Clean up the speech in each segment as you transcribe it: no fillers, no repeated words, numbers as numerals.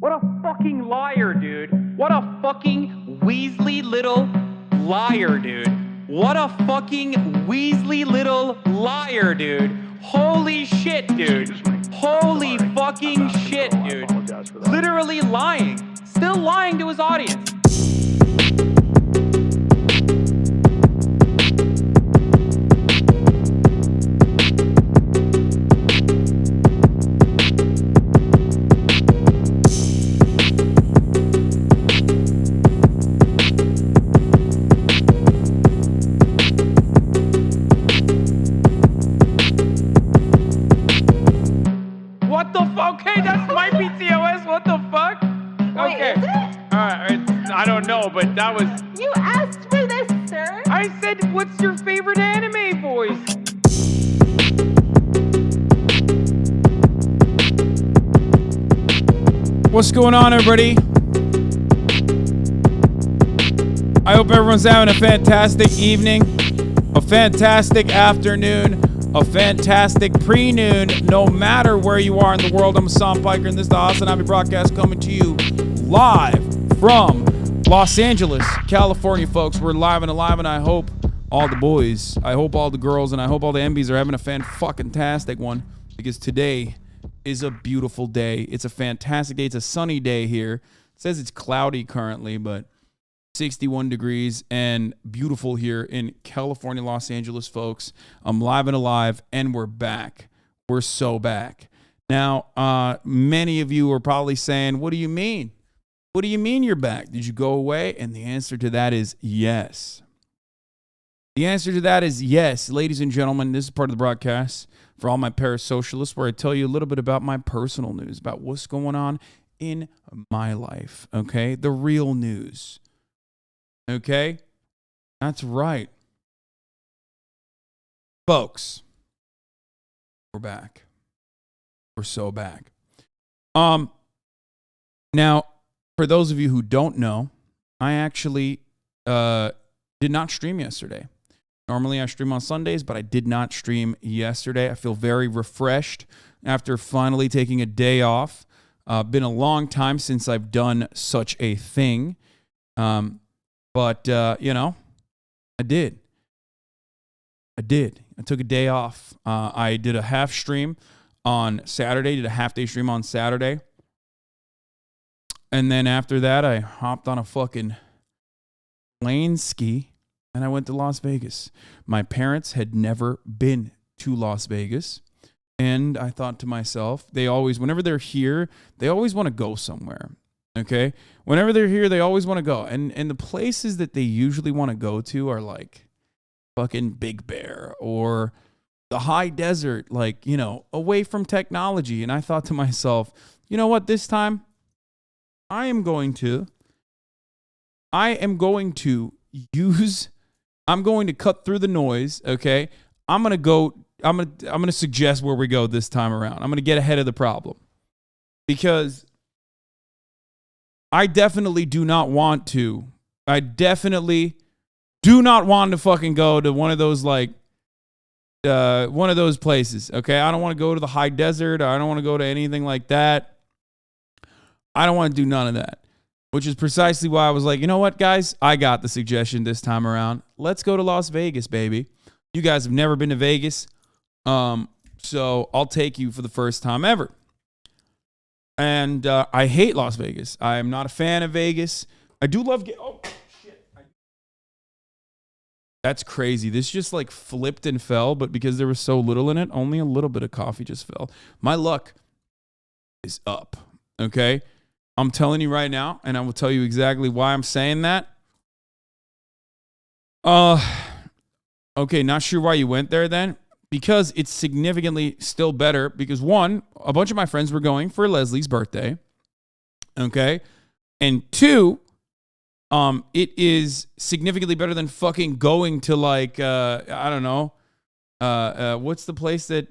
What a fucking liar, dude. What a fucking Weasley little liar, dude. What a fucking Weasley little liar, dude. Holy shit, dude. Holy fucking shit, dude. Literally lying. Still lying to his audience. Okay, that's my PTOS. What the fuck? Wait, Okay. is it? I don't know, but that was. You asked for this, sir. I said, what's your favorite anime voice? What's going on, everybody? I hope everyone's having a fantastic evening, a fantastic afternoon, a fantastic pre-noon, no matter where you are in the world. I'm Hasan Piker, and this is the HasanAbi broadcast coming to you live from Los Angeles, California, folks. We're live and alive, and I hope all the boys, I hope all the girls, and I hope all the MBs are having a fan-fucking-tastic one, because today is a beautiful day. It's a fantastic day. It's a sunny day here. It says it's cloudy currently, but 61 degrees and beautiful here in California, Los Angeles, folks. I'm live and alive, and we're back. We're so back. Now, many of you are probably saying, what do you mean? What do you mean you're back? Did you go away? And the answer to that is yes. The answer to that is yes. Ladies and gentlemen, this is part of the broadcast for all my parasocialists, where I tell you a little bit about my personal news, about what's going on in my life, okay? The real news. Okay? That's right. Folks, we're back. We're so back. Now, for those of you who don't know, I actually did not stream yesterday. Normally I stream on Sundays, but I did not stream yesterday. I feel very refreshed after finally taking a day off. Been a long time since I've done such a thing. But, you know, I did. I took a day off. I did a half stream on Saturday, did a half-day stream on Saturday. And then after that, I hopped on a fucking plane ski, and I went to Las Vegas. My parents had never been to Las Vegas. And I thought to myself, whenever they're here, they always want to go somewhere. Okay, whenever they're here, they always want to go. And the places that they usually want to go to are like fucking Big Bear or the high desert, like, you know, away from technology. And I thought to myself, you know what, this time I'm going to cut through the noise, okay? I'm going to suggest where we go this time around. I'm going to get ahead of the problem. Because I definitely do not want to fucking go to one of those, like, one of those places, okay? I don't want to go to the high desert. I don't want to go to anything like that. I don't want to do none of that, which is precisely why I was like, you know what, guys? I got the suggestion this time around. Let's go to Las Vegas, baby. You guys have never been to Vegas, so I'll take you for the first time ever. And I hate Las Vegas. I am not a fan of Vegas. I do love... Oh, shit. That's crazy. This just like flipped and fell, but because there was so little in it, only a little bit of coffee just fell. My luck is up, okay? I'm telling you right now, and I will tell you exactly why I'm saying that. Okay, not sure why you went there then. Because it's significantly still better. Because one, a bunch of my friends were going for Leslie's birthday. Okay. And two, it is significantly better than fucking going to like, I don't know. What's the place that,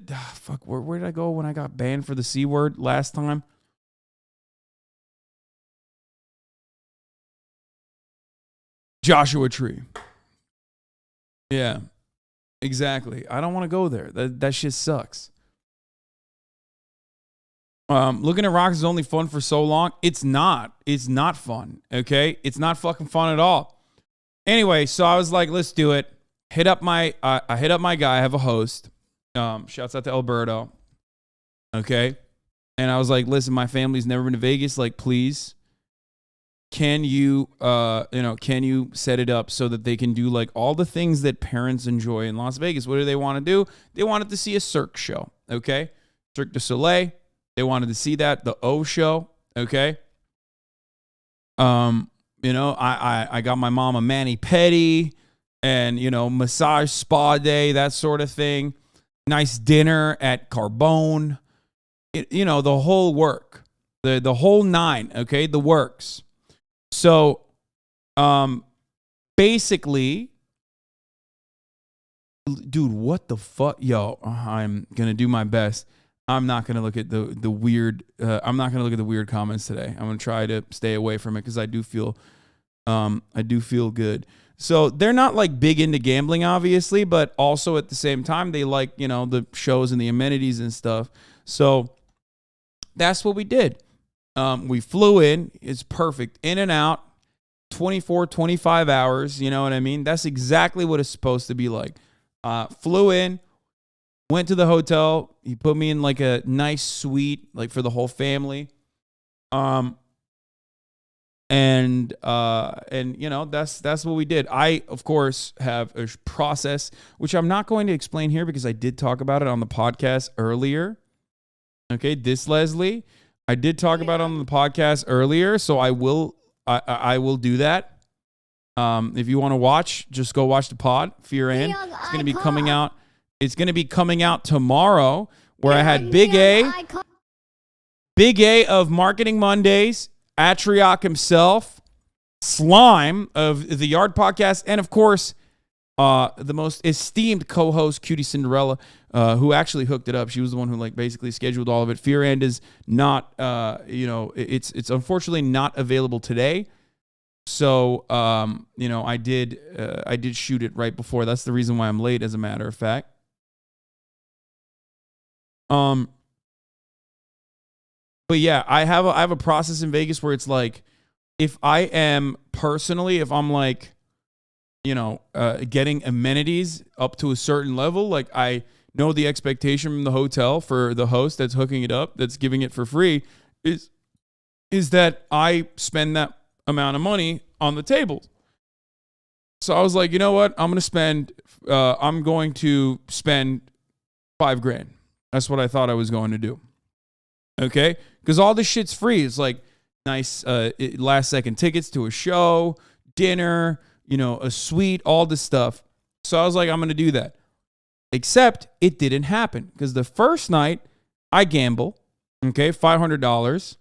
where did I go when I got banned for the C word last time? Joshua Tree. Yeah. Exactly. I don't want to go there. That shit sucks. Looking at rocks is only fun for so long. It's not. It's not fun. Okay, it's not fucking fun at all. Anyway, so I was like, let's do it. I hit up my guy. I have a host. Shouts out to Alberto. Okay, and I was like, listen, my family's never been to Vegas. Like, please, can you can you set it up so that they can do like all the things that parents enjoy in Las Vegas? What do they want to do? They wanted to see a Cirque show. Okay, Cirque du Soleil. They wanted to see that, the O show, okay? I got my mom a mani-pedi and, massage spa day, that sort of thing. Nice dinner at Carbone. The whole work. The whole nine, okay? The works. So, basically, dude, what the fuck? Yo, I'm going to do my best. I'm not going to look at the weird I'm not going to look at the weird comments today. I'm going to try to stay away from it because I do feel good. So they're not like big into gambling, obviously, but also at the same time, they like, the shows and the amenities and stuff. So that's what we did. We flew in. It's perfect. In and out, 24, 25 hours. You know what I mean? That's exactly what it's supposed to be like. Flew in. Went to the hotel. He put me in like a nice suite, like for the whole family. That's what we did. I, of course, have a process, which I'm not going to explain here because I did talk about it on the podcast earlier. Okay, this Leslie, I did talk about it on the podcast earlier, so I will do that. If you want to watch, just go watch the pod. Fear in. It's going to be coming out. It's going to be coming out tomorrow, where I had Big A of Marketing Mondays, Atriok himself, Slime of the Yard Podcast, and of course, the most esteemed co-host, Cutie Cinderella, who actually hooked it up. She was the one who basically scheduled all of it. Fear End is not, it's unfortunately not available today. So, I did shoot it right before. That's the reason why I'm late, as a matter of fact. But yeah, I have a process in Vegas where it's like, if I'm getting amenities up to a certain level, like I know the expectation from the hotel for the host that's hooking it up, that's giving it for free, is that I spend that amount of money on the tables. So I was like, you know what? I'm going to spend $5,000. That's what I thought I was going to do. Okay? Because all this shit's free. It's like nice last second tickets to a show, dinner, a suite, all this stuff. So I was like, I'm going to do that. Except it didn't happen. Because the first night, I gamble, okay, $500,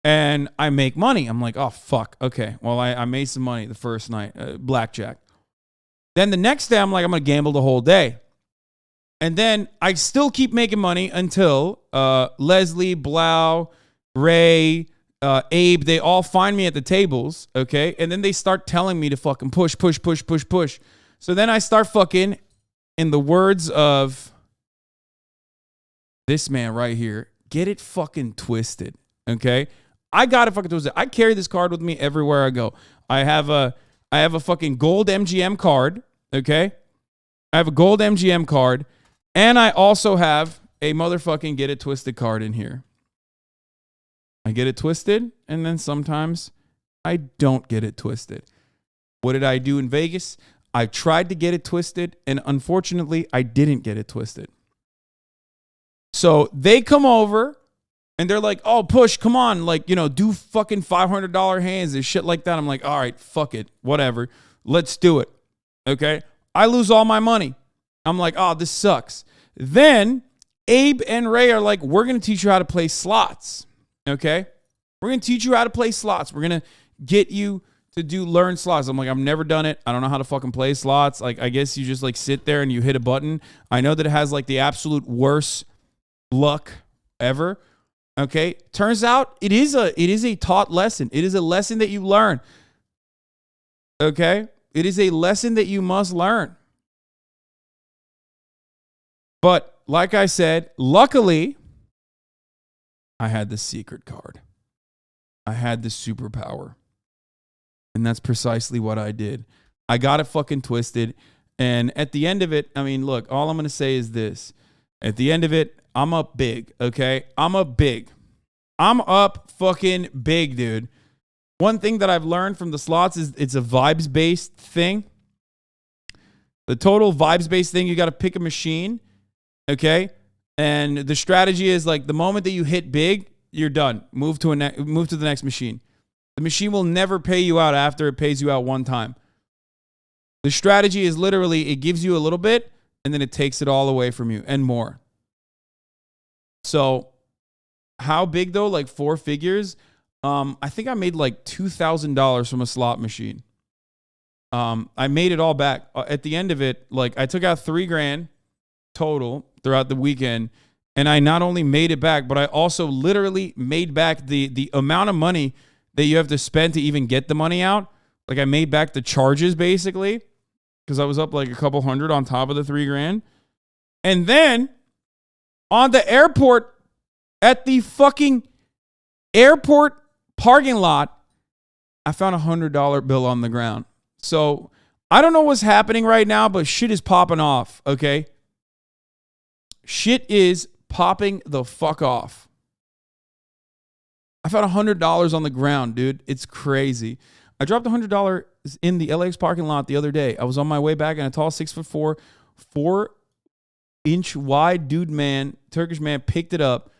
and I make money. I'm like, oh, fuck. Okay, well, I made some money the first night, blackjack. Then the next day, I'm like, I'm going to gamble the whole day. And then I still keep making money until Leslie, Blau, Ray, Abe, they all find me at the tables, okay? And then they start telling me to fucking push. So then I start fucking, in the words of this man right here, get it fucking twisted, okay? I got it fucking twisted. I carry this card with me everywhere I go. I have a fucking gold MGM card, okay? I have a gold MGM card. And I also have a motherfucking get it twisted card in here. I get it twisted, and then sometimes I don't get it twisted. What did I do in Vegas? I tried to get it twisted, and unfortunately, I didn't get it twisted. So they come over, and they're like, oh, push, come on, do fucking $500 hands and shit like that. I'm like, all right, fuck it, whatever. Let's do it, okay? I lose all my money. I'm like, oh, this sucks. Then Abe and Ray are like, we're going to teach you how to play slots. Okay? We're going to teach you how to play slots. We're going to get you to learn slots. I'm like, I've never done it. I don't know how to fucking play slots. Like, I guess you just sit there and you hit a button. I know that it has the absolute worst luck ever. Okay? Turns out it is a taught lesson. It is a lesson that you learn. Okay? It is a lesson that you must learn. But like I said, luckily, I had the secret card. I had the superpower. And that's precisely what I did. I got it fucking twisted. And at the end of it, I mean, look, all I'm going to say is this. At the end of it, I'm up big, okay? I'm up big. I'm up fucking big, dude. One thing that I've learned from the slots is it's a vibes-based thing. The total vibes-based thing, you got to pick a machine, okay? And the strategy is like the moment that you hit big, you're done. Move to the next machine. The machine will never pay you out after it pays you out one time. The strategy is literally it gives you a little bit and then it takes it all away from you and more. So how big though? Like 4 figures. I think I made like $2,000 from a slot machine. I made it all back at the end of it. Like I took out $3,000 total throughout the weekend. And I not only made it back, but I also literally made back the amount of money that you have to spend to even get the money out. Like I made back the charges basically because I was up like a couple hundred on top of the $3,000. And then on the airport, at the fucking airport parking lot, I found $100 bill on the ground. So I don't know what's happening right now, but shit is popping off, okay? Shit is popping the fuck off. I found $100 on the ground, dude. It's crazy. I dropped $100 in the LAX parking lot the other day. I was on my way back and a tall 6'4", 4-inch wide dude man, Turkish man picked it up.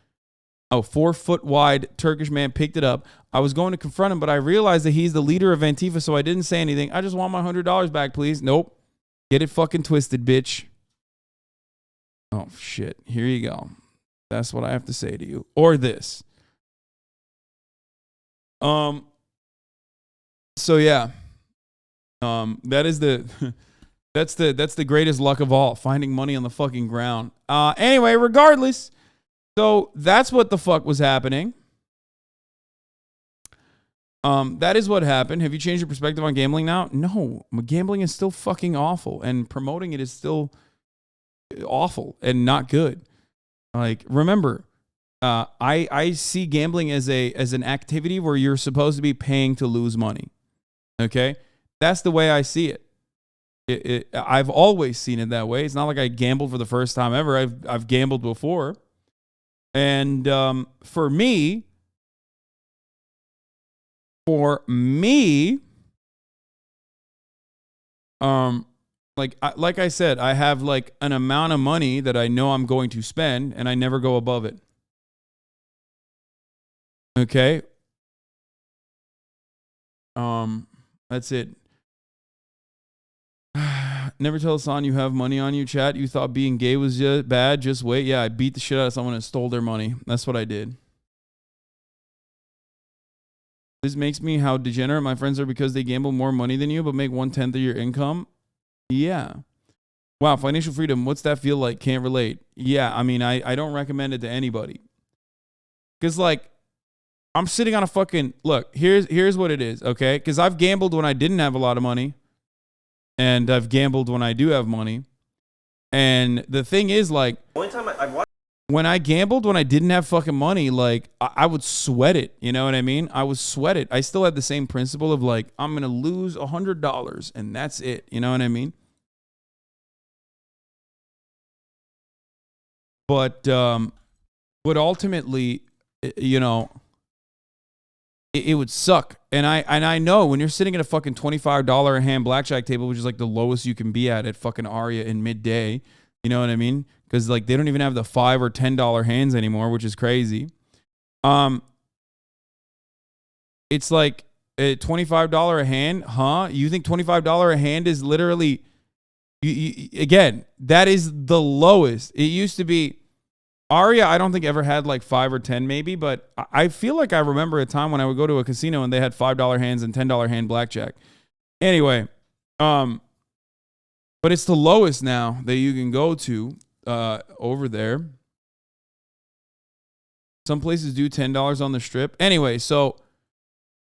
4 foot wide Turkish man picked it up. I was going to confront him, but I realized that he's the leader of Antifa, so I didn't say anything. I just want my $100 back, please. Nope. Get it fucking twisted, bitch. Oh, shit. Here you go. That's what I have to say to you. Or this. So yeah. That is the that's the greatest luck of all, finding money on the fucking ground. Anyway, regardless, so that's what the fuck was happening. That is what happened. Have you changed your perspective on gambling now? No, gambling is still fucking awful, and promoting it is still awful and not good. Like, remember, I see gambling as an activity where you're supposed to be paying to lose money. Okay, that's the way I see it. I've always seen it that way. It's not like I gambled for the first time ever. I've gambled before, and for me, like I said, I have like an amount of money that I know I'm going to spend, and I never go above it. Okay. That's it. Never tell Hasan you have money on you, chat. You thought being gay was just bad. Just wait. Yeah, I beat the shit out of someone and stole their money. That's what I did. This makes me how degenerate my friends are because they gamble more money than you but make 1/10 of your income. Yeah. Wow, financial freedom. What's that feel like? Can't relate. Yeah, I mean, I don't recommend it to anybody. Because, like, I'm sitting on a fucking... Look, here's what it is, okay? Because I've gambled when I didn't have a lot of money. And I've gambled when I do have money. And the thing is, like... Only time I've watched... When I gambled when I didn't have fucking money, like, I would sweat it. You know what I mean? I would sweat it. I still had the same principle of, like, I'm going to lose $100 and that's it. You know what I mean? But ultimately, you know... It would suck. And I know when you're sitting at a fucking $25 a hand blackjack table, which is like the lowest you can be at fucking Aria in midday, you know what I mean? Because like they don't even have the $5 or $10 hands anymore, which is crazy. It's like $25 a hand, huh? You think $25 a hand is literally, again, that is the lowest. It used to be, Aria, I don't think ever had like 5 or 10 maybe, but I feel like I remember a time when I would go to a casino and they had $5 hands and $10 hand blackjack. Anyway, but it's the lowest now that you can go to over there. Some places do $10 on the strip. Anyway, so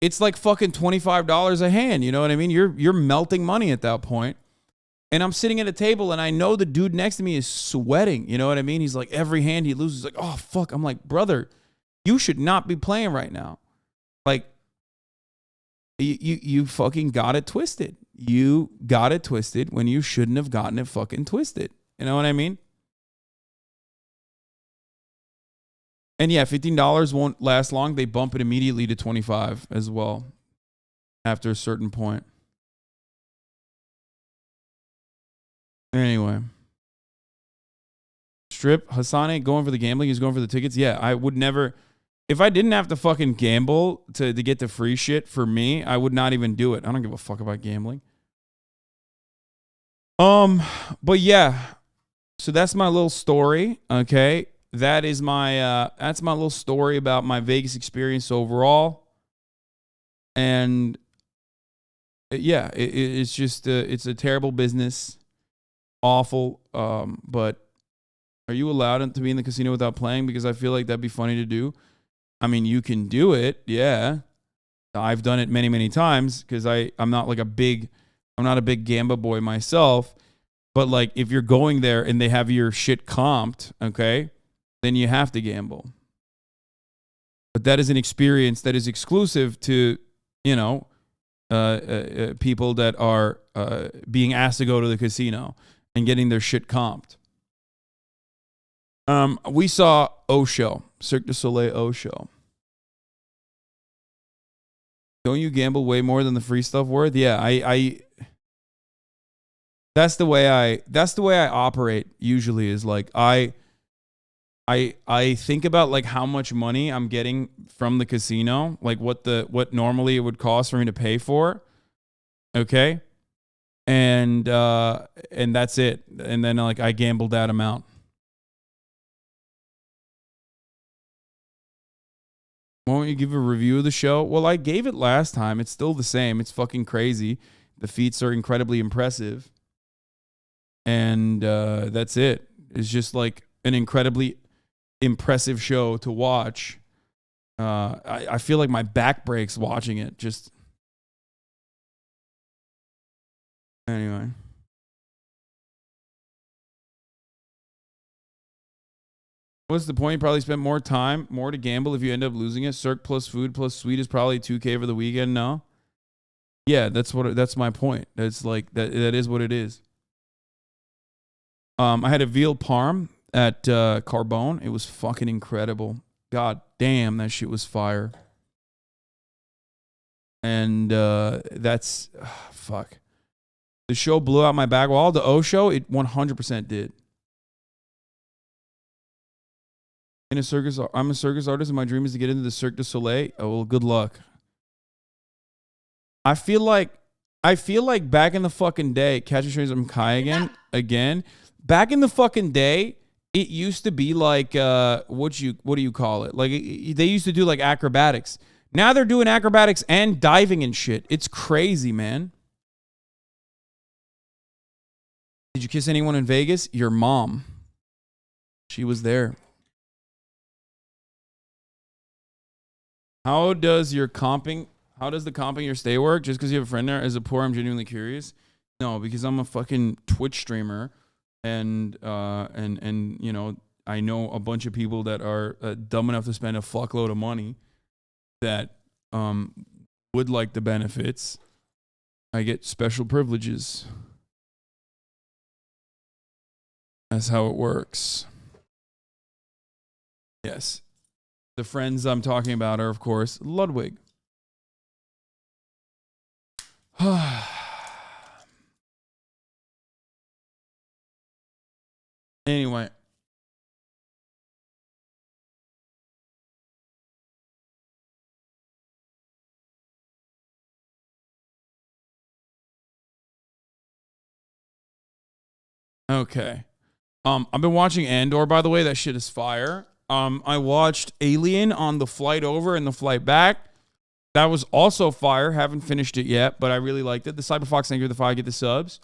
it's like fucking $25 a hand, you know what I mean? You're melting money at that point. And I'm sitting at a table and I know the dude next to me is sweating. You know what I mean? He's like, every hand he loses, like, oh, fuck. I'm like, brother, You should not be playing right now. Like, you fucking got it twisted. You got it twisted when you shouldn't have gotten it fucking twisted. You know what I mean? And yeah, $15 won't last long. They bump it immediately to $25 as well after a certain point. Anyway. Strip. Hasan ain't going for the gambling. He's going for the tickets. Yeah, I would never. If I didn't have to fucking gamble to get the free shit for me, I would not even do it. I don't give a fuck about gambling. But yeah. So that's my little story. Okay. That is that's my little story about my Vegas experience overall. And yeah, it's just, it's a terrible business. Awful. But are you allowed to be in the casino without playing? Because I feel like that'd be funny to do. I mean, you can do it. Yeah. I've done it many, many times because I'm not a big Gamba boy myself. But like, if you're going there and they have your shit comped, okay, then you have to gamble. But that is an experience that is exclusive to, people that are being asked to go to the casino and getting their shit comped. We saw Osho, Cirque du Soleil Osho. Don't you gamble way more than the free stuff worth? Yeah, I that's the way I operate usually, is like I think about like how much money I'm getting from the casino, like what normally it would cost for me to pay for. Okay? And that's it. And then like I gambled that amount. Won't you give a review of the show? Well, I gave it last time. It's still the same. It's fucking crazy. The feats are incredibly impressive. And that's it. It's just like an incredibly impressive show to watch. I feel like my back breaks watching it. Just anyway. What's the point? You probably spent more to gamble if you end up losing it. Cirque plus food plus suite is probably $2K for the weekend. No. Yeah, that's my point. That's like that is what it is. I had a veal parm at Carbone. It was fucking incredible. God damn, that shit was fire. And that's fuck. The show blew out my back wall. The O show, it 100% did. I'm a circus artist, and my dream is to get into the Cirque du Soleil. Oh, well, good luck. I feel like back in the fucking day, Catch Trains from Kai again. Back in the fucking day, it used to be like what do you call it? Like they used to do like acrobatics. Now they're doing acrobatics and diving and shit. It's crazy, man. Did you kiss anyone in Vegas? Your mom. She was there. How does the comping your stay work? Just because you have a friend there? As a poor, I'm genuinely curious. No, because I'm a fucking Twitch streamer, and you know, I know a bunch of people that are dumb enough to spend a fuckload of money that would like the benefits. I get special privileges. That's how it works. Yes. The friends I'm talking about are, of course, Ludwig. Anyway. Okay. I've been watching Andor, by the way. That shit is fire. I watched Alien on the flight over and the flight back. That was also fire. Haven't finished it yet, but I really liked it. The Cyberfox, thank you for the 5, get the subs.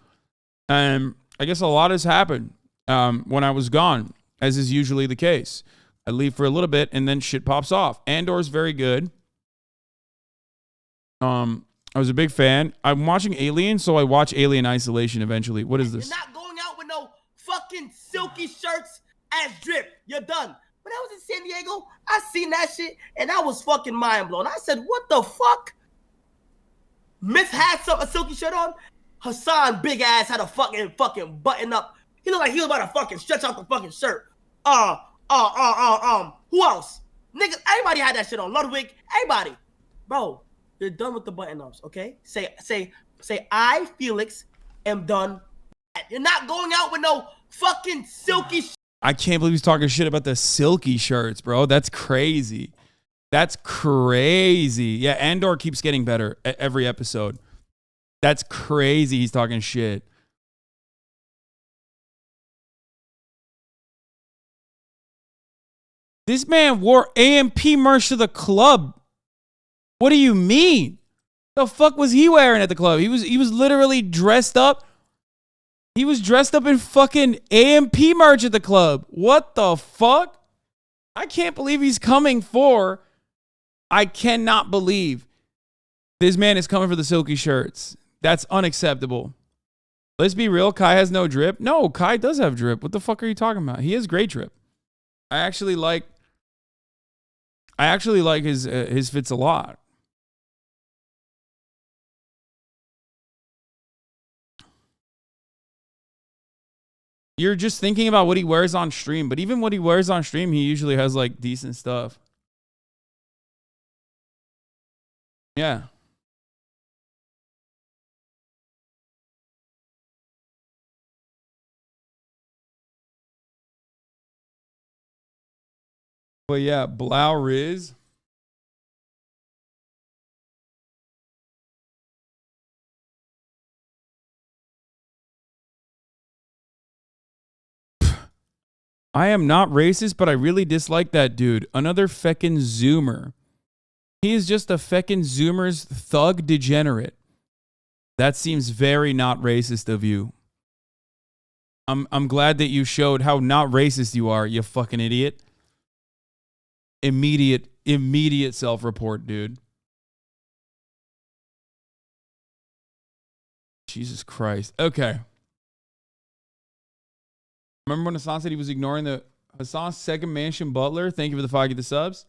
I guess a lot has happened when I was gone, as is usually the case. I leave for a little bit and then shit pops off. Andor's very good. I was a big fan. I'm watching Alien, so I watch Alien Isolation eventually. What is this? You're not going out with no fucking silky shirts as drip. You're done. when I was in San Diego, I seen that shit and I was fucking mind blown. I said, what the fuck? Myth had a silky shirt on. Hasan, big ass, had a fucking button up. He looked like he was about to fucking stretch out the fucking shirt. Who else? Niggas, everybody had that shit on. Ludwig, everybody. Bro, you're done with the button ups, okay? Say, I, Felix, am done. You're not going out with no fucking silky shit. I can't believe he's talking shit about the silky shirts, bro. That's crazy. That's crazy. Yeah, Andor keeps getting better every episode. That's crazy. He's talking shit. This man wore AMP merch to the club. What do you mean? The fuck was he wearing at the club? He was literally dressed up. He was dressed up in fucking AMP merch at the club. What the fuck? I can't believe he's coming for. I cannot believe this man is coming for the silky shirts. That's unacceptable. Let's be real. Kai has no drip. No, Kai does have drip. What the fuck are you talking about? He has great drip. I actually like his fits a lot. You're just thinking about what he wears on stream, but even what he wears on stream, he usually has like decent stuff. Yeah. But yeah, Blau Riz. I am not racist, but I really dislike that dude. Another feckin' Zoomer. He is just a feckin' Zoomer's thug degenerate. That seems very not racist of you. I'm glad that you showed how not racist you are, you fucking idiot. Immediate self-report, dude. Jesus Christ. Okay. Remember when Hasan said he was ignoring the Hasan's second mansion butler? Thank you for the 5 the subs.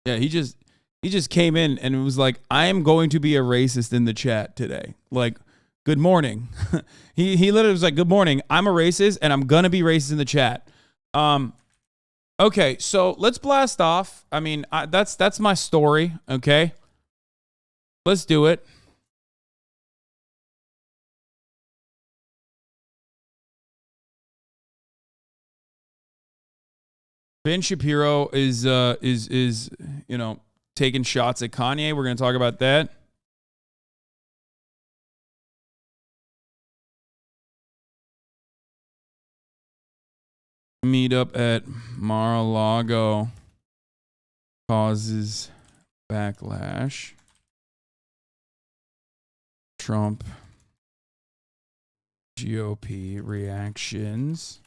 Yeah, he just came in and was like, I am going to be a racist in the chat today. Like, good morning. he literally was like, good morning. I'm a racist and I'm gonna be racist in the chat. Okay, so let's blast off. I mean, that's my story. Okay, let's do it. Ben Shapiro is you know, taking shots at Kanye. We're going to talk about that. Meet up at Mar-a-Lago causes backlash. Trump GOP reactions.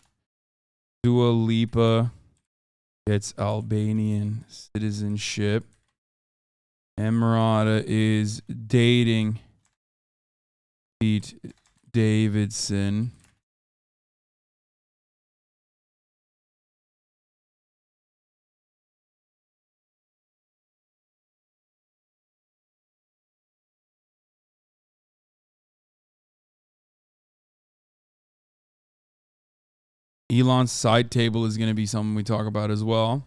Dua Lipa gets Albanian citizenship. Emirata is dating Pete Davidson. Elon's side table is going to be something we talk about as well.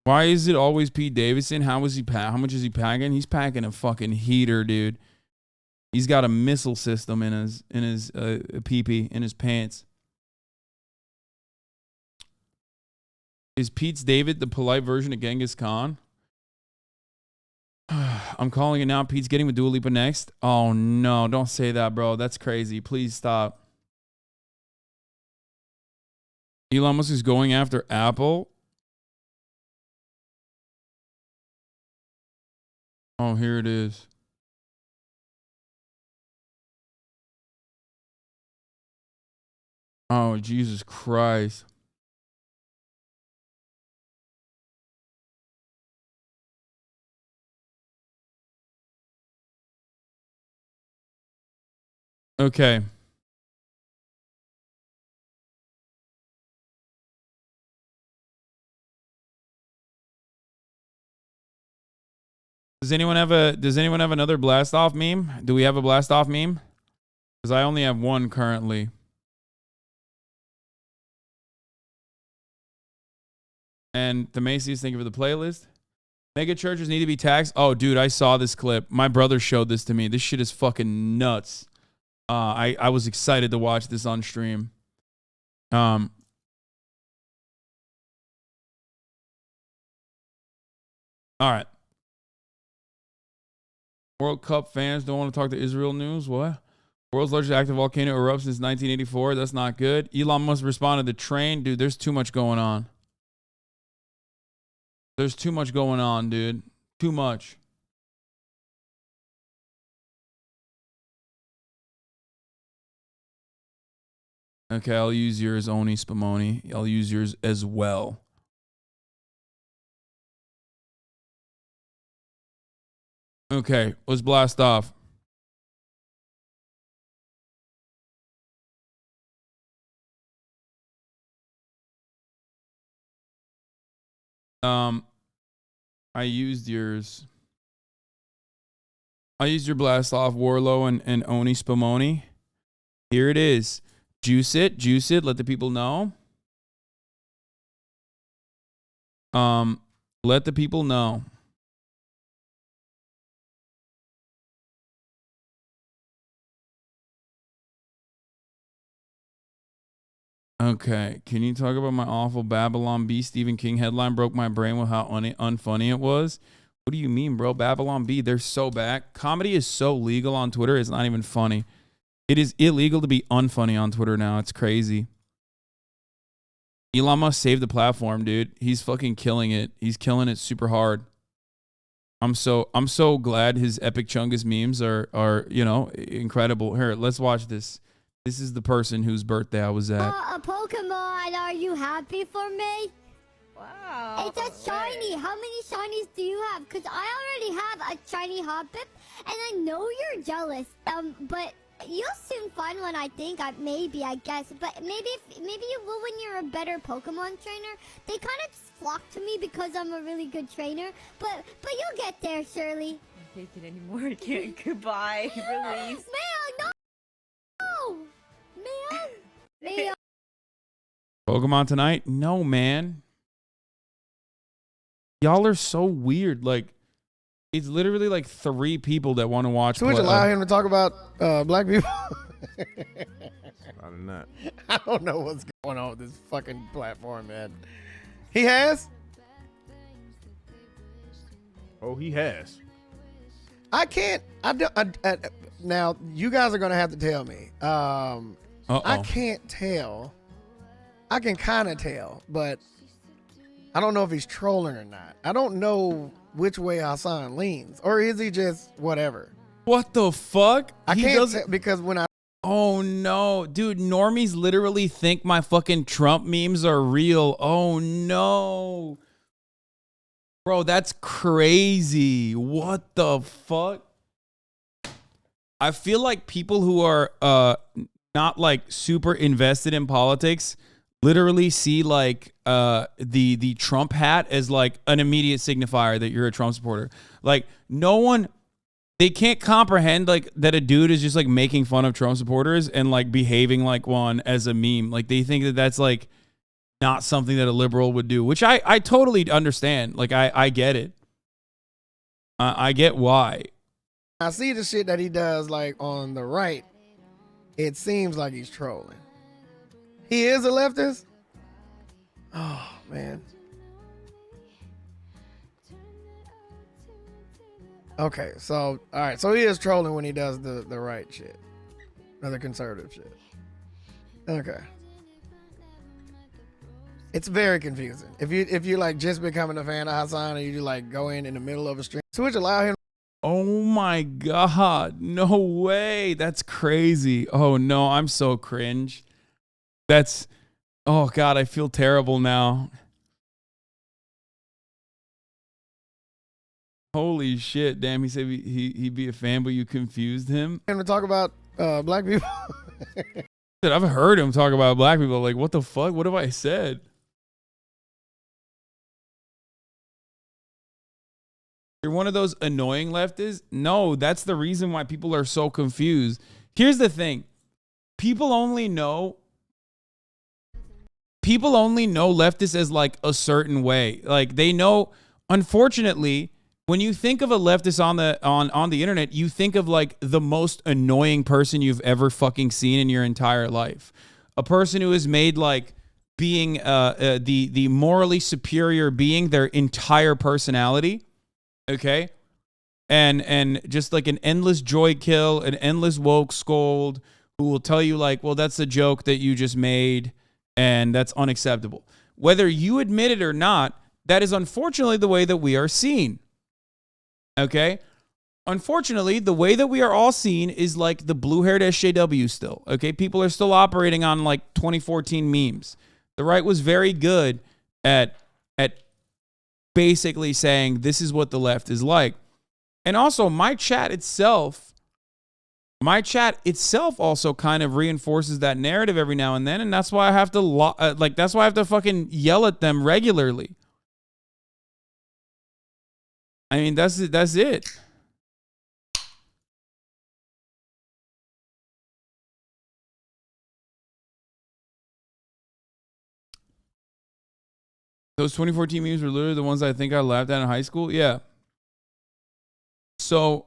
Why is it always Pete Davidson? How much is he packing? He's packing a fucking heater, dude. He's got a missile system in his pee-pee, in his pants. Is Pete's David the polite version of Genghis Khan? I'm calling it now. Pete's getting with Dua Lipa next. Oh no, don't say that, bro. That's crazy. Please stop. Elon Musk is going after Apple. Oh, here it is. Oh, Jesus Christ. Okay. Does anyone have another blast off meme? Do we have a blast off meme? Because I only have one currently. And the Macy's, thank you for the playlist. Mega churches need to be taxed. Oh, dude, I saw this clip. My brother showed this to me. This shit is fucking nuts. I was excited to watch this on stream. All right. World Cup fans don't want to talk to Israel news. What? World's largest active volcano erupts since 1984. That's not good. Elon Musk responded to train. Dude, there's too much going on. There's too much going on, dude. Too much. Okay, I'll use yours, Oni Spumoni. I'll use yours as well. Okay, let's blast off. I used yours. I used your blast off, Warlow and Oni Spumoni. Here it is. Juice it, let the people know. Let the people know. Okay, can you talk about my awful Babylon B Stephen King headline broke my brain with how unfunny it was? What do you mean, bro? Babylon B, they're so back. Comedy is so legal on Twitter, it's not even funny. It is illegal to be unfunny on Twitter now. It's crazy. Elon Musk saved the platform, dude. He's fucking killing it. He's killing it super hard. I'm so glad his Epic Chungus memes are you know, incredible. Here, let's watch this. This is the person whose birthday I was at. A Pokemon, are you happy for me? Wow. It's a shiny. How many shinies do you have? Because I already have a shiny Hoppip, and I know you're jealous. But you'll soon find one, I think. Maybe, I guess. But maybe you will when you're a better Pokemon trainer. They kind of just flock to me because I'm a really good trainer. But you'll get there, surely. I can't take it anymore. I can't. Goodbye. Release. Man, no! Man! Pokemon tonight? No, man. Y'all are so weird. Like, it's literally like 3 people that want to watch. So would you allow him to talk about black people? Other than that, I don't know what's going on with this fucking platform, man. He has? oh, he has. I can't. Now, you guys are going to have to tell me. I can't tell. I can kind of tell, but I don't know if he's trolling or not. I don't know which way Hasan leans. Or is he just whatever? What the fuck? I can't tell because when I... Oh, no. Dude, normies literally think my fucking Trump memes are real. Oh, no. Bro, that's crazy. What the fuck? I feel like people who are not like super invested in politics literally see like the Trump hat as like an immediate signifier that you're a Trump supporter. Like no one, they can't comprehend like that a dude is just like making fun of Trump supporters and like behaving like one as a meme. Like they think that that's like not something that a liberal would do, which I totally understand. Like I get it. I get why. I see the shit that he does like on the right. It seems like he's trolling. He is a leftist? Oh, man. Okay, so, all right. So he is trolling when he does the right shit. Or the conservative shit. Okay. It's very confusing. If you like just becoming a fan of Hasan and you like go in the middle of a stream, so would you allow him? Oh my God. No way. That's crazy. Oh no, I'm so cringe. That's, oh God, I feel terrible now. Holy shit. Damn, he said he'd be a fan, but you confused him. Him to talk about black people. Dude, I've heard him talk about black people. Like, what the fuck? What have I said? You're one of those annoying leftists? No, that's the reason why people are so confused. Here's the thing. People only know leftists as like a certain way. Like they know, unfortunately, when you think of a leftist on the internet, you think of like the most annoying person you've ever fucking seen in your entire life. A person who has made like being the morally superior being their entire personality. Okay? And just like an endless joy kill, an endless woke scold who will tell you like, well, that's a joke that you just made and that's unacceptable. Whether you admit it or not, that is unfortunately the way that we are seen. Okay? Unfortunately, the way that we are all seen is like the blue-haired SJW still. Okay? People are still operating on like 2014 memes. The right was very good at basically saying this is what the left is like. And also my chat itself also kind of reinforces that narrative every now and then, and that's why I have to that's why I have to fucking yell at them regularly. I mean, that's it. Those 2014 memes were literally the ones I think I laughed at in high school. Yeah. So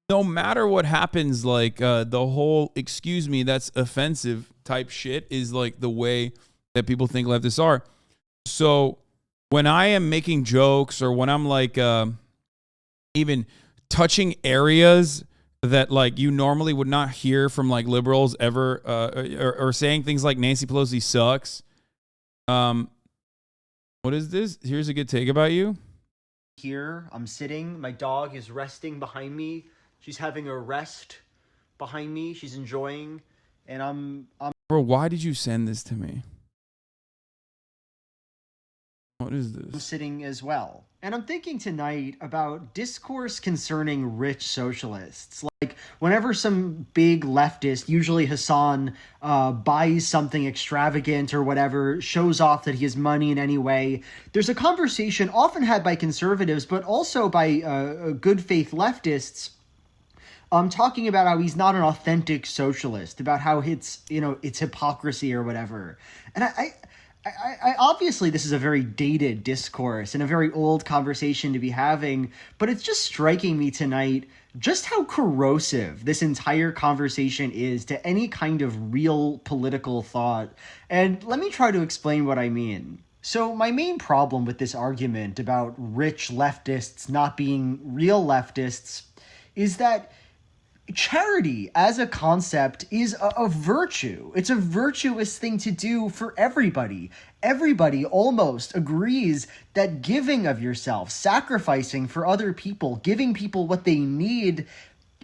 no matter what happens, like the whole excuse me, that's offensive type shit is like the way that people think leftists are. So when I am making jokes or when I'm like even touching areas that like you normally would not hear from like liberals ever or saying things like Nancy Pelosi sucks. What is this? Here's a good take about you. Here, I'm sitting. My dog is resting behind me. She's having a rest behind me. She's enjoying, and I'm. Bro, why did you send this to me? What is this? I'm sitting as well. And I'm thinking tonight about discourse concerning rich socialists. Like, whenever some big leftist, usually Hasan, buys something extravagant or whatever, shows off that he has money in any way, there's a conversation often had by conservatives, but also by good faith leftists, talking about how he's not an authentic socialist, about how it's hypocrisy or whatever. And I obviously this is a very dated discourse and a very old conversation to be having, but it's just striking me tonight just how corrosive this entire conversation is to any kind of real political thought. And let me try to explain what I mean. So my main problem with this argument about rich leftists not being real leftists is that charity as a concept is a virtue. It's a virtuous thing to do for everybody. Everybody almost agrees that giving of yourself, sacrificing for other people, giving people what they need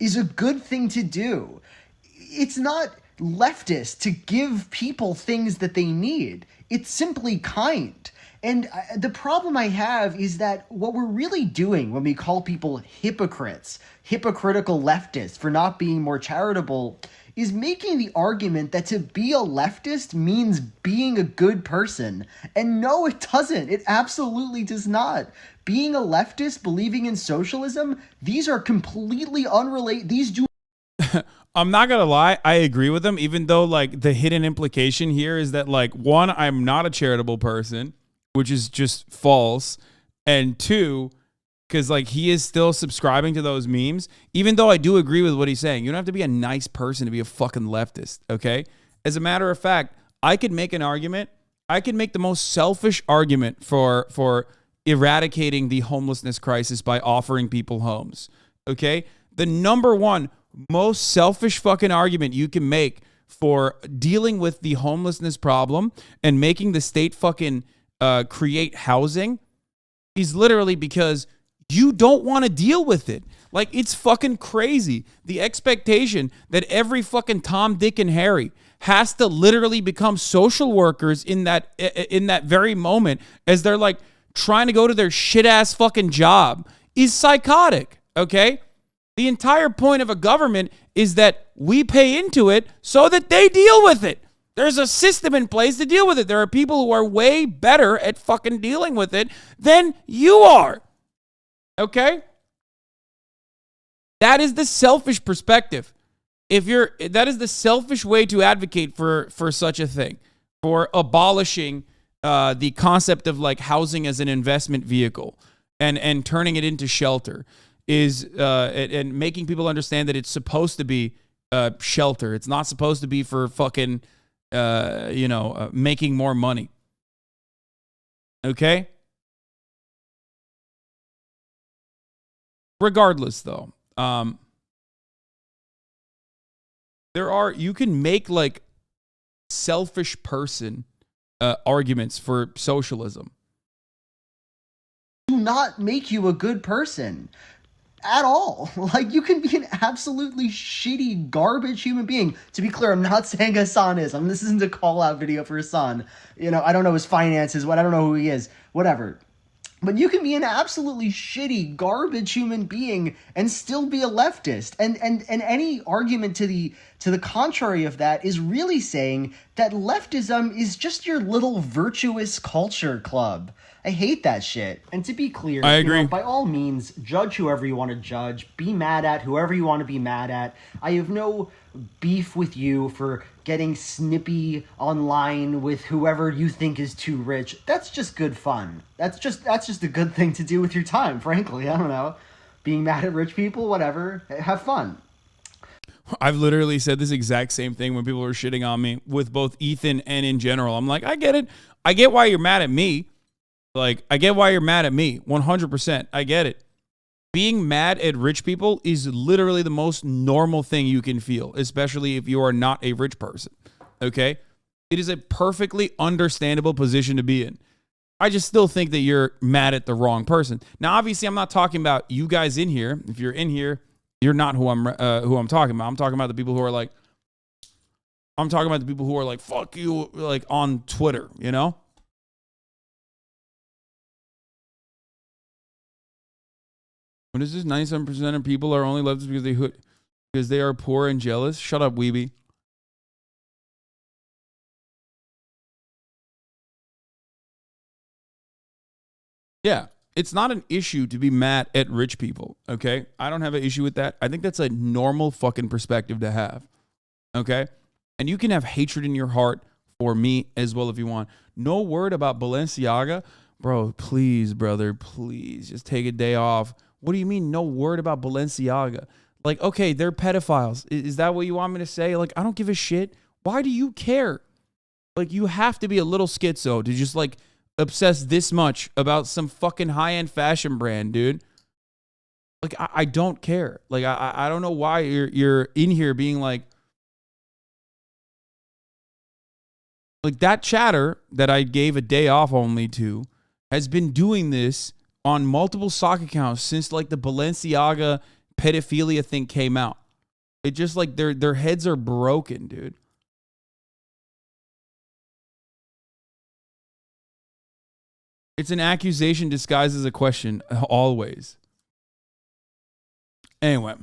is a good thing to do. It's not leftist to give people things that they need. It's simply kind. And the problem I have is that what we're really doing when we call people hypocrites, hypocritical leftists for not being more charitable, is making the argument that to be a leftist means being a good person. And no, it doesn't. It absolutely does not. Being a leftist, believing in socialism, these are completely unrelated. These do. I'm not gonna lie, I agree with them, even though like the hidden implication here is that like, one, I'm not a charitable person, which is just false, and two, because like he is still subscribing to those memes, even though I do agree with what he's saying. You don't have to be a nice person to be a fucking leftist, okay? As a matter of fact, I could make an argument. I could make the most selfish argument for eradicating the homelessness crisis by offering people homes, okay? The number one most selfish fucking argument you can make for dealing with the homelessness problem and making the state fucking create housing is literally because you don't want to deal with it. Like, it's fucking crazy. The expectation that every fucking Tom, Dick, and Harry has to literally become social workers in that very moment as they're like trying to go to their shit ass fucking job is psychotic. Okay. The entire point of a government is that we pay into it so that they deal with it. There's a system in place to deal with it. There are people who are way better at fucking dealing with it than you are. Okay? That is the selfish perspective. That is the selfish way to advocate for such a thing, for abolishing the concept of like housing as an investment vehicle and turning it into shelter and making people understand that it's supposed to be shelter. It's not supposed to be for fucking making more money. Okay? Regardless, though, you can make like selfish person arguments for socialism. Do not make you a good person at all. Like, you can be an absolutely shitty, garbage human being. To be clear, I'm not saying Hasan is. This isn't a call-out video for Hasan. I don't know his finances, I don't know who he is, whatever. But you can be an absolutely shitty, garbage human being and still be a leftist. And any argument to the contrary of that is really saying that leftism is just your little virtuous culture club. I hate that shit. And to be clear, I agree. By all means, judge whoever you want to judge. Be mad at whoever you want to be mad at. I have no beef with you for getting snippy online with whoever you think is too rich. That's just good fun. That's just a good thing to do with your time, frankly. I don't know. Being mad at rich people, whatever. Have fun. I've literally said this exact same thing when people were shitting on me with both Ethan and in general. I'm like, I get it. I get why you're mad at me. Like, I get why you're mad at me. 100%. I get it. Being mad at rich people is literally the most normal thing you can feel, especially if you are not a rich person. Okay? It is a perfectly understandable position to be in. I just still think that you're mad at the wrong person. Now, obviously, I'm not talking about you guys in here. If you're in here, you're not who I'm talking about. I'm talking about the people who are like, fuck you, like on Twitter, you know? What is this? 97% of people are only leftists because they are poor and jealous. Shut up, weeby. Yeah, it's not an issue to be mad at rich people, okay? I don't have an issue with that. I think that's a normal fucking perspective to have, okay? And you can have hatred in your heart for me as well if you want. No word about Balenciaga. Bro, please, brother, please, just take a day off. What do you mean no word about Balenciaga? Like, okay, they're pedophiles. Is that what you want me to say? Like, I don't give a shit. Why do you care? Like, you have to be a little schizo to just, like, obsess this much about some fucking high-end fashion brand, dude. Like, I don't care. Like, I don't know why you're in here being like that chatter that I gave a day off only to has been doing this on multiple sock accounts since like the Balenciaga pedophilia thing came out. It just like their heads are broken, dude. It's an accusation disguised as a question, always. Anyway.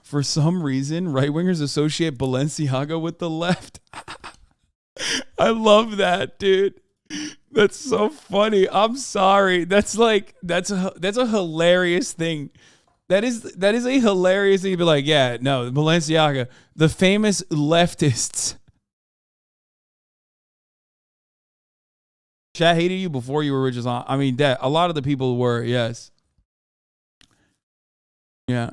For some reason, right-wingers associate Balenciaga with the left. I love that, dude. That's so funny. I'm sorry. That's a hilarious thing. That is a hilarious thing to be like, yeah, no, Balenciaga, the famous leftists. Chat hated you before you were rich as on. I mean, that a lot of the people were, yes. Yeah.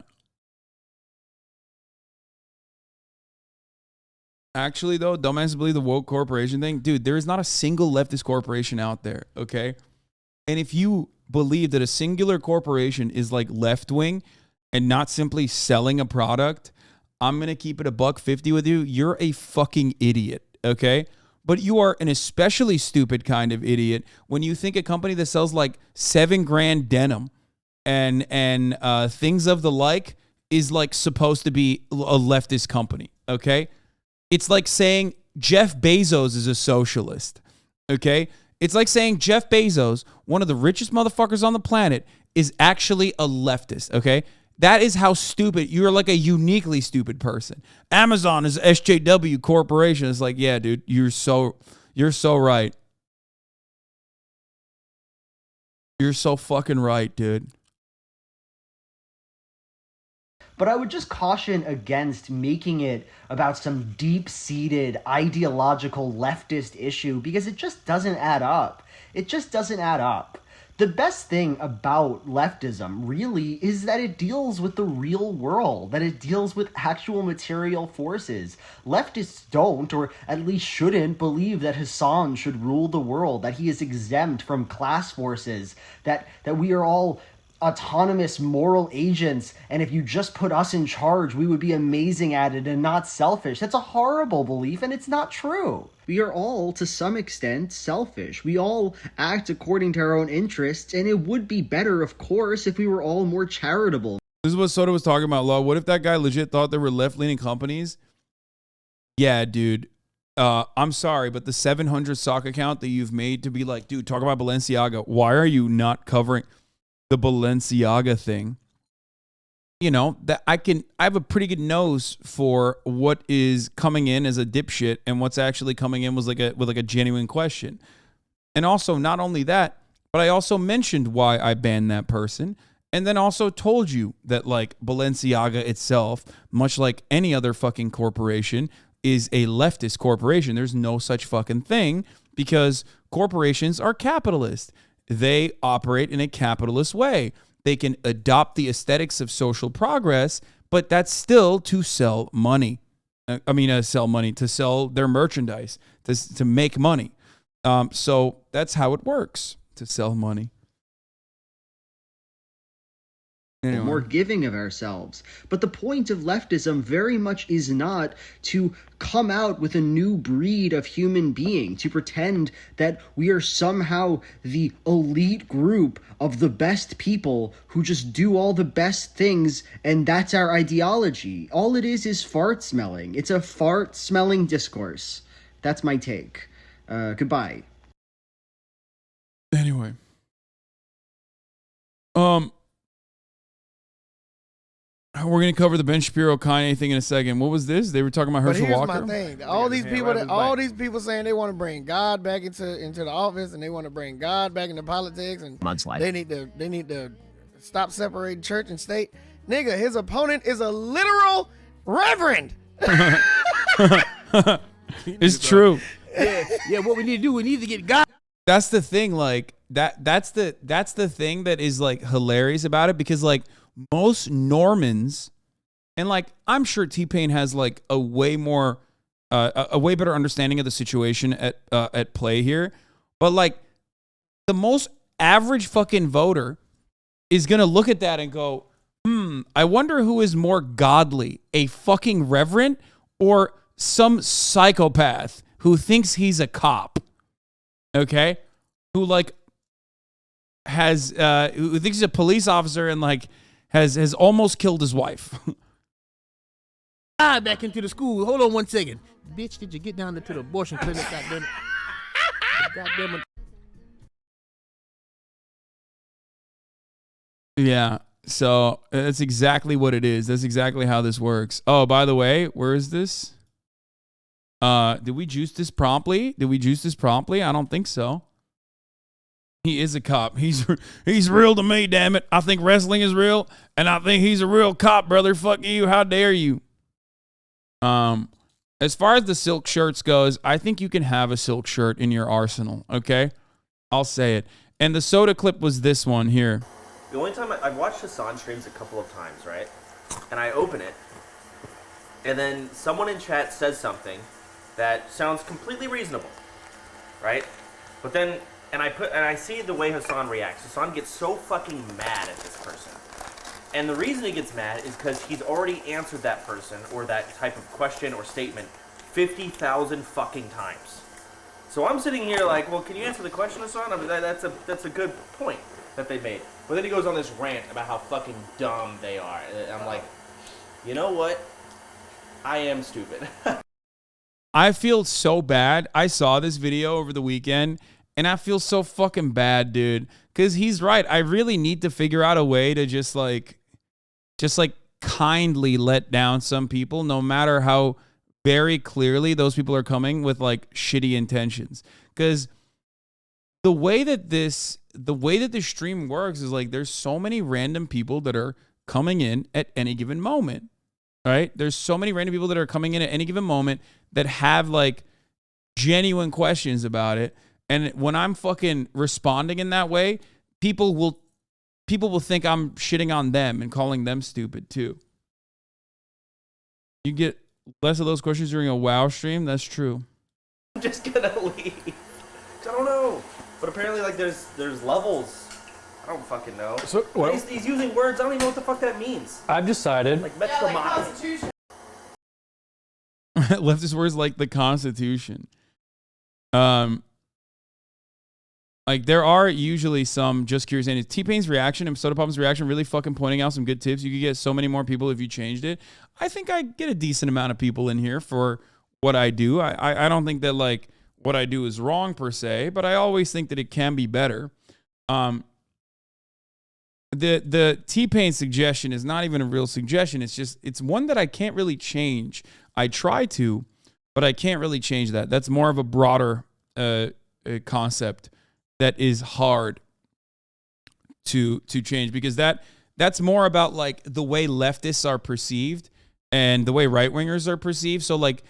Actually, though, dumbasses believe the woke corporation thing. Dude, there is not a single leftist corporation out there, okay? And if you believe that a singular corporation is like left-wing and not simply selling a product, I'm going to keep it $1.50 with you. You're a fucking idiot, okay? But you are an especially stupid kind of idiot when you think a company that sells like $7,000 denim and things of the like is like supposed to be a leftist company, okay? It's like saying Jeff Bezos is a socialist. Okay? It's like saying Jeff Bezos, one of the richest motherfuckers on the planet, is actually a leftist, okay? That is how stupid. You're like a uniquely stupid person. Amazon is SJW Corporation. It's like, yeah, dude, you're so right. You're so fucking right, dude. But I would just caution against making it about some deep-seated ideological leftist issue because it just doesn't add up. It just doesn't add up. The best thing about leftism really is that it deals with the real world, that it deals with actual material forces. Leftists don't, or at least shouldn't, believe that Hasan should rule the world, that he is exempt from class forces, that we are all autonomous moral agents, and if you just put us in charge, we would be amazing at it and not selfish. That's a horrible belief, and it's not true. We are all, to some extent, selfish. We all act according to our own interests, and it would be better, of course, if we were all more charitable. This is what Soda was talking about, Law. What if that guy legit thought there were left-leaning companies? Yeah, dude. I'm sorry, but the 700 sock account that you've made to be like, dude, talk about Balenciaga. Why are you not covering the Balenciaga thing? You know, that I have a pretty good nose for what is coming in as a dipshit and what's actually coming in with like a genuine question. And also, not only that, but I also mentioned why I banned that person, and then also told you that like Balenciaga itself, much like any other fucking corporation, is a leftist corporation. There's no such fucking thing because corporations are capitalist. They operate in a capitalist way. They can adopt the aesthetics of social progress, but that's still to sell money. To sell their merchandise, to make money. So that's how it works, to sell money. Anyway. More giving of ourselves. But the point of leftism very much is not to come out with a new breed of human being, to pretend that we are somehow the elite group of the best people who just do all the best things, and that's our ideology. All it is fart smelling. It's a fart smelling discourse. That's my take. Goodbye. Anyway. We're going to cover the Ben Shapiro Kanye thing in a second. What was this? They were talking about Herschel Walker? But here's my thing. All these people saying they want to bring God back into the office, and they want to bring God back into politics, and they need to stop separating church and state. Nigga, his opponent is a literal reverend. It's true. Yeah, what we need to do, we need to get God. That's the thing, like that's the thing that is like hilarious about it, because like most Normans, and like I'm sure T-Pain has like a way better understanding of the situation at play here, but like the most average fucking voter is gonna look at that and go, I wonder who is more godly, a fucking reverend or some psychopath who thinks he's a cop, okay, who like has who thinks he's a police officer and like has almost killed his wife. Back into the school. Hold on 1 second. Bitch, did you get down to the abortion clinic? Goddamn it. Yeah, so that's exactly what it is. That's exactly how this works. Oh, by the way, where is this? Did we juice this promptly? I don't think so. He is a cop. He's real to me, damn it. I think wrestling is real, and I think he's a real cop, brother. Fuck you. How dare you? As far as the silk shirts goes, I think you can have a silk shirt in your arsenal, okay? I'll say it. And the soda clip was this one here. The only time I've watched Hasan streams a couple of times, right? And I open it, and then someone in chat says something that sounds completely reasonable, right? But then, and I see the way Hasan reacts. Hasan gets so fucking mad at this person. And the reason he gets mad is because he's already answered that person or that type of question or statement 50,000 fucking times. So I'm sitting here like, well, can you answer the question, Hasan? I mean, that's a good point that they made. But then he goes on this rant about how fucking dumb they are. And I'm like, you know what? I am stupid. I feel so bad. I saw this video over the weekend, and I feel so fucking bad, dude. Because he's right. I really need to figure out a way to just like kindly let down some people, no matter how very clearly those people are coming with like shitty intentions. Because the way that this stream works is like there's so many random people that are coming in at any given moment, right? There's so many random people that are coming in at any given moment that have like genuine questions about it. And when I'm fucking responding in that way, people will think I'm shitting on them and calling them stupid too. You get less of those questions during a WoW stream. That's true. I'm just gonna leave. I don't know. But apparently, like, there's levels. I don't fucking know. So, well, he's using words. I don't even know what the fuck that means. I've decided. Like, Constitution. Leftist words like the Constitution. Like, there are usually some just curious. And T-Pain's reaction and Soda Pop's reaction really fucking pointing out some good tips. You could get so many more people if you changed it. I think I get a decent amount of people in here for what I do. I don't think that, like, what I do is wrong per se, but I always think that it can be better. The T-Pain suggestion is not even a real suggestion. It's one that I can't really change. I try to, but I can't really change that. That's more of a broader concept that is hard to change, because that's more about like the way leftists are perceived and the way right-wingers are perceived. So like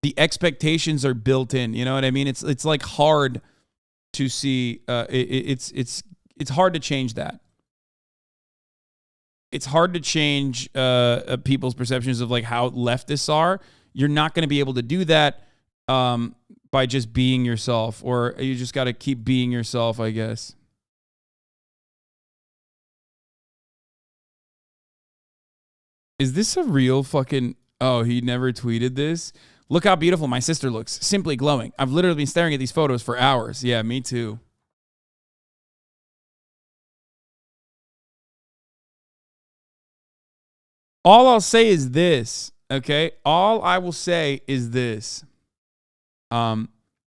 the expectations are built in, you know what I mean? It's like hard to see. It's hard to change that. It's hard to change people's perceptions of like how leftists are. You're not going to be able to do that by just being yourself, or you just got to keep being yourself, I guess. Is this a real fucking... Oh, he never tweeted this? Look how beautiful my sister looks. Simply glowing. I've literally been staring at these photos for hours. Yeah, me too. All I'll say is this, okay? All I will say is this.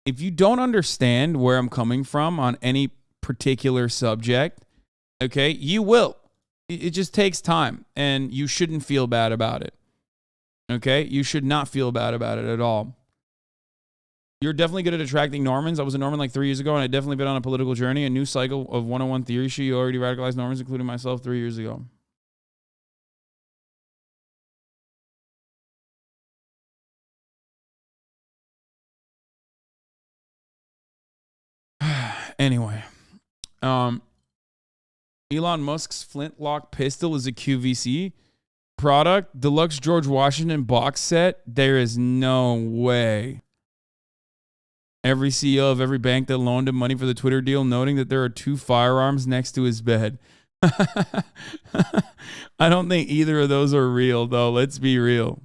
If you don't understand where I'm coming from on any particular subject, okay, you will. It just takes time, and you shouldn't feel bad about it. Okay? You should not feel bad about it at all. You're definitely good at attracting Normans. I was a Norman like 3 years ago, and I definitely been on a political journey. A new cycle of 101 theory. She already radicalized Normans, including myself, 3 years ago. Anyway, Elon Musk's flintlock pistol is a QVC product. Deluxe George Washington box set. There is no way. Every CEO of every bank that loaned him money for the Twitter deal, noting that there are 2 firearms next to his bed. I don't think either of those are real, though. Let's be real.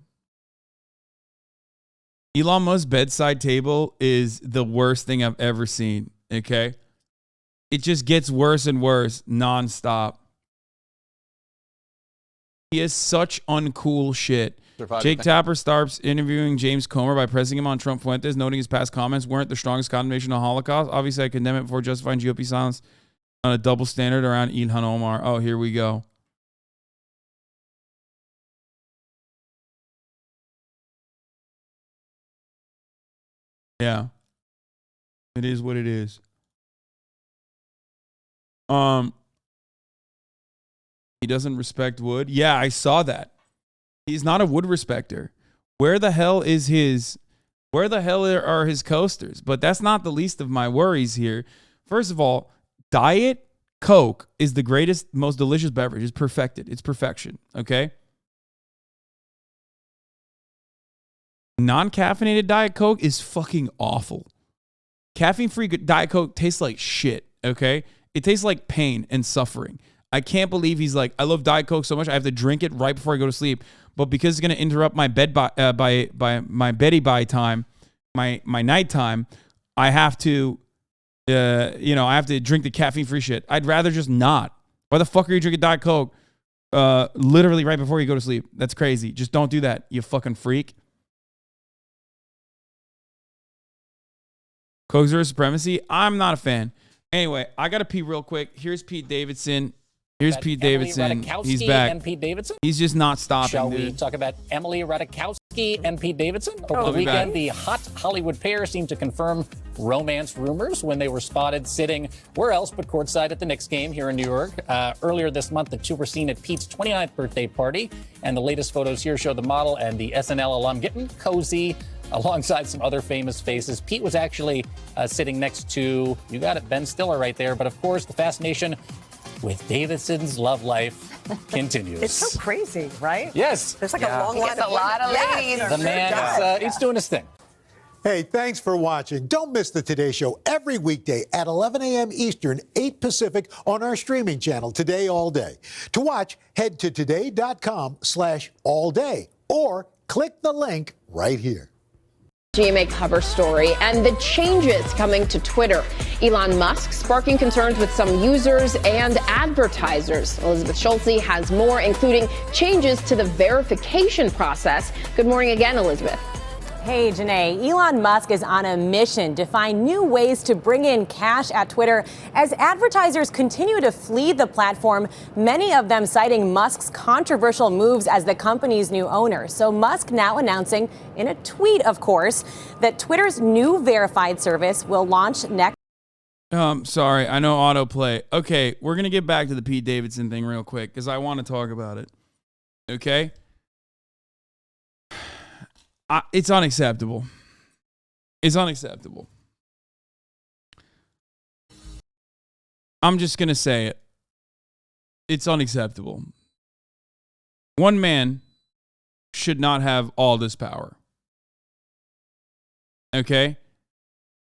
Elon Musk's bedside table is the worst thing I've ever seen. Okay? It just gets worse and worse nonstop. He has such uncool shit. Jake Tapper starts interviewing James Comer by pressing him on Trump Fuentes, noting his past comments weren't the strongest condemnation of Holocaust. Obviously, I condemn it before justifying GOP silence on a double standard around Ilhan Omar. Oh, here we go. Yeah. It is what it is. He doesn't respect wood. Yeah, I saw that. He's not a wood respecter. Where the hell are his coasters? But that's not the least of my worries here. First of all, Diet Coke is the greatest, most delicious beverage. It's perfected. It's perfection. Okay? Non-caffeinated Diet Coke is fucking awful. Caffeine-free Diet Coke tastes like shit. Okay? It tastes like pain and suffering. I can't believe he's like, I love Diet Coke so much, I have to drink it right before I go to sleep. But because it's going to interrupt my bed by my Betty by time, my nighttime, I have to, I have to drink the caffeine-free shit. I'd rather just not. Why the fuck are you drinking Diet Coke literally right before you go to sleep? That's crazy. Just don't do that, you fucking freak. Coexer supremacy. I'm not a fan. Anyway, I gotta pee real quick. Here's Pete Davidson. Here's Pete Davidson. He's back. And Pete Davidson. He's just not stopping. Shall we dude. talk about Emily Ratajkowski and Pete Davidson? Over the weekend, the hot Hollywood pair seemed to confirm romance rumors when they were spotted sitting where else but courtside at the Knicks game here in New York. Earlier this month, the two were seen at Pete's 29th birthday party, and the latest photos here show the model and the SNL alum getting cozy alongside some other famous faces. Pete was actually sitting next to, you got it, Ben Stiller right there. But of course, the fascination with Davidson's love life continues. It's so crazy, right? Yes. There's like a long line of ladies. The man, he's doing his thing. Hey, thanks for watching. Don't miss the Today Show every weekday at 11 a.m. Eastern, 8 Pacific on our streaming channel, Today All Day. To watch, head to today.com/allday or click the link right here. GMA cover story and the changes coming to Twitter. Elon Musk sparking concerns with some users and advertisers. Elizabeth Schulze has more, including changes to the verification process. Good morning again, Elizabeth. Hey, Janae. Elon Musk is on a mission to find new ways to bring in cash at Twitter as advertisers continue to flee the platform, many of them citing Musk's controversial moves as the company's new owner. So Musk now announcing, in a tweet, of course, that Twitter's new verified service will launch next. Sorry, I know autoplay. Okay, we're going to get back to the Pete Davidson thing real quick because I want to talk about it. Okay? It's unacceptable. It's unacceptable. I'm just going to say it. It's unacceptable. One man should not have all this power. Okay?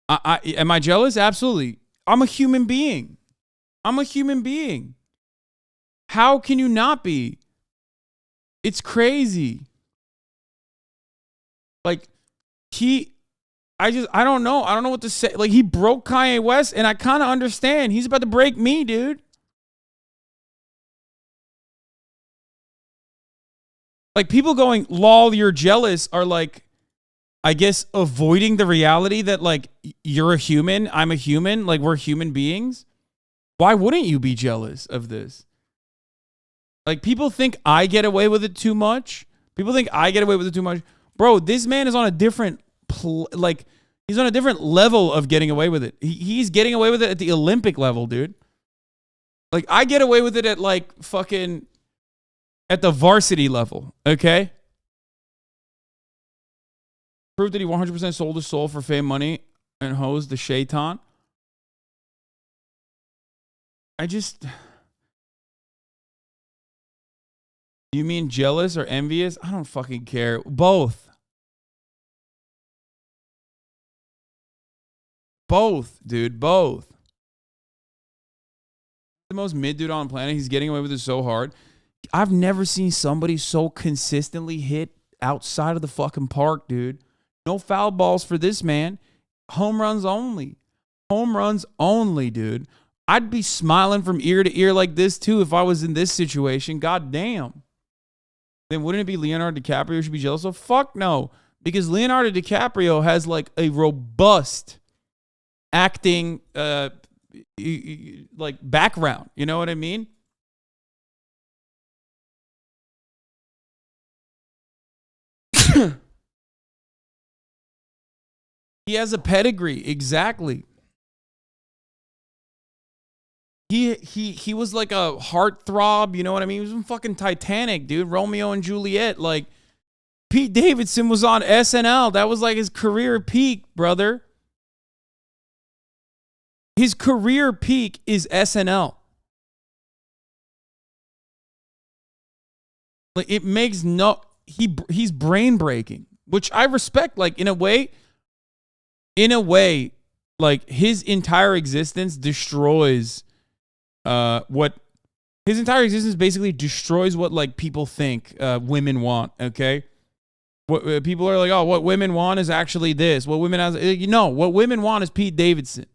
Am I jealous? Absolutely. I'm a human being. I'm a human being. How can you not be? It's crazy. Like, I don't know. I don't know what to say. Like, he broke Kanye West, and I kind of understand. He's about to break me, dude. Like, people going, lol, you're jealous, are like, I guess, avoiding the reality that, like, you're a human, I'm a human, like, we're human beings. Why wouldn't you be jealous of this? Like, people think I get away with it too much. People think I get away with it too much. Bro, this man is on a different, he's on a different level of getting away with it. He's getting away with it at the Olympic level, dude. Like, I get away with it at, like, fucking, at the varsity level, okay? Prove that he 100% sold his soul for fame, money, and hosed the shaitan. You mean jealous or envious? I don't fucking care. Both. Both, dude. Both. The most mid dude on the planet. He's getting away with it so hard. I've never seen somebody so consistently hit outside of the fucking park, dude. No foul balls for this man. Home runs only. Home runs only, dude. I'd be smiling from ear to ear like this, too, if I was in this situation. God damn. Then wouldn't it be Leonardo DiCaprio should be jealous of? Fuck no. Because Leonardo DiCaprio has like a robust acting like background. You know what I mean? He has a pedigree. Exactly. He was like a heartthrob, you know what I mean? He was in fucking Titanic, dude. Romeo and Juliet. Like, Pete Davidson was on SNL. That was like his career peak, brother. His career peak is SNL. Like, it makes no... He's brain breaking, which I respect. Like, in a way, like, his entire existence destroys... what his entire existence basically destroys what like people think women want. Okay, what people are like, oh, what women want is actually this. What women has, you know, what women want is Pete Davidson.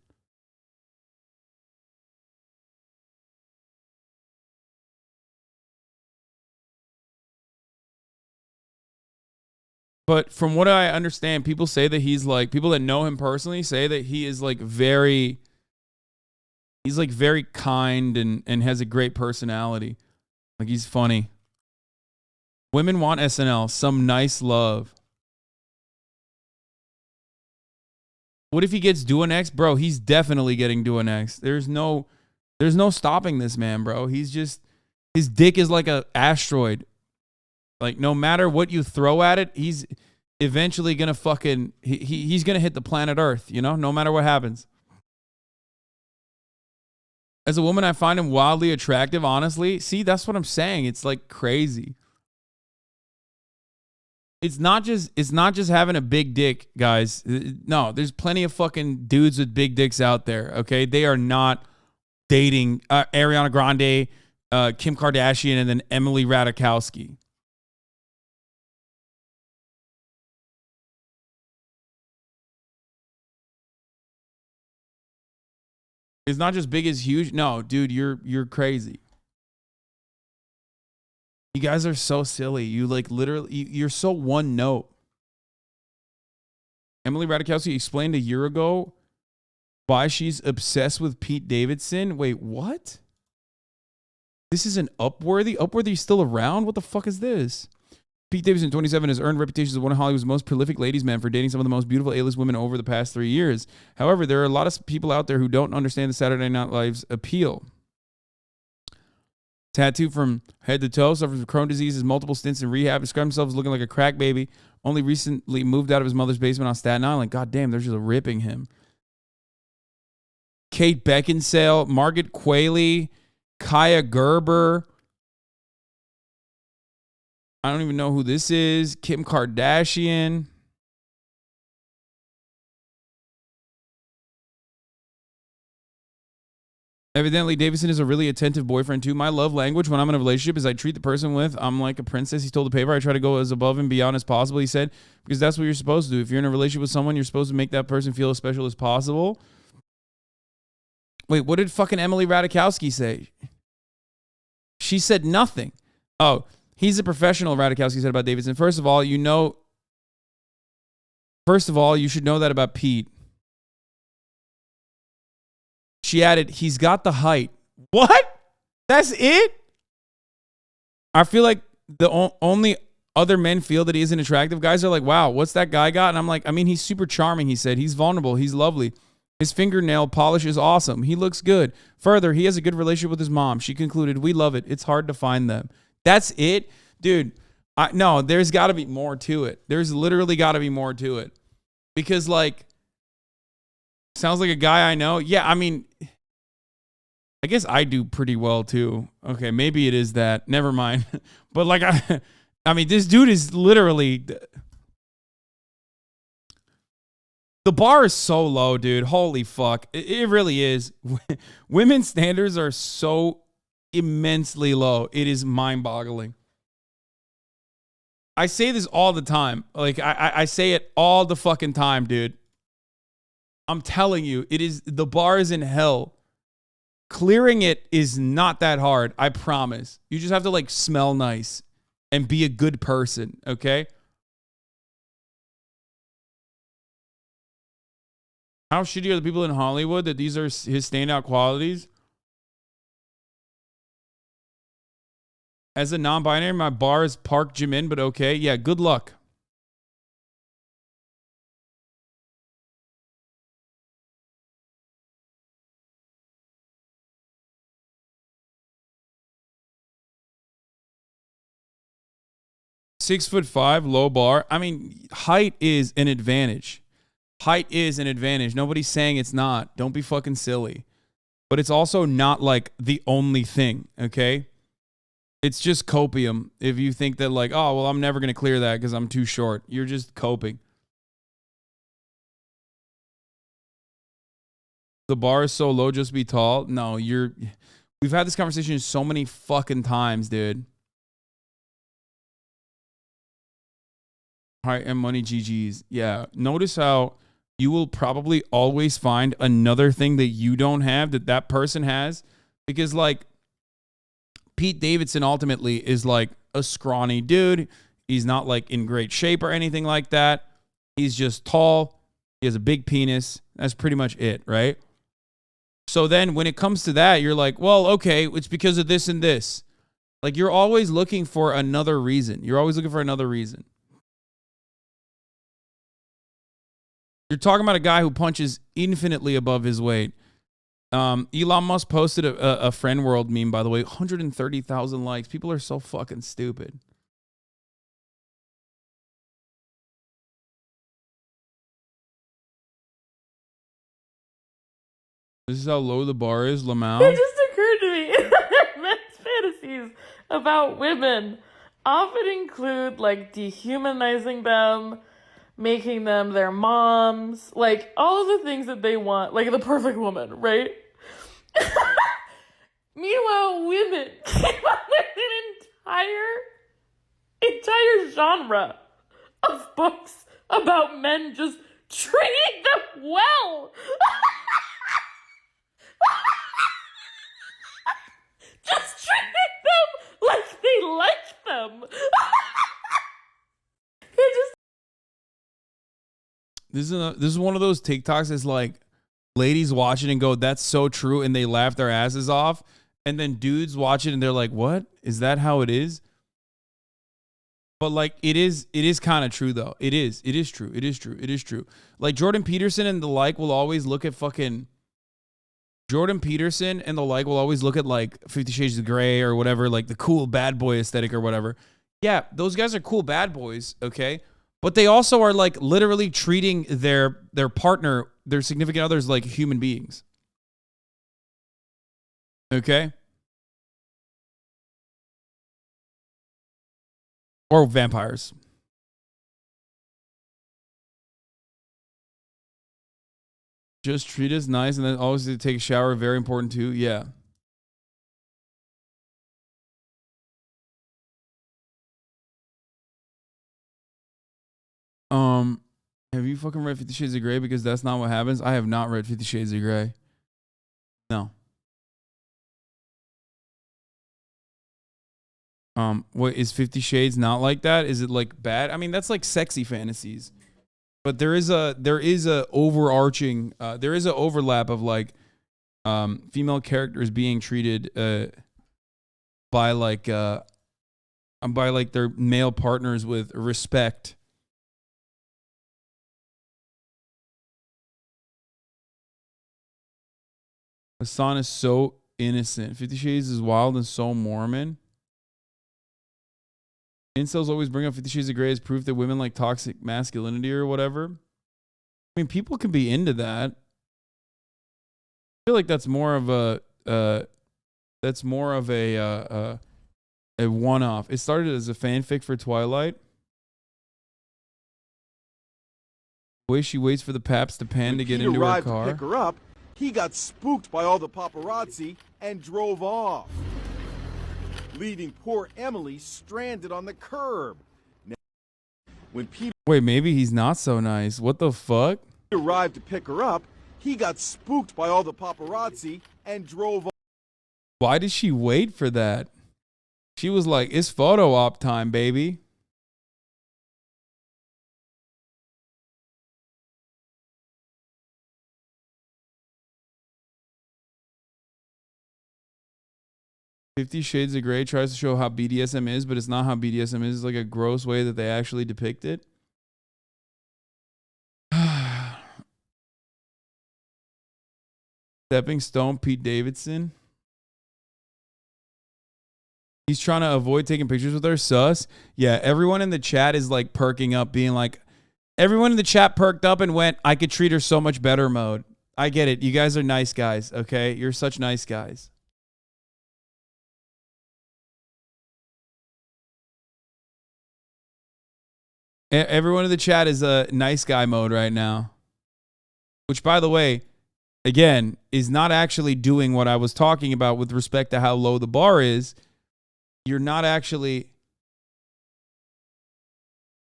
But from what I understand, people say that he's like, people that know him personally say that he is like very, he's like very kind and has a great personality. Like he's funny. Women want SNL, some nice love. What if he gets Dua next? Bro, he's definitely getting Dua next. There's no stopping this man, bro. He's just, his dick is like a asteroid. Like no matter what you throw at it, he's eventually gonna fucking, he's gonna hit the planet Earth, you know, no matter what happens. As a woman, I find him wildly attractive, honestly. See, that's what I'm saying. It's like crazy. It's not just having a big dick, guys. No, there's plenty of fucking dudes with big dicks out there, okay? They are not dating Ariana Grande, Kim Kardashian, and then Emily Ratajkowski. It's not just big as huge. No, dude, you're crazy. You guys are so silly. You like literally, you're so one note. Emily Ratajkowski explained a year ago why she's obsessed with Pete Davidson. Wait, what? This is an Upworthy? Upworthy's still around? What the fuck is this? Pete Davidson, 27, has earned reputation as one of Hollywood's most prolific ladies' men for dating some of the most beautiful A-list women over the past 3 years. However, there are a lot of people out there who don't understand the Saturday Night Live's appeal. Tattooed from head to toe, suffers from Crohn's disease, has multiple stints in rehab, described himself as looking like a crack baby, only recently moved out of his mother's basement on Staten Island. God damn, they're just ripping him. Kate Beckinsale, Margaret Qualley, Kaya Gerber. I don't even know who this is. Kim Kardashian. Evidently, Davidson is a really attentive boyfriend, too. My love language when I'm in a relationship is I treat the person with, I'm like a princess. He told the paper, I try to go as above and beyond as possible, he said, because that's what you're supposed to do. If you're in a relationship with someone, you're supposed to make that person feel as special as possible. Wait, what did fucking Emily Ratajkowski say? She said nothing. Oh, he's a professional, Ratajkowski said about Davidson. First of all, you should know that about Pete. She added, he's got the height. What? That's it? I feel like the only other men feel that he isn't attractive. Guys are like, wow, what's that guy got? And I'm like, I mean, he's super charming, he said. He's vulnerable. He's lovely. His fingernail polish is awesome. He looks good. Further, he has a good relationship with his mom. She concluded, we love it. It's hard to find them. That's it? Dude, no, there's got to be more to it. There's literally got to be more to it. Because, like, sounds like a guy I know. Yeah, I mean, I guess I do pretty well, too. Okay, maybe it is that. Never mind. But, like, I mean, this dude is literally... The bar is so low, dude. Holy fuck. It really is. Women's standards are so immensely low. It is mind-boggling. I say this all the time. Like, I say it all the fucking time, dude. I'm telling you, the bar is in hell. Clearing it is not that hard, I promise. You just have to, like, smell nice and be a good person, okay? How shitty are the people in Hollywood that these are his standout qualities? As a non-binary, my bar is Park Jimin, but okay. Yeah, good luck. "6'5", low bar. I mean, height is an advantage. Height is an advantage. Nobody's saying it's not. Don't be fucking silly. But it's also not like the only thing, okay? It's just copium if you think that like, oh, well, I'm never going to clear that because I'm too short. You're just coping. The bar is so low, just be tall. No, we've had this conversation so many fucking times, dude. Height and money GGs. Yeah. Notice how you will probably always find another thing that you don't have that person has. Because, like, Pete Davidson ultimately is, like, a scrawny dude. He's not like in great shape or anything like that. He's just tall. He has a big penis. That's pretty much it, right? So then when it comes to that, you're like, well, okay, it's because of this and this. Like, you're always looking for another reason. You're always looking for another reason. You're talking about a guy who punches infinitely above his weight. Elon Musk posted a friend world meme, by the way. 130,000 likes. People are so fucking stupid. This is how low the bar is, LMAO. It just occurred to me that men's fantasies about women often include like dehumanizing them, making them their moms, like all the things that they want, like the perfect woman, right? Meanwhile, women came up with an entire genre of books about men just treating them well. Just treating them like they like them. This is one of those TikToks that's like ladies watch it and go, that's so true, and they laugh their asses off. And then dudes watch it and they're like, what? Is that how it is? But like it is kind of true though. It is true. Like Jordan Peterson and the like will always look at fucking Jordan Peterson and the like will always look at like 50 Shades of Grey or whatever, like the cool bad boy aesthetic or whatever. Yeah, those guys are cool bad boys, okay? But they also are like literally treating their partner, their significant others like human beings. Okay? Or vampires. Just treat us nice and then always to take a shower. Very important too. Yeah. Have you fucking read 50 Shades of Grey? Because that's not what happens. I have not read 50 Shades of Grey. No. What is 50 Shades not like that? Is it like bad? I mean, that's like sexy fantasies. But there is a overarching there is a overlap of like female characters being treated by like their male partners with respect. Hasan is so innocent. 50 Shades is wild and so Mormon. Incels always bring up 50 Shades of Grey as proof that women like toxic masculinity or whatever. I mean, people can be into that. I feel like that's more of a one-off. It started as a fanfic for Twilight. The way she waits for the paps to pan to get into her car. To pick her up, he got spooked by all the paparazzi and drove off, leaving poor Emily stranded on the curb. Now, when Peter Wait, maybe he's not so nice. What the fuck? arrived to pick her up, he got spooked by all the paparazzi and drove off. Why did she wait for that? She was like, it's photo op time, baby. "50 Shades of Grey" tries to show how BDSM is, but it's not how BDSM is. It's like a gross way that they actually depict it. Stepping Stone, Pete Davidson. He's trying to avoid taking pictures with her. Sus. Yeah, everyone in the chat is like perking up, being like, everyone in the chat perked up and went, I could treat her so much better mode. I get it. You guys are nice guys, okay? You're such nice guys. Everyone in the chat is a nice guy mode right now. Which, by the way, again, is not actually doing what I was talking about with respect to how low the bar is. You're not actually,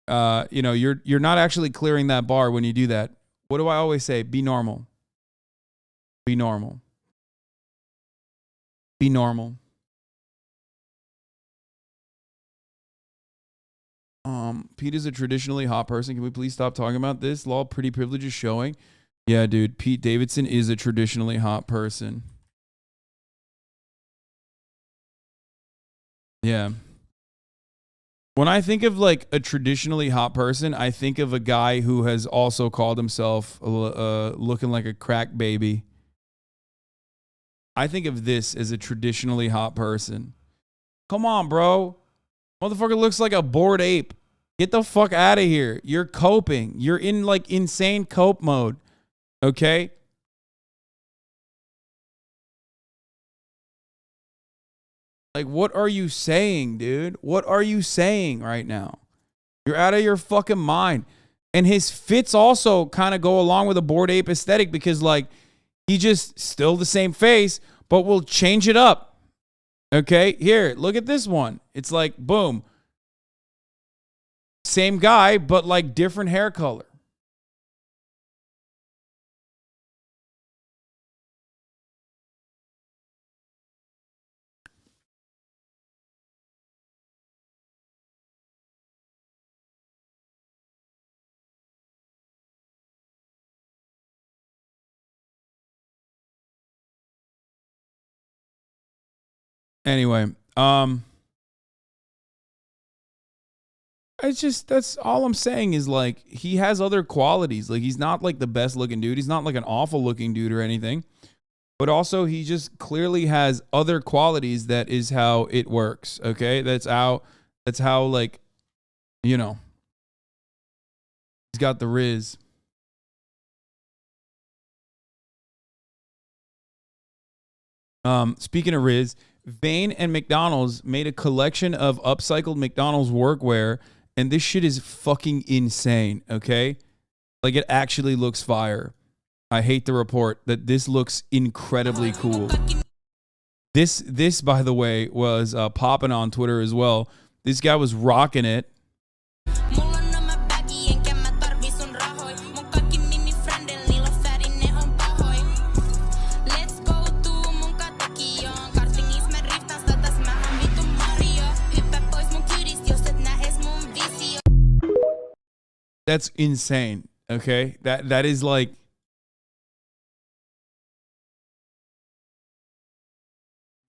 you're not actually clearing that bar when you do that. What do I always say? Be normal. Be normal. Be normal. Pete is a traditionally hot person. Can we please stop talking about this? Lol, pretty privilege is showing. Yeah, dude, Pete Davidson is a traditionally hot person. Yeah. When I think of like a traditionally hot person, I think of a guy who has also called himself looking like a crack baby. I think of this as a traditionally hot person. Come on, bro. Motherfucker looks like a bored ape. Get the fuck out of here. You're coping. You're in like insane cope mode. Okay? Like, what are you saying, dude? What are you saying right now? You're out of your fucking mind. And his fits also kind of go along with a bored ape aesthetic because, like, he just still the same face, but we'll change it up. Okay? Here, look at this one. It's like, boom. Same guy, but like different hair color. Anyway, it's just, that's all I'm saying is like, he has other qualities. Like, he's not like the best looking dude. He's not like an awful looking dude or anything, but also he just clearly has other qualities. That is how it works. Okay. That's how like, you know, he's got the Riz. Speaking of Riz, Vane and McDonald's made a collection of upcycled McDonald's workwear, and this shit is fucking insane, okay? Like, it actually looks fire. I hate to report that this looks incredibly cool. This, by the way, was popping on Twitter as well. This guy was rocking it. That's insane. Okay. That is like,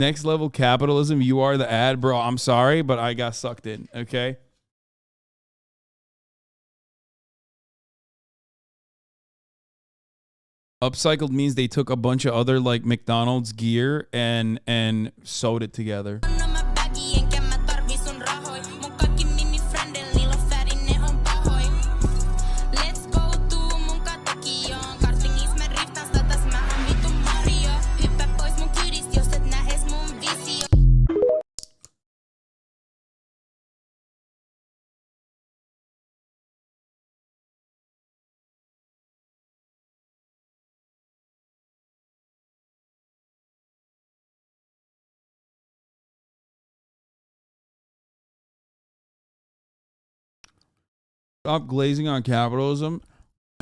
next level capitalism. You are the ad, bro. I'm sorry, but I got sucked in. Okay. Upcycled means they took a bunch of other like McDonald's gear and sewed it together. Stop glazing on capitalism.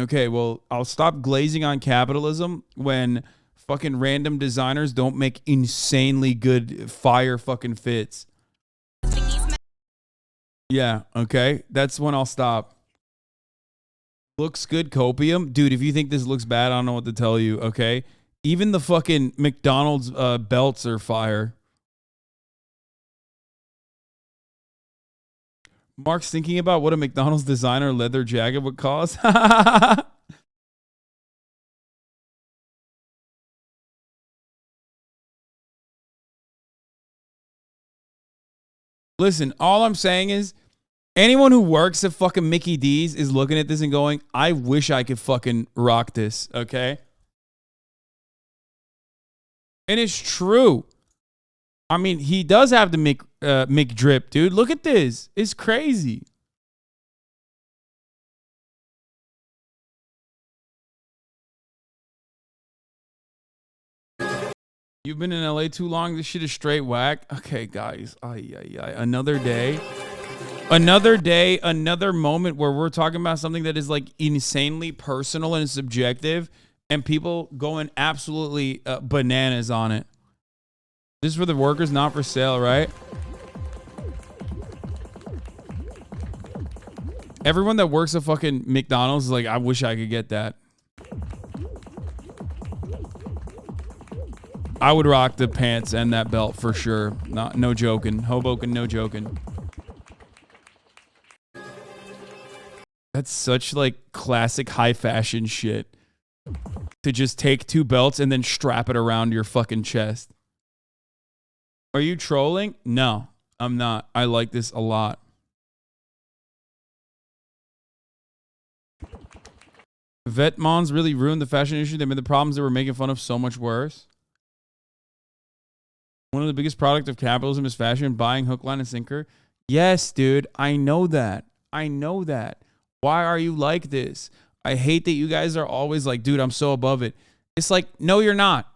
Okay, well, I'll stop glazing on capitalism when fucking random designers don't make insanely good fire fucking fits. Yeah, okay. That's when I'll stop. Looks good, copium. Dude, if you think this looks bad, I don't know what to tell you, okay? Even the fucking McDonald's belts are fire. Mark's thinking about what a McDonald's designer leather jacket would cost. Listen, all I'm saying is anyone who works at fucking Mickey D's is looking at this and going, I wish I could fucking rock this, okay? And it's true. I mean, he does have the McDrip, dude. Look at this. It's crazy. You've been in LA too long. This shit is straight whack. Okay, guys. Another day. Another day, another moment where we're talking about something that is like insanely personal and subjective, and people going absolutely bananas on it. This is for the workers, not for sale, right? Everyone that works at fucking McDonald's is like, I wish I could get that. I would rock the pants and that belt for sure. No joking. Hoboken, no joking. That's such like classic high fashion shit. To just take 2 belts and then strap it around your fucking chest. Are you trolling? No, I'm not. I like this a lot. Vetmons really ruined the fashion industry. They made the problems they were making fun of so much worse. One of the biggest products of capitalism is fashion, buying hook, line, and sinker. Yes, dude. I know that. I know that. Why are you like this? I hate that you guys are always like, dude, I'm so above it. It's like, no, you're not.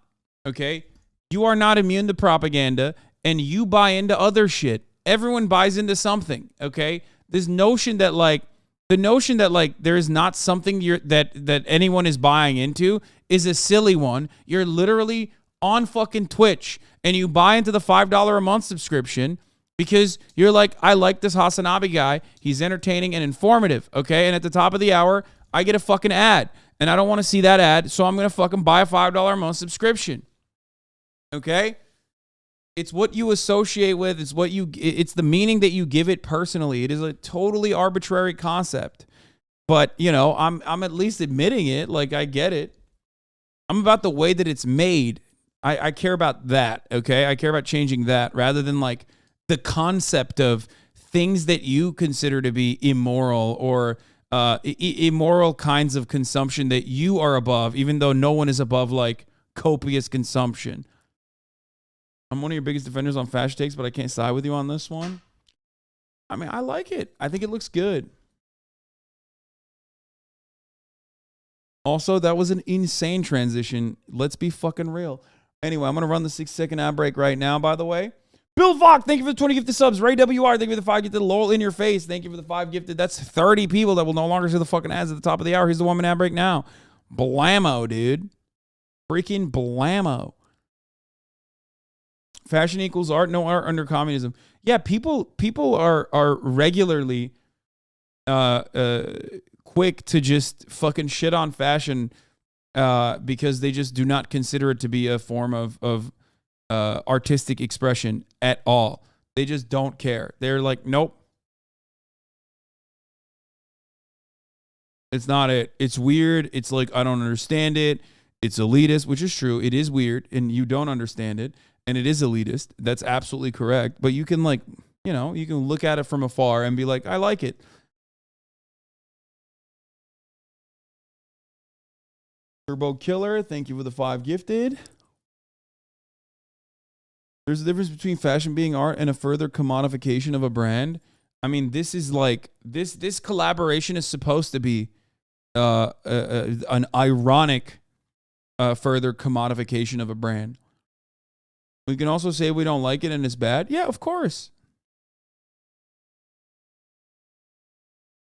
Okay? You are not immune to propaganda, and you buy into other shit. Everyone buys into something. Okay? This notion that like, the notion that like there is not something that anyone is buying into is a silly one. You're literally on fucking Twitch and you buy into the $5 a month subscription because you're like, I like this HasanAbi guy. He's entertaining and informative. Okay? And at the top of the hour, I get a fucking ad, and I don't want to see that ad, so I'm going to fucking buy a $5 a month subscription. Okay? It's what you associate with. It's the meaning that you give it personally. It is a totally arbitrary concept. But, you know, I'm at least admitting it. Like, I get it. I'm about the way that it's made. I care about that, okay? I care about changing that rather than, like, the concept of things that you consider to be immoral or immoral kinds of consumption that you are above, even though no one is above like copious consumption. I'm one of your biggest defenders on fashion takes, but I can't side with you on this one. I mean, I like it. I think it looks good. Also, that was an insane transition. Let's be fucking real. Anyway, I'm going to run the 6-second ad break right now, by the way. Bill Vogt, thank you for the 20 gifted subs. Ray WR, thank you for the 5 gifted. Lowell in your face, thank you for the 5 gifted. That's 30 people that will no longer see the fucking ads at the top of the hour. Here's the 1-minute ad break now. Blammo, dude. Freaking blammo. Fashion equals art, no art under communism. Yeah, people are regularly quick to just fucking shit on fashion because they just do not consider it to be a form of artistic expression at all. They just don't care. They're like, nope. It's not it. It's weird. It's like, I don't understand it. It's elitist, which is true. It is weird and you don't understand it. And it is elitist. That's absolutely correct. But you can like, you know, you can look at it from afar and be like, I like it. Turbo Killer, thank you for the 5 gifted. There's a difference between fashion being art and a further commodification of a brand. I mean, this is like, this collaboration is supposed to be an ironic further commodification of a brand. We can also say we don't like it and it's bad. Yeah, of course.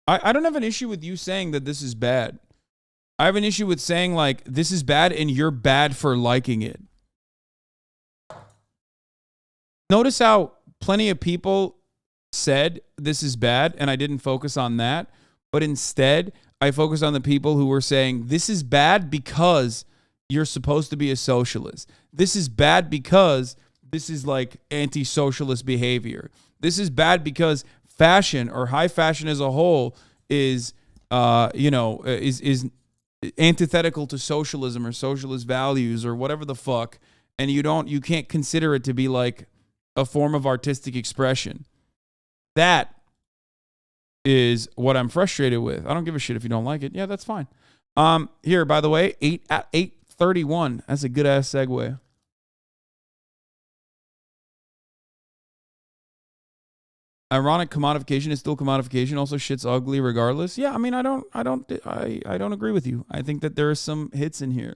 I don't have an issue with you saying that this is bad. I have an issue with saying, like, this is bad and you're bad for liking it. Notice how plenty of people said this is bad and I didn't focus on that. But instead, I focused on the people who were saying this is bad because you're supposed to be a socialist. This is bad because this is like anti-socialist behavior. This is bad because fashion or high fashion as a whole is antithetical to socialism or socialist values or whatever the fuck. And you can't consider it to be like a form of artistic expression. That is what I'm frustrated with. I don't give a shit if you don't like it. Yeah, that's fine. Here, by the way, 8:31. That's a good ass segue. Ironic commodification is still commodification. Also, shit's ugly regardless. Yeah, I mean, I don't agree with you. I think that there are some hits in here.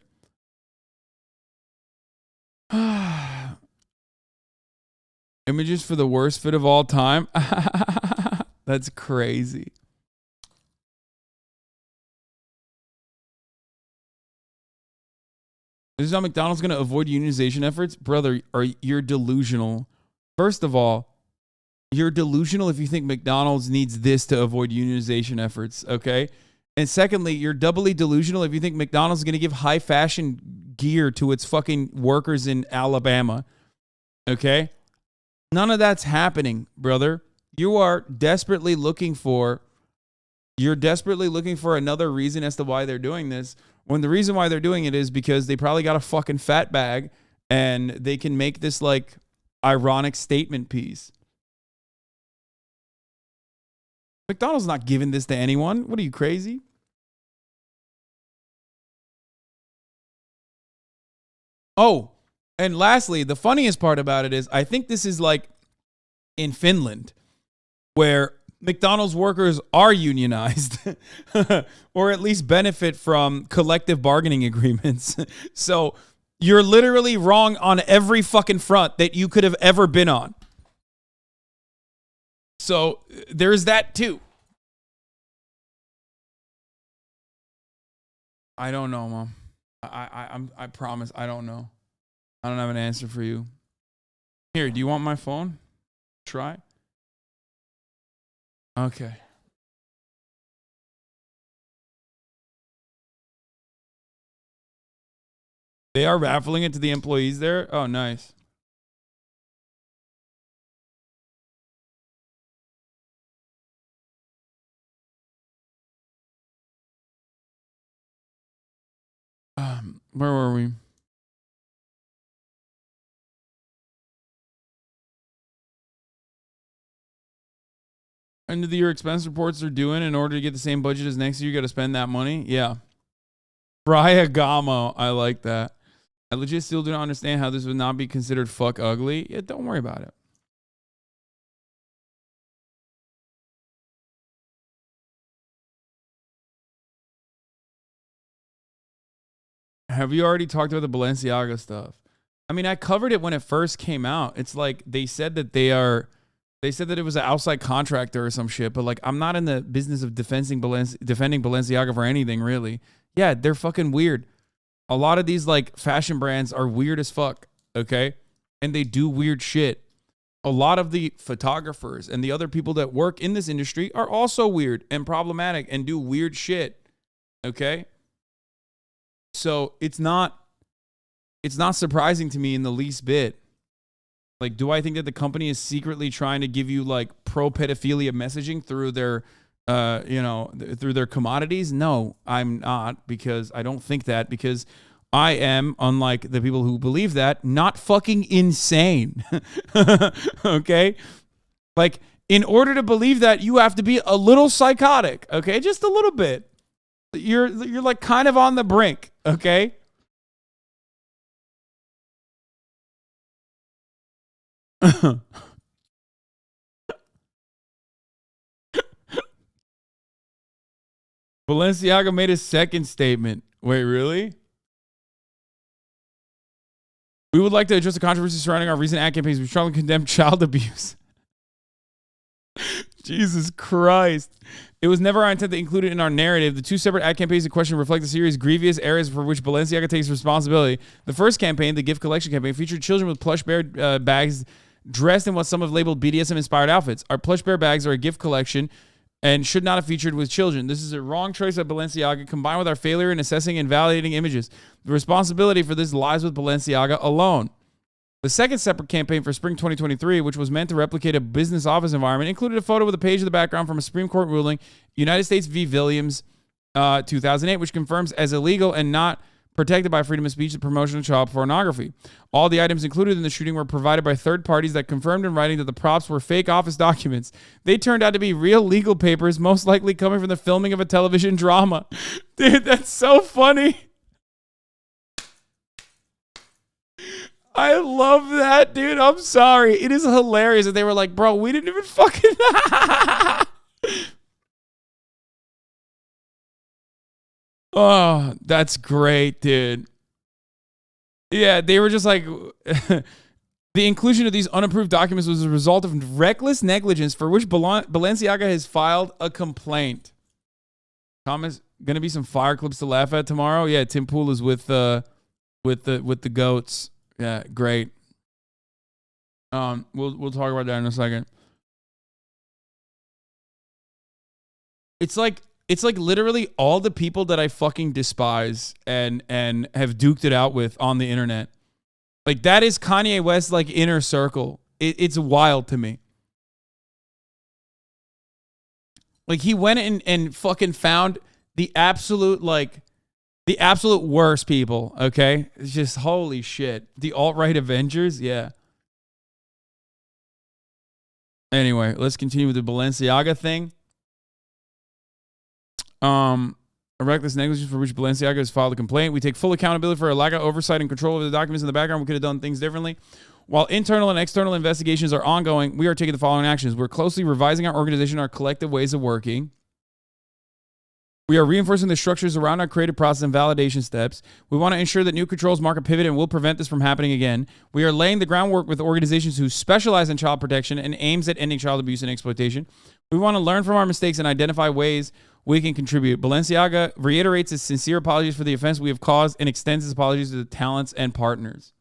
Images for the worst fit of all time. That's crazy. This is how McDonald's going to avoid unionization efforts? Brother, you're delusional. First of all, You're delusional if you think McDonald's needs this to avoid unionization efforts, okay? And secondly, you're doubly delusional if you think McDonald's is going to give high fashion gear to its fucking workers in Alabama, okay? None of that's happening, brother. You're desperately looking for another reason as to why they're doing this, when the reason why they're doing it is because they probably got a fucking fat bag and they can make this like ironic statement piece. McDonald's not giving this to anyone. What are you, crazy? Oh, and lastly, the funniest part about it is I think this is like in Finland, where McDonald's workers are unionized or at least benefit from collective bargaining agreements. So you're literally wrong on every fucking front that you could have ever been on. So there's that too. I don't know, Mom. I promise I don't know. I don't have an answer for you. Here, do you want my phone? Try. Okay. They are raffling it to the employees there? Oh, nice. Where were we? End of the year expense reports are doing in order to get the same budget as next year. You got to spend that money. Yeah. Briagamo. I like that. I legit still do not understand how this would not be considered fuck ugly. Yeah, don't worry about it. Have you already talked about the Balenciaga stuff? I mean, I covered it when it first came out. It's like they said that they said that it was an outside contractor or some shit, but like I'm not in the business of defending Balenciaga for anything, really. Yeah, they're fucking weird. A lot of these like fashion brands are weird as fuck, okay? And they do weird shit. A lot of the photographers and the other people that work in this industry are also weird and problematic and do weird shit, okay? So it's not surprising to me in the least bit. Like, do I think that the company is secretly trying to give you like pro-pedophilia messaging through their, through their commodities? No, I'm not, because I don't think that, because I am, unlike the people who believe that, not fucking insane. Okay? Like, in order to believe that, you have to be a little psychotic, okay? Just a little bit. You're like kind of on the brink, okay? Balenciaga made a second statement. Wait, really? We would like to address the controversy surrounding our recent ad campaigns. We strongly condemn child abuse. Jesus Christ. It was never our intent to include it in our narrative. The two separate ad campaigns in question reflect the serious grievous areas for which Balenciaga takes responsibility. The first campaign, the gift collection campaign, featured children with plush bear bags dressed in what some have labeled BDSM-inspired outfits. Our plush bear bags are a gift collection and should not have featured with children. This is a wrong choice by Balenciaga, combined with our failure in assessing and validating images. The responsibility for this lies with Balenciaga alone. The second separate campaign for spring 2023, which was meant to replicate a business office environment, included a photo with a page of the background from a Supreme Court ruling, United States v. Williams, 2008, which confirms as illegal and not protected by freedom of speech the promotion of child pornography. All the items included in the shooting were provided by third parties that confirmed in writing that the props were fake office documents. They turned out to be real legal papers, most likely coming from the filming of a television drama. Dude, that's so funny. I love that, dude. I'm sorry. It is hilarious that they were like, bro, we didn't even fucking... Oh, that's great, dude. Yeah, they were just like... The inclusion of these unapproved documents was a result of reckless negligence for which Balenciaga has filed a complaint. Thomas, gonna be some fire clips to laugh at tomorrow? Yeah, Tim Pool is with the goats. Yeah, great. We'll talk about that in a second. It's like literally all the people that I fucking despise and have duked it out with on the internet. Like that is Kanye West's like inner circle. It's wild to me. Like he went and fucking found the absolute worst people, okay? It's just holy shit. The alt-right Avengers, yeah. Anyway, let's continue with the Balenciaga thing. A reckless negligence for which Balenciaga has filed a complaint. We take full accountability for a lack of oversight and control over the documents in the background. We could have done things differently. While internal and external investigations are ongoing, we are taking the following actions. We're closely revising our organization, our collective ways of working. We are reinforcing the structures around our creative process and validation steps. We want to ensure that new controls mark a pivot and will prevent this from happening again. We are laying the groundwork with organizations who specialize in child protection and aims at ending child abuse and exploitation. We want to learn from our mistakes and identify ways we can contribute. Balenciaga reiterates its sincere apologies for the offense we have caused and extends its apologies to the talents and partners.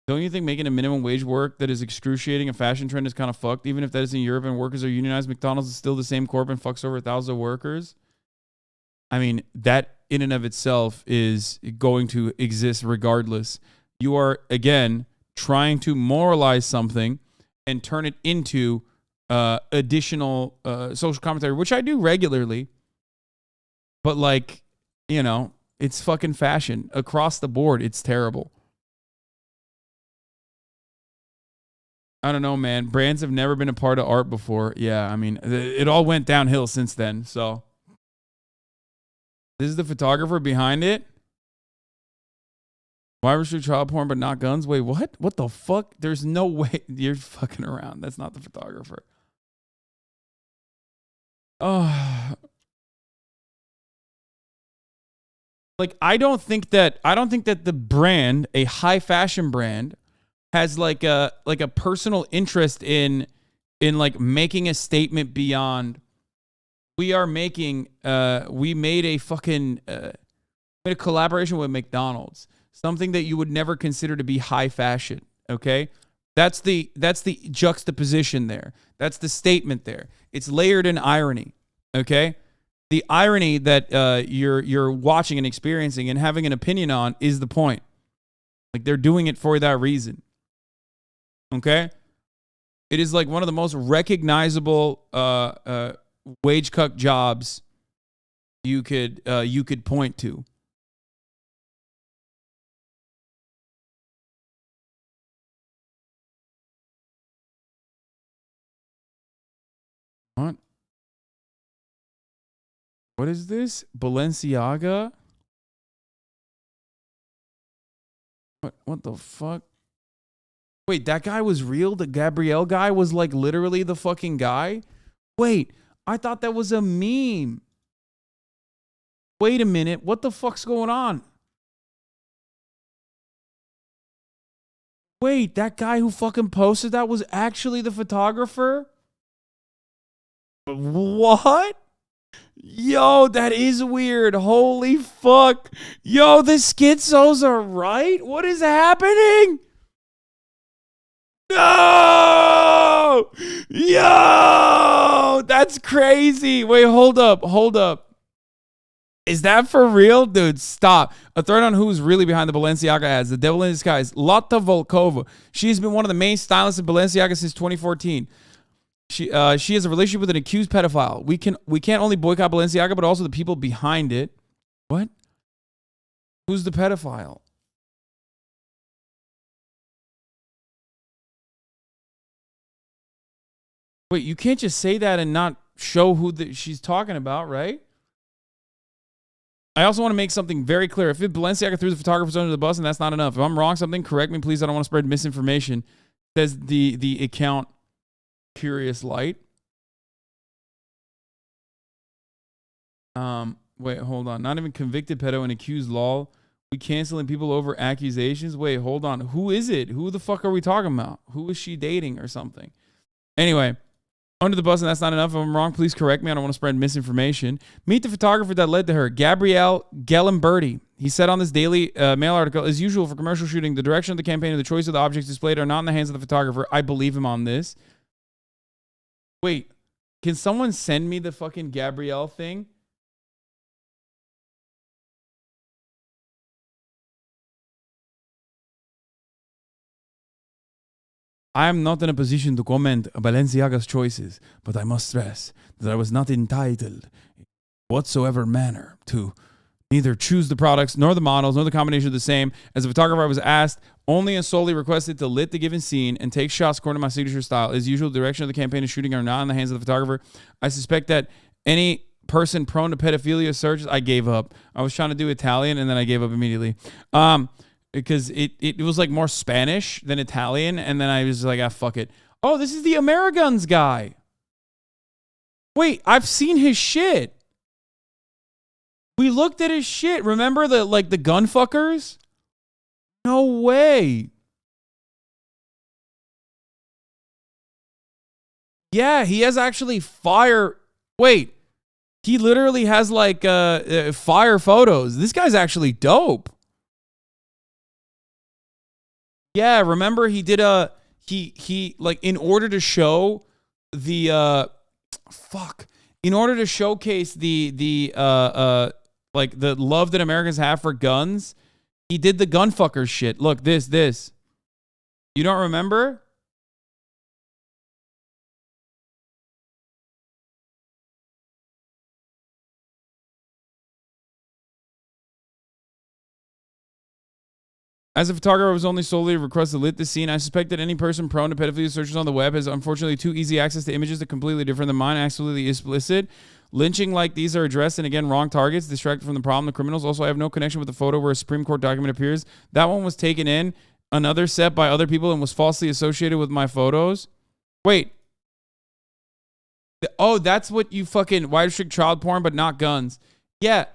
Don't you think making a minimum wage work that is excruciating a fashion trend is kind of fucked? Even if that is in Europe and workers are unionized, McDonald's is still the same corp and fucks over 1,000 workers. I mean, that in and of itself is going to exist regardless. You are, again, trying to moralize something and turn it into additional social commentary, which I do regularly. But like, you know, it's fucking fashion. Across the board, it's terrible. I don't know, man. Brands have never been a part of art before. Yeah, I mean, it all went downhill since then. So, this is the photographer behind it. Why restrict child porn but not guns? Wait, what? What the fuck? There's no way. You're fucking around. That's not the photographer. Oh. Like, I don't think that the brand, a high fashion brand, has like a personal interest in like making a statement beyond we made a collaboration with McDonald's, something that you would never consider to be high fashion. Okay, that's the juxtaposition there. That's the statement there. It's layered in irony. Okay, the irony that you're watching and experiencing and having an opinion on is the point. Like they're doing it for that reason. Okay, it is like one of the most recognizable wage cut jobs you could point to. What? What is this? Balenciaga? What the fuck? Wait, that guy was real? The Gabrielle guy was like literally the fucking guy? Wait, I thought that was a meme. Wait a minute. What the fuck's going on? Wait, that guy who fucking posted that was actually the photographer? What? Yo, that is weird. Holy fuck. Yo, the schizos are right? What is happening? No! Yo! That's crazy. Wait, hold up. Is that for real? Dude, stop. A thread on who's really behind the Balenciaga ads. The devil in disguise. Lotta Volkova. She's been one of the main stylists of Balenciaga since 2014. She has a relationship with an accused pedophile. We can't only boycott Balenciaga, but also the people behind it. What? Who's the pedophile? Wait, you can't just say that and not show who she's talking about, right? I also want to make something very clear. If Balenciaga threw the photographers under the bus and that's not enough, if I'm wrong something, correct me, please. I don't want to spread misinformation. Says the account Curious Light. Wait, hold on. Not even convicted pedo and accused lol. We canceling people over accusations. Wait, hold on. Who is it? Who the fuck are we talking about? Who is she dating or something? Anyway. Under the bus and that's not enough. If I'm wrong, please correct me. I don't want to spread misinformation. Meet the photographer that led to her, Gabrielle Gellenberti. He said on this Daily Mail article, as usual for commercial shooting, the direction of the campaign and the choice of the objects displayed are not in the hands of the photographer. I believe him on this. Wait, can someone send me the fucking Gabrielle thing? I am not in a position to comment Balenciaga's choices, but I must stress that I was not entitled in whatsoever manner to neither choose the products, nor the models, nor the combination of the same. As a photographer, I was asked only and solely requested to lit the given scene and take shots according to my signature style. As usual, the direction of the campaign and shooting are not in the hands of the photographer. I suspect that any person prone to pedophilia searches, I gave up. I was trying to do Italian, and then I gave up immediately. Because it was like more Spanish than Italian, and then I was like, ah, fuck it. Oh, this is the Ameriguns guy. Wait, I've seen his shit. We looked at his shit. Remember the gun fuckers? No way. Yeah, he has actually fire. Wait, he literally has like fire photos. This guy's actually dope. Yeah, remember he did he like in order to show the in order to showcase the like the love that Americans have for guns, he did the gunfucker shit. Look, this. You don't remember? As a photographer, I was only solely requested to lit the scene. I suspect that any person prone to pedophilia searches on the web has unfortunately too easy access to images that are completely different than mine, absolutely explicit. Lynching like these are addressed and again wrong targets, distracted from the problem. The criminals also have no connection with the photo where a Supreme Court document appears. That one was taken in another set by other people and was falsely associated with my photos. Wait. Oh, that's what you fucking why restrict child porn but not guns. Yeah.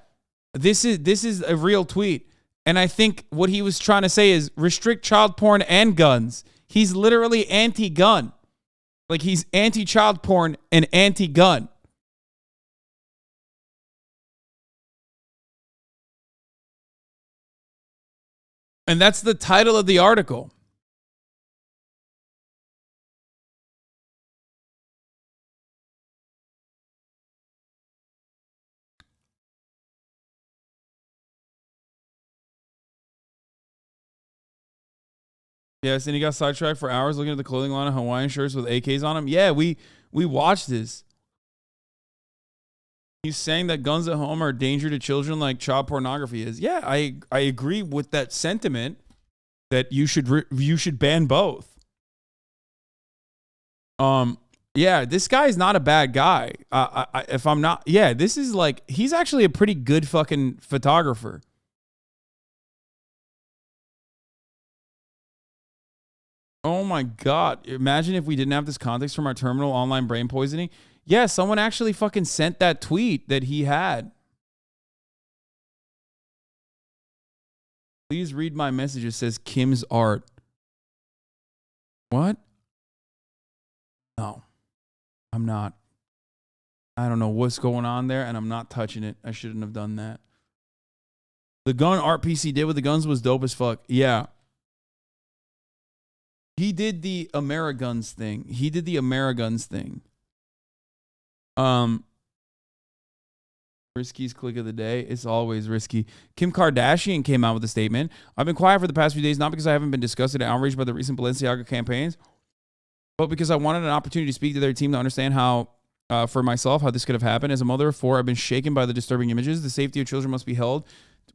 This is a real tweet. And I think what he was trying to say is restrict child porn and guns. He's literally anti-gun. Like he's anti-child porn and anti-gun. And that's the title of the article. Yes, and he got sidetracked for hours looking at the clothing line of Hawaiian shirts with AKs on them. Yeah, we watched this. He's saying that guns at home are a danger to children like child pornography is. Yeah, I agree with that sentiment that you should ban both. Yeah, this guy is not a bad guy. If I'm not, yeah, this is like he's actually a pretty good fucking photographer. Oh my God. Imagine if we didn't have this context from our terminal online brain poisoning. Yeah, someone actually fucking sent that tweet that he had. Please read my message. It says Kim's art. What? No, I'm not. I don't know what's going on there, and I'm not touching it. I shouldn't have done that. The gun art piece he did with the guns was dope as fuck. Yeah. He did the Ameriguns thing. Risky's click of the day. It's always risky. Kim Kardashian came out with a statement. I've been quiet for the past few days, not because I haven't been disgusted and outraged by the recent Balenciaga campaigns, but because I wanted an opportunity to speak to their team to understand how, for myself, how this could have happened. As a mother of 4, I've been shaken by the disturbing images. The safety of children must be held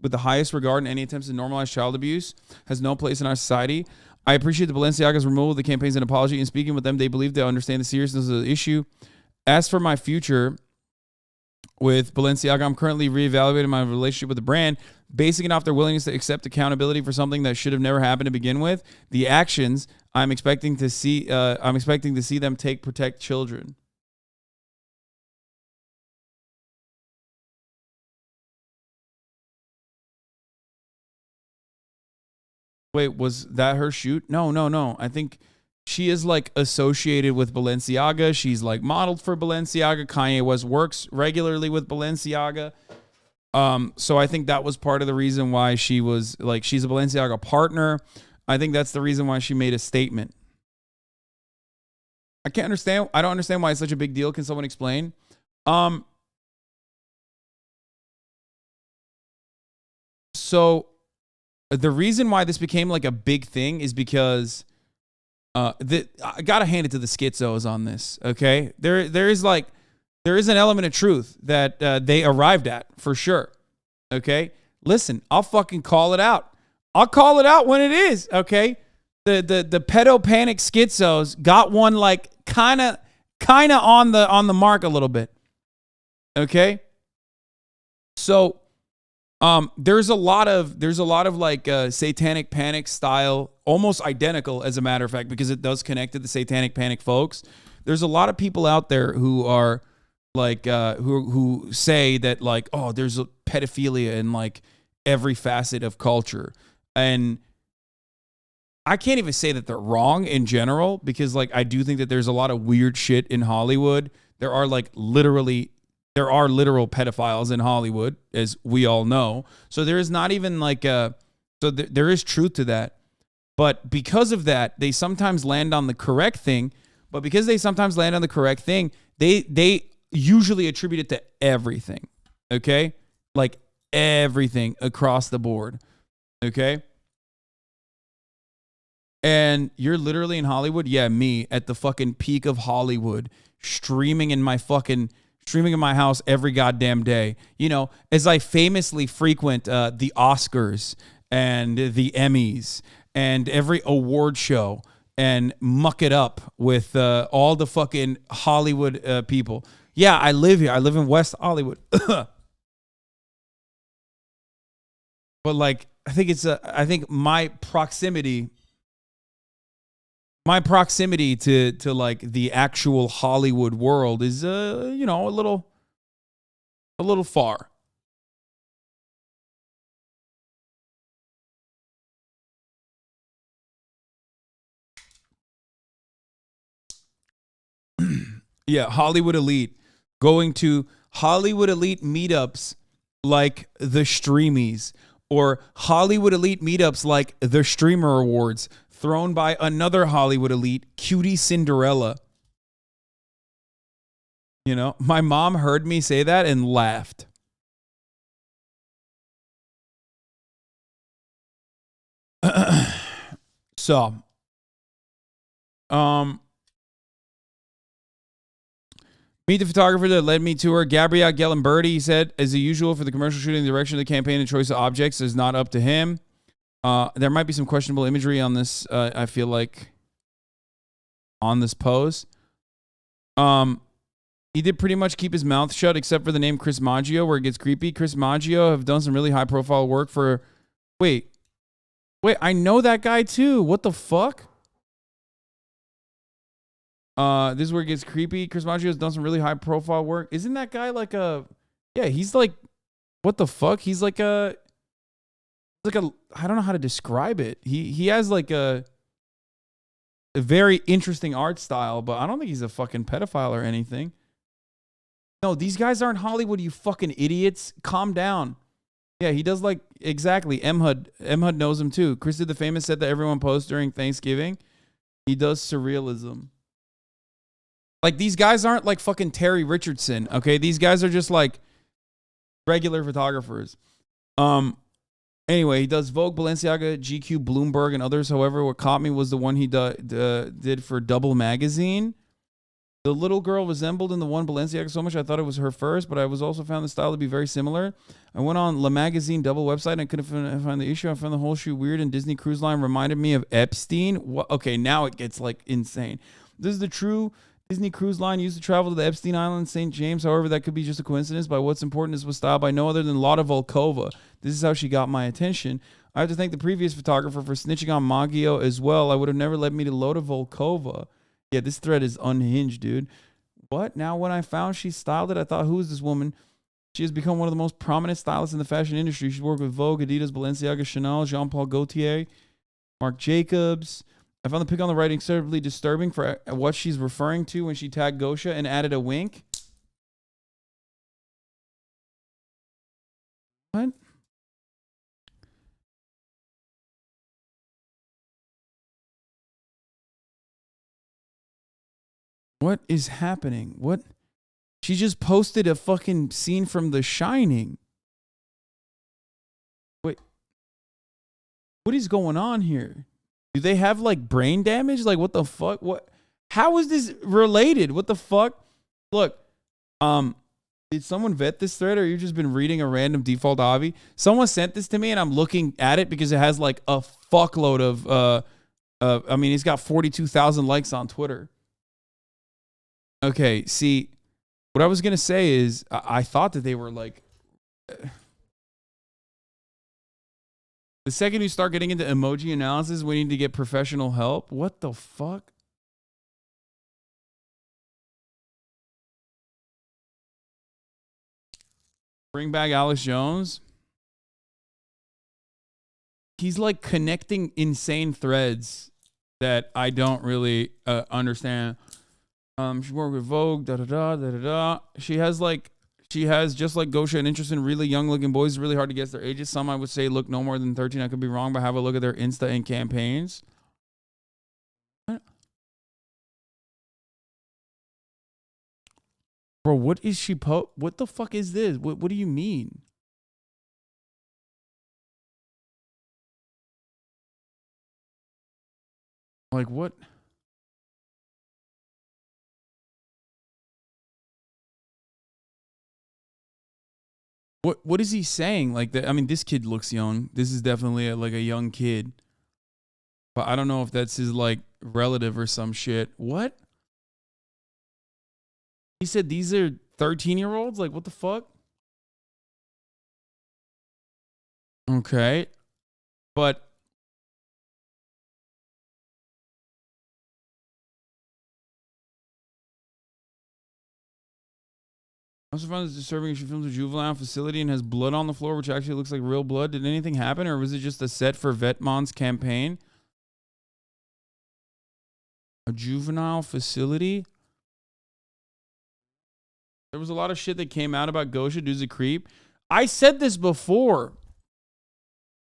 with the highest regard, and any attempts to normalize child abuse has no place in our society. I appreciate the Balenciaga's removal of the campaigns and apology. In speaking with them, they believe they understand the seriousness of the issue. As for my future with Balenciaga, I'm currently reevaluating my relationship with the brand, basing it off their willingness to accept accountability for something that should have never happened to begin with. The actions I'm expecting to see them take protect children. Wait, was that her shoot? No. I think she is like associated with Balenciaga. She's like modeled for Balenciaga. Kanye West works regularly with Balenciaga. So I think that was part of the reason why she was like, she's a Balenciaga partner. I think that's the reason why she made a statement. I can't understand. I don't understand why it's such a big deal. Can someone explain? So the reason why this became like a big thing is because I gotta hand it to the schizos on this. Okay, there is an element of truth that they arrived at for sure. Okay, listen, I'll fucking call it out. I'll call it out when it is. Okay, the pedo panic schizos got one like kind of on the mark a little bit. Okay, so there's a lot of like satanic panic style, almost identical as a matter of fact, because it does connect to the satanic panic folks. There's a lot of people out there who are like who say that like, oh, there's a pedophilia in like every facet of culture. And I can't even say that they're wrong in general, because like I do think that there's a lot of weird shit in Hollywood. There are literal pedophiles in Hollywood, as we all know. So there is not even like there is truth to that. But because of that, they sometimes land on the correct thing. But because they sometimes land on the correct thing, they usually attribute it to everything. Okay? Like everything across the board. Okay? And you're literally in Hollywood? Yeah, me at the fucking peak of Hollywood, streaming in my house every goddamn day. You know, as I famously frequent the Oscars and the Emmys and every award show and muck it up with all the fucking Hollywood people. Yeah, I live here. I live in West Hollywood. But like, I think my proximity to like the actual Hollywood world is you know, a little far. Yeah, Hollywood elite. Going to Hollywood elite meetups like the Streamies, or Hollywood elite meetups like the Streamer Awards, thrown by another Hollywood elite, Cutie Cinderella. You know, my mom heard me say that and laughed. So, meet the photographer that led me to her, Gabrielle Gellenberti. He said, as usual, for the commercial shooting, the direction of the campaign and choice of objects is not up to him. There might be some questionable imagery on this, I feel like, on this pose. He did pretty much keep his mouth shut, except for the name Chris Maggio, where it gets creepy. Chris Maggio have done some really high-profile work for... Wait, I know that guy, too. What the fuck? This is where it gets creepy. Chris Maggio has done some really high-profile work. Isn't that guy like a... Yeah, he's like... What the fuck? He's like a... I don't know how to describe it. He has like a very interesting art style, but I don't think he's a fucking pedophile or anything. No, these guys aren't Hollywood, you fucking idiots. Calm down. Yeah, he does like, exactly. M-Hud knows him too. Chris did the famous set that everyone posts during Thanksgiving. He does surrealism. Like, these guys aren't like fucking Terry Richardson, okay? These guys are just like regular photographers. Anyway, he does Vogue, Balenciaga, GQ, Bloomberg, and others. However, what caught me was the one he did for Double Magazine. The little girl resembled in the one Balenciaga so much I thought it was her first, but I was also found the style to be very similar. I went on Le Magazine Double website and I couldn't find the issue. I found the whole shoe weird, and Disney Cruise Line reminded me of Epstein. What? Okay, now it gets like insane. This is the true Disney Cruise Line used to travel to the Epstein Island, St. James. However, that could be just a coincidence. By what's important is was styled by no other than Lotta Volkova. This is how she got my attention. I have to thank the previous photographer for snitching on Maggio as well. I would have never led me to Lotta Volkova. Yeah, this thread is unhinged, dude. What? Now, when I found she styled it, I thought, who is this woman? She has become one of the most prominent stylists in the fashion industry. She's worked with Vogue, Adidas, Balenciaga, Chanel, Jean-Paul Gaultier, Marc Jacobs. I found the pic on the right incredibly disturbing for what she's referring to when she tagged Gosha and added a wink. What? What is happening? What? She just posted a fucking scene from The Shining. Wait. What is going on here? Do they have like brain damage? Like what the fuck? What? How is this related? What the fuck? Look, did someone vet this thread or you just been reading a random default hobby? Someone sent this to me and I'm looking at it because it has like a fuckload of, I mean, it's got 42,000 likes on Twitter. Okay, see, what I was going to say is I thought that they were like, the second you start getting into emoji analysis, we need to get professional help. What the fuck? Bring back Alex Jones. He's like connecting insane threads that I don't really understand. She worked with Vogue, She has just like Gosha an interest in really young looking boys. It's really hard to guess their ages. Some I would say look no more than 13. I could be wrong, but have a look at their Insta and campaigns. What? Bro, what is she what the fuck is this? What do you mean? Like what? What is he saying? Like I mean, this kid looks young. This is definitely like a young kid. But I don't know if that's his like relative or some shit. What? He said these are 13-year-olds? Like, what the fuck? Okay. But I also found this disturbing. She films a juvenile facility and has blood on the floor, which actually looks like real blood. Did anything happen, or was it just a set for Vetmon's campaign? A juvenile facility? There was a lot of shit that came out about Gosha. Dude's a creep. I said this before.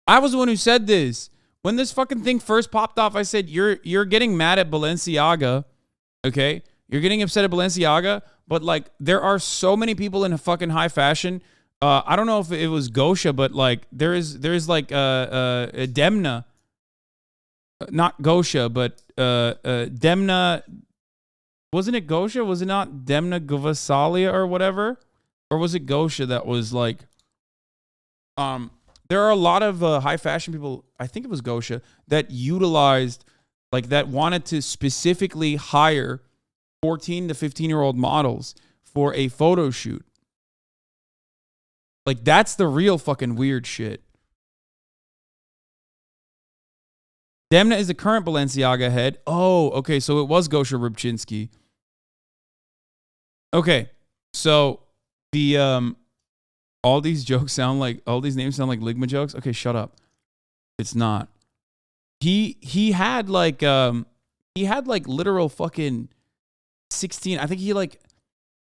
I was the one who said this. When this fucking thing first popped off, I said, you're getting mad at Balenciaga. Okay? You're getting upset at Balenciaga, but like there are so many people in fucking high fashion. I don't know if it was Gosha, but like there's like Demna. Not Gosha, but Demna. Wasn't it Gosha? Was it not Demna Gvasalia or whatever? Or was it Gosha that was like there are a lot of high fashion people, I think it was Gosha, that utilized, like that wanted to specifically hire 14 to 15-year-old models for a photo shoot. Like that's the real fucking weird shit. Demna is the current Balenciaga head. Oh, okay, so it was Gosha Rubchinsky. Okay, so the all these names sound like Ligma jokes. Okay, shut up. It's not. He had like literal fucking 16. I think he like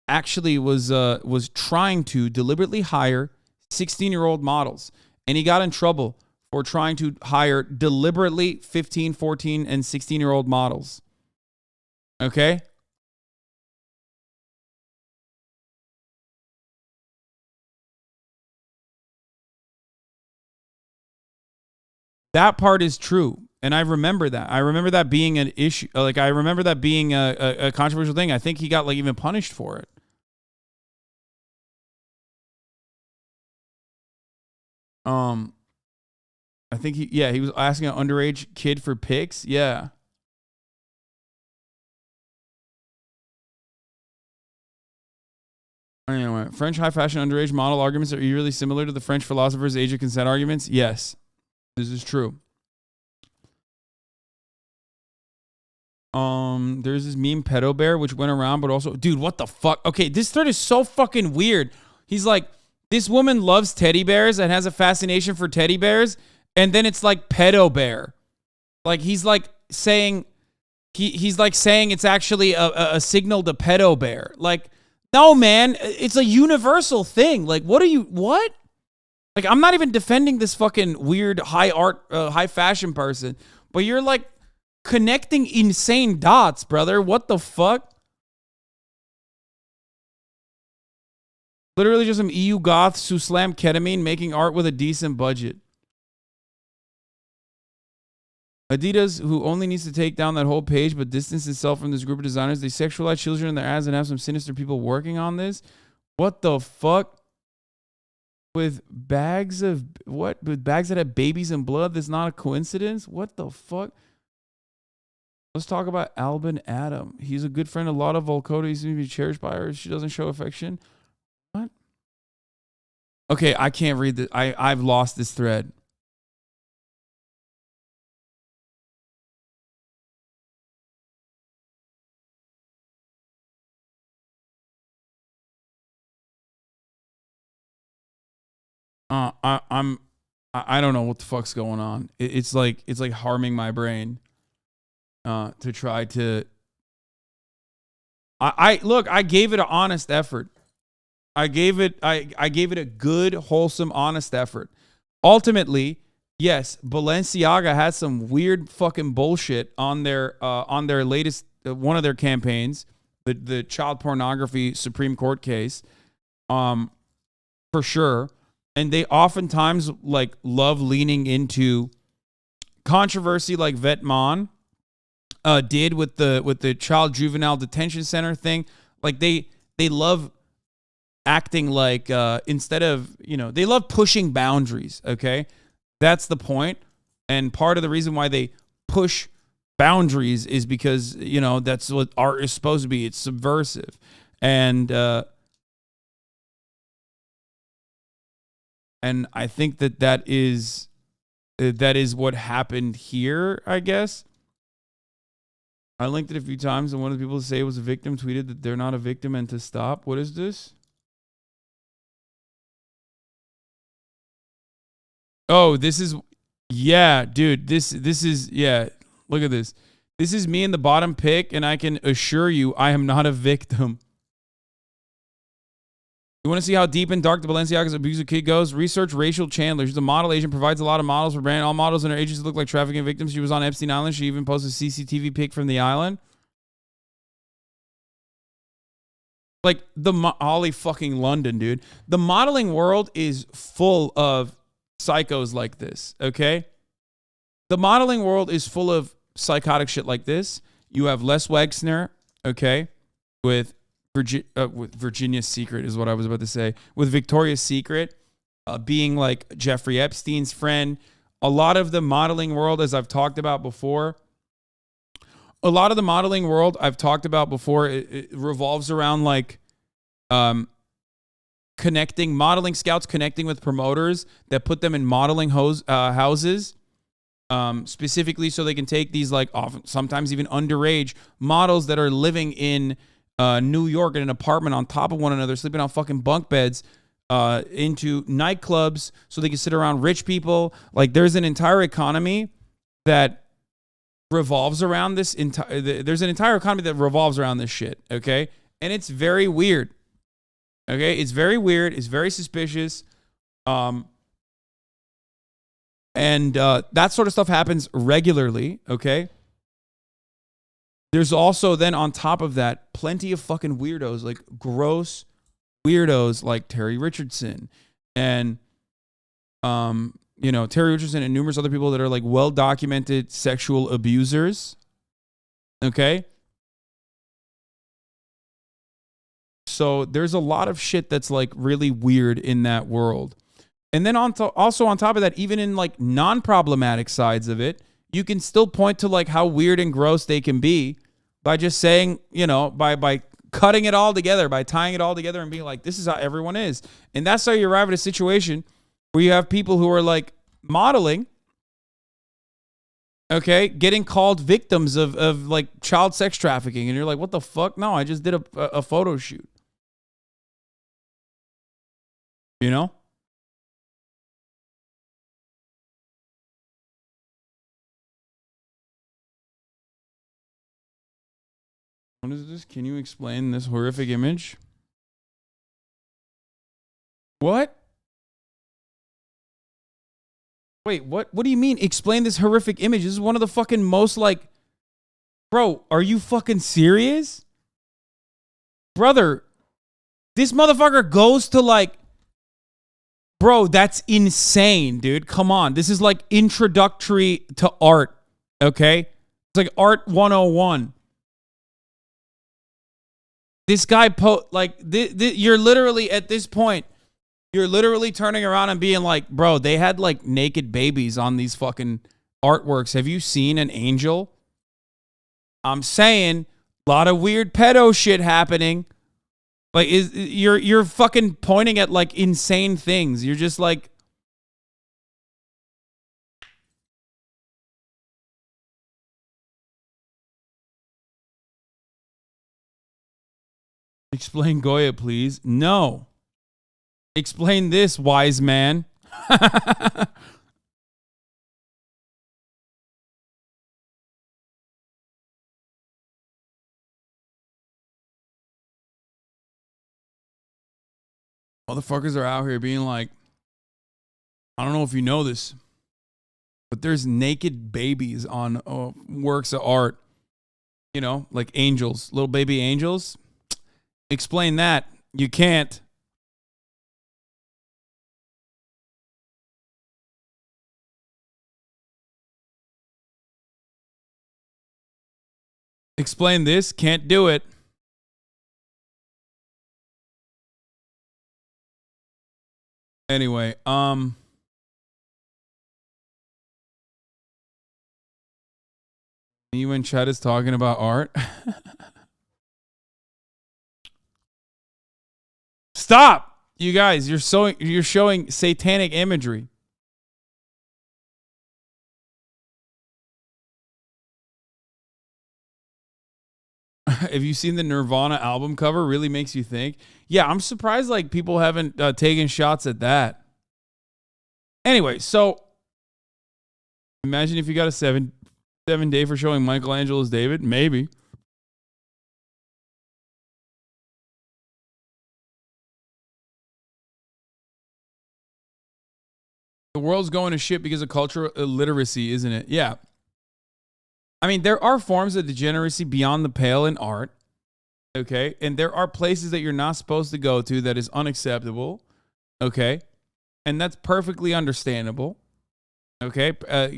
actually was trying to deliberately hire 16-year-old models, and he got in trouble for trying to hire deliberately 15, 14, and 16-year-old models. Okay? That part is true. And I remember that. I remember that being an issue. Like, I remember that being a controversial thing. I think he got, like, even punished for it. I think he was asking an underage kid for pics. Yeah. Anyway, French high fashion underage model arguments are eerily similar to the French philosophers' age of consent arguments. Yes, this is true. There's this meme pedo bear which went around, but also, dude, what the fuck? Okay, this thread is so fucking weird. He's like, this woman loves teddy bears and has a fascination for teddy bears. And then it's like pedo bear. Like he's like saying, he's like saying it's actually a signal to pedo bear. Like, no, man, it's a universal thing. Like, what? Like, I'm not even defending this fucking weird high fashion person, but you're like connecting insane dots, brother. What the fuck? Literally just some EU goths who slam ketamine making art with a decent budget. Adidas, who only needs to take down that whole page but distance itself from this group of designers. They sexualize children in their ads and have some sinister people working on this. What the fuck? With bags of what? With bags that have babies and blood? That's not a coincidence? What the fuck? Let's talk about Albin Adam. He's a good friend of Lotta Volkoda. He seems to be cherished by her. She doesn't show affection. What? Okay, I can't read this. I've lost this thread. I don't know what the fuck's going on. It's like harming my brain. To try to. Look. I gave it an honest effort. I gave it a good, wholesome, honest effort. Ultimately, yes, Balenciaga had some weird fucking bullshit on their latest one of their campaigns, the child pornography Supreme Court case, for sure. And they oftentimes like love leaning into controversy like Vetman did with the child juvenile detention center thing. Like they love acting like instead of, they love pushing boundaries. Okay. That's the point. And part of the reason why they push boundaries is because, that's what art is supposed to be. It's subversive. And I think that is what happened here, I guess. I linked it a few times, and one of the people who say it was a victim tweeted that they're not a victim and to stop. What is this? Oh, this is, yeah, dude. This is, yeah. Look at this. This is me in the bottom pick, and I can assure you I am not a victim. You want to see how deep and dark the Balenciaga's abusive kid goes? Research Rachel Chandler. She's a model agent, provides a lot of models for brand. All models in her agency look like trafficking victims. She was on Epstein Island. She even posted a CCTV pic from the island. Like Holly fucking London, dude. The modeling world is full of psychos like this, okay? The modeling world is full of psychotic shit like this. You have Les Wexner, okay, with Virginia's Secret is what I was about to say. With Victoria's Secret being like Jeffrey Epstein's friend. A lot of the modeling world, as I've talked about before, it revolves around like modeling scouts connecting with promoters that put them in modeling houses, specifically so they can take these like often, sometimes even underage models that are living in New York in an apartment on top of one another, sleeping on fucking bunk beds, into nightclubs so they can sit around rich people. Like there's an entire economy that revolves around this. There's an entire economy that revolves around this shit. Okay. And it's very weird. Okay. It's very weird. It's very suspicious. And that sort of stuff happens regularly. Okay. There's also then on top of that, plenty of fucking weirdos, like gross weirdos like Terry Richardson and, Terry Richardson and numerous other people that are like well-documented sexual abusers. Okay. So there's a lot of shit that's like really weird in that world. And then also on top of that, even in like non-problematic sides of it, you can still point to like how weird and gross they can be by just saying, by cutting it all together, by tying it all together and being like, this is how everyone is. And that's how you arrive at a situation where you have people who are like modeling, okay, getting called victims of like child sex trafficking. And you're like, what the fuck? No, I just did a photo shoot. What is this? Can you explain this horrific image? What? Wait, what do you mean? Explain this horrific image. This is one of the fucking most like, bro, are you fucking serious? Brother, This motherfucker goes to like, bro, that's insane, dude. Come on. This is like introductory to art, okay? It's like art 101. This guy, you're literally at this point, you're literally turning around and being like, bro, they had like naked babies on these fucking artworks. Have you seen an angel? I'm saying a lot of weird pedo shit happening. Like, you're fucking pointing at like insane things. You're just like, explain Goya, please. No. Explain this, wise man. Motherfuckers are out here being like, I don't know if you know this, but there's naked babies on works of art. You know, like angels, little baby angels. Explain that. You can't. Explain this. Can't do it. Anyway, you and Chad is talking about art. Stop, you guys! You're showing satanic imagery. Have you seen the Nirvana album cover? Really makes you think. Yeah, I'm surprised like people haven't taken shots at that. Anyway, so imagine if you got a seven day for showing Michelangelo's David. Maybe. The world's going to shit because of cultural illiteracy, isn't it? Yeah. I mean, there are forms of degeneracy beyond the pale in art, okay? And there are places that you're not supposed to go to that is unacceptable, okay? And that's perfectly understandable, okay?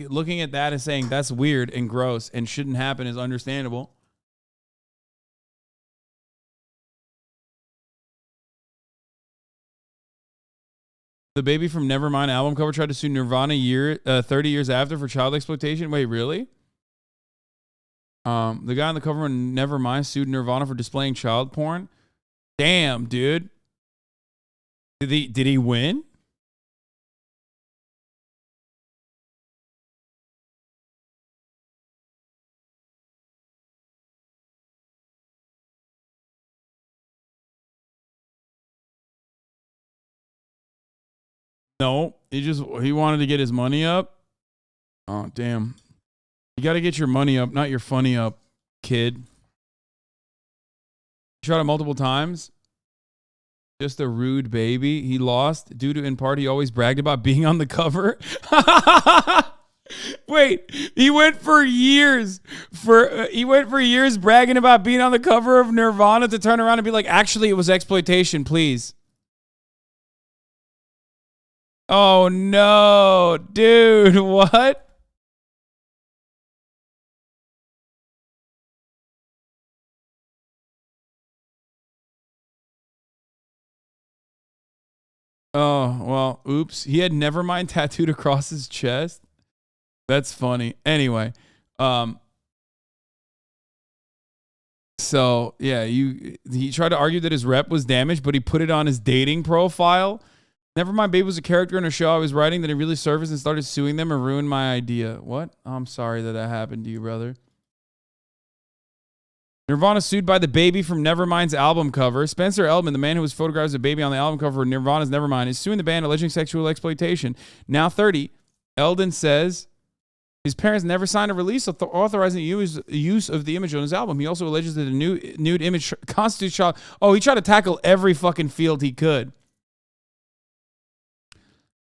Looking at that and saying that's weird and gross and shouldn't happen is understandable. The baby from Nevermind album cover tried to sue Nirvana 30 years after for child exploitation. Wait, really? The guy on the cover of Nevermind sued Nirvana for displaying child porn. Damn, dude. Did he win? No, he wanted to get his money up. Oh, damn. You got to get your money up, not your funny up, kid. You tried it multiple times. Just a rude baby. He lost due to, in part, he always bragged about being on the cover. Wait, he went for years bragging about being on the cover of Nirvana to turn around and be like, actually, it was exploitation, please. Oh, no, dude, what? Oh, well, oops. He had Nevermind tattooed across his chest. That's funny. Anyway, so yeah, he tried to argue that his rep was damaged, but he put it on his dating profile. Nevermind Babe was a character in a show I was writing that he really surfaced and started suing them and ruined my idea. What? I'm sorry that happened to you, brother. Nirvana sued by the baby from Nevermind's album cover. Spencer Eldman, the man who was photographed as a baby on the album cover of Nirvana's Nevermind, is suing the band alleging sexual exploitation. Now 30, Eldon says his parents never signed a release authorizing the use of the image on his album. He also alleges that a nude image constitutes child. Oh, he tried to tackle every fucking field he could.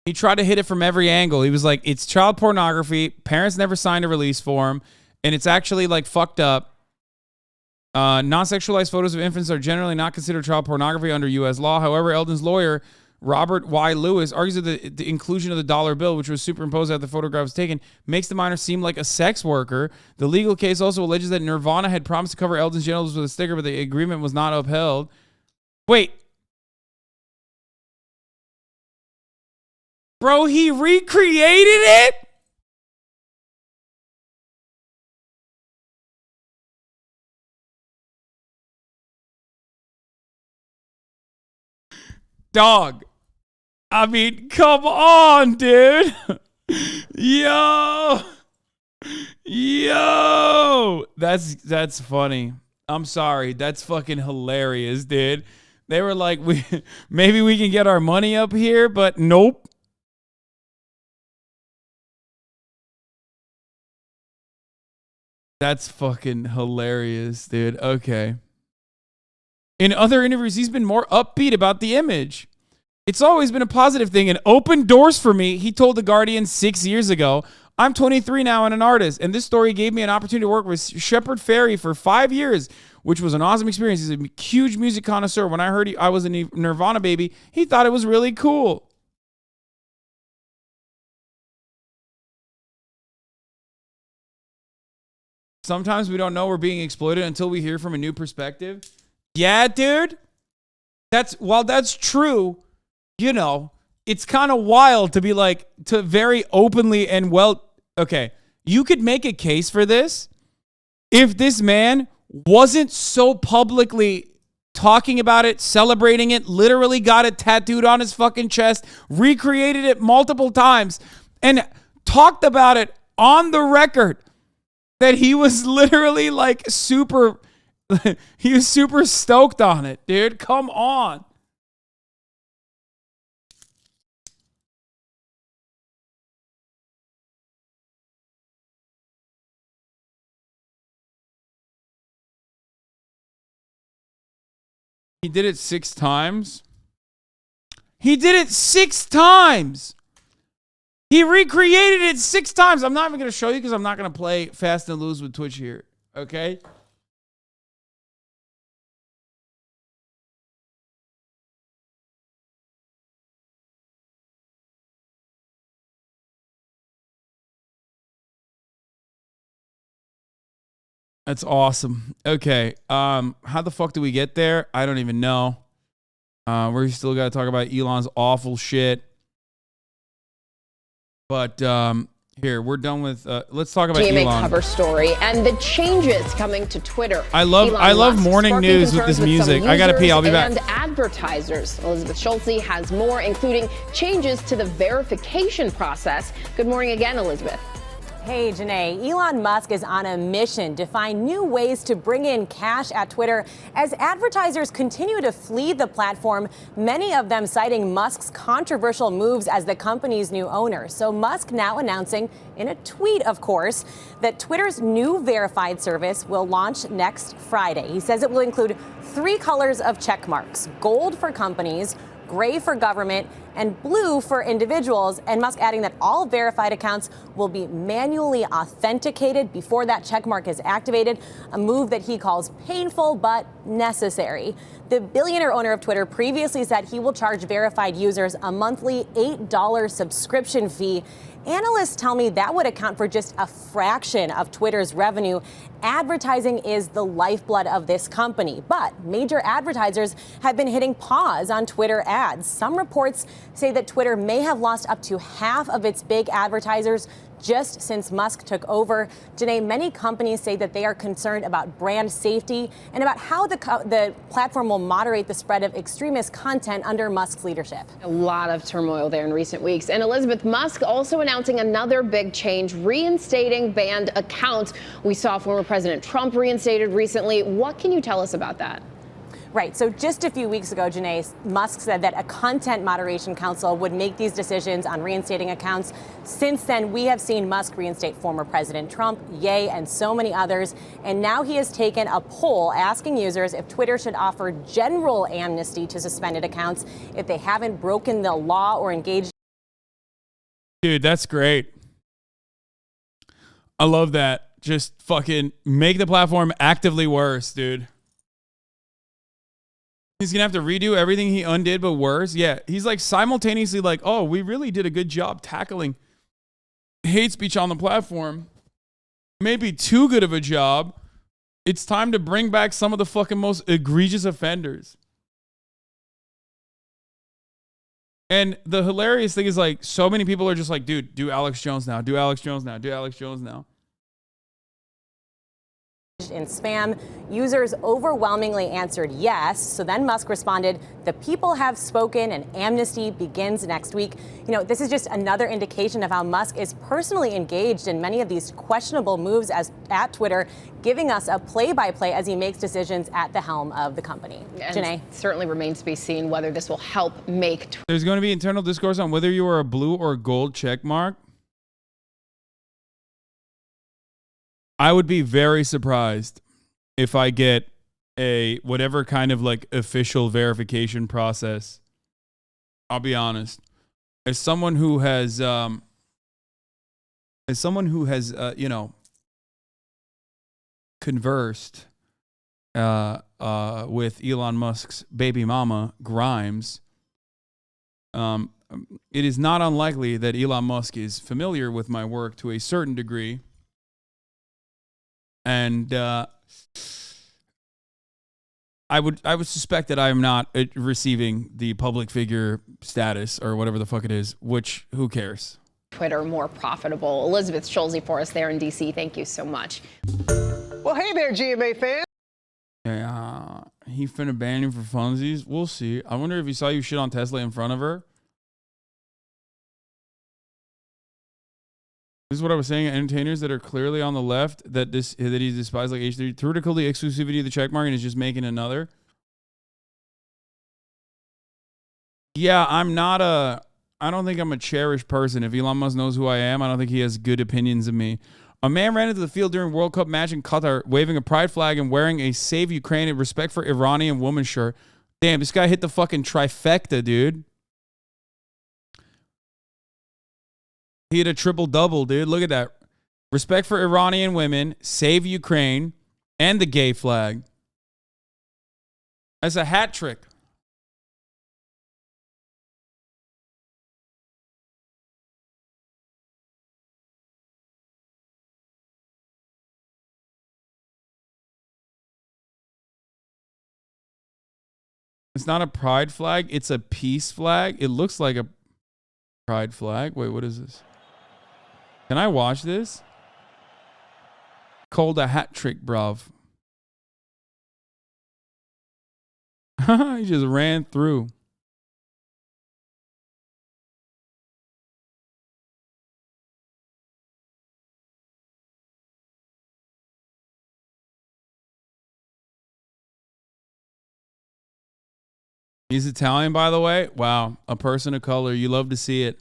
He tried to hit it from every angle. He was like, it's child pornography. Parents never signed a release for him. And it's actually like fucked up. Non-sexualized photos of infants are generally not considered child pornography under U.S. law. However, Eldon's lawyer, Robert Y. Lewis, argues that the inclusion of the dollar bill, which was superimposed after the photograph was taken, makes the minor seem like a sex worker. The legal case also alleges that Nirvana had promised to cover Eldon's genitals with a sticker, but the agreement was not upheld. Wait. Bro, he recreated it? Dog. I mean, come on, dude. Yo. That's funny. I'm sorry. That's fucking hilarious, dude. They were like, maybe we can get our money up here, but nope. That's fucking hilarious, dude. Okay. In other interviews, he's been more upbeat about the image. It's always been a positive thing and opened doors for me, he told The Guardian 6 years ago. I'm 23 now and an artist, and this story gave me an opportunity to work with Shepard Fairey for 5 years, which was an awesome experience. He's a huge music connoisseur. When I heard I was a Nirvana baby, he thought it was really cool. Sometimes we don't know we're being exploited until we hear from a new perspective. Yeah, dude. While that's true, you know, it's kind of wild to be like, to very openly and okay, you could make a case for this if this man wasn't so publicly talking about it, celebrating it, literally got it tattooed on his fucking chest, recreated it multiple times, and talked about it on the record that he was literally like he was super stoked on it, dude. Come on. He did it 6 times. He did it 6 times. He recreated it 6 times. I'm not even going to show you because I'm not going to play fast and loose with Twitch here. Okay? That's awesome. Okay. How the fuck do we get there? I don't even know. We still got to talk about Elon's awful shit. But here, we're done with let's talk about GMA Elon. Cover story and the changes coming to Twitter. I love morning news with this music. I gotta pee. I'll be back. And advertisers. Elizabeth Schultze has more, including changes to the verification process. Good morning again, Elizabeth. Hey, Janae. Elon Musk is on a mission to find new ways to bring in cash at Twitter as advertisers continue to flee the platform, many of them citing Musk's controversial moves as the company's new owner. So Musk now announcing in a tweet, of course, that Twitter's new verified service will launch next Friday. He says it will include 3 colors of check marks: gold for companies, gray for government, and blue for individuals, and Musk adding that all verified accounts will be manually authenticated before that checkmark is activated, a move that he calls painful but necessary. The billionaire owner of Twitter previously said he will charge verified users a monthly $8 subscription fee. Analysts tell me that would account for just a fraction of Twitter's revenue. Advertising is the lifeblood of this company, but major advertisers have been hitting pause on Twitter ads. Some reports say that Twitter may have lost up to half of its big advertisers just since Musk took over. Today, many companies say that they are concerned about brand safety and about how the platform will moderate the spread of extremist content under Musk's leadership. A lot of turmoil there in recent weeks. And Elizabeth, Musk also announcing another big change, reinstating banned accounts. We saw former President Trump reinstated recently. What can you tell us about that? Right. So just a few weeks ago, Janae, Musk said that a content moderation council would make these decisions on reinstating accounts. Since then, we have seen Musk reinstate former President Trump, Ye, and so many others. And now he has taken a poll asking users if Twitter should offer general amnesty to suspended accounts if they haven't broken the law or engaged. Dude, that's great. I love that. just fucking make the platform actively worse, dude. He's gonna have to redo everything he undid, but worse. Yeah, he's like simultaneously like, oh, we really did a good job tackling hate speech on the platform. Maybe too good of a job. It's time to bring back some of the fucking most egregious offenders. And the hilarious thing is like, so many people are just like, dude, do Alex Jones now. Do Alex Jones now. Do Alex Jones now. In spam, users overwhelmingly answered yes. So then Musk responded, the people have spoken and amnesty begins next week. You know, this is just another indication of how Musk is personally engaged in many of these questionable moves at Twitter, giving us a play-by-play as he makes decisions at the helm of the company. And Janae? it certainly remains to be seen whether this will help make There's going to be internal discourse on whether you are a blue or gold check mark. I would be very surprised if I get a whatever kind of like official verification process. I'll be honest. As someone who has you know, conversed with Elon Musk's baby mama, Grimes, it is not unlikely that Elon Musk is familiar with my work to a certain degree. And I would suspect that I am not receiving the public figure status or whatever the fuck it is, which who cares? Twitter more profitable. Elizabeth Schulze for us there in DC. Thank you so much. Well, hey there, GMA fans. Yeah, he finna ban him for funsies. We'll see. I wonder if he saw you shit on Tesla in front of her. This is what I was saying. Entertainers that are clearly on the left that he despises like H3 theoretical the exclusivity of the checkmark and is just making another. Yeah, I don't think I'm a cherished person. If Elon Musk knows who I am, I don't think he has good opinions of me. A man ran into the field during World Cup match in Qatar, waving a pride flag and wearing a Save Ukraine and Respect for Iranian Woman shirt. Damn, this guy hit the fucking trifecta, dude. He had a triple-double, dude. Look at that. Respect for Iranian women, save Ukraine, and the gay flag. That's a hat trick. It's not a pride flag. It's a peace flag. It looks like a pride flag. Wait, what is this? Can I watch this? Called a hat trick, bruv. He just ran through. He's Italian, by the way. Wow. A person of color. You love to see it.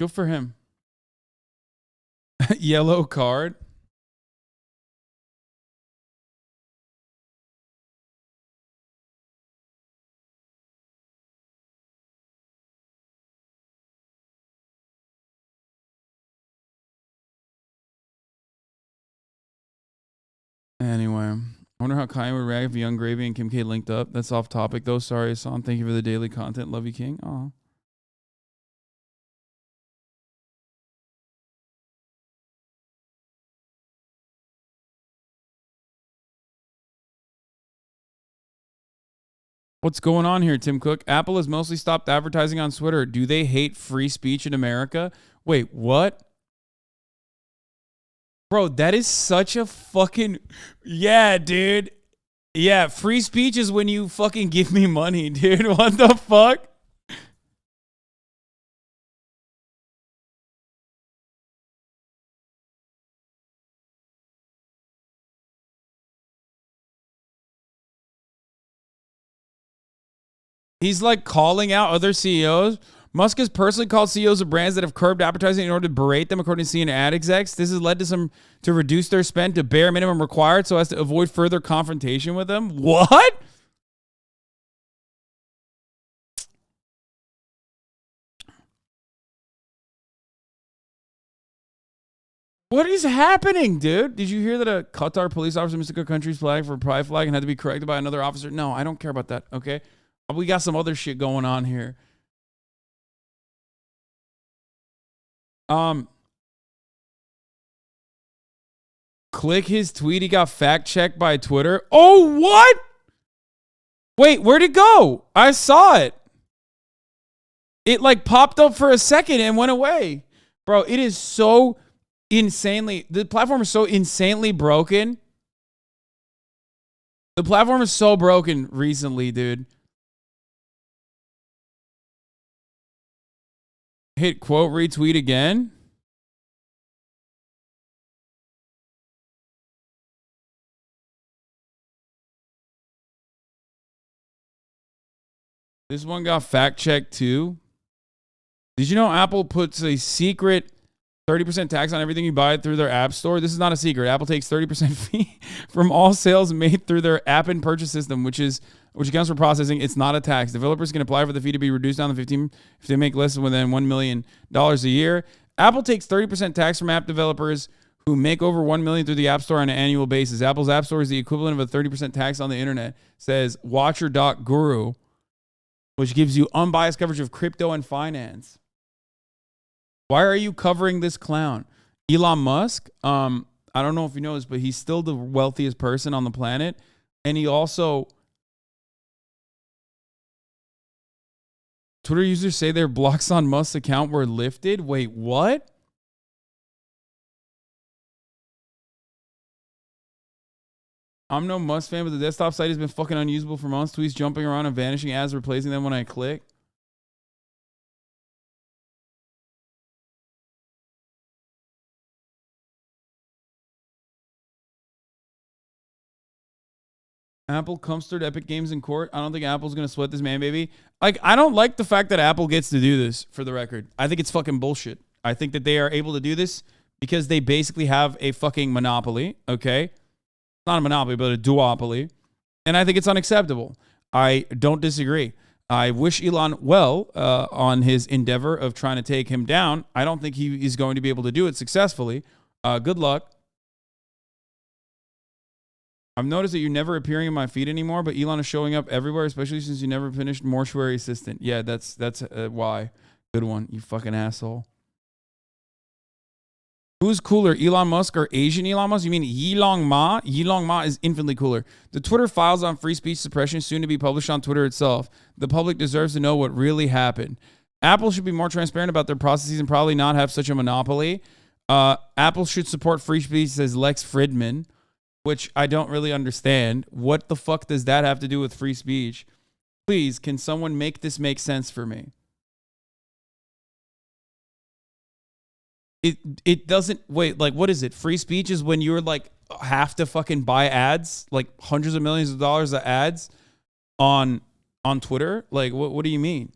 Good for him. Yellow card. Anyway, I wonder how Kanye would react if Young Gravy and Kim K linked up. That's off topic though. Sorry, Hasan. Thank you for the daily content. Love you, King. Aw. What's going on here, Tim Cook? Apple has mostly stopped advertising on Twitter. Do they hate free speech in America? Wait, what? Bro, that is such a fucking... Yeah, dude. Yeah, free speech is when you fucking give me money, dude. What the fuck? He's like calling out other CEOs. Musk has personally called CEOs of brands that have curbed advertising in order to berate them, according to CNN ad execs. This has led to some to reduce their spend to bare minimum required so as to avoid further confrontation with them. What? What is happening, dude? Did you hear that a Qatar police officer mistook a country's flag for a pride flag and had to be corrected by another officer? No, I don't care about that, okay? We got some other shit going on here. Click his tweet. He got fact-checked by Twitter. Oh, what? Wait, where'd it go? I saw it. It like popped up for a second and went away. Bro, it is so insanely, the platform is so insanely broken. The platform is so broken recently, dude. Hit quote retweet again. This one got fact checked too. Did you know Apple puts a secret 30% tax on everything you buy through their app store? This is not a secret. Apple takes 30% fee from all sales made through their app and purchase system, which accounts for processing. It's not a tax. Developers can apply for the fee to be reduced down to 15 if they make less than $1 million a year. Apple takes 30% tax from app developers who make over $1 million through the App Store on an annual basis. Apple's App Store is the equivalent of a 30% tax on the internet, says Watcher.guru, which gives you unbiased coverage of crypto and finance. Why are you covering this clown? Elon Musk, I don't know if you know this, but he's still the wealthiest person on the planet. And he also... Twitter users say their blocks on Musk's account were lifted. Wait, what? I'm no Musk fan, but the desktop site has been fucking unusable for months. Tweets jumping around and vanishing ads, replacing them when I click. Apple cumstered Epic Games in court. I don't think Apple's going to sweat this man, baby. Like, I don't like the fact that Apple gets to do this, for the record. I think it's fucking bullshit. I think that they are able to do this because they basically have a fucking monopoly, okay? Not a monopoly, but a duopoly. And I think it's unacceptable. I don't disagree. I wish Elon well on his endeavor of trying to take him down. I don't think he is going to be able to do it successfully. Good luck. I've noticed that you're never appearing in my feed anymore, but Elon is showing up everywhere, especially since you never finished Mortuary Assistant. Yeah, that's why. Good one, you fucking asshole. Who's cooler, Elon Musk or Asian Elon Musk? You mean Yilong Ma? Yilong Ma is infinitely cooler. The Twitter files on free speech suppression soon to be published on Twitter itself. The public deserves to know what really happened. Apple should be more transparent about their processes and probably not have such a monopoly. Apple should support free speech, says Lex Fridman, which I don't really understand. What the fuck does that have to do with free speech? Please, can someone make this make sense for me? It doesn't, wait, like, what is it? Free speech is when you're like, have to fucking buy ads, like hundreds of millions of dollars of ads on Twitter? Like, what do you mean?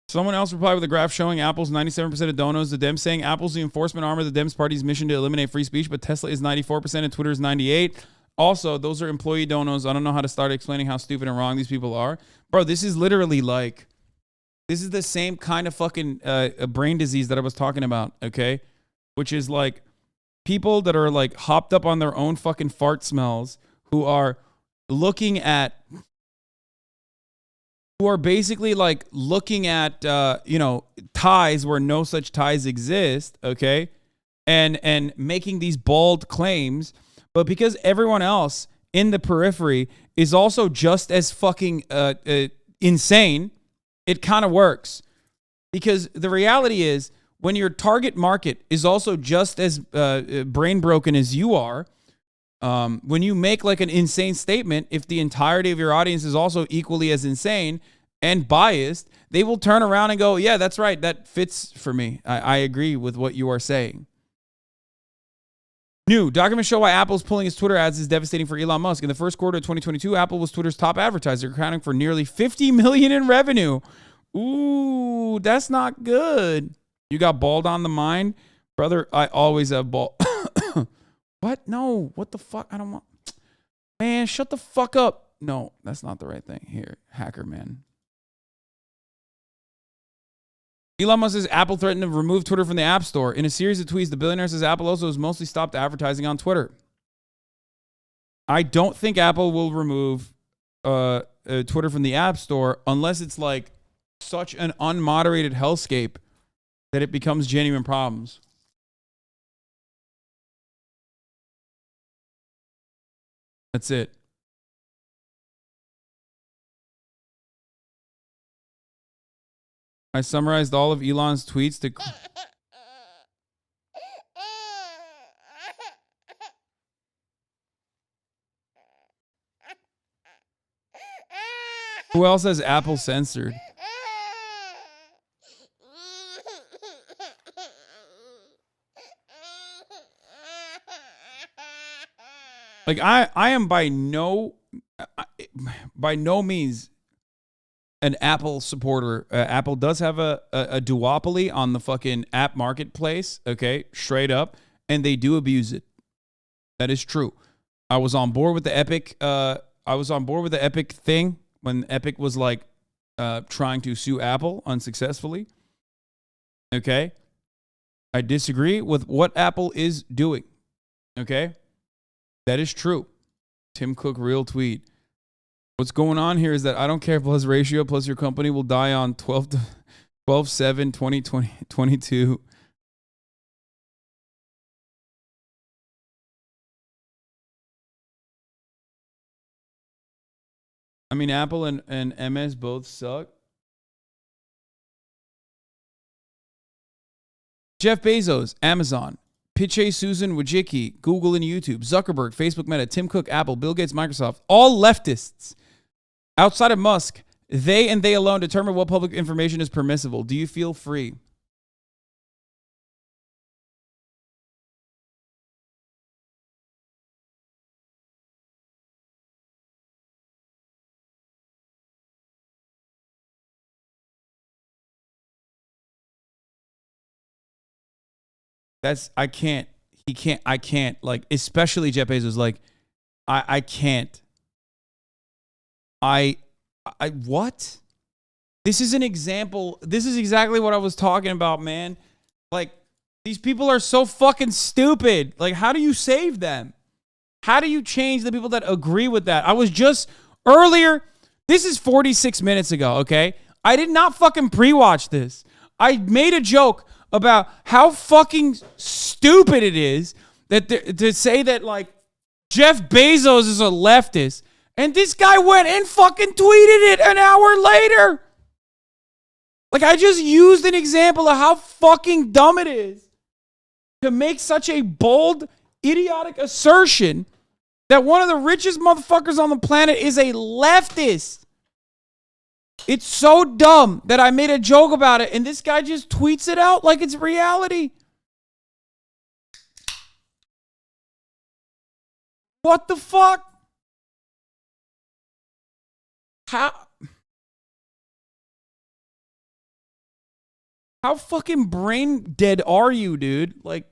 Someone else replied with a graph showing Apple's 97% of donos, the Dems saying Apple's the enforcement arm of the Dems party's mission to eliminate free speech, but Tesla is 94% and Twitter is 98%. Also, those are employee donos. I don't know how to start explaining how stupid and wrong these people are. Bro, this is literally like, this is the same kind of fucking brain disease that I was talking about, okay? Which is like people that are like hopped up on their own fucking fart smells who are looking at... who are basically like looking at, ties where no such ties exist, okay? And making these bold claims. But because everyone else in the periphery is also just as fucking insane, it kind of works. Because the reality is, when your target market is also just as brain broken as you are, when you make like an insane statement, if the entirety of your audience is also equally as insane and biased, they will turn around and go, yeah, that's right. That fits for me. I agree with what you are saying. New documents show why Apple's pulling its Twitter ads is devastating for Elon Musk. In the first quarter of 2022, Apple was Twitter's top advertiser, accounting for nearly $50 million in revenue. Ooh, that's not good. You got bald on the mind? Brother, I always have bald. What? No. What the fuck? I don't want. Man, shut the fuck up. No, that's not the right thing. Here, hacker man. Elon Musk says Apple threatened to remove Twitter from the App Store. In a series of tweets, the billionaire says Apple also has mostly stopped advertising on Twitter. I don't think Apple will remove Twitter from the App Store unless it's like such an unmoderated hellscape that it becomes genuine problems. That's it. I summarized all of Elon's tweets to... Who else has Apple censored? Like I am by no means an Apple supporter. Apple does have a duopoly on the fucking app marketplace, okay, straight up, and they do abuse it. That is true. I was on board with the Epic. Thing when Epic was like trying to sue Apple unsuccessfully. Okay, I disagree with what Apple is doing. Okay, that is true. Tim Cook real tweet. What's going on here is that I don't care plus ratio plus your company will die on 12/7/2022. I mean, Apple and MS both suck. Jeff Bezos, Amazon. Piche Susan Wojcicki, Google and YouTube. Zuckerberg, Facebook Meta. Tim Cook, Apple. Bill Gates, Microsoft. All leftists. Outside of Musk, they and they alone determine what public information is permissible. Do you feel free? I can't, like, especially Jeff Bezos, like, I can't. What? This is an example. This is exactly what I was talking about, man. Like, these people are so fucking stupid. Like, how do you save them? How do you change the people that agree with that? I was just earlier, this is 46 minutes ago, okay? I did not fucking pre-watch this. I made a joke about how fucking stupid it is that to say that, like, Jeff Bezos is a leftist, and this guy went and fucking tweeted it an hour later. Like, I just used an example of how fucking dumb it is to make such a bold, idiotic assertion that one of the richest motherfuckers on the planet is a leftist. It's so dumb that I made a joke about it, and this guy just tweets it out like it's reality. What the fuck? How fucking brain dead are you, dude? Like,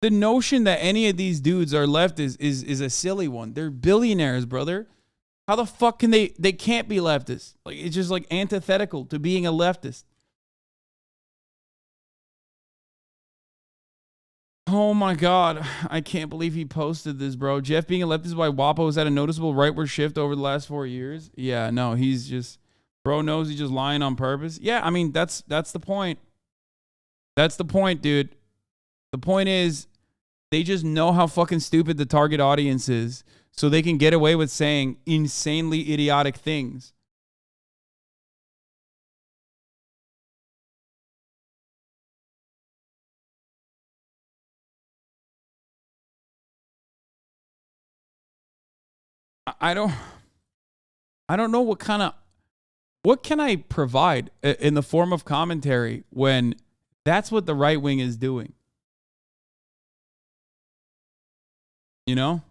the notion that any of these dudes are left is a silly one. They're billionaires, brother. How the fuck can they can't be leftists? Like, it's just like antithetical to being a leftist. Oh my God. I can't believe he posted this, bro. Jeff being a leftist is why WAPO has had a noticeable rightward shift over the last 4 years. Yeah, no, he's just, bro knows he's just lying on purpose. Yeah, I mean, that's the point. That's the point, dude. The point is, they just know how fucking stupid the target audience is, so they can get away with saying insanely idiotic things. I don't know what can I provide in the form of commentary when that's what the right wing is doing. You know?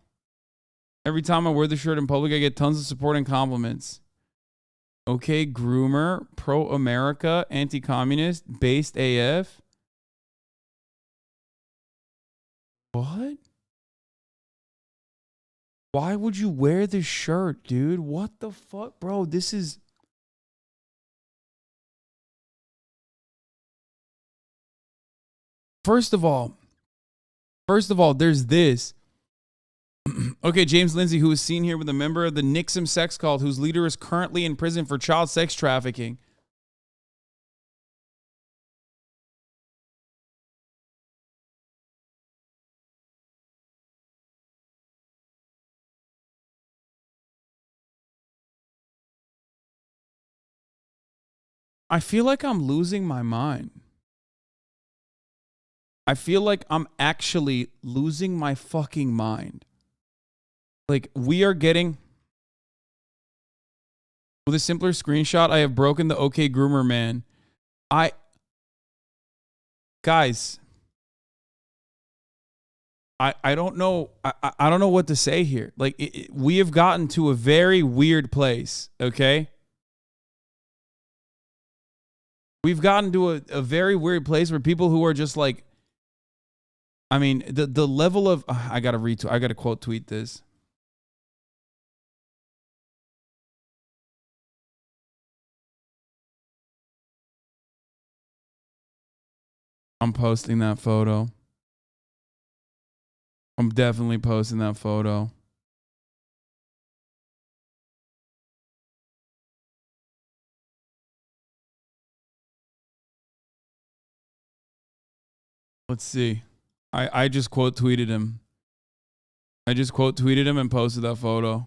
Every time I wear the shirt in public, I get tons of support and compliments. Okay, groomer, pro-America, anti-communist, based AF. What? Why would you wear this shirt, dude? What the fuck? Bro, this is... First of all, there's this. Okay, James Lindsay, who was seen here with a member of the NXIVM sex cult whose leader is currently in prison for child sex trafficking. I feel like I'm losing my mind. I feel like I'm actually losing my fucking mind. Like, we are getting... With a simpler screenshot, I have broken the OK groomer man. Guys, I don't know. I don't know what to say here. Like, we have gotten to a very weird place, okay? We've gotten to a very weird place where people who are just like... I mean, the level of... I gotta quote tweet this. I'm posting that photo. I'm definitely posting that photo. Let's see. I just quote tweeted him. I just quote tweeted him and posted that photo.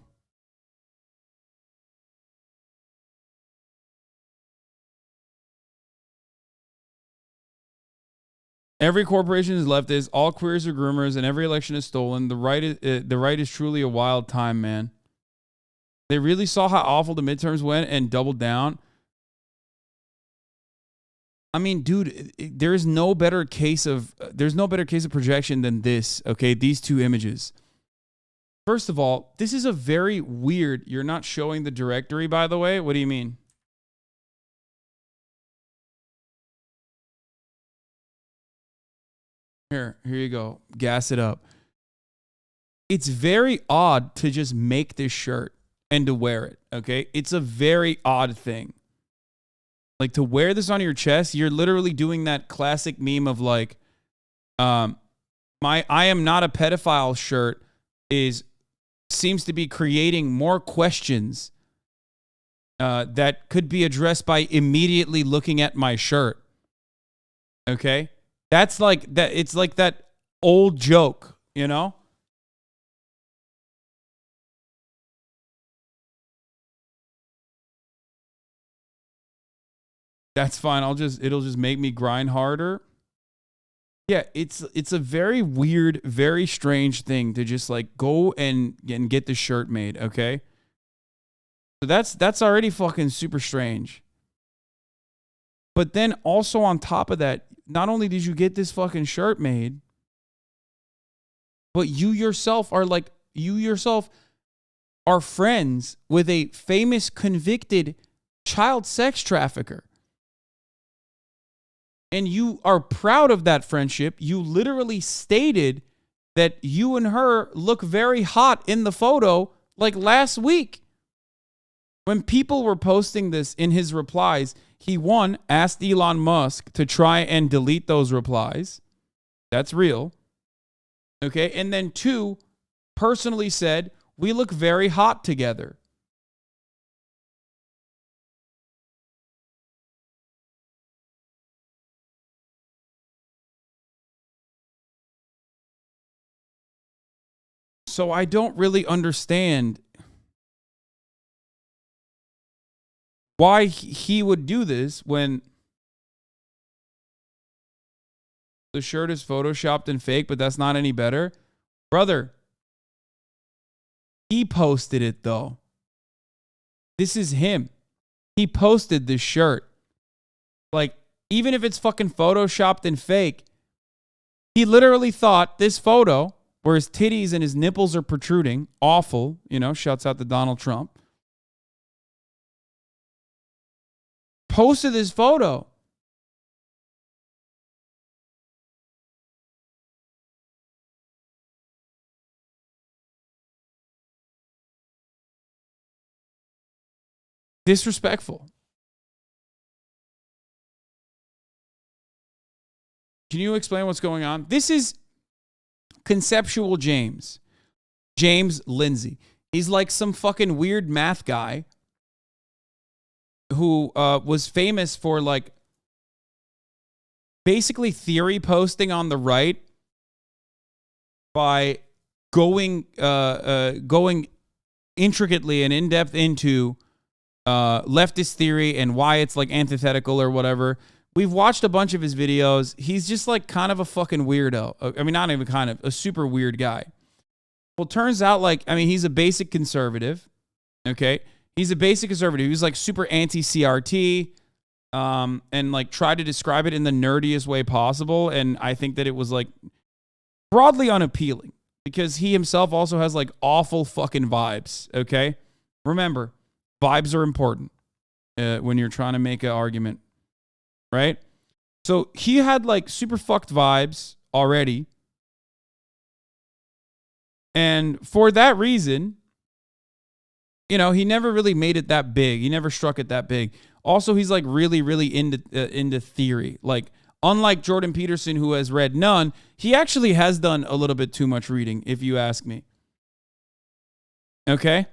Every corporation is leftist. All queers are groomers, and every election is stolen. The right is truly a wild time, man. They really saw how awful the midterms went and doubled down. I mean, dude, there's no better case of projection than this. Okay, these two images. First of all, this is a very weird. You're not showing the directory, by the way. What do you mean? Here you go. Gas it up. It's very odd to just make this shirt and to wear it, okay? It's a very odd thing. Like, to wear this on your chest, you're literally doing that classic meme of like, I am not a pedophile shirt seems to be creating more questions that could be addressed by immediately looking at my shirt. Okay? That's like that. It's like that old joke, you know? That's fine. It'll just make me grind harder. Yeah, it's a very weird, very strange thing to just like go and get the shirt made, okay? So that's already fucking super strange. But then also on top of that, not only did you get this fucking shirt made, but you yourself are friends with a famous convicted child sex trafficker. And you are proud of that friendship. You literally stated that you and her look very hot in the photo like last week. When people were posting this in his replies, he, one, asked Elon Musk to try and delete those replies. That's real. Okay. And then two, personally said, we look very hot together. So I don't really understand why he would do this when the shirt is photoshopped and fake, but that's not any better. Brother, he posted it though. This is him. He posted this shirt. Like, even if it's fucking photoshopped and fake, he literally thought this photo, where his titties and his nipples are protruding, awful, you know, shouts out to Donald Trump. posted this photo. Disrespectful. Can you explain what's going on? This is conceptual James Lindsay. He's like some fucking weird math guy who was famous for like basically theory posting on the right by going intricately and in depth into leftist theory and why it's like antithetical or whatever. We've watched a bunch of his videos. He's just like kind of a fucking weirdo. I mean, not even kind of, a super weird guy. Well, turns out like, I mean, he's a basic conservative. Okay. He's a basic conservative. He was like super anti-CRT and like tried to describe it in the nerdiest way possible. And I think that it was like broadly unappealing because he himself also has like awful fucking vibes. Okay. Remember, vibes are important when you're trying to make an argument. Right? So he had like super fucked vibes already. And for that reason, you know, he never really made it that big. He never struck it that big. Also, he's like really, really into theory. Like, unlike Jordan Peterson, who has read none, he actually has done a little bit too much reading, if you ask me. Okay?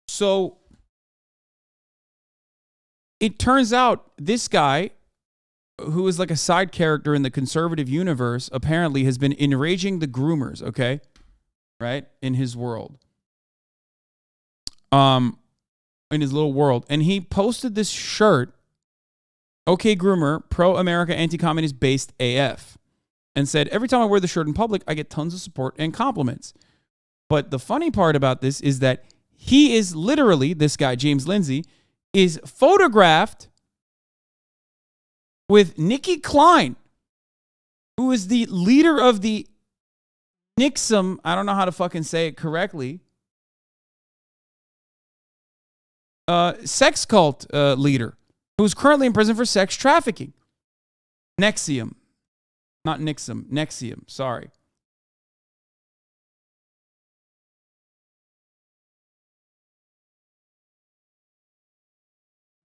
So it turns out this guy, who is like a side character in the conservative universe, apparently has been enraging the groomers, okay? Right? In his world. In his little world. And he posted this shirt, OK Groomer, pro-America, anti-communist based AF. And said, every time I wear the shirt in public, I get tons of support and compliments. But the funny part about this is that he is literally, this guy, James Lindsay, is photographed with Nikki Klein, who is the leader of the NXIVM, I don't know how to fucking say it correctly, sex cult leader, who's currently in prison for sex trafficking. NXIVM. Not NXIVM, NXIVM, sorry.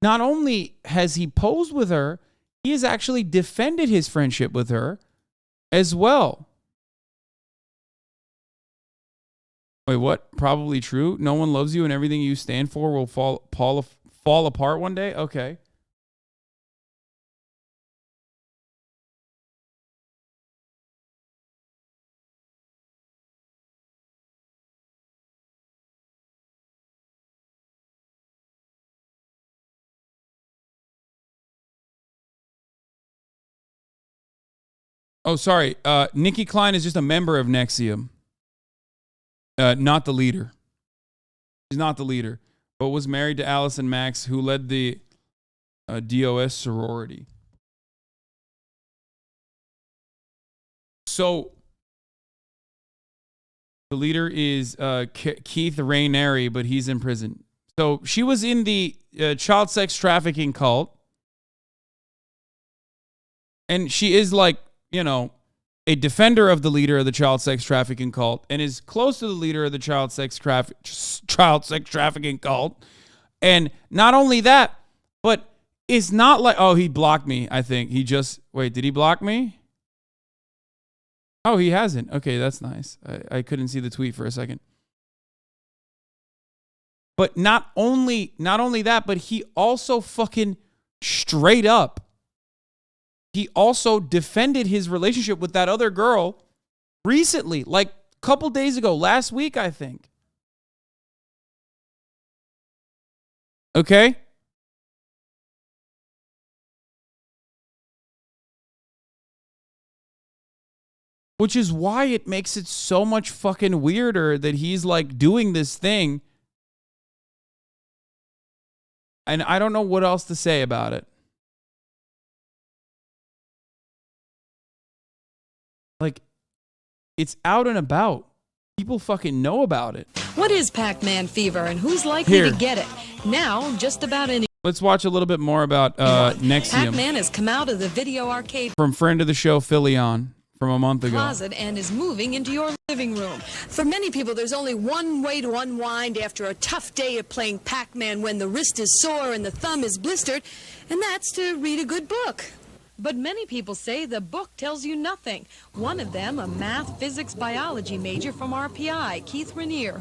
Not only has he posed with her, he has actually defended his friendship with her as well. Wait, what? Probably true? No one loves you and everything you stand for will fall apart one day? Okay. Oh, sorry. Nikki Klein is just a member of NXIVM. Not the leader. She's not the leader, but was married to Allison Max, who led the DOS sorority. So the leader is Keith Raniere, but he's in prison. So she was in the child sex trafficking cult. And she is like, you know, a defender of the leader of the child sex trafficking cult and is close to the leader of the child sex trafficking cult. And not only that, but it's not like, oh, he blocked me, I think. He just, wait, did he block me? Oh, he hasn't. Okay, that's nice. I couldn't see the tweet for a second. But not only that, but he also fucking straight up, he also defended his relationship with that other girl recently, like a couple days ago, last week, I think. Okay? Which is why it makes it so much fucking weirder that he's like doing this thing. And I don't know what else to say about it. Like, it's out and about. People fucking know about it. What is Pac-Man fever and who's likely to get it? Now, just about any. Let's watch a little bit more about NXIVM. Pac-Man has come out of the video arcade from friend of the show, Philion, from a month ago. closet and is moving into your living room. For many people, there's only one way to unwind after a tough day of playing Pac-Man when the wrist is sore and the thumb is blistered, and that's to read a good book. But many people say the book tells you nothing. One of them, a math, physics, biology major from RPI, Keith Rainier.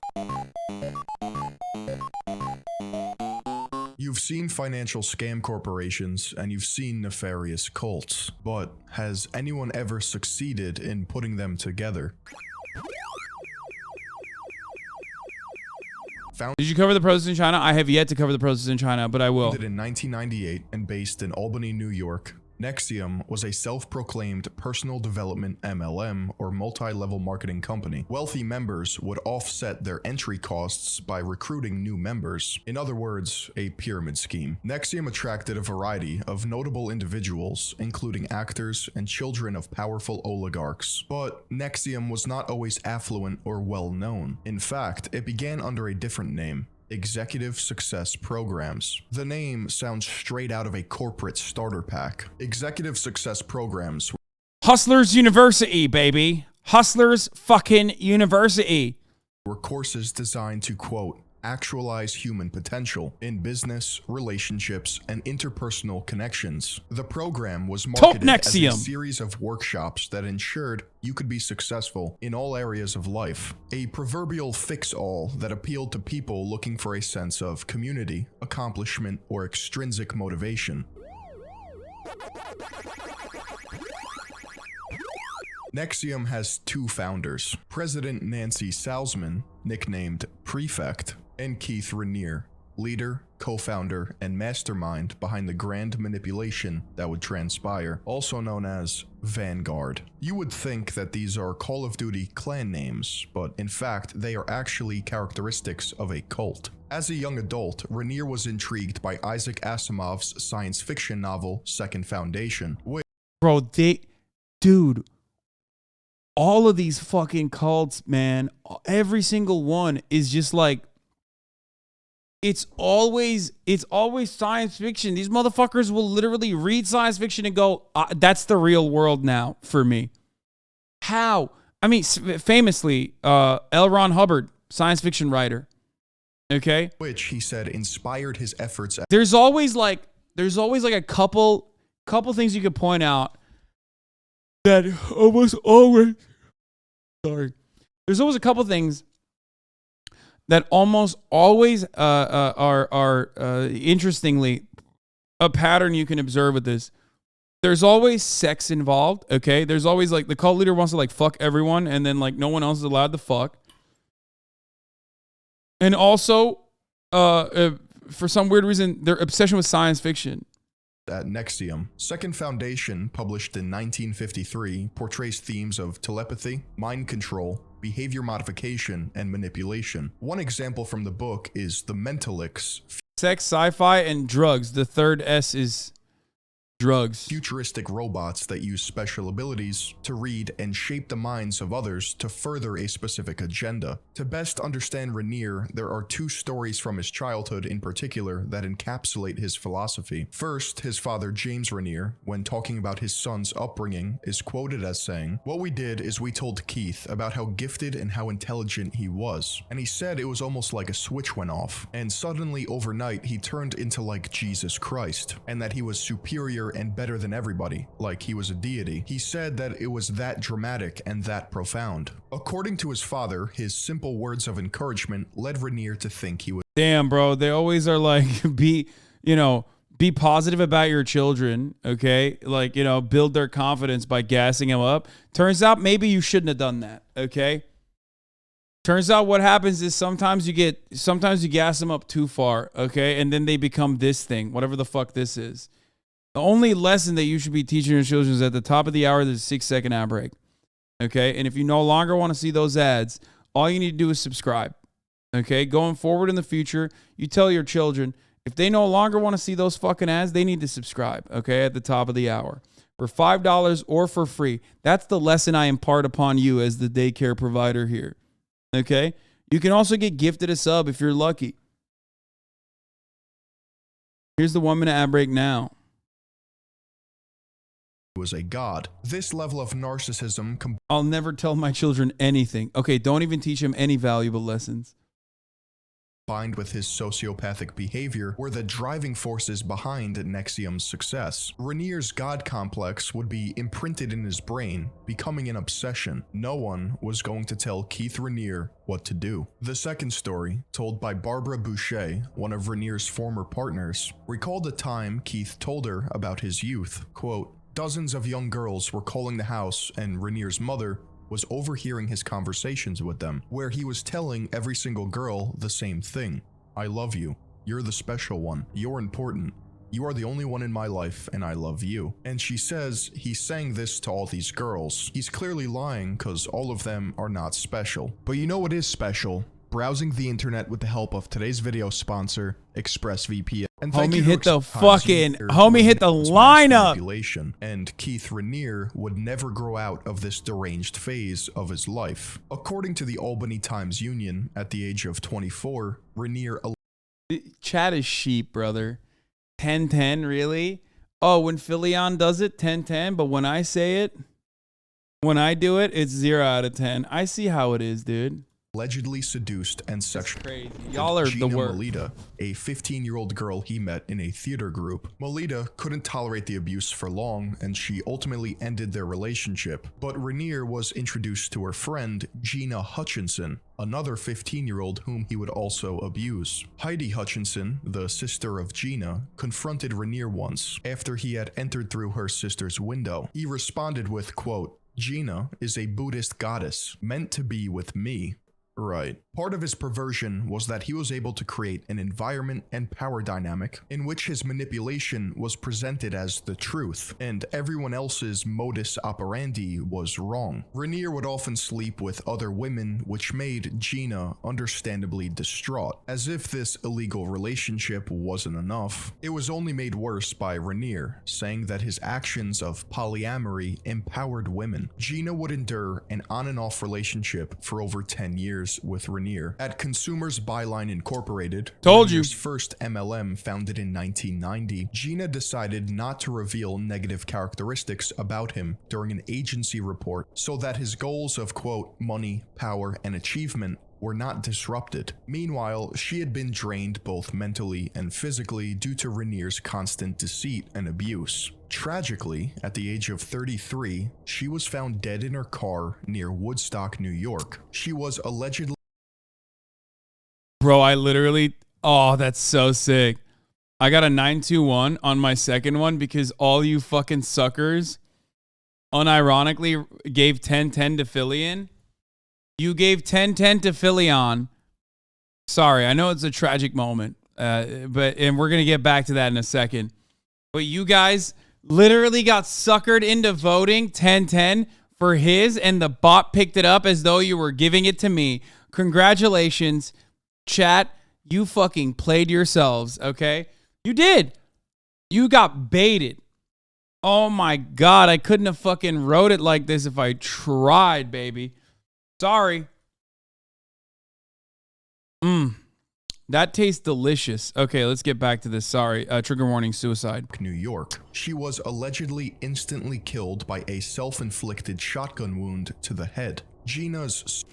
You've seen financial scam corporations and you've seen nefarious cults, but has anyone ever succeeded in putting them together? Did you cover the protests in China? I have yet to cover the protests in China, but I will. Founded in 1998 and based in Albany, New York, NXIVM was a self-proclaimed personal development MLM or multi-level marketing company. Wealthy members would offset their entry costs by recruiting new members. In other words, a pyramid scheme. NXIVM attracted a variety of notable individuals, including actors and children of powerful oligarchs. But NXIVM was not always affluent or well-known. In fact, it began under a different name. Executive Success Programs. The name sounds straight out of a corporate starter pack. Executive Success Programs. Hustlers University, baby. Hustlers fucking University. Were courses designed to, quote, actualize human potential in business, relationships, and interpersonal connections. The program was marketed as a series of workshops that ensured you could be successful in all areas of life. A proverbial fix-all that appealed to people looking for a sense of community, accomplishment, or extrinsic motivation. NXIVM has two founders, President Nancy Salzman, nicknamed Prefect, and Keith Rainier, leader, co-founder, and mastermind behind the grand manipulation that would transpire, also known as Vanguard. You would think that these are Call of Duty clan names, but in fact, they are actually characteristics of a cult. As a young adult, Rainier was intrigued by Isaac Asimov's science fiction novel, Second Foundation. Bro, dude, all of these fucking cults, man, every single one is just like, it's always science fiction. These motherfuckers will literally read science fiction and go, that's the real world now for me. How? I mean, famously, L. Ron Hubbard, science fiction writer. Okay? Which he said inspired his efforts. There's always like a couple things you could point out that almost always, there's always a couple things that almost always are interestingly a pattern you can observe with this. There's always sex involved, okay? There's always like the cult leader wants to like fuck everyone and then like no one else is allowed to fuck. And also, for some weird reason, their obsession with science fiction. At NXIVM, Second Foundation, published in 1953, portrays themes of telepathy, mind control, behavior modification, and manipulation. One example from the book is the Mentalics. Sex, sci-fi, and drugs. The third S is drugs. Futuristic robots that use special abilities to read and shape the minds of others to further a specific agenda. To best understand Rainier, there are two stories from his childhood in particular that encapsulate his philosophy. First, his father James Rainier, when talking about his son's upbringing, is quoted as saying, "What we did is we told Keith about how gifted and how intelligent he was. And he said it was almost like a switch went off, and suddenly overnight he turned into like Jesus Christ, and that he was superior and better than everybody, like he was a deity. He said that it was that dramatic and that profound." According to his father, his simple words of encouragement led Rainier to think he was— Damn, bro, they always are like, be positive about your children, okay? Like, build their confidence by gassing them up. Turns out maybe you shouldn't have done that, okay? Turns out what happens is sometimes you gas them up too far, okay? And then they become this thing, whatever the fuck this is. The only lesson that you should be teaching your children is at the top of the hour, there's a 6-second ad break. Okay? And if you no longer want to see those ads, all you need to do is subscribe. Okay? Going forward in the future, you tell your children, if they no longer want to see those fucking ads, they need to subscribe. Okay? At the top of the hour. For $5 or for free. That's the lesson I impart upon you as the daycare provider here. Okay? You can also get gifted a sub if you're lucky. Here's the 1 minute ad break now. Was a god. This level of narcissism I'll never tell my children anything. Okay, don't even teach them any valuable lessons. combined with his sociopathic behavior were the driving forces behind NXIVM's success. Rainier's god complex would be imprinted in his brain, becoming an obsession. No one was going to tell Keith Rainier what to do. The second story, told by Barbara Boucher, one of Rainier's former partners, recalled a time Keith told her about his youth. Quote, "Dozens of young girls were calling the house and Rainier's mother was overhearing his conversations with them, where he was telling every single girl the same thing. I love you. You're the special one. You're important. You are the only one in my life and I love you." And she says he's saying this to all these girls. He's clearly lying because all of them are not special. But you know what is special? Browsing the internet with the help of today's video sponsor, ExpressVPN. And homie hit the fucking, homie hit the lineup. And Keith Rainier would never grow out of this deranged phase of his life. According to the Albany Times Union, at the age of 24, Rainier... Chat is sheep, brother. 10-10, really? Oh, when Philion does it, 10-10, but when I say it, when I do it, it's 0 out of 10. I see how it is, dude. Allegedly seduced and sexually y'all are Gina the worst. Melita, a 15-year-old girl he met in a theater group. Melita couldn't tolerate the abuse for long, and she ultimately ended their relationship. But Rainier was introduced to her friend, Gina Hutchinson, another 15-year-old whom he would also abuse. Heidi Hutchinson, the sister of Gina, confronted Rainier once after he had entered through her sister's window. He responded with, quote, "Gina is a Buddhist goddess, meant to be with me." Right. Part of his perversion was that he was able to create an environment and power dynamic in which his manipulation was presented as the truth, and everyone else's modus operandi was wrong. Rainier would often sleep with other women, which made Gina understandably distraught. As if this illegal relationship wasn't enough, it was only made worse by Rainier, saying that his actions of polyamory empowered women. Gina would endure an on and off relationship for over 10 years with Rainier. At Consumers Byline Incorporated, Rainier's first MLM founded in 1990, Gina decided not to reveal negative characteristics about him during an agency report so that his goals of, quote, money, power, and achievement were not disrupted. Meanwhile, she had been drained both mentally and physically due to Rainier's constant deceit and abuse. Tragically, at the age of 33, she was found dead in her car near Woodstock, New York. She was allegedly... Bro, I literally, oh, that's so sick. I got a 921 on my second one because all you fucking suckers unironically gave 10-10 to Philion. You gave 10-10 to Philion. Sorry, I know it's a tragic moment, and we're going to get back to that in a second. But you guys literally got suckered into voting 10-10 for his, and the bot picked it up as though you were giving it to me. Congratulations. Chat, you fucking played yourselves, okay? You did. You got baited. Oh my God, I couldn't have fucking wrote it like this if I tried, baby. Sorry. That tastes delicious. Okay, let's get back to this. Sorry. Trigger warning, suicide. New York. She was allegedly instantly killed by a self-inflicted shotgun wound to the head. Gina's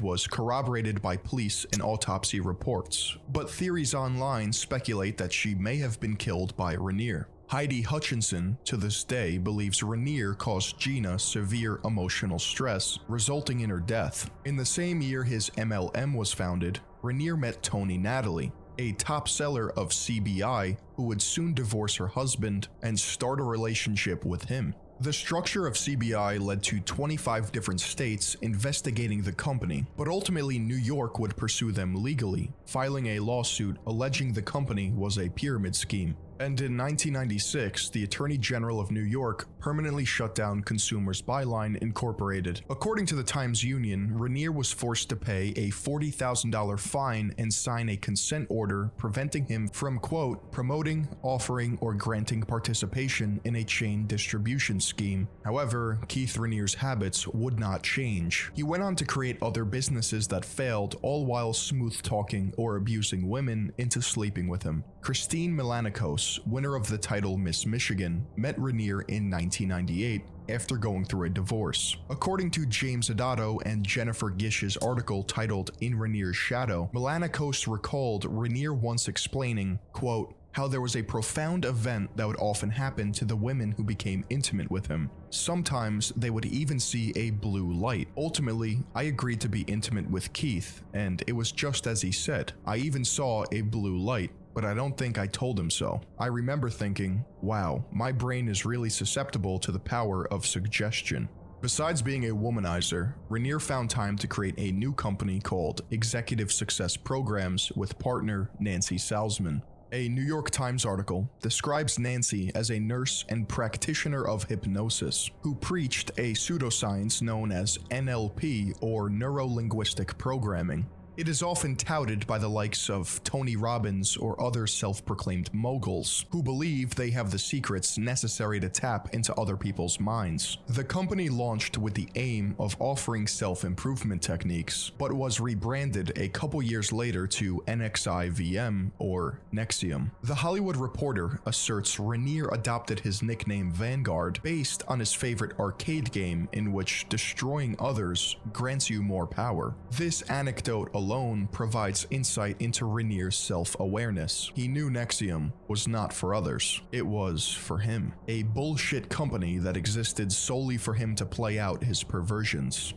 was corroborated by police and autopsy reports, but theories online speculate that she may have been killed by Rainier. Heidi Hutchinson, to this day, believes Rainier caused Gina severe emotional stress, resulting in her death. In the same year his MLM was founded, Rainier met Tony Natalie, a top seller of CBI who would soon divorce her husband and start a relationship with him. The structure of CBI led to 25 different states investigating the company, but ultimately New York would pursue them legally, filing a lawsuit alleging the company was a pyramid scheme. And in 1996, the Attorney General of New York permanently shut down Consumers Byline Incorporated. According to the Times Union, Rainier was forced to pay a $40,000 fine and sign a consent order preventing him from, quote, promoting, offering, or granting participation in a chain distribution scheme. However, Keith Rainier's habits would not change. He went on to create other businesses that failed, all while smooth-talking or abusing women into sleeping with him. Christine Milanikos, Daniels, winner of the title Miss Michigan, met Rainier in 1998 after going through a divorce. According to James Adato and Jennifer Gish's article titled In Rainier's Shadow, Milana Coast recalled Rainier once explaining, quote, how there was a profound event that would often happen to the women who became intimate with him. Sometimes they would even see a blue light. Ultimately, I agreed to be intimate with Keith, and it was just as he said. I even saw a blue light, but I don't think I told him so. I remember thinking, wow, my brain is really susceptible to the power of suggestion. Besides being a womanizer, Rainier found time to create a new company called Executive Success Programs with partner Nancy Salzman. A New York Times article describes Nancy as a nurse and practitioner of hypnosis who preached a pseudoscience known as NLP or neuro-linguistic programming. It is often touted by the likes of Tony Robbins or other self-proclaimed moguls who believe they have the secrets necessary to tap into other people's minds. The company launched with the aim of offering self-improvement techniques, but was rebranded a couple years later to NXIVM or NXIVM. The Hollywood Reporter asserts Rainier adopted his nickname Vanguard based on his favorite arcade game in which destroying others grants you more power. This anecdote alone provides insight into Rainier's self-awareness. He knew NXIVM was not for others. It was for him. A bullshit company that existed solely for him to play out his perversions.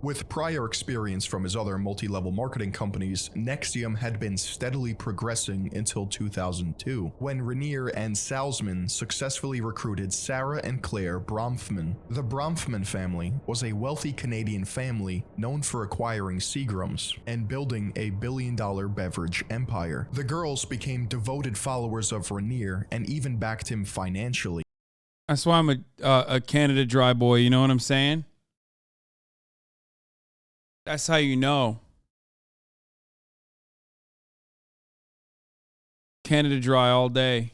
With prior experience from his other multi-level marketing companies, NXIVM had been steadily progressing until 2002, when Rainier and Salzman successfully recruited Sarah and Claire Bronfman. The Bronfman family was a wealthy Canadian family known for acquiring Seagrams and building a billion-dollar beverage empire. The girls became devoted followers of Rainier and even backed him financially. That's why I'm a Canada Dry boy, you know what I'm saying? That's how you know. Canada Dry all day.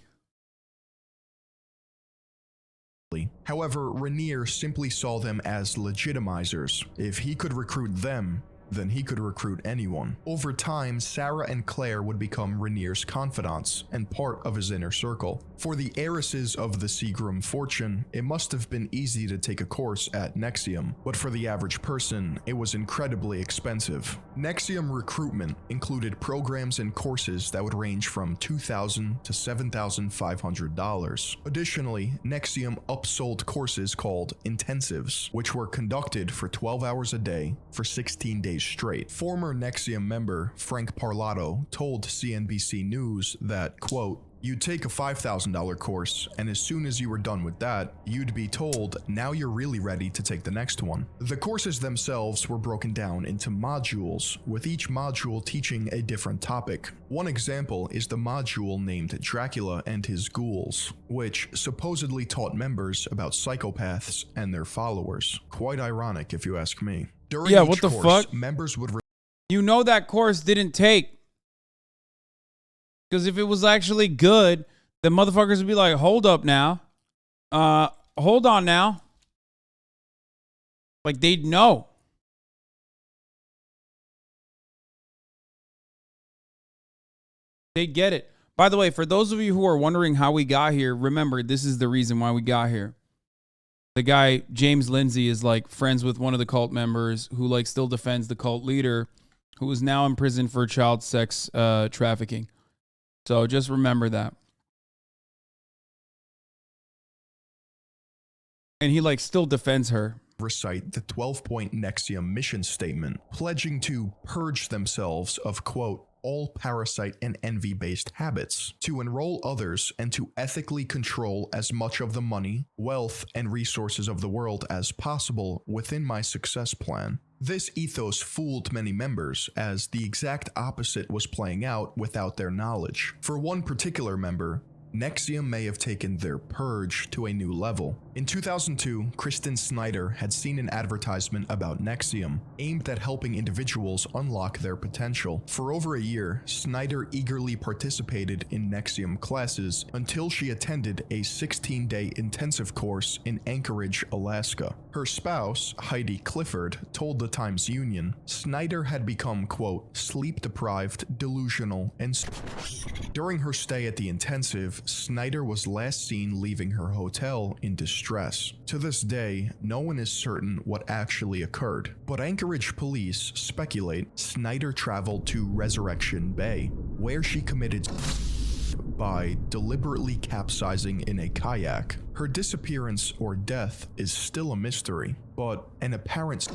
However, Rainier simply saw them as legitimizers. If he could recruit them, then he could recruit anyone. Over time, Sarah and Claire would become Rainier's confidants and part of his inner circle. For the heiresses of the Seagram fortune, it must have been easy to take a course at NXIVM, but for the average person, it was incredibly expensive. NXIVM recruitment included programs and courses that would range from $2,000 to $7,500. Additionally, NXIVM upsold courses called intensives, which were conducted for 12 hours a day for 16 days straight. Former NXIVM member Frank Parlato told CNBC News that, quote, you'd take a $5,000 course, and as soon as you were done with that, you'd be told, now you're really ready to take the next one. The courses themselves were broken down into modules, with each module teaching a different topic. One example is the module named Dracula and His Ghouls, which supposedly taught members about psychopaths and their followers. Quite ironic, if you ask me. During yeah, each what the course, fuck? Members would you know that course didn't take. Because if it was actually good, the motherfuckers would be like, hold up now. Hold on now. Like, they'd know. They'd get it. By the way, for those of you who are wondering how we got here, remember, this is the reason why we got here. The guy, James Lindsay, is like friends with one of the cult members who like still defends the cult leader, who is now in prison for child sex trafficking. So just remember that. And he like still defends her. Recite the 12-point NXIVM mission statement, pledging to purge themselves of, quote, all parasite and envy-based habits, to enroll others, and to ethically control as much of the money, wealth, and resources of the world as possible within my success plan. This ethos fooled many members, as the exact opposite was playing out without their knowledge. For one particular member, NXIVM may have taken their purge to a new level. In 2002, Kristen Snyder had seen an advertisement about NXIVM, aimed at helping individuals unlock their potential. For over a year, Snyder eagerly participated in NXIVM classes until she attended a 16-day intensive course in Anchorage, Alaska. Her spouse, Heidi Clifford, told the Times-Union, Snyder had become, quote, sleep-deprived, delusional, and during her stay at the intensive, Snyder was last seen leaving her hotel in distress. To this day, no one is certain what actually occurred, but Anchorage police speculate Snyder traveled to Resurrection Bay, where she committed by deliberately capsizing in a kayak. Her disappearance or death is still a mystery, but an apparent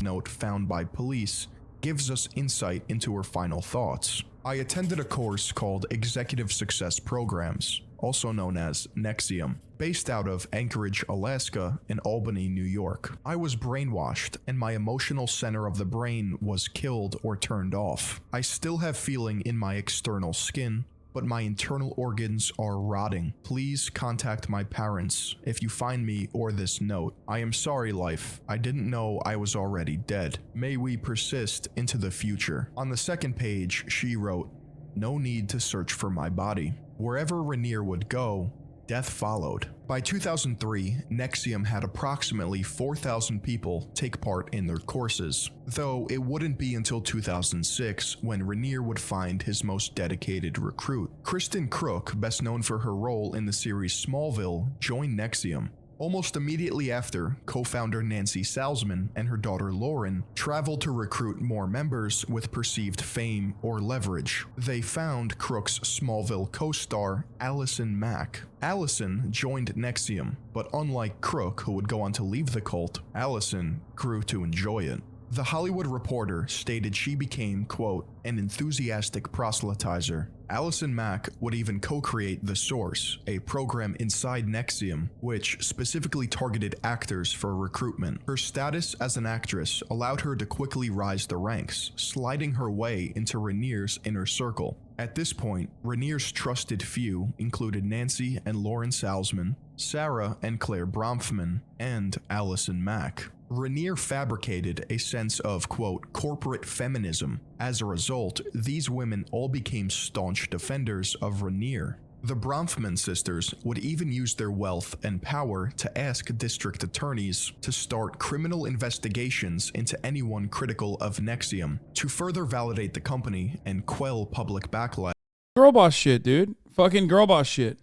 note found by police gives us insight into her final thoughts. I attended a course called Executive Success Programs, also known as NXIVM, based out of Anchorage, Alaska, and Albany, New York. I was brainwashed, and my emotional center of the brain was killed or turned off. I still have feeling in my external skin, but my internal organs are rotting. Please contact my parents if you find me or this note. I am sorry, life. I didn't know I was already dead. May we persist into the future. On the second page, she wrote, no need to search for my body. Wherever Rainier would go, death followed. By 2003, NXIVM had approximately 4,000 people take part in their courses, though it wouldn't be until 2006 when Rainier would find his most dedicated recruit. Kristen Crook, best known for her role in the series Smallville, joined NXIVM. Almost immediately after, co-founder Nancy Salzman and her daughter Lauren traveled to recruit more members with perceived fame or leverage. They found Crook's Smallville co-star Allison Mack. Allison joined NXIVM, but unlike Crook, who would go on to leave the cult, Allison grew to enjoy it. The Hollywood Reporter stated she became, quote, an enthusiastic proselytizer. Allison Mack would even co-create The Source, a program inside NXIVM, which specifically targeted actors for recruitment. Her status as an actress allowed her to quickly rise the ranks, sliding her way into Rainier's inner circle. At this point, Rainier's trusted few included Nancy and Lauren Salzman, Sarah and Claire Bronfman, and Allison Mack. Rainier fabricated a sense of, quote, corporate feminism. As a result, these women all became staunch defenders of Rainier. The Bronfman sisters would even use their wealth and power to ask district attorneys to start criminal investigations into anyone critical of NXIVM to further validate the company and quell public backlash. Girl boss shit, dude. Fucking girl boss shit.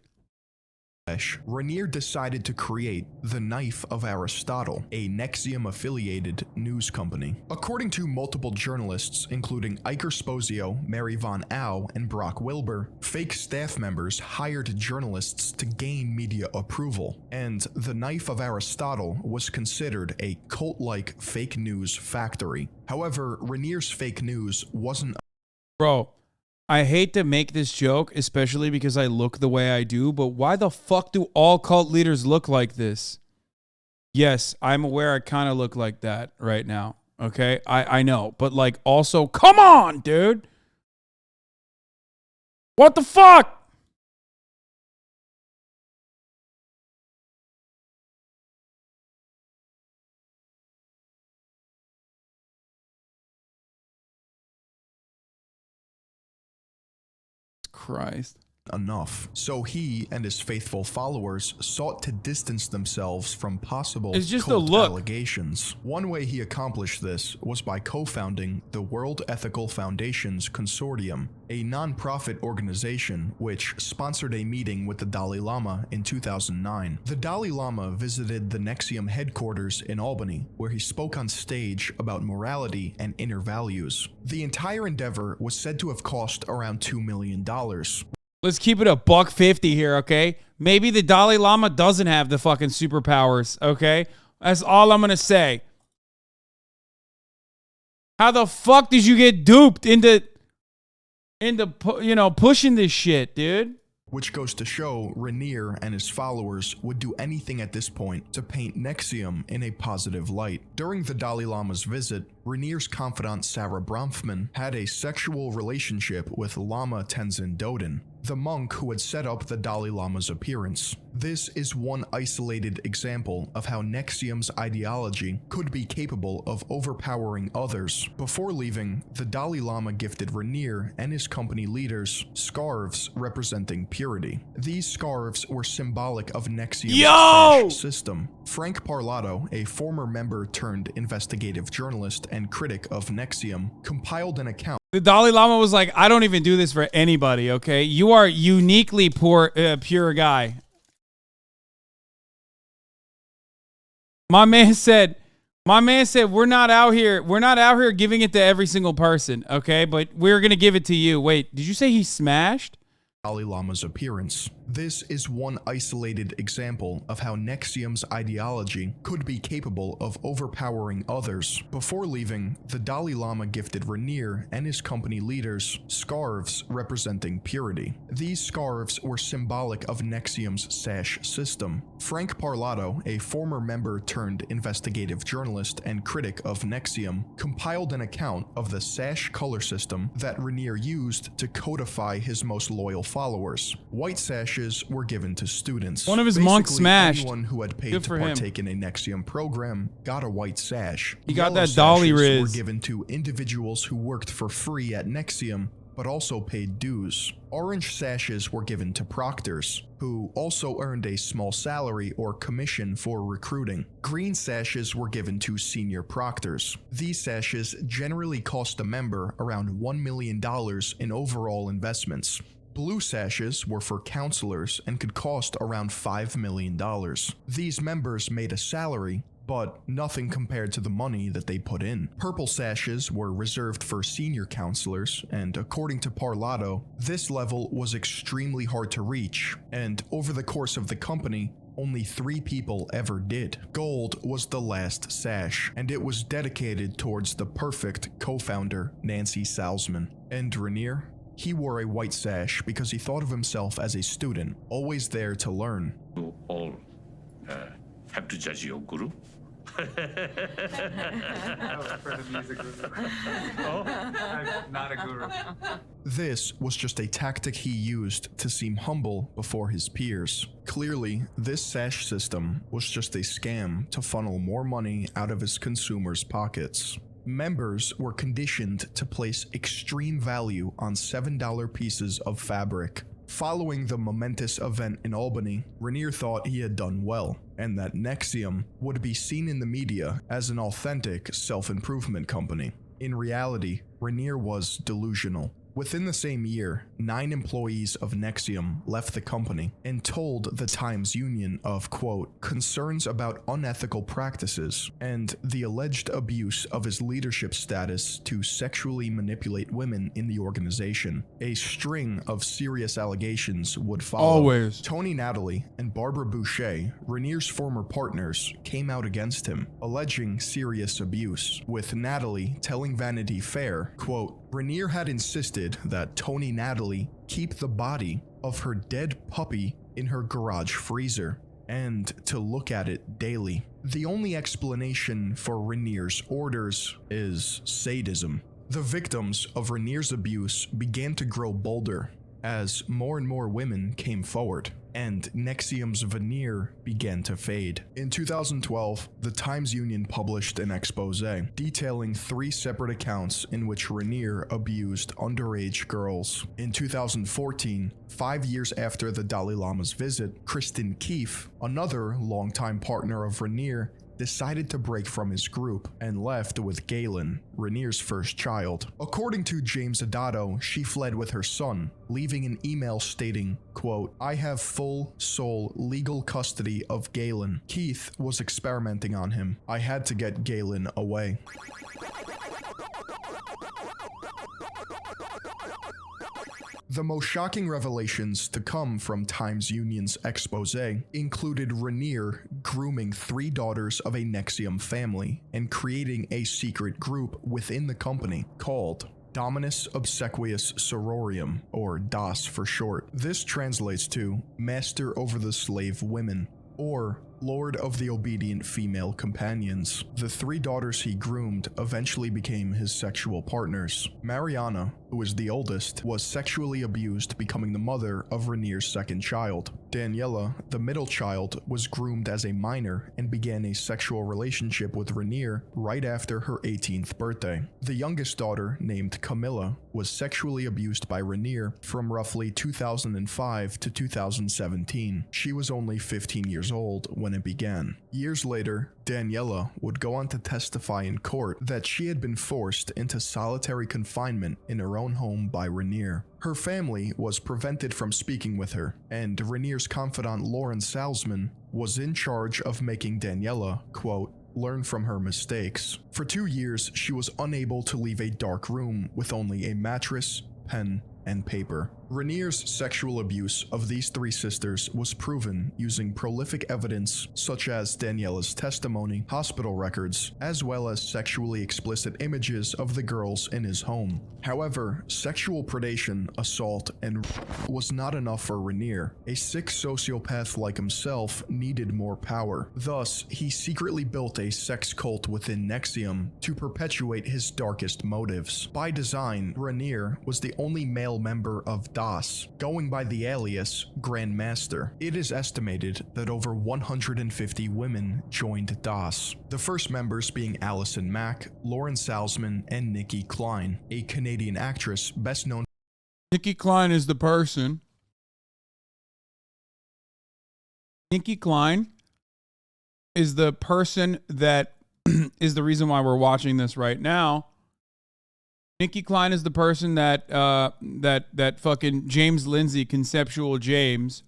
Rainier decided to create The Knife of Aristotle, a NXIVM-affiliated news company. According to multiple journalists, including Iker Sposio, Mary Von Au, and Brock Wilbur, fake staff members hired journalists to gain media approval, and The Knife of Aristotle was considered a cult-like fake news factory. However, Rainier's fake news wasn't... Bro, I hate to make this joke, especially because I look the way I do, but why the fuck do all cult leaders look like this? Yes, I'm aware I kind of look like that right now, okay? I know, but like also, come on, dude! What the fuck? Christ. Enough. So he and his faithful followers sought to distance themselves from possible it's just cult a look. allegations. One way he accomplished this was by co-founding the World Ethical Foundation's Consortium, a non-profit organization which sponsored a meeting with the Dalai Lama in 2009. The Dalai Lama visited the NXIVM headquarters in Albany, where he spoke on stage about morality and inner values. The entire endeavor was said to have cost around $2 million. Let's keep it a $150 here, okay? Maybe the Dalai Lama doesn't have the fucking superpowers, okay? That's all I'm gonna say. How the fuck did you get duped into you know, pushing this shit, dude? Which goes to show Rainier and his followers would do anything at this point to paint NXIVM in a positive light. During the Dalai Lama's visit, Rainier's confidant Sarah Bronfman had a sexual relationship with Lama Tenzin Doden. the monk who had set up the Dalai Lama's appearance. This is one isolated example of how NXIVM's ideology could be capable of overpowering others. Before leaving, the Dalai Lama gifted Rainier and his company leaders scarves representing purity. These scarves were symbolic of NXIVM's sash system. Frank Parlato, a former member turned investigative journalist and critic of NXIVM, compiled an account. The Dalai Lama was like, I don't even do this for anybody, okay? You are uniquely pure guy. My man said, we're not out here giving it to every single person, okay? But we're going to give it to you. Wait, did you say he smashed? Dalai Lama's appearance. This is one isolated example of how NXIVM's ideology could be capable of overpowering others. Before leaving, the Dalai Lama gifted Rainier and his company leaders scarves representing purity. These scarves were symbolic of NXIVM's sash system. Frank Parlato, a former member turned investigative journalist and critic of NXIVM, compiled an account of the sash color system that Rainier used to codify his most loyal followers. White sashes were given to students. One of his monks smashed. Anyone who had paid to partake in a NXIVM program got a white sash. He got that dolly riz. Were given to individuals who worked for free at NXIVM but also paid dues. Orange sashes were given to proctors, who also earned a small salary or commission for recruiting. Green sashes were given to senior proctors. These sashes generally cost a member around $1 million in overall investments. Blue sashes were for counselors and could cost around $5 million. These members made a salary, but nothing compared to the money that they put in. Purple sashes were reserved for senior counselors, and according to Parlato, this level was extremely hard to reach, and over the course of the company, only 3 people ever did. Gold was the last sash, and it was dedicated towards the perfect co-founder, Nancy Salzman. And Rainier? He wore a white sash because he thought of himself as a student, always there to learn. You all have to judge your guru. Not a guru. This was just a tactic he used to seem humble before his peers. Clearly, this sash system was just a scam to funnel more money out of his consumers' pockets. Members were conditioned to place extreme value on $7 pieces of fabric. Following the momentous event in Albany, Rainier thought he had done well, and that NXIVM would be seen in the media as an authentic self-improvement company. In reality, Rainier was delusional. Within the same year, 9 employees of NXIVM left the company and told the Times-Union of, quote, concerns about unethical practices and the alleged abuse of his leadership status to sexually manipulate women in the organization. A string of serious allegations would follow. Always. Tony Natalie and Barbara Boucher, Rainier's former partners, came out against him, alleging serious abuse, with Natalie telling Vanity Fair, quote, Rainier had insisted that Tony Natalie keep the body of her dead puppy in her garage freezer and to look at it daily. The only explanation for Rainier's orders is sadism. The victims of Rainier's abuse began to grow bolder as more and more women came forward, and NXIVM's veneer began to fade. In 2012, the Times-Union published an expose detailing 3 separate accounts in which Rainier abused underage girls. In 2014, 5 years after the Dalai Lama's visit, Kristen Keefe, another longtime partner of Rainier, decided to break from his group and left with Galen, Rainier's first child. According to James Adato, she fled with her son, leaving an email stating, quote, I have full, sole, legal custody of Galen. Keith was experimenting on him. I had to get Galen away. The most shocking revelations to come from Times-Union's expose included Rainier grooming 3 daughters of a NXIVM family and creating a secret group within the company called Dominus Obsequious Sororium, or DOS for short. This translates to Master over the Slave Women, or lord of the obedient female companions. The 3 daughters he groomed eventually became his sexual partners. Mariana, who was the oldest, was sexually abused, becoming the mother of Rainier's second child. Daniela, the middle child, was groomed as a minor and began a sexual relationship with Rainier right after her 18th birthday. The youngest daughter, named Camilla, was sexually abused by Rainier from roughly 2005 to 2017. She was only 15 years old when it began. Years later, Daniela would go on to testify in court that she had been forced into solitary confinement in her own home by Rainier. Her family was prevented from speaking with her, and Rainier's confidant Lauren Salzman was in charge of making Daniela, quote, learn from her mistakes. For 2 years, she was unable to leave a dark room with only a mattress, pen, and paper. Rainier's sexual abuse of these 3 sisters was proven using prolific evidence such as Daniela's testimony, hospital records, as well as sexually explicit images of the girls in his home. However, sexual predation, assault, and was not enough for Rainier. A sick sociopath like himself needed more power. Thus, he secretly built a sex cult within NXIVM to perpetuate his darkest motives. By design, Rainier was the only male member of DOS, going by the alias Grandmaster. It is estimated that over 150 women joined DOS, the first members being Allison Mack, Lauren Salzman, and Nikki Klein, a Canadian actress best known. Nikki Klein is the person. Nikki Klein is the person that is the reason why we're watching this right now. Nikki Klein is the person that that fucking James Lindsay, Conceptual James.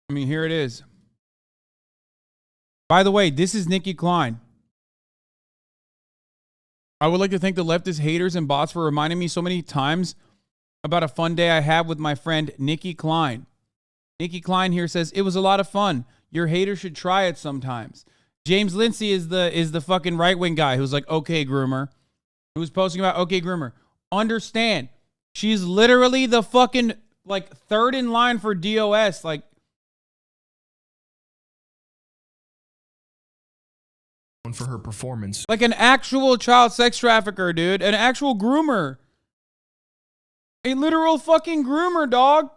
I mean, here it is. By the way, this is Nikki Klein. I would like to thank the leftist haters and bots for reminding me so many times about a fun day I had with my friend Nikki Klein. Nikki Klein here says, it was a lot of fun. Your haters should try it sometimes. James Lindsay is the fucking right-wing guy who's like, okay, groomer. Who's posting about, okay, groomer. Understand, she's literally the fucking, like, third in line for DOS. Like, for her performance. Like an actual child sex trafficker, dude. An actual groomer. A literal fucking groomer, dog.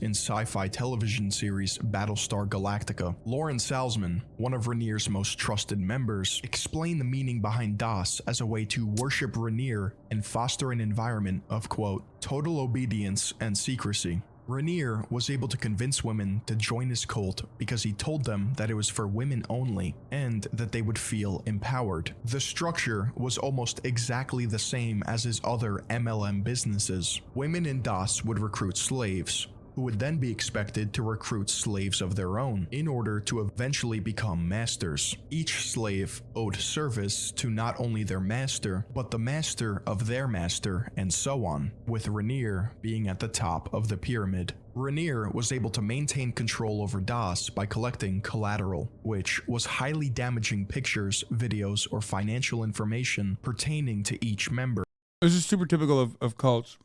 In sci-fi television series Battlestar Galactica, Lauren Salzman, one of Rainier's most trusted members, explained the meaning behind DOS as a way to worship Rainier and foster an environment of, quote, total obedience and secrecy. Rainier was able to convince women to join his cult because he told them that it was for women only and that they would feel empowered. The structure was almost exactly the same as his other MLM businesses. Women in DOS would recruit slaves, who would then be expected to recruit slaves of their own in order to eventually become masters. Each slave owed service to not only their master, but the master of their master, and so on, with Rainier being at the top of the pyramid. Rainier was able to maintain control over DOS by collecting collateral, which was highly damaging pictures, videos, or financial information pertaining to each member. This is super typical of cults.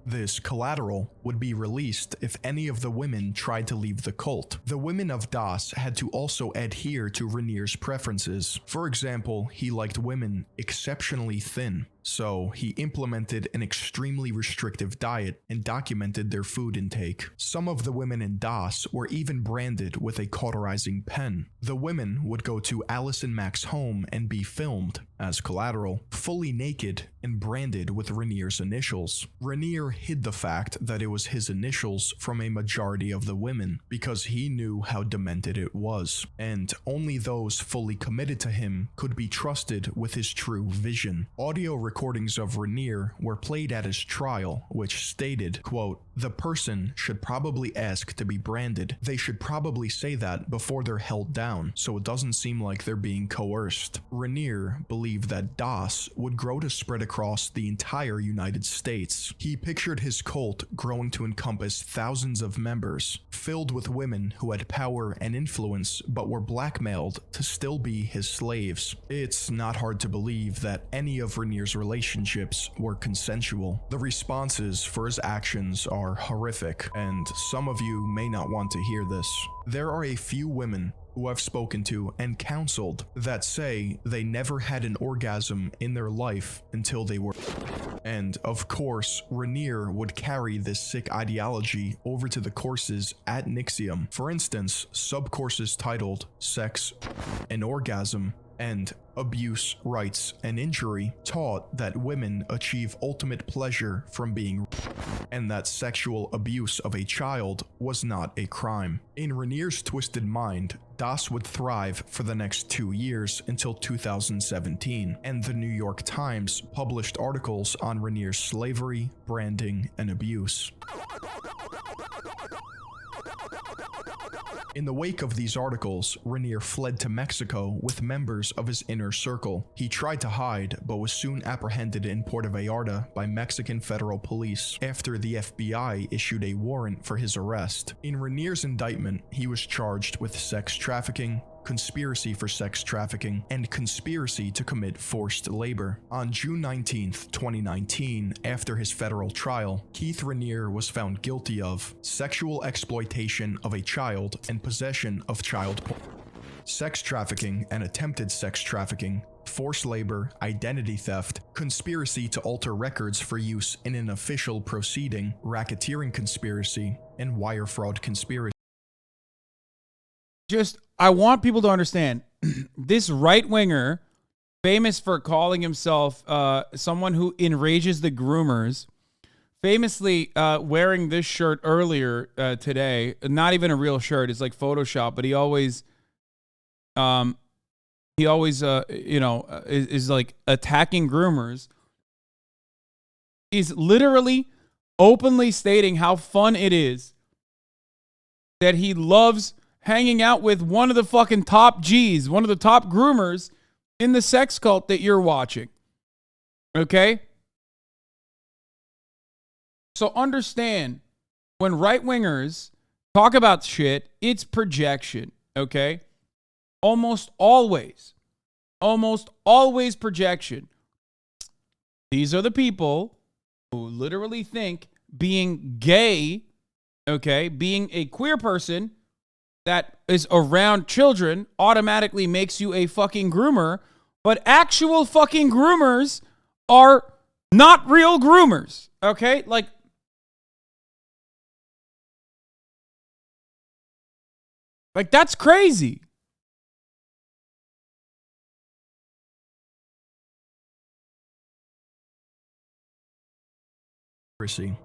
This collateral would be released if any of the women tried to leave the cult. The women of DOS had to also adhere to Rainier's preferences. For example, he liked women exceptionally thin, so he implemented an extremely restrictive diet and documented their food intake. Some of the women in DOS were even branded with a cauterizing pen. The women would go to Allison Mack's home and be filmed as collateral, fully naked and branded with Rainier's initials. Rainier hid the fact that it was his initials from a majority of the women because he knew how demented it was, and only those fully committed to him could be trusted with his true vision. Audio recordings of Rainier were played at his trial, which stated, quote, the person should probably ask to be branded. They should probably say that before they're held down, so it doesn't seem like they're being coerced. Rainier believed that DOS would grow to spread across the entire United States. He pictured pictured his cult growing to encompass thousands of members, filled with women who had power and influence but were blackmailed to still be his slaves. It's not hard to believe that any of Ranier's relationships were consensual. The responses for his actions are horrific, and some of you may not want to hear this. There are a few women who I've spoken to and counseled that say they never had an orgasm in their life until they were. And of course, Ranier would carry this sick ideology over to the courses at NXIVM. For instance, sub-courses titled Sex and Orgasm and Abuse, Rights, and Injury taught that women achieve ultimate pleasure from being, and that sexual abuse of a child was not a crime. In Ranier's twisted mind, Das would thrive for the next 2 years until 2017, and the New York Times published articles on Ranier's slavery, branding, and abuse. In the wake of these articles, Ranier fled to Mexico with members of his inner circle. He tried to hide, but was soon apprehended in Puerto Vallarta by Mexican federal police after the FBI issued a warrant for his arrest. In Ranier's indictment, he was charged with sex trafficking, conspiracy for sex trafficking, and conspiracy to commit forced labor. On June 19, 2019, after his federal trial, Keith Ranier was found guilty of sexual exploitation of a child and possession of child porn, sex trafficking and attempted sex trafficking, forced labor, identity theft, conspiracy to alter records for use in an official proceeding, racketeering conspiracy, and wire fraud conspiracy. I want people to understand, this right-winger, famous for calling himself someone who enrages the groomers, famously wearing this shirt earlier today, not even a real shirt, it's like Photoshop, but he always is like attacking groomers. He's literally openly stating how fun it is that he loves hanging out with one of the fucking top G's, one of the top groomers in the sex cult that you're watching. Okay? So understand, when right-wingers talk about shit, it's projection, okay? Almost always projection. These are the people who literally think being gay, okay, being a queer person that is around children automatically makes you a fucking groomer, but actual fucking groomers are not real groomers, okay? Like that's crazy.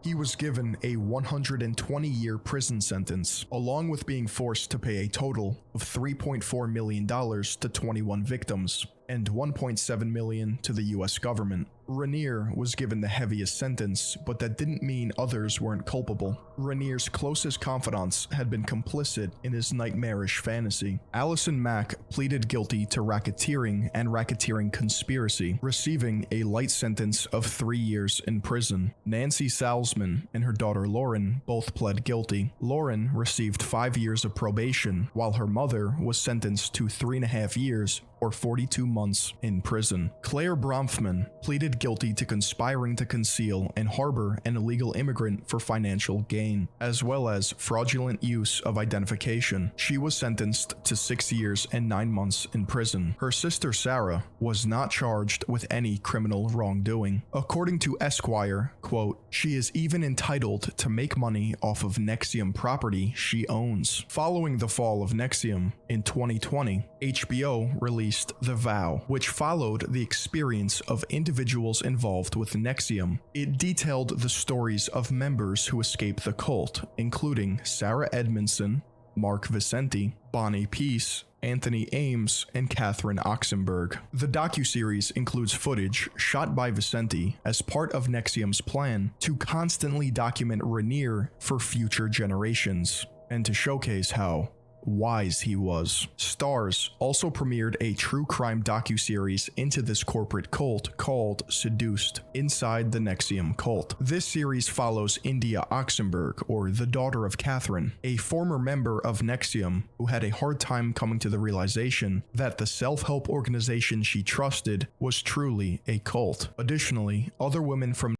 He was given a 120-year prison sentence, along with being forced to pay a total of $3.4 million to 21 victims and $1.7 million to the US government. Ranier was given the heaviest sentence, but that didn't mean others weren't culpable. Ranier's closest confidants had been complicit in his nightmarish fantasy. Allison Mack pleaded guilty to racketeering and racketeering conspiracy, receiving a light sentence of 3 years in prison. Nancy Salzman and her daughter Lauren both pled guilty. Lauren received 5 years of probation, while her mother was sentenced to 3.5 years or 42 months in prison. Claire Bronfman pleaded guilty to conspiring to conceal and harbor an illegal immigrant for financial gain, as well as fraudulent use of identification. She was sentenced to 6 years and 9 months in prison. Her sister Sarah was not charged with any criminal wrongdoing. According to Esquire, quote, "She is even entitled to make money off of NXIVM property she owns." Following the fall of NXIVM in 2020, HBO released The Vow, which followed the experience of individuals involved with NXIVM. It detailed the stories of members who escaped the cult, including Sarah Edmondson, Mark Vicente, Bonnie Peace, Anthony Ames, and Catherine Oxenberg. The docuseries includes footage shot by Vicente as part of NXIVM's plan to constantly document Ranier for future generations, and to showcase how wise he was. Stars also premiered a true crime docuseries into this corporate cult called Seduced, Inside the NXIVM Cult. This series follows India Oxenberg, or the daughter of Catherine, a former member of NXIVM who had a hard time coming to the realization that the self-help organization she trusted was truly a cult. Additionally, other women from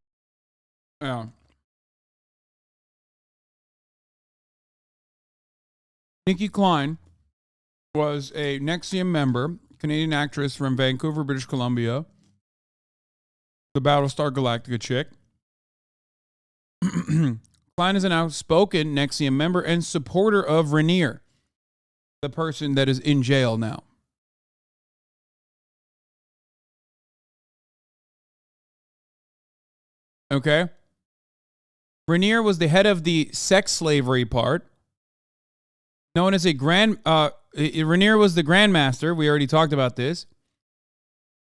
Nikki Klein was a NXIVM member, Canadian actress from Vancouver, British Columbia, the Battlestar Galactica chick. Klein is an outspoken NXIVM member and supporter of Rainier, the person that is in jail now. Okay? Rainier was the head of the sex slavery part, known as a Rainier was the grandmaster. We already talked about this.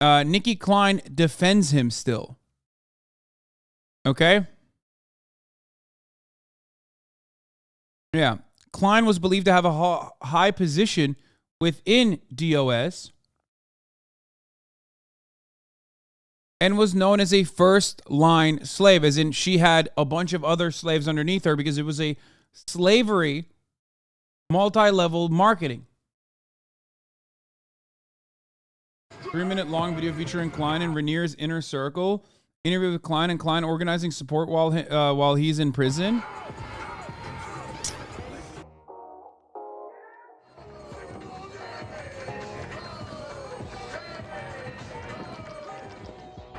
Nikki Klein defends him still. Okay? Yeah. Klein was believed to have a high position within DOS and was known as a first-line slave, as in she had a bunch of other slaves underneath her because it was a slavery multi-level marketing. 3-minute long video featuring Klein and Rainier's inner circle. Interview with Klein and Klein organizing support while he's in prison.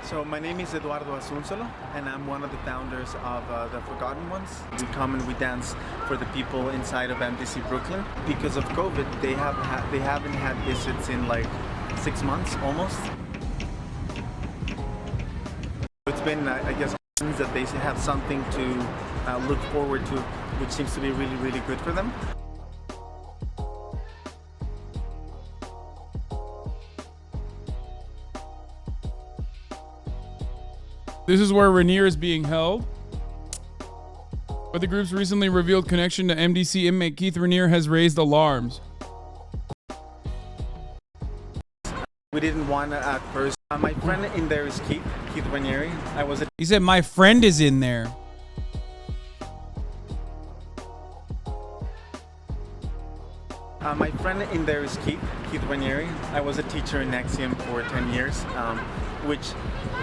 So my name is Eduardo Asunsolo, and I'm one of the founders of the Forgotten Ones. We come and we dance for the people inside of MDC Brooklyn. Because of COVID, they haven't had visits in like 6 months almost. It's been, I guess, that they have something to look forward to, which seems to be really, really good for them. This is where Rainier is being held. But the group's recently revealed connection to MDC inmate Keith Rainier has raised alarms. We didn't want to at first. My friend in there is Keith Rainier. He said, my friend is in there. My friend in there is Keith Rainier. I was a teacher in NXIVM for 10 years, which,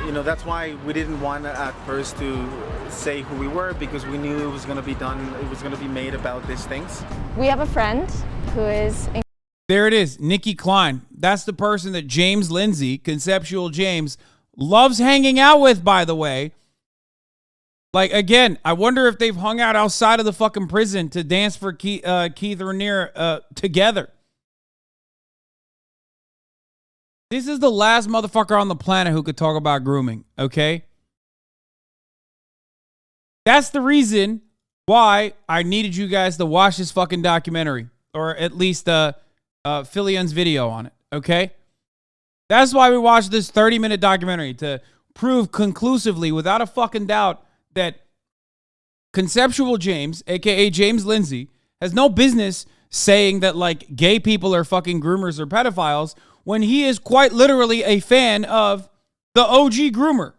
you know, that's why we didn't want at first to say who we were, because we knew it was going to be done, it was going to be made about these things. We have a friend who is... There it is, Nikki Klein. That's the person that James Lindsay, Conceptual James, loves hanging out with, by the way. Like, again, I wonder if they've hung out outside of the fucking prison to dance for Keith Rainier together. This is the last motherfucker on the planet who could talk about grooming, okay? That's the reason why I needed you guys to watch this fucking documentary, or at least Philion's video on it, okay? That's why we watched this 30-minute documentary, to prove conclusively, without a fucking doubt, that Conceptual James, aka James Lindsay, has no business saying that like gay people are fucking groomers or pedophiles when he is quite literally a fan of the OG groomer.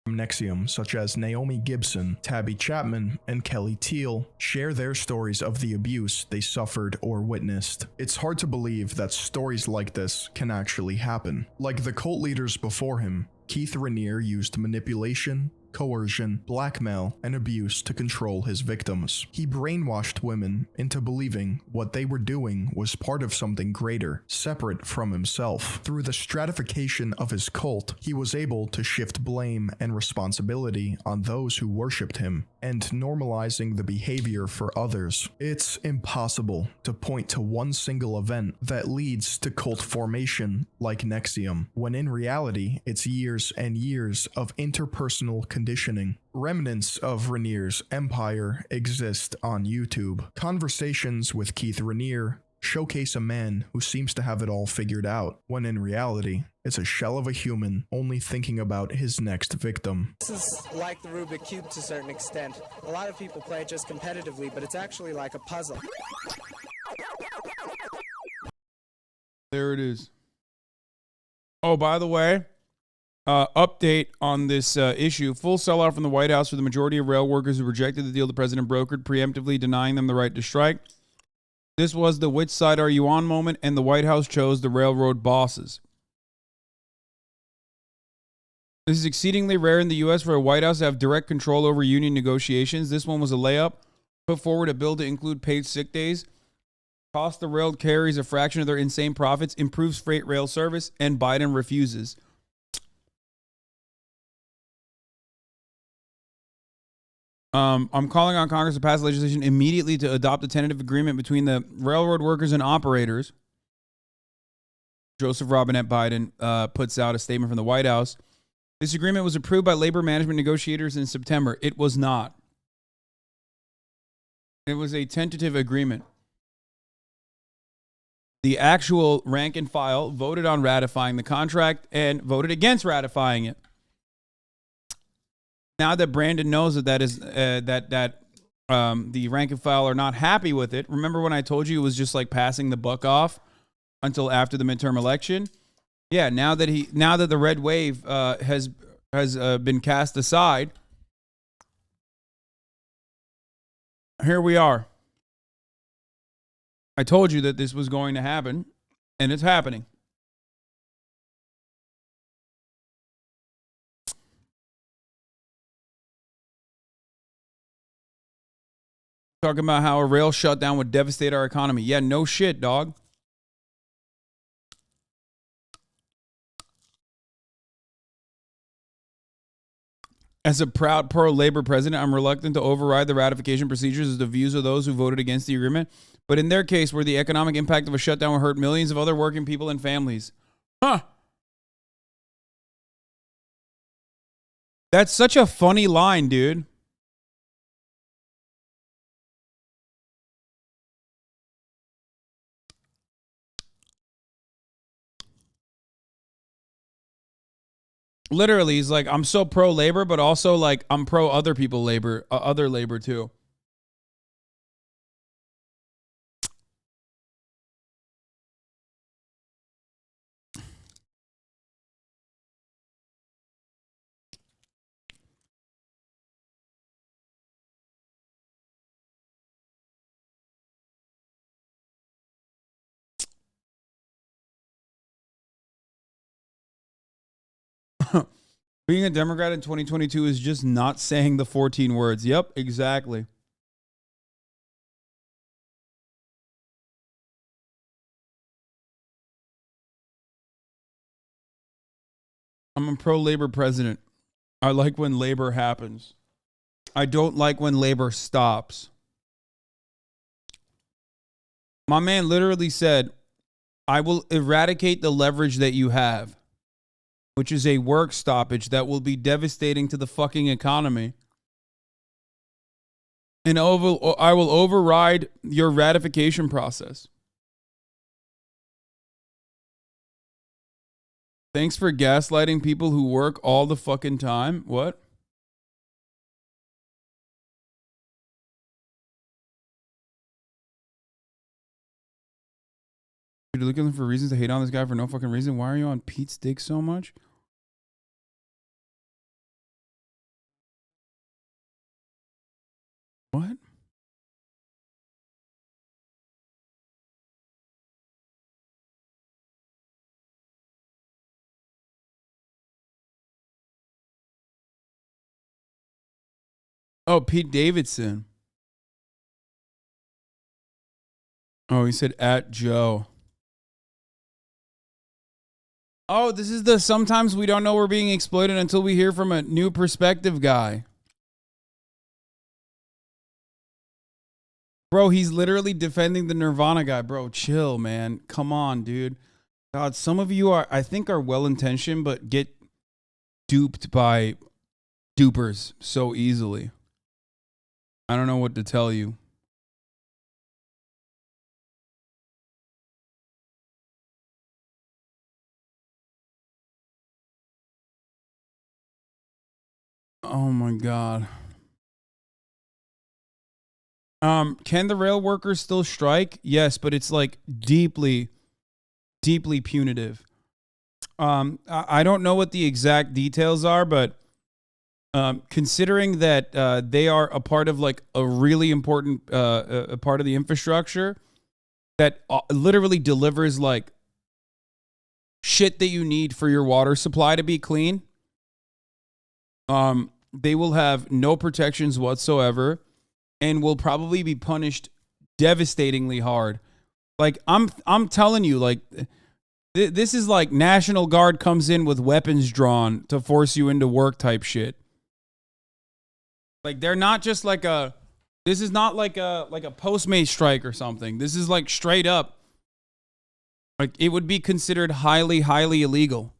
From NXIVM, such as Naomi Gibson, Tabby Chapman, and Kelly Teal, share their stories of the abuse they suffered or witnessed. It's hard to believe that stories like this can actually happen. Like the cult leaders before him, Keith Rainier used manipulation, coercion, blackmail, and abuse to control his victims. He brainwashed women into believing what they were doing was part of something greater, separate from himself. Through the stratification of his cult, he was able to shift blame and responsibility on those who worshipped him, and normalizing the behavior for others. It's impossible to point to one single event that leads to cult formation like NXIVM, when in reality, it's years and years of interpersonal conditioning. Remnants of Rainier's empire exist on YouTube. Conversations with Keith Rainier showcase a man who seems to have it all figured out, when in reality, it's a shell of a human only thinking about his next victim. This is like the Rubik Cube to a certain extent. A lot of people play it just competitively, but it's actually like a puzzle. There it is. Oh, by the way, update on this issue. Full sellout from the White House for the majority of rail workers who rejected the deal the president brokered, preemptively denying them the right to strike. This was the which side are you on moment, and the White House chose the railroad bosses. This is exceedingly rare in the U.S. for a White House to have direct control over union negotiations. This one was a layup. Put forward a bill to include paid sick days. Cost the rail carriers a fraction of their insane profits. Improves freight rail service. And Biden refuses. I'm calling on Congress to pass legislation immediately to adopt a tentative agreement between the railroad workers and operators. Joseph Robinette Biden puts out a statement from the White House. This agreement was approved by labor management negotiators in September. It was not. It was a tentative agreement. The actual rank and file voted on ratifying the contract and voted against ratifying it. Now that Brandon knows that the rank and file are not happy with it, remember when I told you it was just like passing the buck off until after the midterm election? Yeah, now that the red wave has been cast aside, here we are. I told you that this was going to happen, and it's happening. Talking about how a rail shutdown would devastate our economy. Yeah, no shit, dog. As a proud pro-labor president, I'm reluctant to override the ratification procedures as the views of those who voted against the agreement. But in their case, where the economic impact of a shutdown will hurt millions of other working people and families. Huh. That's such a funny line, dude. Literally, he's like, I'm so pro-labor, but also like I'm pro other people labor, other labor too. Being a Democrat in 2022 is just not saying the 14 words. Yep, exactly. I'm a pro-labor president. I like when labor happens. I don't like when labor stops. My man literally said, I will eradicate the leverage that you have, which is a work stoppage that will be devastating to the fucking economy. And I will override your ratification process. Thanks for gaslighting people who work all the fucking time. What? You're looking for reasons to hate on this guy for no fucking reason. Why are you on Pete's dick so much? What? Oh, Pete Davidson. Oh, he said at Joe. Oh, this is the sometimes we don't know we're being exploited until we hear from a new perspective guy. Bro, he's literally defending the Nirvana guy. Bro, chill, man. Come on, dude. God, some of you are, I think, are well-intentioned, but get duped by dupers so easily. I don't know what to tell you. Oh my God. Can the rail workers still strike? Yes, but it's like deeply, deeply punitive. I don't know what the exact details are, but considering that they are a part of like a really important a part of the infrastructure that literally delivers like shit that you need for your water supply to be clean, they will have no protections whatsoever and will probably be punished devastatingly hard. Like I'm telling you, like this is like National Guard comes in with weapons drawn to force you into work type shit. Like they're not just like this is not like a Postmates strike or something. This is like straight up. Like it would be considered highly, highly illegal.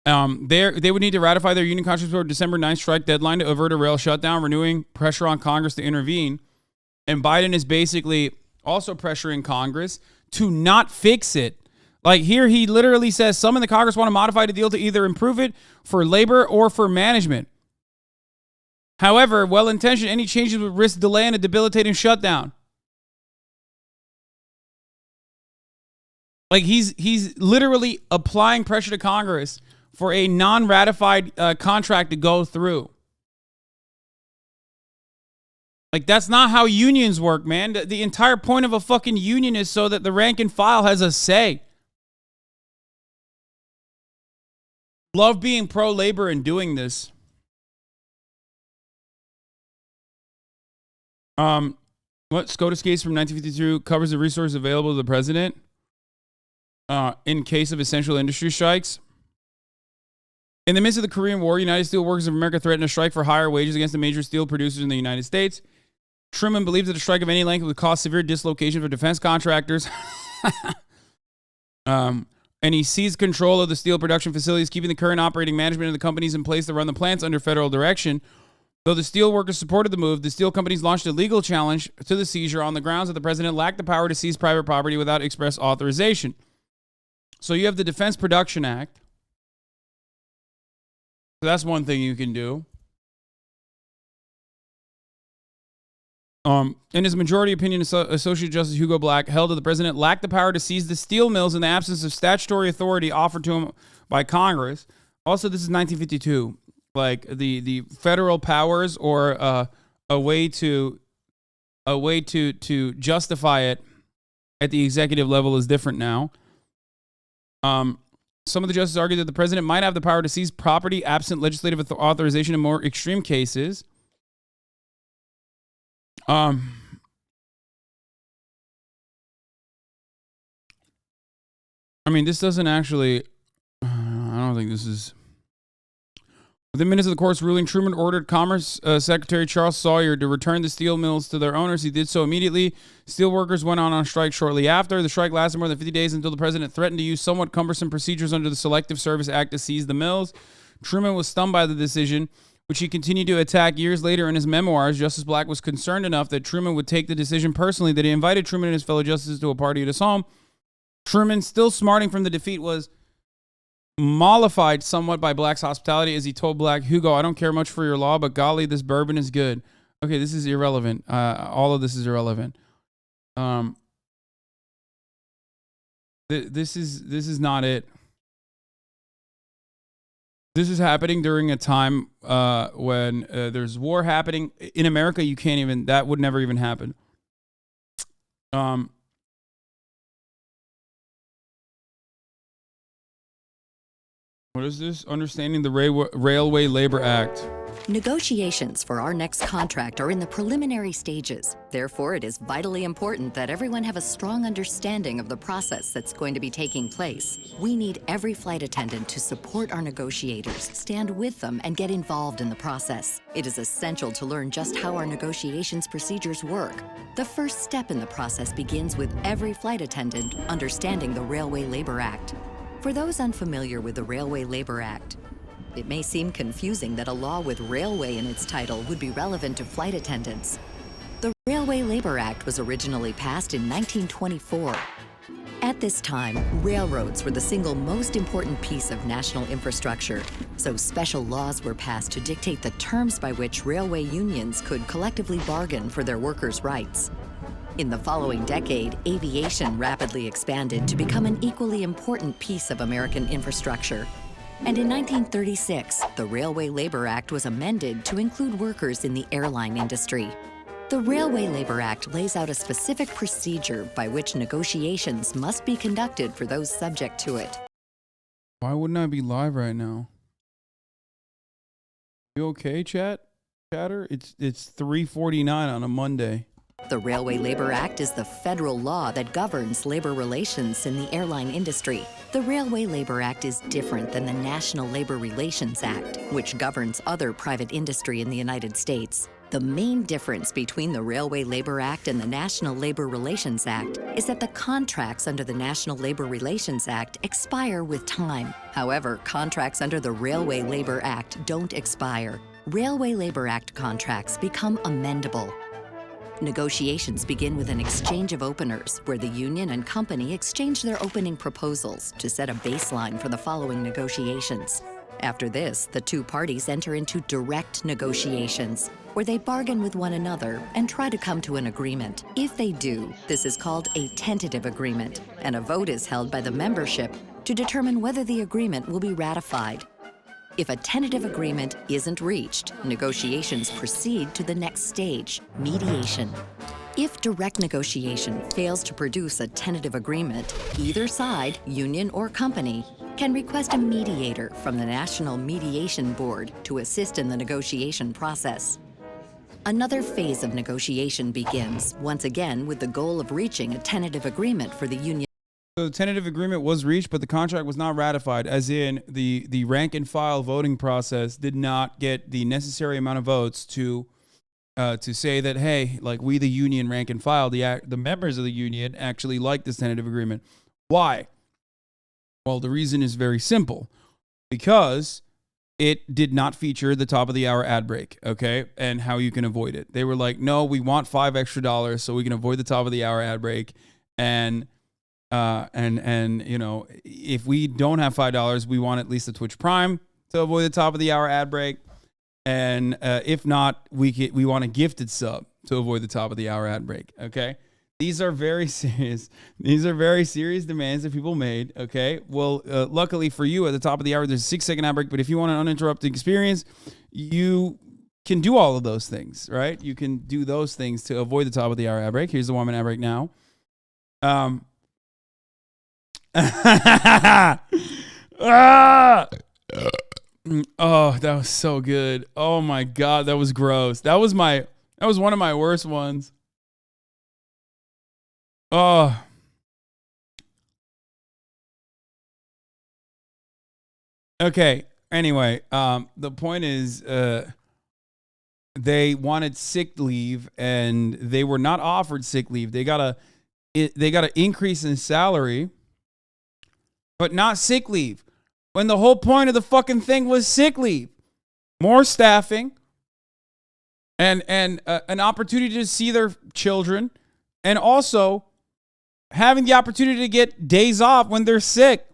They would need to ratify their union contracts before December 9th strike deadline to avert a rail shutdown, renewing pressure on Congress to intervene. And Biden is basically also pressuring Congress to not fix it. Like here, he literally says some in the Congress want to modify the deal to either improve it for labor or for management. However, well-intentioned, any changes would risk delay and a debilitating shutdown. Like he's literally applying pressure to Congress for a non-ratified contract to go through. Like, that's not how unions work, man. The entire point of a fucking union is so that the rank and file has a say. Love being pro-labor and doing this. What SCOTUS case from 1952 covers the resources available to the president in case of essential industry strikes. In the midst of the Korean War, United Steel Workers of America threatened a strike for higher wages against the major steel producers in the United States. Truman believes that a strike of any length would cause severe dislocation for defense contractors. And he seized control of the steel production facilities, keeping the current operating management of the companies in place to run the plants under federal direction. Though the steel workers supported the move, the steel companies launched a legal challenge to the seizure on the grounds that the president lacked the power to seize private property without express authorization. So you have the Defense Production Act. So that's one thing you can do. In his majority opinion, Associate Justice Hugo Black held that the president lacked the power to seize the steel mills in the absence of statutory authority offered to him by Congress. Also, this is 1952. Like the federal powers or a way to justify it at the executive level is different now. Some of the justices argued that the president might have the power to seize property absent legislative authorization in more extreme cases. I mean, this doesn't actually... I don't think this is... Within minutes of the court's ruling, Truman ordered Commerce Secretary Charles Sawyer to return the steel mills to their owners. He did so immediately. Steel workers went on strike shortly after. The strike lasted more than 50 days until the president threatened to use somewhat cumbersome procedures under the Selective Service Act to seize the mills. Truman was stunned by the decision, which he continued to attack years later in his memoirs. Justice Black was concerned enough that Truman would take the decision personally that he invited Truman and his fellow justices to a party at his home. Truman, still smarting from the defeat, was mollified somewhat by Black's hospitality as he told Black, "Hugo, I don't care much for your law, but golly, this bourbon is good." Okay, this is irrelevant. All of this is irrelevant. This is not it. This is happening during a time when there's war happening in America. You can't even. That would never even happen. What is this? Understanding the Railway Labor Act. Negotiations for our next contract are in the preliminary stages. Therefore, it is vitally important that everyone have a strong understanding of the process that's going to be taking place. We need every flight attendant to support our negotiators, stand with them, and get involved in the process. It is essential to learn just how our negotiations procedures work. The first step in the process begins with every flight attendant understanding the Railway Labor Act. For those unfamiliar with the Railway Labor Act, it may seem confusing that a law with railway in its title would be relevant to flight attendants. The Railway Labor Act was originally passed in 1924. At this time, railroads were the single most important piece of national infrastructure, so special laws were passed to dictate the terms by which railway unions could collectively bargain for their workers' rights. In the following decade, aviation rapidly expanded to become an equally important piece of American infrastructure. And in 1936, the Railway Labor Act was amended to include workers in the airline industry. The Railway Labor Act lays out a specific procedure by which negotiations must be conducted for those subject to it. Why wouldn't I be live right now? You okay, chatter? It's 3:49 on a Monday. The Railway Labor Act is the federal law that governs labor relations in the airline industry. The Railway Labor Act is different than the National Labor Relations Act, which governs other private industry in the United States. The main difference between the Railway Labor Act and the National Labor Relations Act is that the contracts under the National Labor Relations Act expire with time. However, contracts under the Railway Labor Act don't expire. Railway Labor Act contracts become amendable. Negotiations begin with an exchange of openers, where the union and company exchange their opening proposals to set a baseline for the following negotiations. After this, the two parties enter into direct negotiations, where they bargain with one another and try to come to an agreement. If they do, this is called a tentative agreement, and a vote is held by the membership to determine whether the agreement will be ratified. If a tentative agreement isn't reached, negotiations proceed to the next stage, mediation. If direct negotiation fails to produce a tentative agreement, either side, union or company, can request a mediator from the National Mediation Board to assist in the negotiation process. Another phase of negotiation begins, once again with the goal of reaching a tentative agreement for the union. So the tentative agreement was reached, but the contract was not ratified, as in the rank and file voting process did not get the necessary amount of votes to say that, hey, like we the union rank and file, the members of the union actually like this tentative agreement. Why? Well, the reason is very simple. Because it did not feature the top of the hour ad break, okay? And how you can avoid it. They were like, no, we want $5 extra so we can avoid the top of the hour ad break. And you know, if we don't have $5, we want at least a Twitch Prime to avoid the top of the hour ad break. And if not, we want a gifted sub to avoid the top of the hour ad break, okay? These are very serious. These are very serious demands that people made, okay? Well, luckily for you, at the top of the hour, there's a 6-second ad break. But if you want an uninterrupted experience, you can do all of those things, right? You can do those things to avoid the top of the hour ad break. Here's the 1-minute ad break now. Oh, that was so good. Oh my God, that was gross. That was one of my worst ones. Oh. Okay. Anyway, the point is, they wanted sick leave and they were not offered sick leave. They got an increase in salary, but not sick leave. When the whole point of the fucking thing was sick leave, more staffing, and an opportunity to see their children, and also having the opportunity to get days off when they're sick.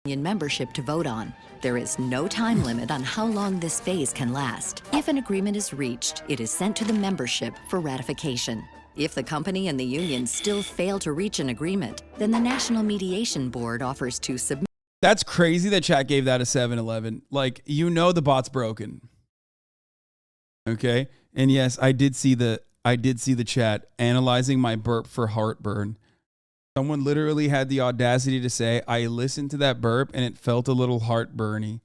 Union membership to vote on. There is no time limit on how long this phase can last. If an agreement is reached, it is sent to the membership for ratification. If the company and the union still fail to reach an agreement, then the National Mediation Board offers to submit. That's crazy that chat gave that a 7-11. Like, you know the bot's broken. Okay? And yes, I did see the chat analyzing my burp for heartburn. Someone literally had the audacity to say, I listened to that burp and it felt a little heartburny.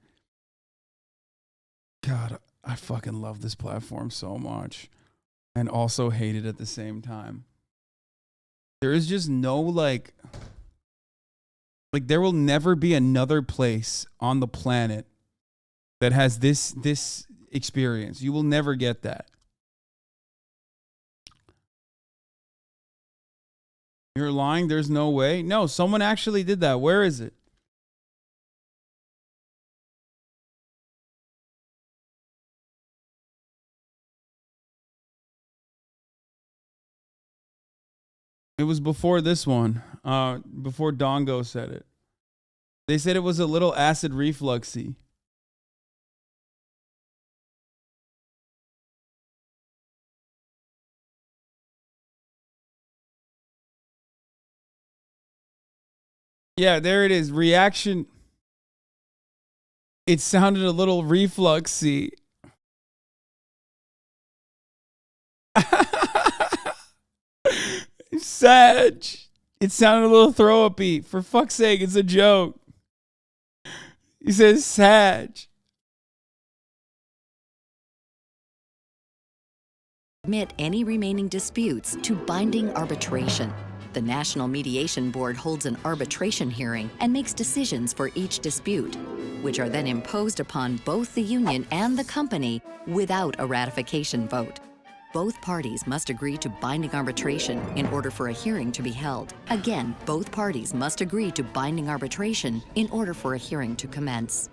God, I fucking love this platform so much. And also hate it at the same time. There is just no like there will never be another place on the planet that has this experience. You will never get that. You're lying? There's no way? No, someone actually did that. Where is it? It was before this one. Before Dongo said it. They said it was a little acid refluxy. Yeah, there it is. Reaction. It sounded a little refluxy. Sag. It sounded a little throw-up-y. For fuck's sake, it's a joke. He says Sag. Submit any remaining disputes to binding arbitration. The National Mediation Board holds an arbitration hearing and makes decisions for each dispute, which are then imposed upon both the union and the company without a ratification vote. Both parties must agree to binding arbitration in order for a hearing to be held. Again, both parties must agree to binding arbitration in order for a hearing to commence.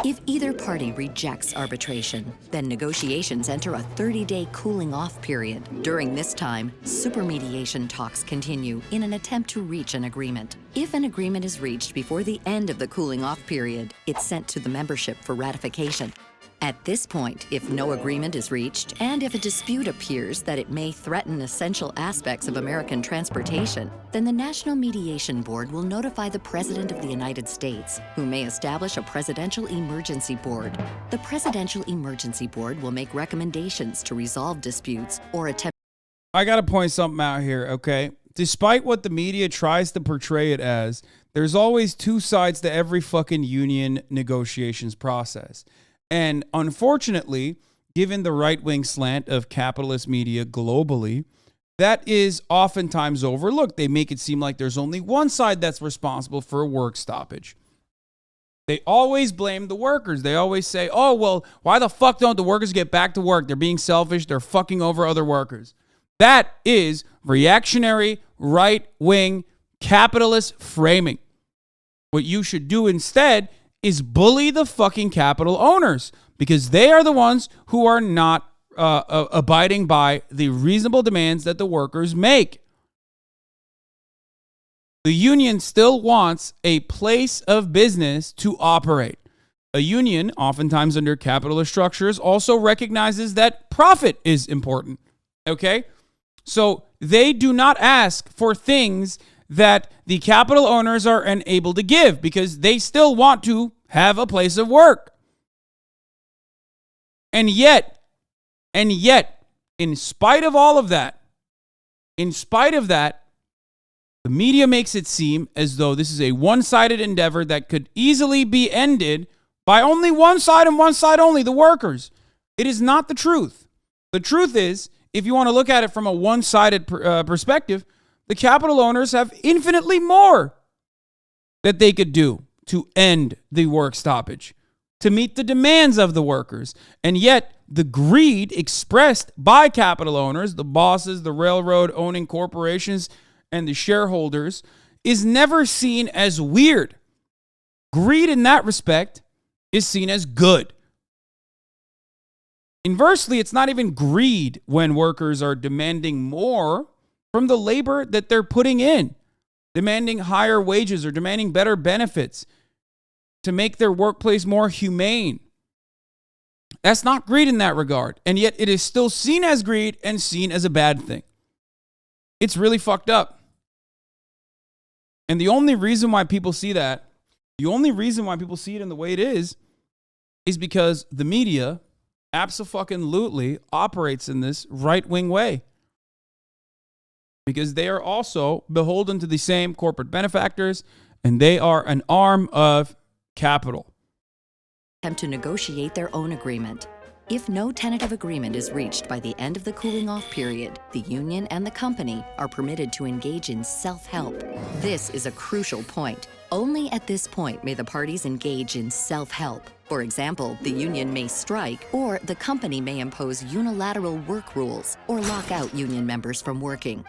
If either party rejects arbitration, then negotiations enter a 30-day cooling-off period. During this time, supermediation talks continue in an attempt to reach an agreement. If an agreement is reached before the end of the cooling-off period, it's sent to the membership for ratification. At this point, if no agreement is reached, and if a dispute appears that it may threaten essential aspects of American transportation, then the National Mediation Board will notify the President of the United States, who may establish a Presidential Emergency Board. The Presidential Emergency Board will make recommendations to resolve disputes or attempt. I gotta point something out here, okay? Despite what the media tries to portray it as, there's always two sides to every fucking union negotiations process. And unfortunately, given the right-wing slant of capitalist media globally, that is oftentimes overlooked. They make it seem like there's only one side that's responsible for a work stoppage. They always blame the workers. They always say, oh, well, why the fuck don't the workers get back to work? They're being selfish. They're fucking over other workers. That is reactionary, right-wing, capitalist framing. What you should do instead is bully the fucking capital owners, because they are the ones who are not abiding by the reasonable demands that the workers make. The union still wants a place of business to operate. A union, oftentimes under capitalist structures, also recognizes that profit is important. Okay? So they do not ask for things that the capital owners are unable to give, because they still want to have a place of work. And yet, in spite of all of that, the media makes it seem as though this is a one-sided endeavor that could easily be ended by only one side and one side only, the workers. It is not the truth. The truth is, if you want to look at it from a one-sided perspective, the capital owners have infinitely more that they could do to end the work stoppage, to meet the demands of the workers. And yet, the greed expressed by capital owners, the bosses, the railroad owning corporations, and the shareholders, is never seen as weird. Greed in that respect is seen as good. Inversely, it's not even greed when workers are demanding more from the labor that they're putting in, demanding higher wages or demanding better benefits to make their workplace more humane. That's not greed in that regard. And yet it is still seen as greed and seen as a bad thing. It's really fucked up. And the only reason why people see that, the only reason why people see it in the way it is because the media abso-fucking-lutely operates in this right-wing way. Because they are also beholden to the same corporate benefactors, and they are an arm of capital. Attempt to negotiate their own agreement. If no tentative agreement is reached by the end of the cooling-off period, the union and the company are permitted to engage in self-help. This is a crucial point. Only at this point may the parties engage in self-help. For example, the union may strike, or the company may impose unilateral work rules or lock out union members from working.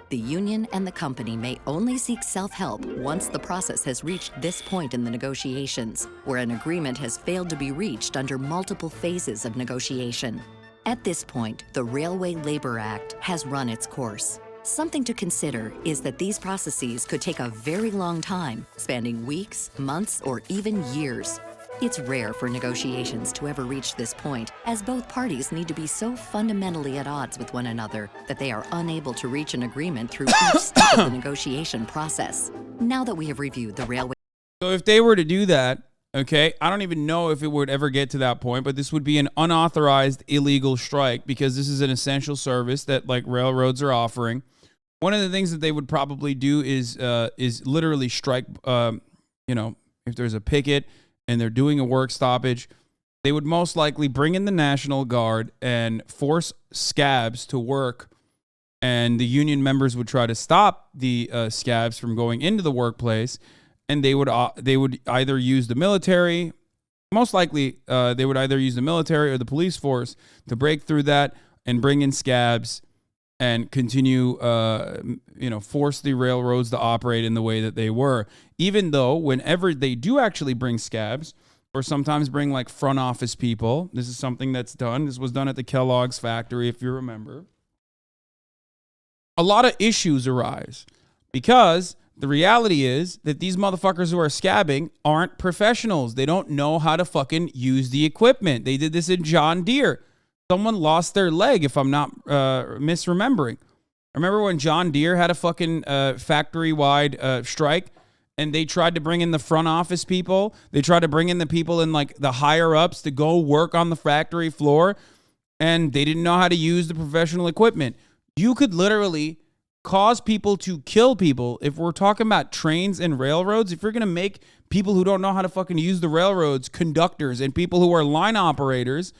The union and the company may only seek self-help once the process has reached this point in the negotiations, where an agreement has failed to be reached under multiple phases of negotiation. At this point, the Railway Labor Act has run its course. Something to consider is that these processes could take a very long time, spanning weeks, months, or even years. It's rare for negotiations to ever reach this point, as both parties need to be so fundamentally at odds with one another that they are unable to reach an agreement through each step of the negotiation process. Now that we have reviewed the railway... So if they were to do that, okay, I don't even know if it would ever get to that point, but this would be an unauthorized illegal strike because this is an essential service that like railroads are offering. One of the things that they would probably do is literally strike, you know, if there's a picket and they're doing a work stoppage, they would most likely bring in the National Guard and force scabs to work, and the union members would try to stop the scabs from going into the workplace, and they would either use the military, most likely they would either use the military or the police force to break through that and bring in scabs and continue, you know, force the railroads to operate in the way that they were. Even though whenever they do actually bring scabs, or sometimes bring like front office people, this is something that's done. This was done at the Kellogg's factory, if you remember. A lot of issues arise because the reality is that these motherfuckers who are scabbing aren't professionals. They don't know how to fucking use the equipment. They did this in John Deere. Someone lost their leg, if I'm not misremembering. Remember when John Deere had a fucking factory-wide strike, and they tried to bring in the front office people? They tried to bring in the people in like the higher-ups to go work on the factory floor, and they didn't know how to use the professional equipment. You could literally cause people to kill people. If we're talking about trains and railroads, if you're going to make people who don't know how to fucking use the railroads conductors and people who are line operators,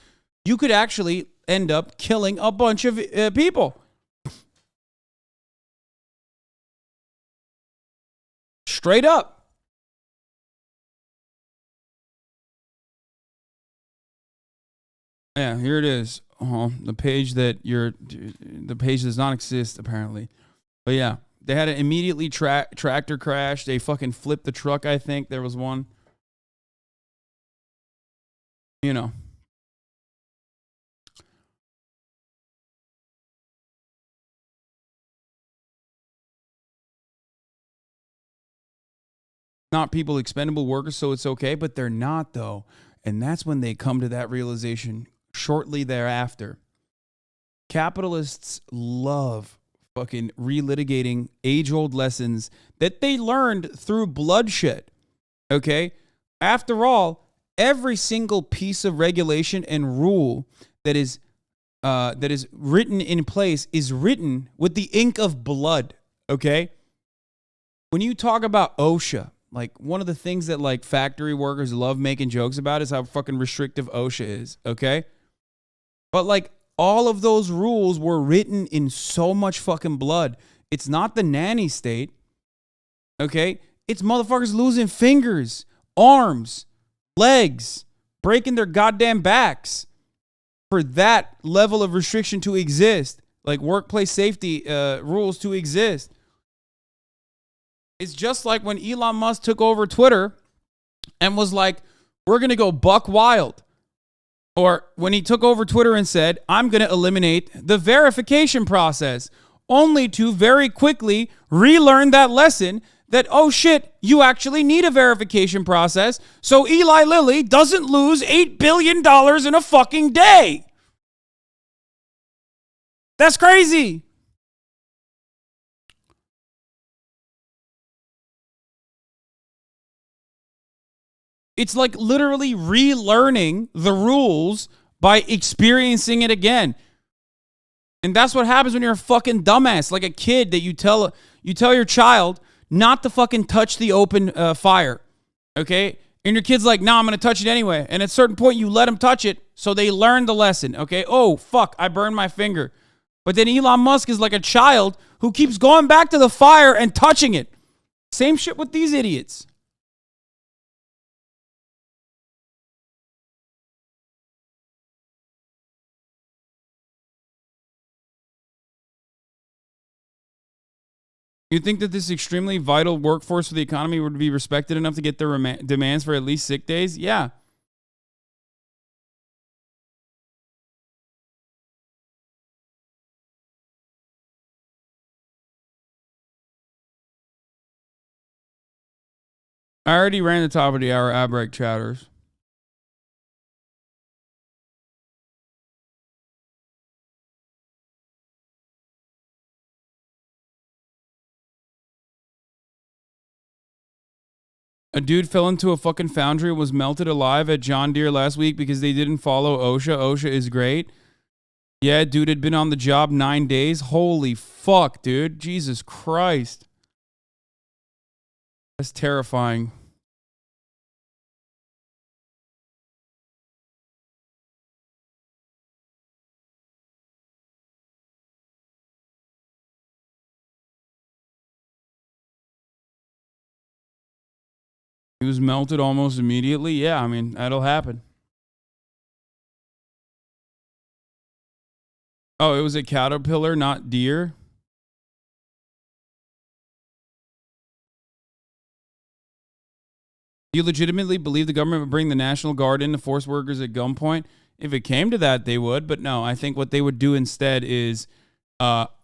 you could actually end up killing a bunch of people. Straight up. Yeah, here it is. The page the page does not exist apparently. But yeah, they had to immediately tractor crash. They fucking flipped the truck, I think. There was one. You know. Not people expendable workers, so it's okay, but they're not though. And that's when they come to that realization shortly thereafter. Capitalists love fucking relitigating age-old lessons that they learned through bloodshed. Okay? After all, every single piece of regulation and rule that is written in place is written with the ink of blood. Okay? When you talk about OSHA, like one of the things that like factory workers love making jokes about is how fucking restrictive OSHA is, okay? But like all of those rules were written in so much fucking blood. It's not the nanny state, okay? It's motherfuckers losing fingers, arms, legs, breaking their goddamn backs for that level of restriction to exist, like workplace safety rules to exist. It's just like when Elon Musk took over Twitter and was like, we're going to go buck wild. Or when he took over Twitter and said, I'm going to eliminate the verification process, only to very quickly relearn that lesson that, oh shit, you actually need a verification process so Eli Lilly doesn't lose $8 billion in a fucking day. That's crazy. It's like literally relearning the rules by experiencing it again. And that's what happens when you're a fucking dumbass, like a kid that you tell your child not to fucking touch the open fire, okay? And your kid's like, no, I'm going to touch it anyway. And at a certain point, you let them touch it so they learn the lesson, okay? Oh, fuck, I burned my finger. But then Elon Musk is like a child who keeps going back to the fire and touching it. Same shit with these idiots. You think that this extremely vital workforce for the economy would be respected enough to get their demands for at least sick days? Yeah. I already ran the top of the hour ab rec chatters. A dude fell into a fucking foundry and was melted alive at John Deere last week because they didn't follow OSHA. OSHA is great. Yeah, dude had been on the job 9 days. Holy fuck, dude. Jesus Christ. That's terrifying. He was melted almost immediately. Yeah, I mean, that'll happen. Oh, it was a caterpillar, not deer. Do you legitimately believe the government would bring the National Guard in to force workers at gunpoint? If it came to that, they would. But no, I think what they would do instead is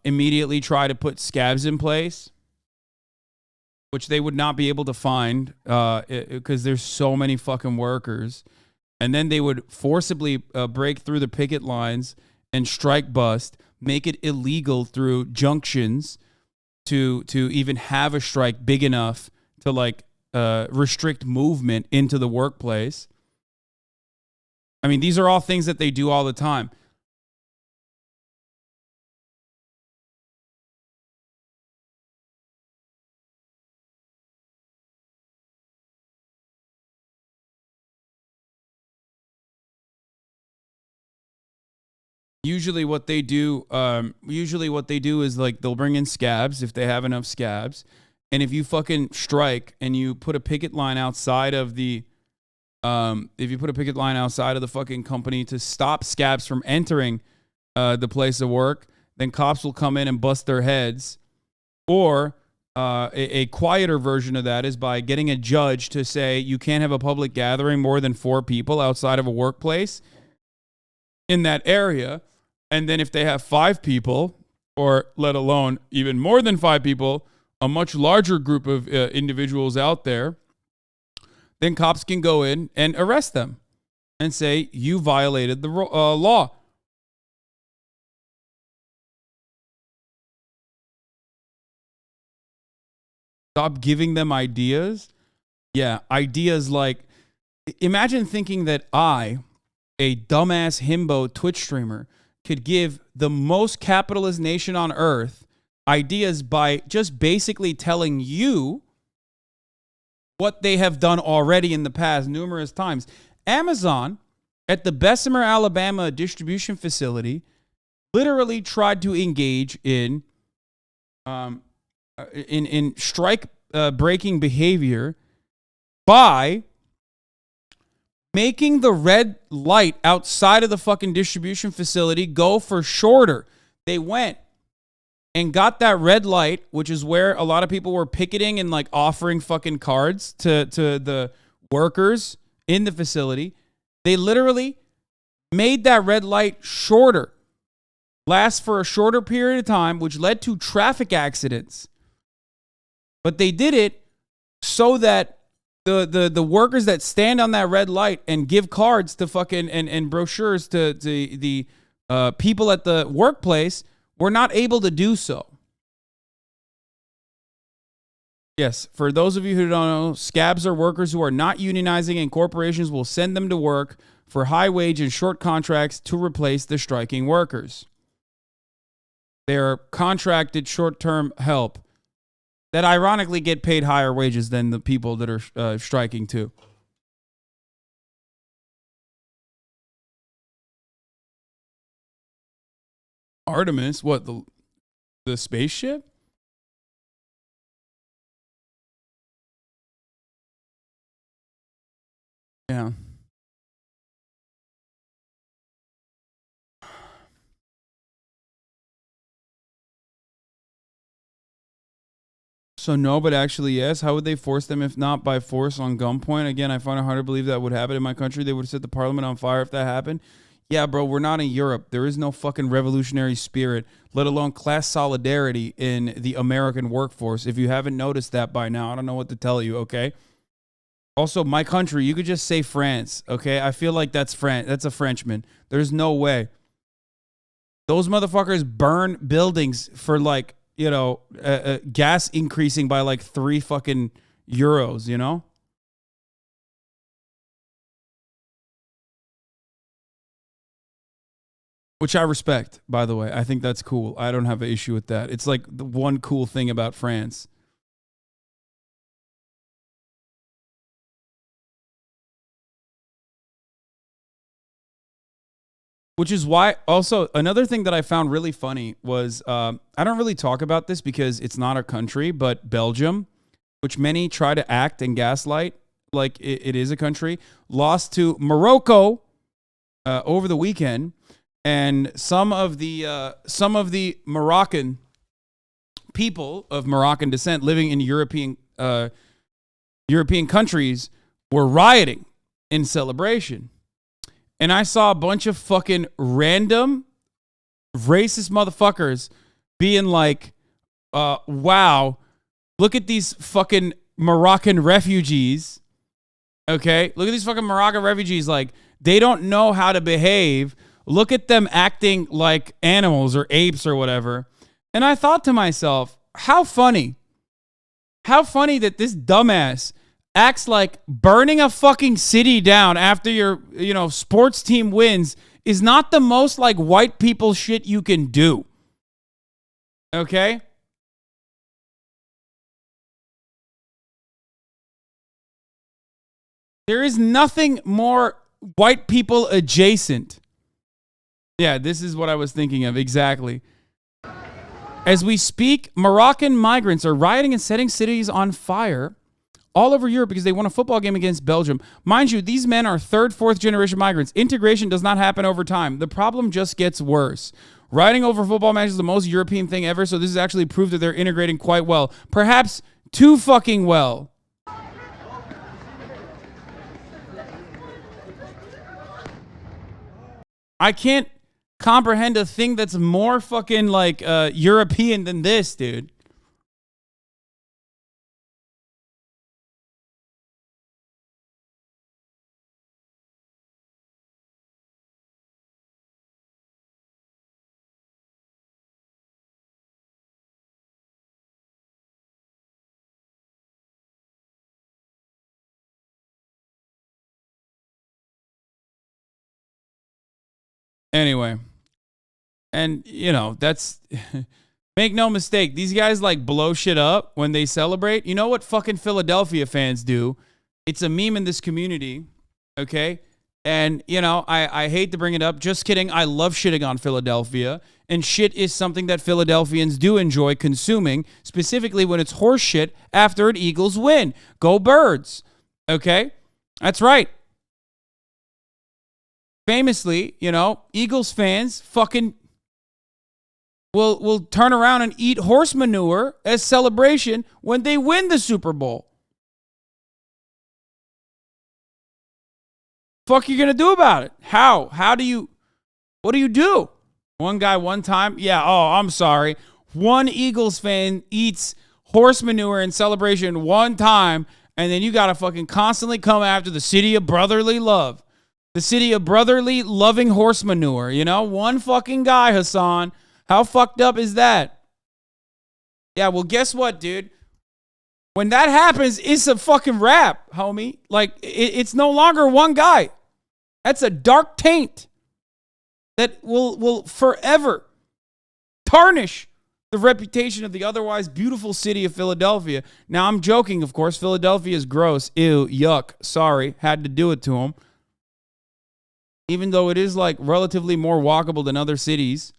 immediately try to put scabs in place, which they would not be able to find because there's so many fucking workers. And then they would forcibly break through the picket lines and strike bust, make it illegal through junctions to even have a strike big enough to like restrict movement into the workplace. I mean, these are all things that they do all the time. Usually what they do is like they'll bring in scabs if they have enough scabs. And if you fucking strike and you put a picket line outside of the fucking company to stop scabs from entering the place of work, then cops will come in and bust their heads. Or a quieter version of that is by getting a judge to say you can't have a public gathering more than 4 people outside of a workplace in that area. And then if they have 5 people, or let alone even more than 5 people, a much larger group of individuals out there, then cops can go in and arrest them and say, you violated the law. Stop giving them ideas. Yeah, ideas like, imagine thinking that I, a dumbass himbo Twitch streamer, could give the most capitalist nation on earth ideas by just basically telling you what they have done already in the past numerous times. Amazon at the Bessemer, Alabama distribution facility literally tried to engage in strike breaking behavior by making the red light outside of the fucking distribution facility go for shorter. They went and got that red light, which is where a lot of people were picketing and like offering fucking cards to the workers in the facility. They literally made that red light shorter, last for a shorter period of time, which led to traffic accidents. But they did it so that the workers that stand on that red light and give cards to fucking and brochures to the people at the workplace were not able to do so. Yes, for those of you who don't know, scabs are workers who are not unionizing, and corporations will send them to work for high wage and short contracts to replace the striking workers. They are contracted short-term help that ironically get paid higher wages than the people that are striking too. Artemis, what, the spaceship? Yeah. So no, but actually yes. How would they force them if not by force on gunpoint? Again, I find it hard to believe that would happen in my country. They would set the parliament on fire if that happened. Yeah, bro, we're not in Europe. There is no fucking revolutionary spirit, let alone class solidarity in the American workforce. If you haven't noticed that by now, I don't know what to tell you, okay? Also, my country, you could just say France, okay? I feel like that's a Frenchman. There's no way. Those motherfuckers burn buildings for like, you know, gas increasing by like 3 fucking euros, you know? Which I respect, by the way. I think that's cool. I don't have an issue with that. It's like the one cool thing about France. Which is why, also, another thing that I found really funny was, I don't really talk about this because it's not a country, but Belgium, which many try to act and gaslight like it is a country, lost to Morocco over the weekend. And some of the Moroccan people of Moroccan descent living in European countries were rioting in celebration. And I saw a bunch of fucking random racist motherfuckers being like, wow, look at these fucking Moroccan refugees. Okay? Look at these fucking Moroccan refugees. Like, they don't know how to behave. Look at them acting like animals or apes or whatever. And I thought to myself, how funny. How funny that this dumbass acts like burning a fucking city down after your, you know, sports team wins is not the most like white people shit you can do. Okay? There is nothing more white people adjacent. Yeah, this is what I was thinking of. Exactly. As we speak, Moroccan migrants are rioting and setting cities on fire all over Europe because they won a football game against Belgium. Mind you, these men are 3rd, 4th generation migrants. Integration does not happen over time. The problem just gets worse. Rioting over football matches is the most European thing ever, so this is actually proof that they're integrating quite well. Perhaps too fucking well. I can't comprehend a thing that's more fucking like European than this, dude. Anyway. And, you know, that's... Make no mistake, these guys, like, blow shit up when they celebrate. You know what fucking Philadelphia fans do? It's a meme in this community, okay? And, you know, I hate to bring it up. Just kidding. I love shitting on Philadelphia. And shit is something that Philadelphians do enjoy consuming, specifically when it's horse shit after an Eagles win. Go Birds, okay? That's right. Famously, you know, Eagles fans fucking will turn around and eat horse manure as celebration when they win the Super Bowl. Fuck you gonna do about it? How? What do you do? One guy one time? Yeah, oh, I'm sorry. One Eagles fan eats horse manure in celebration one time, and then you gotta fucking constantly come after the city of brotherly love. The city of brotherly loving horse manure, you know? One fucking guy, Hasan. How fucked up is that? Yeah, well, guess what, dude? When that happens, it's a fucking wrap, homie. Like, it's no longer one guy. That's a dark taint that will forever tarnish the reputation of the otherwise beautiful city of Philadelphia. Now, I'm joking, of course. Philadelphia is gross. Ew, yuck. Sorry. Had to do it to him. Even though it is, like, relatively more walkable than other cities.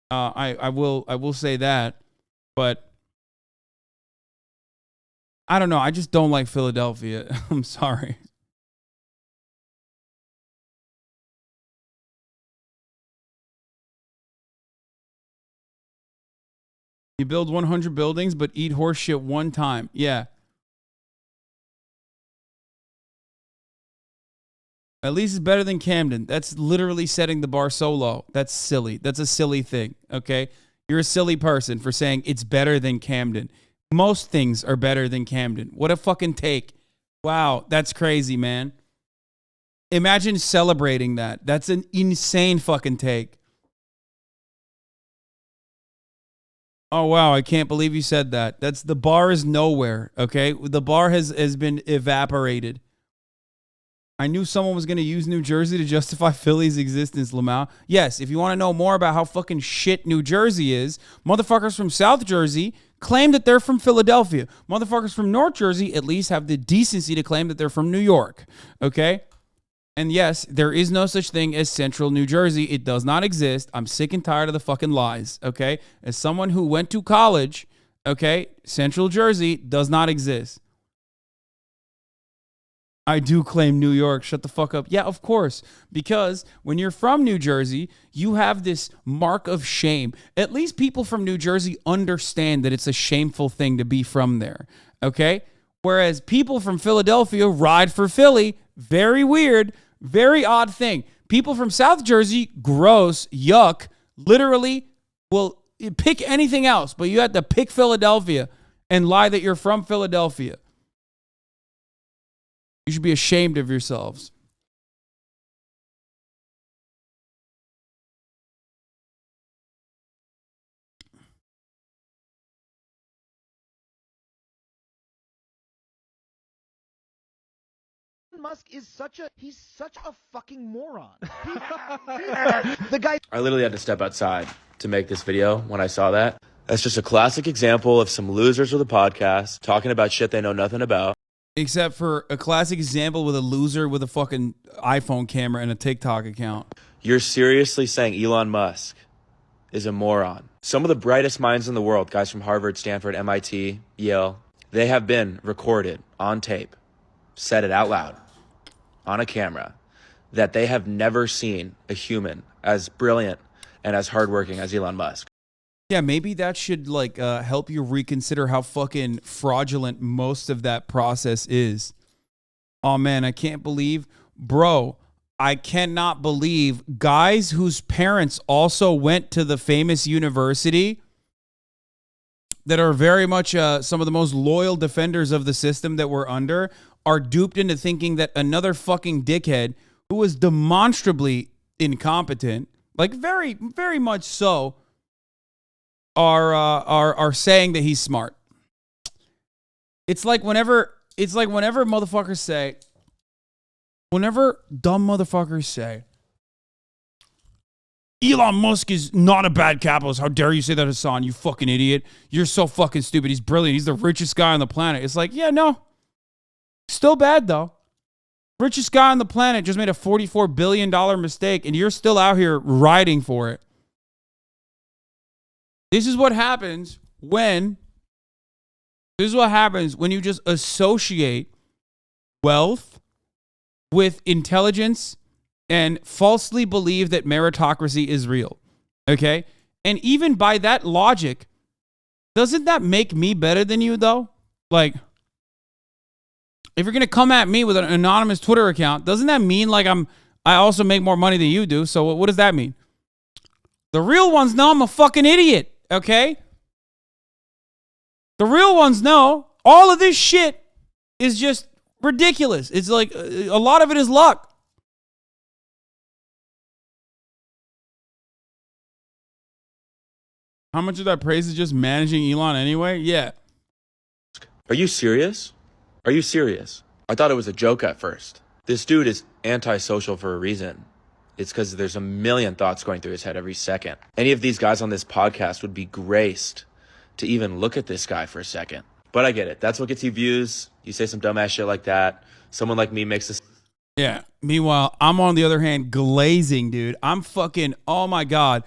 I will say that. But I don't know. I just don't like Philadelphia. I'm sorry. You build 100 buildings, but eat horse shit one time. Yeah. At least it's better than Camden. That's literally setting the bar so low. That's silly. That's a silly thing, okay? You're a silly person for saying it's better than Camden. Most things are better than Camden. What a fucking take. Wow, that's crazy, man. Imagine celebrating that. That's an insane fucking take. Oh, wow, I can't believe you said that. The bar is nowhere, okay? The bar has been evaporated. I knew someone was going to use New Jersey to justify Philly's existence, LMAO. Yes, if you want to know more about how fucking shit New Jersey is, motherfuckers from South Jersey claim that they're from Philadelphia. Motherfuckers from North Jersey at least have the decency to claim that they're from New York, okay? And yes, there is no such thing as Central New Jersey. It does not exist. I'm sick and tired of the fucking lies, okay? As someone who went to college, okay, Central Jersey does not exist. I do claim New York. Shut the fuck up. Yeah, of course. Because when you're from New Jersey, you have this mark of shame. At least people from New Jersey understand that it's a shameful thing to be from there, okay? Whereas people from Philadelphia ride for Philly. Very weird. Very odd thing. People from South Jersey, gross, yuck, literally will pick anything else, but you have to pick Philadelphia and lie that you're from Philadelphia. You should be ashamed of yourselves. Musk is he's such a fucking moron. The guy. I literally had to step outside to make this video when I saw that. That's just a classic example of some losers with a podcast talking about shit they know nothing about. Except for a classic example with a loser with a fucking iPhone camera and a TikTok account. You're seriously saying Elon Musk is a moron? Some of the brightest minds in the world, guys from Harvard, Stanford, MIT, Yale, they have been recorded on tape, said it out loud on a camera, that they have never seen a human as brilliant and as hardworking as Elon Musk. Yeah, maybe that should help you reconsider how fucking fraudulent most of that process is. Oh man, I can't believe, bro, I cannot believe guys whose parents also went to the famous university that are very much some of the most loyal defenders of the system that we're under are duped into thinking that another fucking dickhead who was demonstrably incompetent, like very, very much so, are saying that he's smart. It's like whenever motherfuckers say, whenever dumb motherfuckers say, Elon Musk is not a bad capitalist. How dare you say that, Hasan? You fucking idiot. You're so fucking stupid. He's brilliant. He's the richest guy on the planet. It's like, yeah, no. Still bad, though. Richest guy on the planet just made a $44 billion mistake, and you're still out here riding for it. This is what happens when you just associate wealth with intelligence and falsely believe that meritocracy is real. Okay? And even by that logic, doesn't that make me better than you, though? Like, if you're going to come at me with an anonymous Twitter account, doesn't that mean I also make more money than you do? So what does that mean? The real ones know I'm a fucking idiot. Okay? The real ones know all of this shit is just ridiculous. It's like a lot of it is luck. How much of that praise is just managing Elon anyway? Yeah. Are you serious? Are you serious? I thought it was a joke at first. This dude is antisocial for a reason. It's because there's a million thoughts going through his head every second. Any of these guys on this podcast would be graced to even look at this guy for a second. But I get it. That's what gets you views. You say some dumbass shit like that. Someone like me makes this. Yeah. Meanwhile, I'm on the other hand glazing, dude. I'm fucking, oh my God.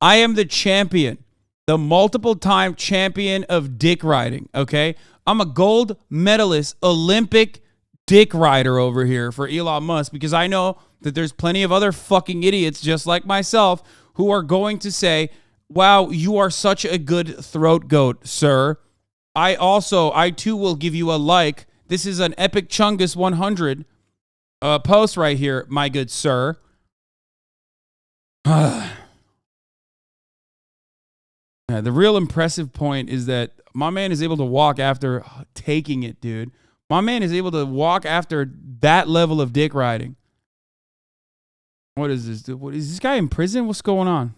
I am the champion. The multiple-time champion of dick riding, okay? I'm a gold medalist, Olympic dick rider over here for Elon Musk because I know that there's plenty of other fucking idiots just like myself who are going to say, wow, you are such a good throat goat, sir. I too will give you a like. This is an Epic Chungus 100 post right here, my good sir. Yeah, the real impressive point is that my man is able to walk after taking it, dude. My man is able to walk after that level of dick riding. What is this, dude? What is this guy in prison? What's going on?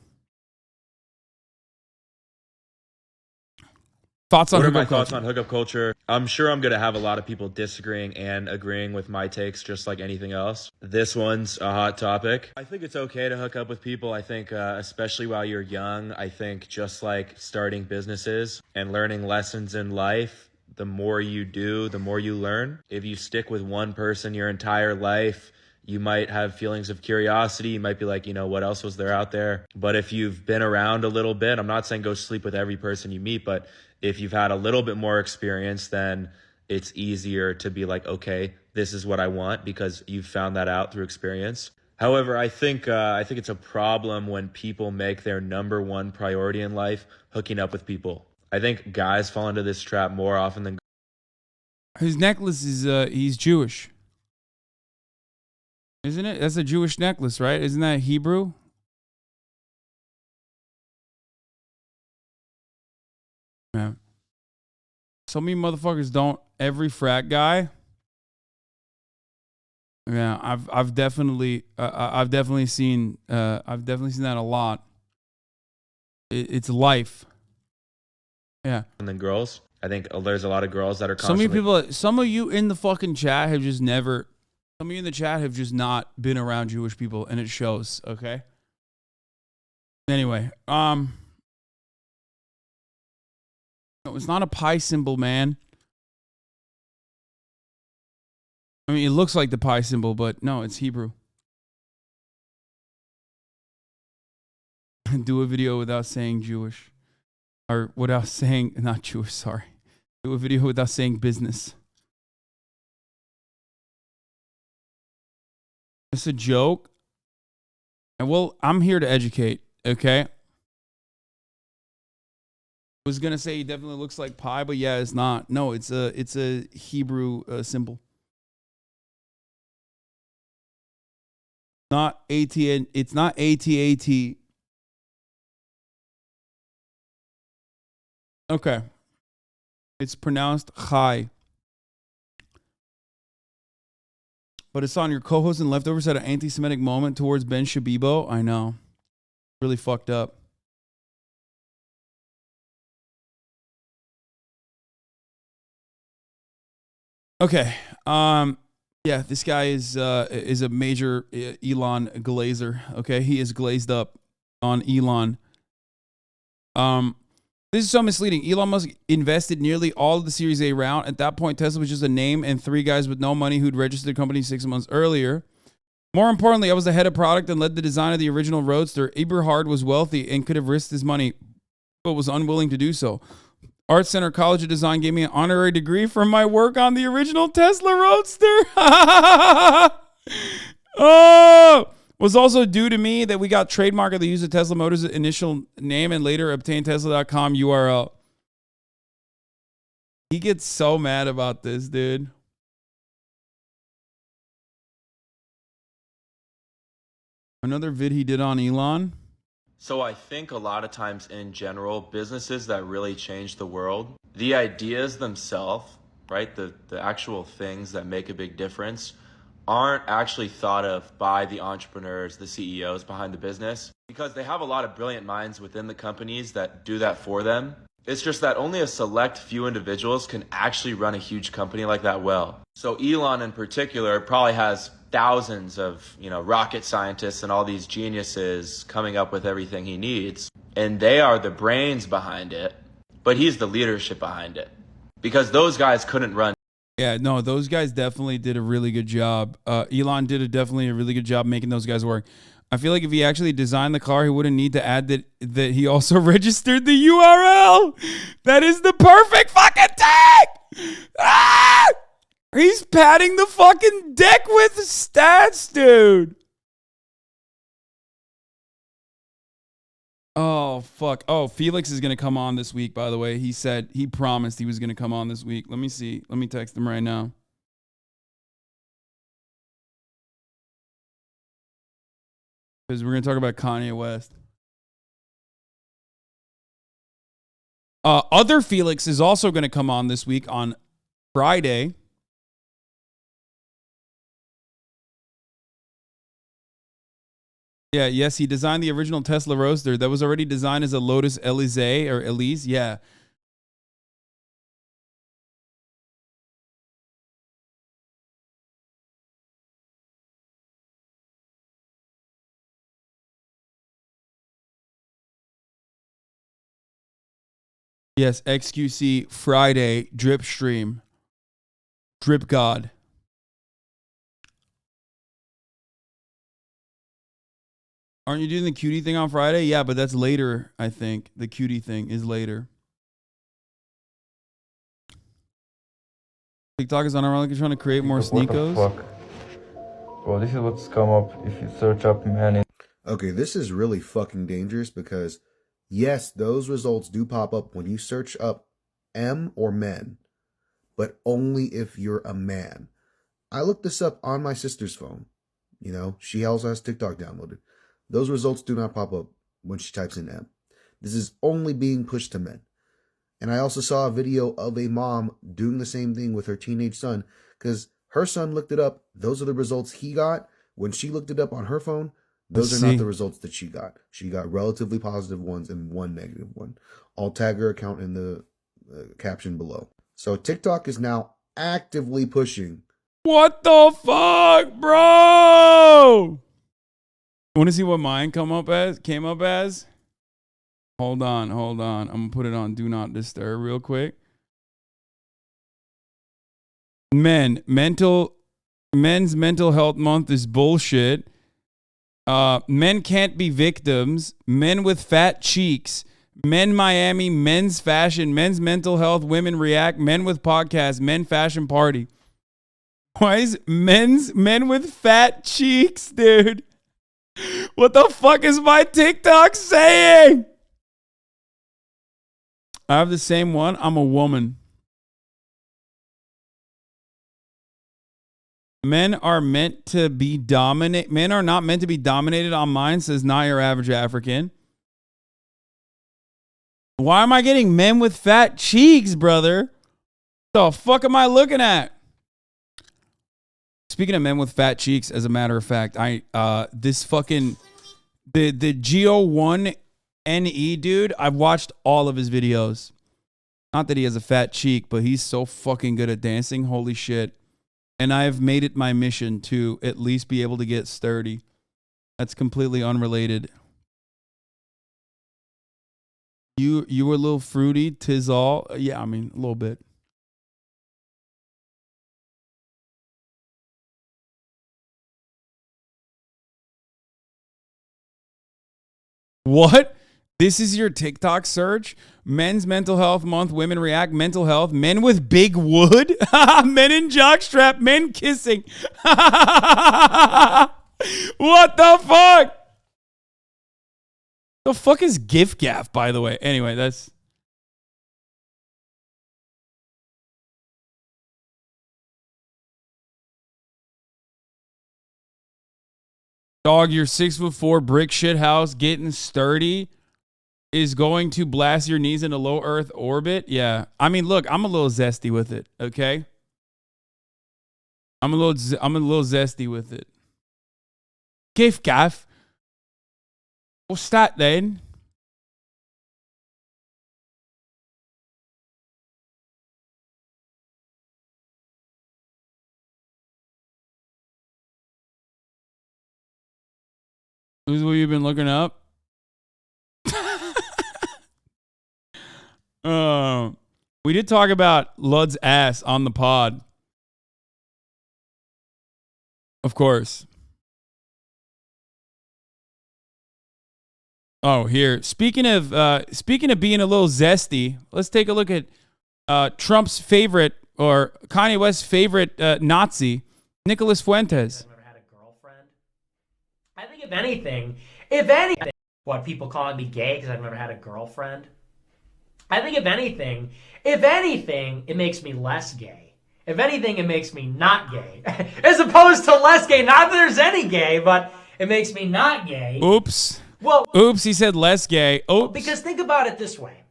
Thoughts on What are my hookup thoughts culture? on hookup culture? I'm sure I'm going to have a lot of people disagreeing and agreeing with my takes, just like anything else. This one's a hot topic. I think it's okay to hook up with people. I think, especially while you're young, I think just like starting businesses and learning lessons in life, the more you do, the more you learn. If you stick with one person your entire life, you might have feelings of curiosity. You might be like, you know, what else was there out there? But if you've been around a little bit, I'm not saying go sleep with every person you meet, but if you've had a little bit more experience, then it's easier to be like, okay, this is what I want because you've found that out through experience. However, I think it's a problem when people make their number one priority in life hooking up with people. I think guys fall into this trap more often than. His necklace is he's Jewish. Isn't it? That's a Jewish necklace, right? Isn't that Hebrew? Yeah. Some of you motherfuckers don't. Every frat guy. Yeah, I've definitely seen that a lot. It's life. Yeah. And then girls, I think there's a lot of girls that are constantly. Some of you in the fucking chat have just never. Some of you in the chat have just not been around Jewish people, and it shows. Okay. Anyway, no, it's not a pi symbol, man. I mean, it looks like the pi symbol, but no, it's Hebrew. Do a video without saying Jewish. Or without saying, not Jewish, sorry. Do a video without saying business. It's a joke. And well, I'm here to educate, okay? Was gonna say he definitely looks like pi, but yeah, it's not. No, it's a Hebrew symbol. Not AT. It's not ATAT. Okay. It's pronounced chai. But it's on your co-host and leftovers had an anti-Semitic moment towards Ben Shapiro. I know. Really fucked up. Okay. Yeah, this guy is a major Elon glazer. Okay, he is glazed up on Elon. This is so misleading. Elon Musk invested nearly all of the Series A round. At that point, Tesla was just a name and three guys with no money who'd registered the company 6 months earlier. More importantly, I was the head of product and led the design of the original Roadster. Eberhard was wealthy and could have risked his money, but was unwilling to do so. Art Center College of Design gave me an honorary degree for my work on the original Tesla Roadster. Oh! Was also due to me that we got trademark of the use of Tesla Motors' initial name and later obtained Tesla.com URL. He gets so mad about this, dude. Another vid he did on Elon. So I think a lot of times in general, businesses that really change the world, the ideas themselves, right, the actual things that make a big difference aren't actually thought of by the entrepreneurs, the CEOs behind the business, because they have a lot of brilliant minds within the companies that do that for them. It's just that only a select few individuals can actually run a huge company like that well. So Elon in particular probably has thousands of, rocket scientists and all these geniuses coming up with everything he needs. And they are the brains behind it, but he's the leadership behind it. Because those guys couldn't run. Yeah, no, those guys definitely did a really good job. Elon did definitely a really good job making those guys work. I feel like if he actually designed the car, he wouldn't need to add that he also registered the URL. That is the perfect fucking tag. Ah! He's padding the fucking deck with stats, dude. Oh, fuck. Oh, Felix is going to come on this week, by the way. He promised he was going to come on this week. Let me see. Let me text him right now. Because we're going to talk about Kanye West. Other Felix is also going to come on this week on Friday. Yeah, yes, he designed the original Tesla Roadster that was already designed as a Lotus Elise or Elise. Yeah. Yes, XQC Friday drip stream. Drip God. Aren't you doing the cutie thing on Friday? Yeah, but that's later, I think. The cutie thing is later. TikTok is unironically trying to create more sneakos. What the fuck? Well, this is what's come up if you search up man in. Okay, this is really fucking dangerous because, yes, those results do pop up when you search up M or men, but only if you're a man. I looked this up on my sister's phone. You know, she also has TikTok downloaded. Those results do not pop up when she types in M. This is only being pushed to men. And I also saw a video of a mom doing the same thing with her teenage son because her son looked it up. Those are the results he got. When she looked it up on her phone, those are not the results that she got. She got relatively positive ones and one negative one. I'll tag her account in the caption below. So TikTok is now actively pushing. What the fuck, bro? Want to see what mine came up as? Hold on. I'm gonna put it on Do Not Disturb real quick. Men's mental health month is bullshit. Men can't be victims. Men with fat cheeks. Men Miami. Men's fashion. Men's mental health. Women react. Men with podcasts. Men fashion party. Why is men with fat cheeks, dude? What the fuck is my TikTok saying? I have the same one. I'm a woman. Men are meant to be dominate. Men are not meant to be dominated on mine, says not your average African. Why am I getting men with fat cheeks, brother? The fuck am I looking at? Speaking of men with fat cheeks, as a matter of fact, this fucking the Geo1 NE dude, I've watched all of his videos. Not that he has a fat cheek, but he's so fucking good at dancing. Holy shit. And I've made it my mission to at least be able to get sturdy. That's completely unrelated. You were a little fruity, 'tis all. Yeah, I mean, a little bit. What? This is your TikTok search? Men's mental health month, women react, mental health, men with big wood, men in jockstrap, men kissing. What the fuck? The fuck is GIF gaff, by the way? Anyway, that's... Dog, your 6'4" brick shit house getting sturdy is going to blast your knees into low Earth orbit. Yeah. I mean, look, I'm a little zesty with it, okay? I'm a little zesty with it. GIF gaff. What's that then? This is what you've been looking up? We did talk about Lud's ass on the pod. Of course. Oh, here. Speaking of being a little zesty, let's take a look at Trump's favorite, or Kanye West's favorite Nazi, Nicholas Fuentes. I think if anything, what people calling me gay because I've never had a girlfriend. I think if anything, it makes me less gay. If anything, it makes me not gay. As opposed to less gay. Not that there's any gay, but it makes me not gay. Oops. Well, oops, he said less gay. Oops. Because think about it this way.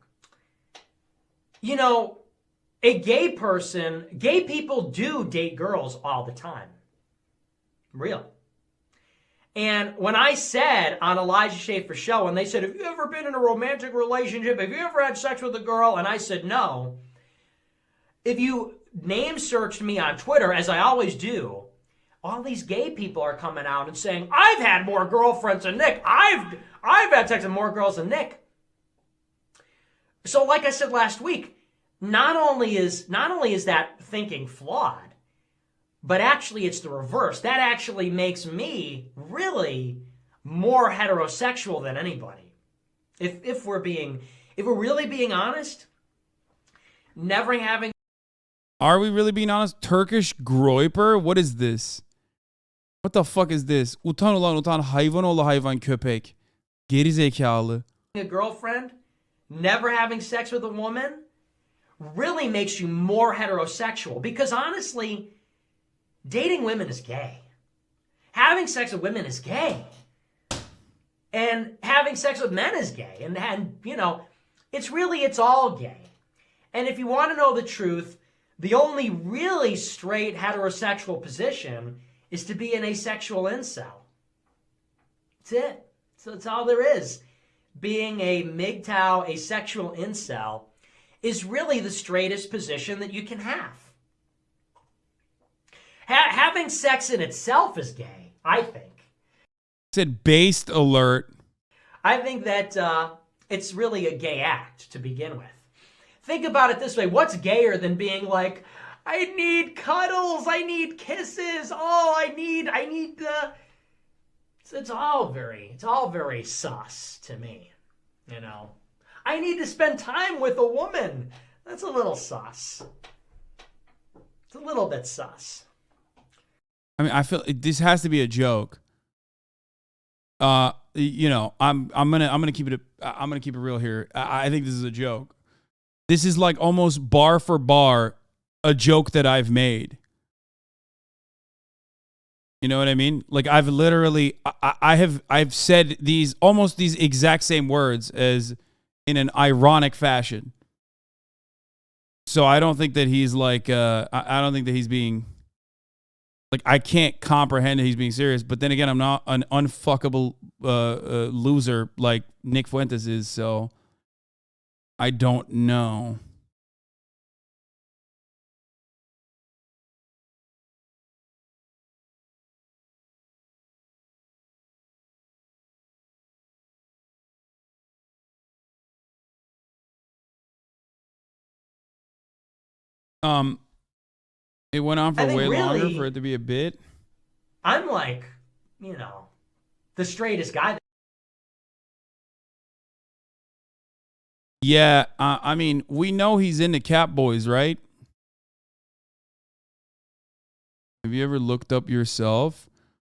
You know, gay people do date girls all the time. Real. And when I said on Elijah Schaefer's show, and they said, have you ever been in a romantic relationship? Have you ever had sex with a girl? And I said, no. If you name searched me on Twitter, as I always do, all these gay people are coming out and saying, I've had more girlfriends than Nick. I've had sex with more girls than Nick. So like I said last week, not only is that thinking flawed, but actually it's the reverse. That actually makes me really more heterosexual than anybody. If we're really being honest, never having. Are we really being honest? Turkish groyper? What is this? What the fuck is this? Utan ulan utan, hayvan oğlu hayvan köpek. Geri zekalı. A girlfriend, never having sex with a woman, really makes you more heterosexual. Because honestly, dating women is gay. Having sex with women is gay. And having sex with men is gay. And you know, it's all gay. And if you want to know the truth, the only really straight heterosexual position is to be an asexual incel. That's it. So that's all there is. Being a MGTOW asexual incel is really the straightest position that you can have. Having sex in itself is gay, I think. Said based alert. I think that it's really a gay act to begin with. Think about it this way. What's gayer than being like, I need cuddles, I need kisses, oh, I need the... It's all very sus to me, you know. I need to spend time with a woman. That's a little sus. It's a little bit sus. I mean, I feel this has to be a joke. You know, I'm gonna keep it real here. I think this is a joke. This is like almost bar for bar a joke that I've made. You know what I mean? Like I've literally, I've said almost these exact same words as in an ironic fashion. So I don't think that he's like, I don't think that he's being, like, I can't comprehend that he's being serious. But then again, I'm not an unfuckable loser like Nick Fuentes is. So I don't know. It went on for way longer for it to be a bit. I'm like, you know, the straightest guy. Yeah, I mean, we know he's into Cat Boys, right? Have you ever looked up yourself?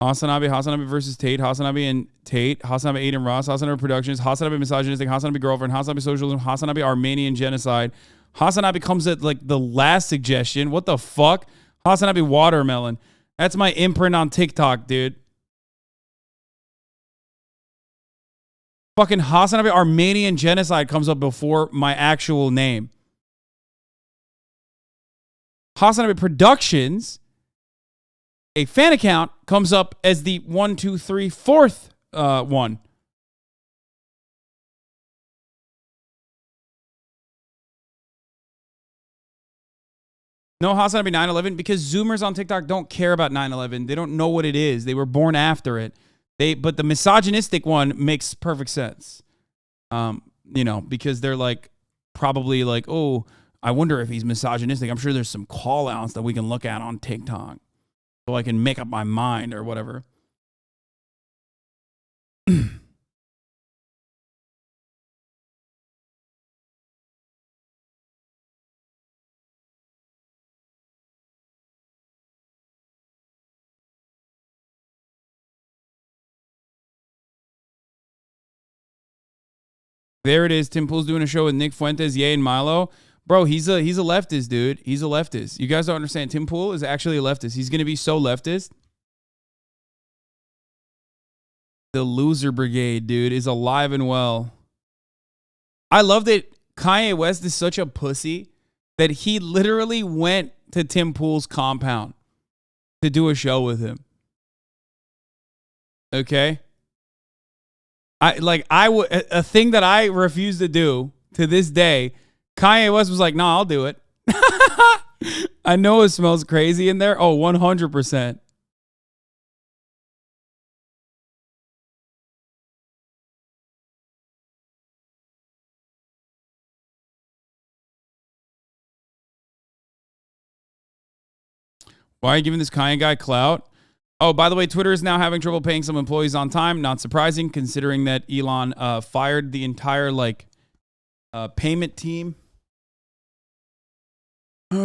HasanAbi versus Tate, HasanAbi and Tate, HasanAbi Aiden Ross, HasanAbi Productions, HasanAbi Misogynistic, HasanAbi Girlfriend, HasanAbi Socialism, HasanAbi Armenian Genocide. HasanAbi comes at like the last suggestion. What the fuck? HasanAbi Watermelon. That's my imprint on TikTok, dude. Fucking HasanAbi Armenian Genocide comes up before my actual name. HasanAbi Productions, a fan account, comes up as the 1, 2, 3, 4th one. No HasanAbi 9/11 because Zoomers on TikTok don't care about 9/11. They don't know what it is. They were born after it. But the misogynistic one makes perfect sense. You know, because they're like probably like, oh, I wonder if he's misogynistic. I'm sure there's some call outs that we can look at on TikTok so I can make up my mind or whatever. There it is. Tim Pool's doing a show with Nick Fuentes, Ye, and Milo. Bro, he's a leftist, dude. He's a leftist. You guys don't understand. Tim Pool is actually a leftist. He's going to be so leftist. The loser brigade, dude, is alive and well. I love that Kanye West is such a pussy that he literally went to Tim Pool's compound to do a show with him. Okay. A thing that I refuse to do to this day. Kanye West was like, "Nah, I'll do it." I know it smells crazy in there. Oh, 100%. Why are you giving this Kanye guy clout? Oh, by the way, Twitter is now having trouble paying some employees on time. Not surprising, considering that Elon fired the entire payment team. You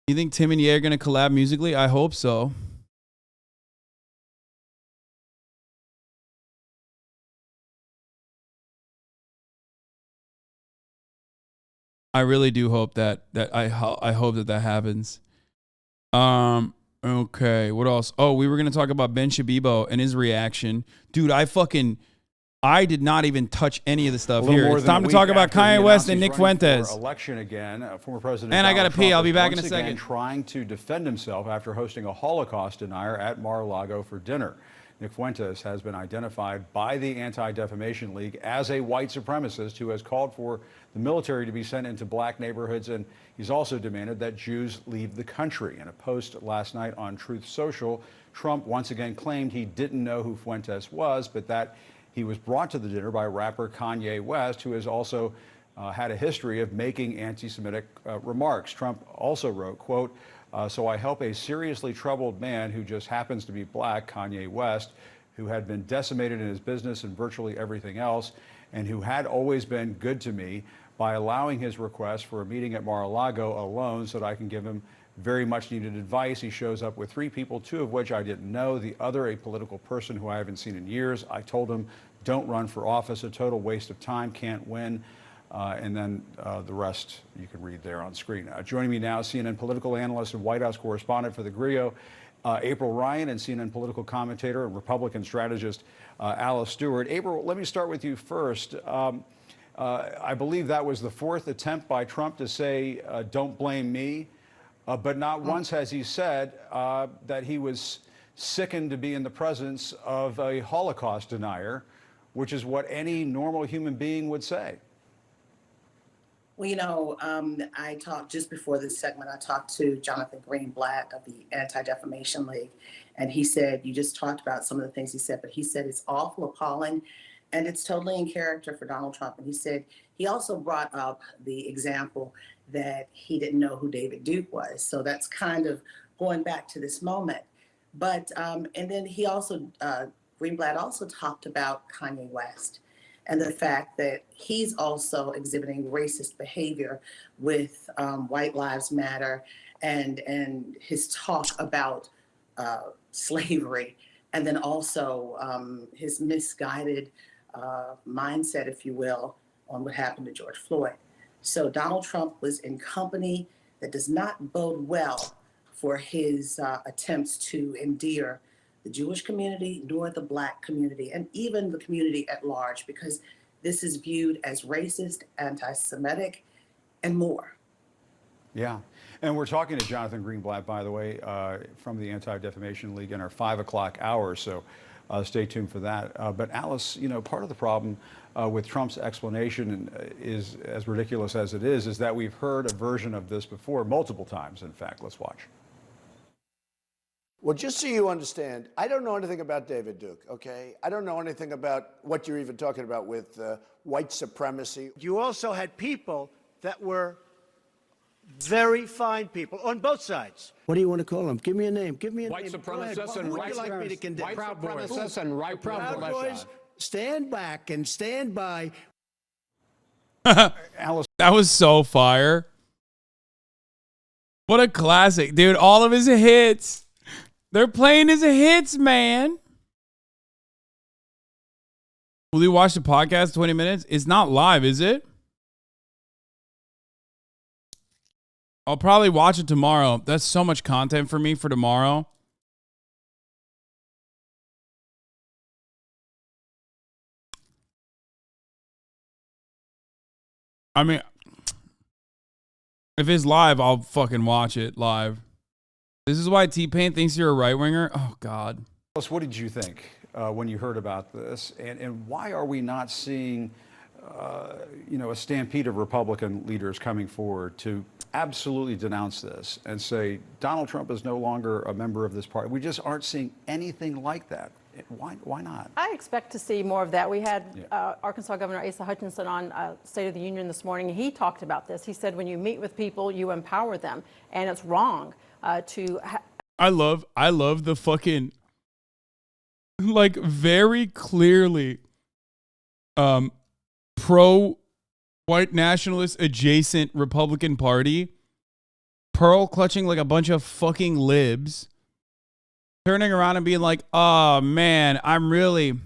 think Tim and Ye are going to collab musically? I hope so. I really do hope that I hope that happens. Okay, what else? Oh, we were gonna talk about Ben Shapiro and his reaction. Dude, I did not even touch any of the stuff here. It's time to talk about Kanye West and Nick Fuentes. Election again, former President And I gotta Donald pee. Trump I'll be is back in a once again second. trying to defend himself after hosting a Holocaust denier at Mar-a-Lago for dinner. Nick Fuentes has been identified by the Anti-Defamation League as a white supremacist who has called for the military to be sent into black neighborhoods, and he's also demanded that Jews leave the country. In a post last night on Truth Social, Trump once again claimed he didn't know who Fuentes was, but that he was brought to the dinner by rapper Kanye West, who has also had a history of making anti-Semitic remarks. Trump also wrote, quote, so I help a seriously troubled man who just happens to be black, Kanye West, who had been decimated in his business and virtually everything else, and who had always been good to me by allowing his request for a meeting at Mar-a-Lago alone so that I can give him very much needed advice. He shows up with 3 people, 2 of which I didn't know, the other a political person who I haven't seen in years. I told him, don't run for office, a total waste of time, can't win. And then the rest you can read there on screen. Joining me now, CNN political analyst and White House correspondent for the GRIO, April Ryan, and CNN political commentator and Republican strategist Alice Stewart. April, let me start with you first. I believe that was the 4th attempt by Trump to say, don't blame me. But not once has he said that he was sickened to be in the presence of a Holocaust denier, which is what any normal human being would say. Well, you know, I talked just before this segment, I talked to Jonathan Greenblatt of the Anti-Defamation League, and he said, you just talked about some of the things he said, but he said it's awful, appalling, and it's totally in character for Donald Trump. And he said, he also brought up the example that he didn't know who David Duke was. So that's kind of going back to this moment. But, and then he also, Greenblatt also talked about Kanye West and the fact that he's also exhibiting racist behavior with White Lives Matter and his talk about slavery, and then also his misguided mindset, if you will, on what happened to George Floyd. So Donald Trump was in company that does not bode well for his attempts to endear the Jewish community, nor the Black community, and even the community at large, because this is viewed as racist, anti-Semitic, and more. Yeah. And we're talking to Jonathan Greenblatt, by the way, from the Anti-Defamation League in our 5 o'clock hour, so stay tuned for that. But Alice, you know, part of the problem with Trump's explanation is, as ridiculous as it is that we've heard a version of this before, multiple times, in fact. Let's watch. Well, just so you understand, I don't know anything about David Duke, okay? I don't know anything about what you're even talking about with white supremacy. You also had people that were very fine people on both sides. What do you want to call them? Give me a name. Give me a White name. supremacists and Who would white you like me to condemn? white Proud Boys. supremacists and white Proud Boys. Stand back and stand by. Alice. That was so fire. What a classic, dude. All of his hits. They're playing his hits, man. Will you watch the podcast 20 minutes? It's not live, is it? I'll probably watch it tomorrow. That's so much content for me for tomorrow. I mean, If it's live, I'll fucking watch it live. This is why T-Pain thinks you're a right-winger? Oh, God. What did you think when you heard about this? And why are we not seeing, a stampede of Republican leaders coming forward to absolutely denounce this and say, Donald Trump is no longer a member of this party? We just aren't seeing anything like that. Why not? I expect to see more of that. We had Arkansas Governor Asa Hutchinson on State of the Union this morning. He talked about this. He said when you meet with people, you empower them. And it's wrong to... I love the fucking... like, very clearly pro-white nationalist adjacent Republican Party pearl clutching like a bunch of fucking libs, turning around and being like, oh man, I'm really,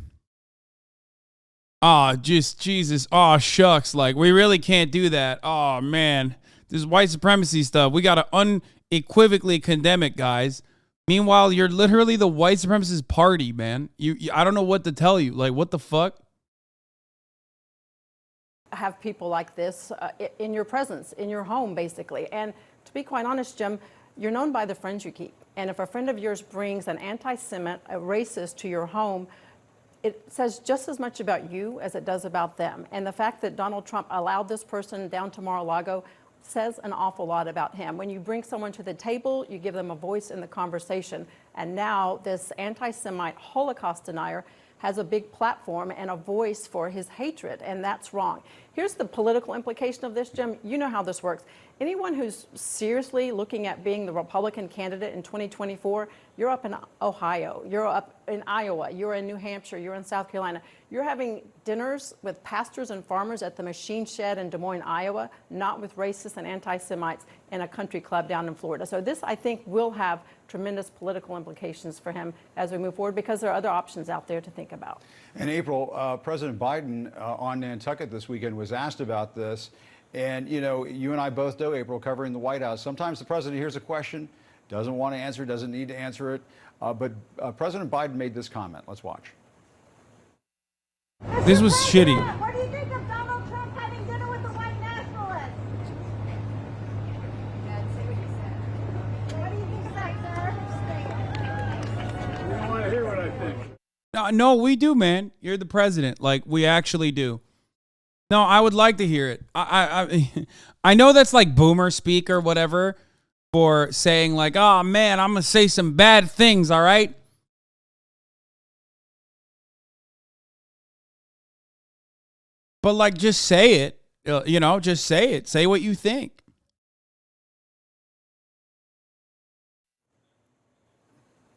just Jesus, shucks, like we really can't do that. Oh man, this white supremacy stuff, we gotta unequivocally condemn it, guys. Meanwhile, you're literally the white supremacist party, man. I don't know what to tell you. Like, what the fuck? Have people like this in your presence, in your home, basically. And to be quite honest, Jim, you're known by the friends you keep. And if a friend of yours brings an anti-Semite, a racist to your home, it says just as much about you as it does about them. And the fact that Donald Trump allowed this person down to Mar-a-Lago says an awful lot about him. When you bring someone to the table, you give them a voice in the conversation. And now this anti-Semite Holocaust denier has a big platform and a voice for his hatred, and that's wrong. Here's the political implication of this, Jim. You know how this works. Anyone who's seriously looking at being the Republican candidate in 2024, you're up in Ohio, you're up in Iowa, you're in New Hampshire, you're in South Carolina. You're having dinners with pastors and farmers at the machine shed in Des Moines, Iowa, not with racists and anti-Semites in a country club down in Florida. So this, I think, will have tremendous political implications for him as we move forward because there are other options out there to think about. In April, President Biden on Nantucket this weekend was asked about this. And, you and I both know, April, covering the White House, sometimes the president hears a question, doesn't want to answer, doesn't need to answer it. But President Biden made this comment. Let's watch. This was shitty. What do you think of Donald Trump having dinner with the white nationalists? What do you think of that, sir? You don't want to hear what I think. No, we do, man. You're the president. Like, we actually do. No, I would like to hear it. I know that's like boomer speak or whatever for saying like, oh man, I'm going to say some bad things, all right? But like, just say it, just say it. Say what you think.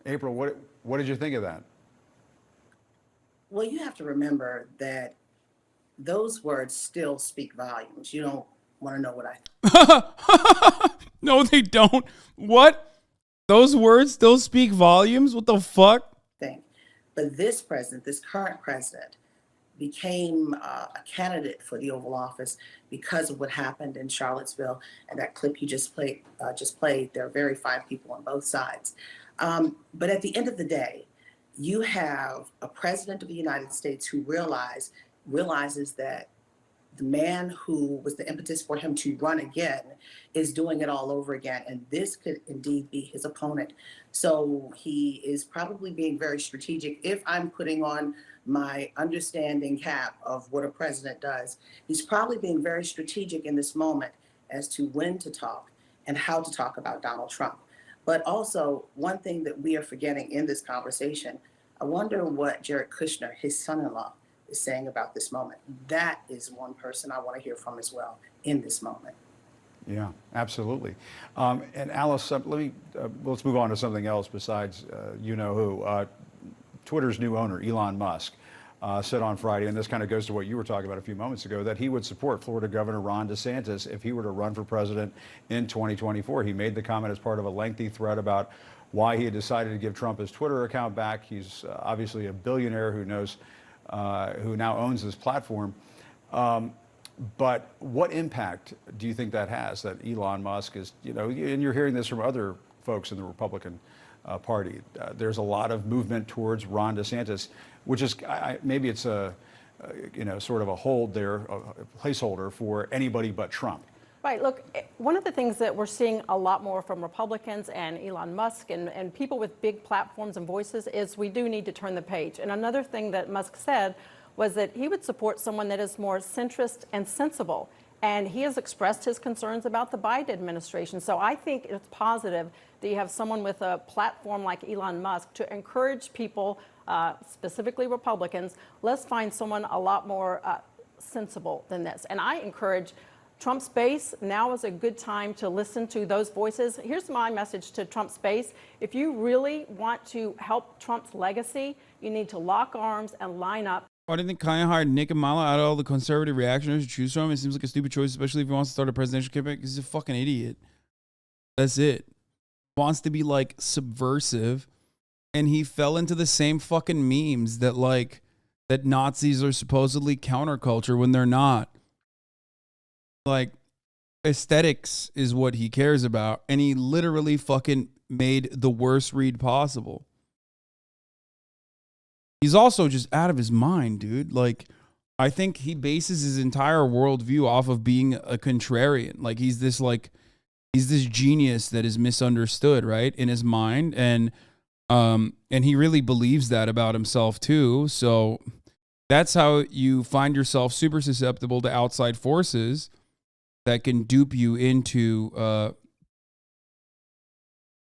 April, what did you think of that? Well, you have to remember that those words still speak volumes. You don't want to know what I think. No, they don't. What? Those words still speak volumes? What the fuck? But this president, this current president, became a candidate for the Oval Office because of what happened in Charlottesville and that clip you just played. There are very fine people on both sides. But at the end of the day, you have a president of the United States who realizes that the man who was the impetus for him to run again is doing it all over again. And this could indeed be his opponent. So he is probably being very strategic. If I'm putting on my understanding cap of what a president does, he's probably being very strategic in this moment as to when to talk and how to talk about Donald Trump. But also, one thing that we are forgetting in this conversation, I wonder what Jared Kushner, his son-in-law, is saying about this moment. That is one person I want to hear from as well in this moment. Yeah, absolutely. And Alice, let's move on to something else besides who. Twitter's new owner, Elon Musk, said on Friday, and this kind of goes to what you were talking about a few moments ago, that he would support Florida Governor Ron DeSantis if he were to run for president in 2024. He made the comment as part of a lengthy thread about why he had decided to give Trump his Twitter account back. He's obviously a billionaire who now owns his platform. But what impact do you think that has, that Elon Musk is, and you're hearing this from other folks in the Republican Party. There's a lot of movement towards Ron DeSantis, which is maybe it's a sort of a hold there, a placeholder for anybody but Trump. Right. Look, one of the things that we're seeing a lot more from Republicans and Elon Musk and people with big platforms and voices is we do need to turn the page. And another thing that Musk said was that he would support someone that is more centrist and sensible. And he has expressed his concerns about the Biden administration. So I think it's positive that you have someone with a platform like Elon Musk to encourage people, specifically Republicans, let's find someone a lot more sensible than this. And I encourage Trump's base, now is a good time to listen to those voices. Here's my message to Trump's base. If you really want to help Trump's legacy, you need to lock arms and line up. Why do you think Kanye hired Nick and Mala out of all the conservative reactionaries to choose from? It seems like a stupid choice, especially if he wants to start a presidential campaign. He's a fucking idiot. That's it. Wants to be like subversive, and he fell into the same fucking memes that that Nazis are supposedly counterculture when they're not. Like, aesthetics is what he cares about, and he literally fucking made the worst read possible. He's also just out of his mind, dude. Like, I think he bases his entire worldview off of being a contrarian. Like, he's this genius that is misunderstood, right, in his mind, and he really believes that about himself too. So that's how you find yourself super susceptible to outside forces that can dupe you into, I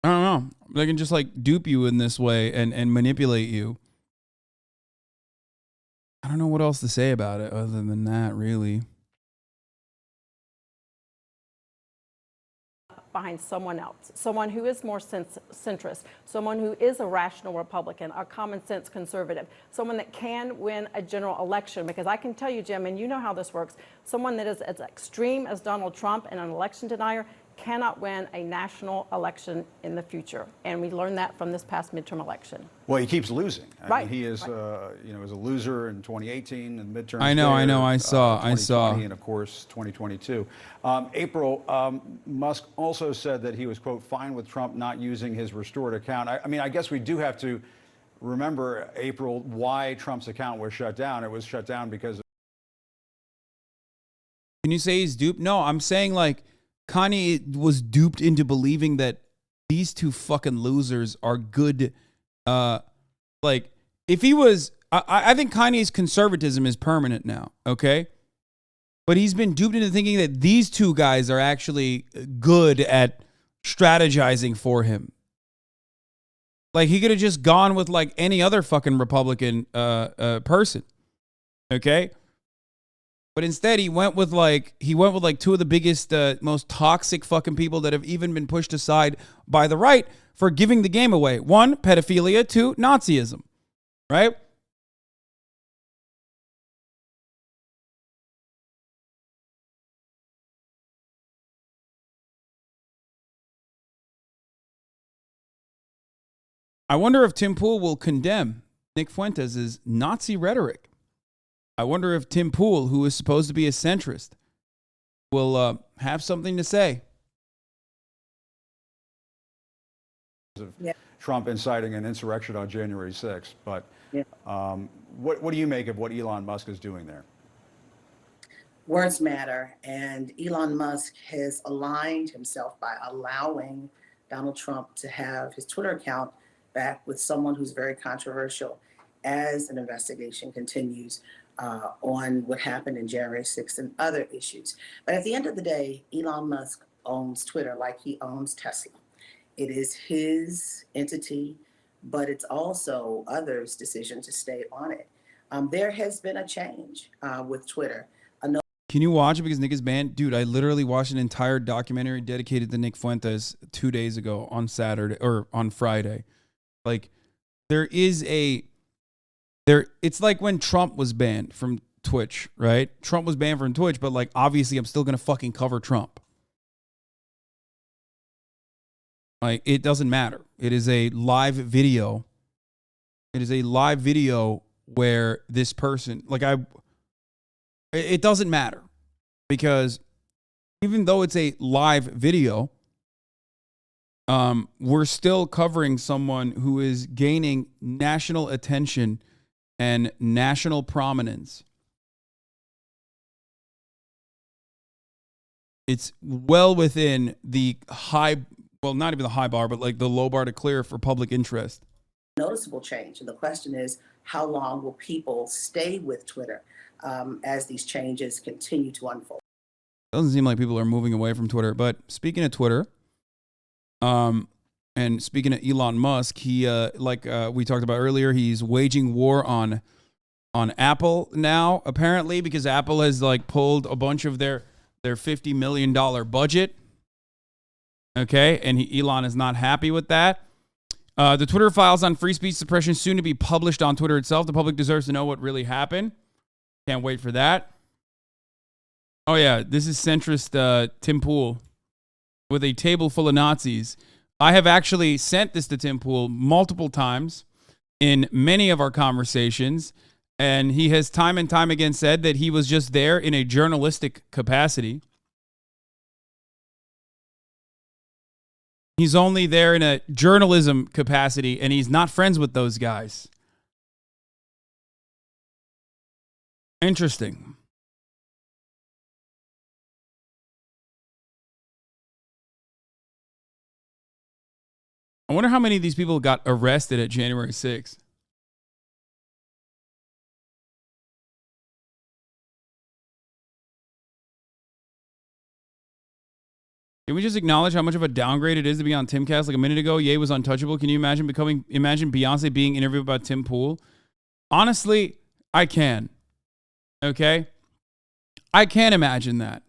don't know, they can just like dupe you in this way and manipulate you. I don't know what else to say about it other than that, really. Behind someone else, someone who is more centrist, someone who is a rational Republican, a common sense conservative, someone that can win a general election. Because I can tell you, Jim, and you know how this works, someone that is as extreme as Donald Trump and an election denier cannot win a national election in the future. And we learned that from this past midterm election. Well, he keeps losing. I mean, he is, was a loser in 2018 in the midterm. I know. I saw. And of course, 2022. April, Musk also said that he was, quote, fine with Trump not using his restored account. I mean, I guess we do have to remember, April, why Trump's account was shut down. It was shut down because of. Can you say he's duped? No, I'm saying like Kanye was duped into believing that these two fucking losers are good. Like, if he was, I think Kanye's conservatism is permanent now, okay? But he's been duped into thinking that these two guys are actually good at strategizing for him. Like, he could have just gone with like any other fucking Republican person, okay? But instead, he went with like two of the biggest, most toxic fucking people that have even been pushed aside by the right for giving the game away. One, pedophilia. Two, Nazism. Right? I wonder if Tim Pool will condemn Nick Fuentes' Nazi rhetoric. I wonder if Tim Pool, who is supposed to be a centrist, will have something to say. Trump inciting an insurrection on January 6th. But what do you make of what Elon Musk is doing there? Words matter, and Elon Musk has aligned himself by allowing Donald Trump to have his Twitter account back with someone who's very controversial as an investigation continues on what happened in January 6th and other issues. But at the end of the day, Elon Musk owns Twitter like he owns Tesla. It is his entity, but it's also others' decision to stay on it. There has been a change with Twitter. Can you watch it because Nick is banned? Dude, I literally watched an entire documentary dedicated to Nick Fuentes 2 days ago on Saturday or on Friday. Like, it's like when Trump was banned from Twitch, right? Trump was banned from Twitch, but like, obviously I'm still going to fucking cover Trump. Like, it doesn't matter. It is a live video. It is a live video where this person, it doesn't matter because even though it's a live video, we're still covering someone who is gaining national attention and national prominence It's well within the high, well, not even the high bar, but like the low bar to clear for public interest. Noticeable change. And the question is, how long will people stay with Twitter as these changes continue to unfold? Doesn't seem like people are moving away from Twitter. But speaking of Twitter, and speaking of Elon Musk, he, we talked about earlier, he's waging war on Apple now, apparently, because Apple has like pulled a bunch of their $50 million budget. Okay, and Elon is not happy with that. The Twitter files on free speech suppression soon to be published on Twitter itself. The public deserves to know what really happened. Can't wait for that. Oh yeah, this is centrist Tim Pool with a table full of Nazis. I have actually sent this to Tim Pool multiple times in many of our conversations, and he has time and time again said that he was just there in a journalistic capacity. He's only there in a journalism capacity, and he's not friends with those guys. Interesting. I wonder how many of these people got arrested at January 6th. Can we just acknowledge how much of a downgrade it is to be on Timcast? Like a minute ago, Ye was untouchable. Can you imagine Beyonce being interviewed about Tim Pool? Honestly, I can. Okay? I can imagine that.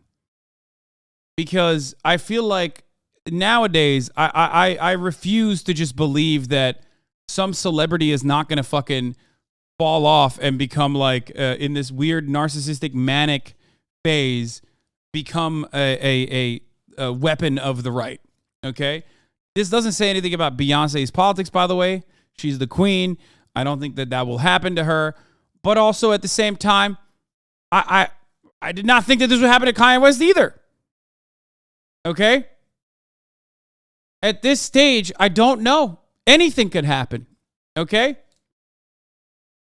Because I feel like nowadays, I refuse to just believe that some celebrity is not going to fucking fall off and become like, in this weird narcissistic manic phase, become a weapon of the right. Okay? This doesn't say anything about Beyonce's politics, by the way. She's the queen. I don't think that will happen to her. But also at the same time, I did not think that this would happen to Kanye West either. Okay? At this stage, I don't know. Anything could happen. Okay?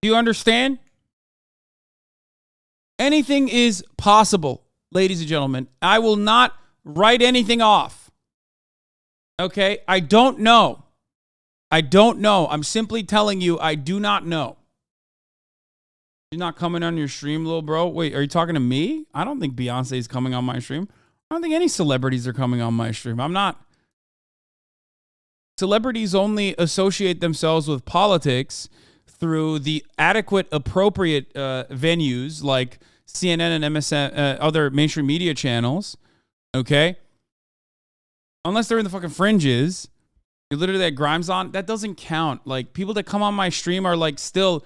Do you understand? Anything is possible, ladies and gentlemen. I will not write anything off. Okay? I don't know. I don't know. I'm simply telling you I do not know. You're not coming on your stream, little bro? Wait, are you talking to me? I don't think Beyonce is coming on my stream. I don't think any celebrities are coming on my stream. I'm not. Celebrities only associate themselves with politics through the adequate, appropriate venues like CNN and MSN, other mainstream media channels. Okay? Unless they're in the fucking fringes. You literally had Grimes on. That doesn't count. Like, people that come on my stream are like still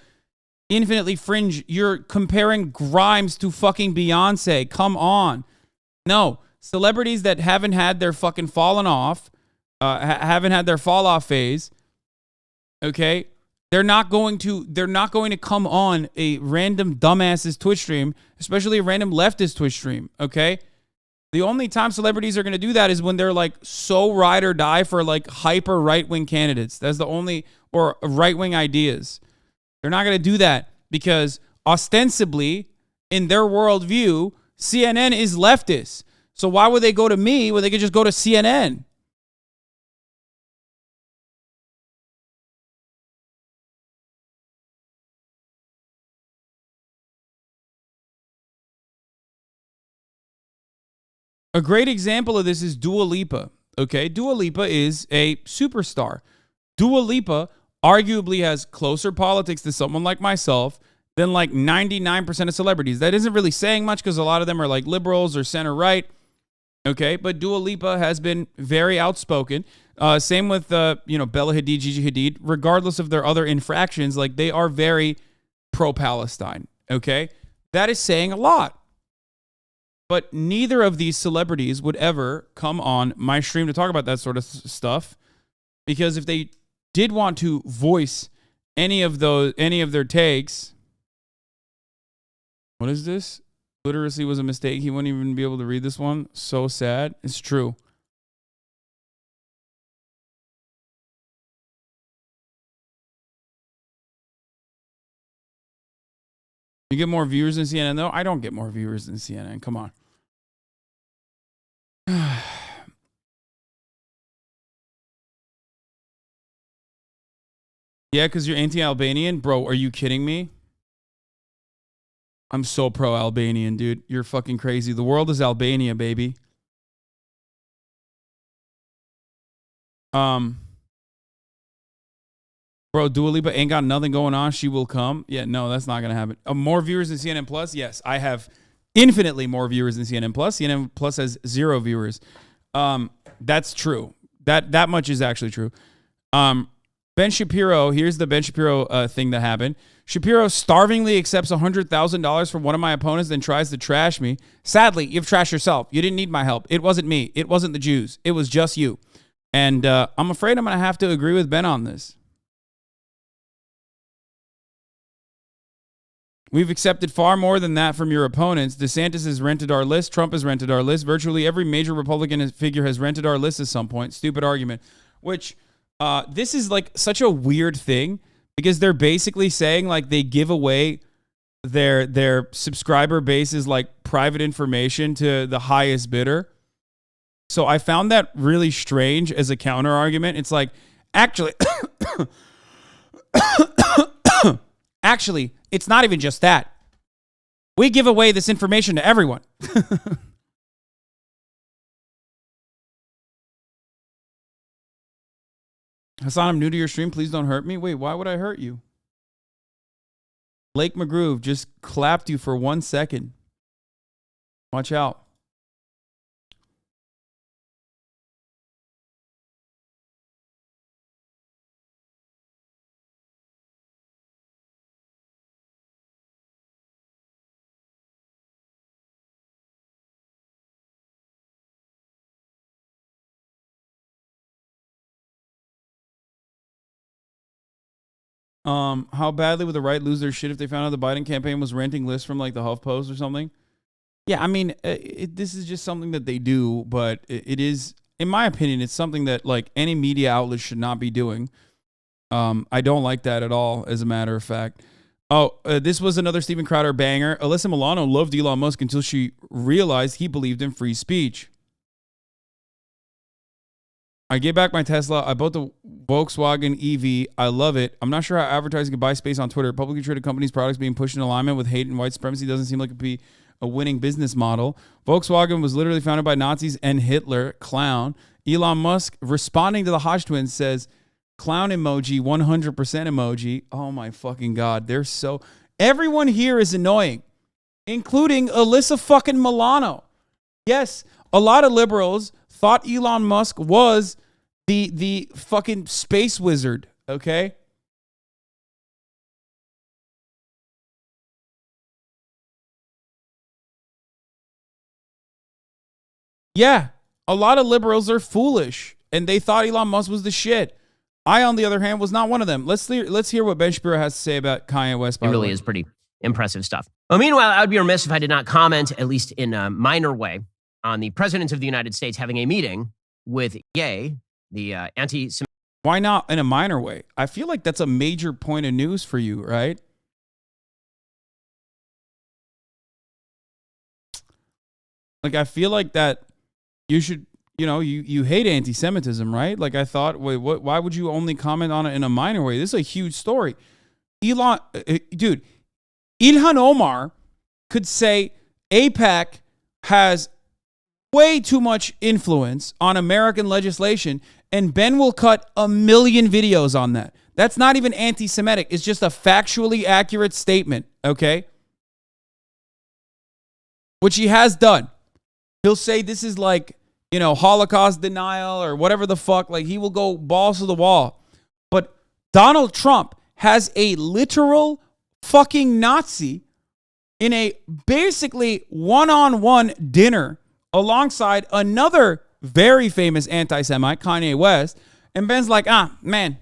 infinitely fringe. You're comparing Grimes to fucking Beyonce. Come on. No. Celebrities that haven't had their fucking fallen off, haven't had their fall off phase, okay? They're not going to come on a random dumbass's Twitch stream, especially a random leftist Twitch stream, okay? The only time celebrities are going to do that is when they're like so ride or die for like hyper right-wing candidates. That's the only, or right-wing ideas. They're not going to do that because ostensibly, in their worldview, CNN is leftist. So why would they go to me when they could just go to CNN? A great example of this is Dua Lipa. Okay, Dua Lipa is a superstar. Dua Lipa arguably has closer politics to someone like myself than like 99% of celebrities. That isn't really saying much because a lot of them are like liberals or center right. Okay, but Dua Lipa has been very outspoken. Same with Bella Hadid, Gigi Hadid. Regardless of their other infractions, like they are very pro-Palestine. Okay, that is saying a lot. But neither of these celebrities would ever come on my stream to talk about that sort of stuff, because if they did want to voice any of their takes, what is this? Literacy was a mistake. He wouldn't even be able to read this one. So sad. It's true. You get more viewers than CNN, though? I don't get more viewers than CNN. Come on. Yeah, because you're anti-Albanian? Bro, are you kidding me? I'm so pro-Albanian, dude. You're fucking crazy. The world is Albania, baby. Bro, Dua Lipa ain't got nothing going on. She will come. Yeah, no, that's not going to happen. More viewers than CNN Plus? Yes, I have infinitely more viewers than CNN Plus. CNN Plus has 0 viewers. That's true. That much is actually true. Ben Shapiro, here's the Ben Shapiro thing that happened. Shapiro starvingly accepts $100,000 from one of my opponents, then tries to trash me. Sadly, you've trashed yourself. You didn't need my help. It wasn't me. It wasn't the Jews. It was just you. And I'm afraid I'm going to have to agree with Ben on this. We've accepted far more than that from your opponents. DeSantis has rented our list. Trump has rented our list. Virtually every major Republican figure has rented our list at some point. Stupid argument. Which, this is like such a weird thing because they're basically saying like they give away their subscriber base is like private information to the highest bidder. So I found that really strange as a counter argument. It's like, actually, it's not even just that. We give away this information to everyone. Hasan, I'm new to your stream. Please don't hurt me. Wait, why would I hurt you? Lake McGroove just clapped you for 1 second. Watch out. How badly would the right lose their shit if they found out the Biden campaign was renting lists from like the HuffPost or something? Yeah, I mean, this is just something that they do, but it is, in my opinion, it's something that like any media outlet should not be doing. I don't like that at all, as a matter of fact. Oh, this was another Steven Crowder banger. Alyssa Milano loved Elon Musk until she realized he believed in free speech. I gave back my Tesla. I bought the Volkswagen EV. I love it. I'm not sure how advertising can buy space on Twitter. Publicly traded companies' products being pushed in alignment with hate and white supremacy doesn't seem like it'd be a winning business model. Volkswagen was literally founded by Nazis and Hitler. Clown. Elon Musk, responding to the Hodge twins, says, clown emoji, 100% emoji. Oh my fucking God. They're so... Everyone here is annoying, including Alyssa fucking Milano. Yes, a lot of liberals thought Elon Musk was the fucking space wizard, okay? Yeah, a lot of liberals are foolish, and they thought Elon Musk was the shit. I, on the other hand, was not one of them. Let's hear what Ben Shapiro has to say about Kanye West. It really is pretty impressive stuff. Well, meanwhile, I would be remiss if I did not comment, at least in a minor way, on the President of the United States having a meeting with Ye, the anti-Semitic. Why not in a minor way? I feel like that's a major point of news for you, right? Like, I feel like that you should, you know, you hate anti-Semitism, right? Like, I thought, wait, why would you only comment on it in a minor way? This is a huge story. Ilhan Omar could say AIPAC has way too much influence on American legislation, and Ben will cut 1 million videos on that. That's not even anti-Semitic. It's just a factually accurate statement, okay? Which he has done. He'll say this is like, you know, Holocaust denial or whatever the fuck. Like, he will go balls to the wall. But Donald Trump has a literal fucking Nazi in a basically one-on-one dinner alongside another very famous anti-Semite, Kanye West. And Ben's like, man,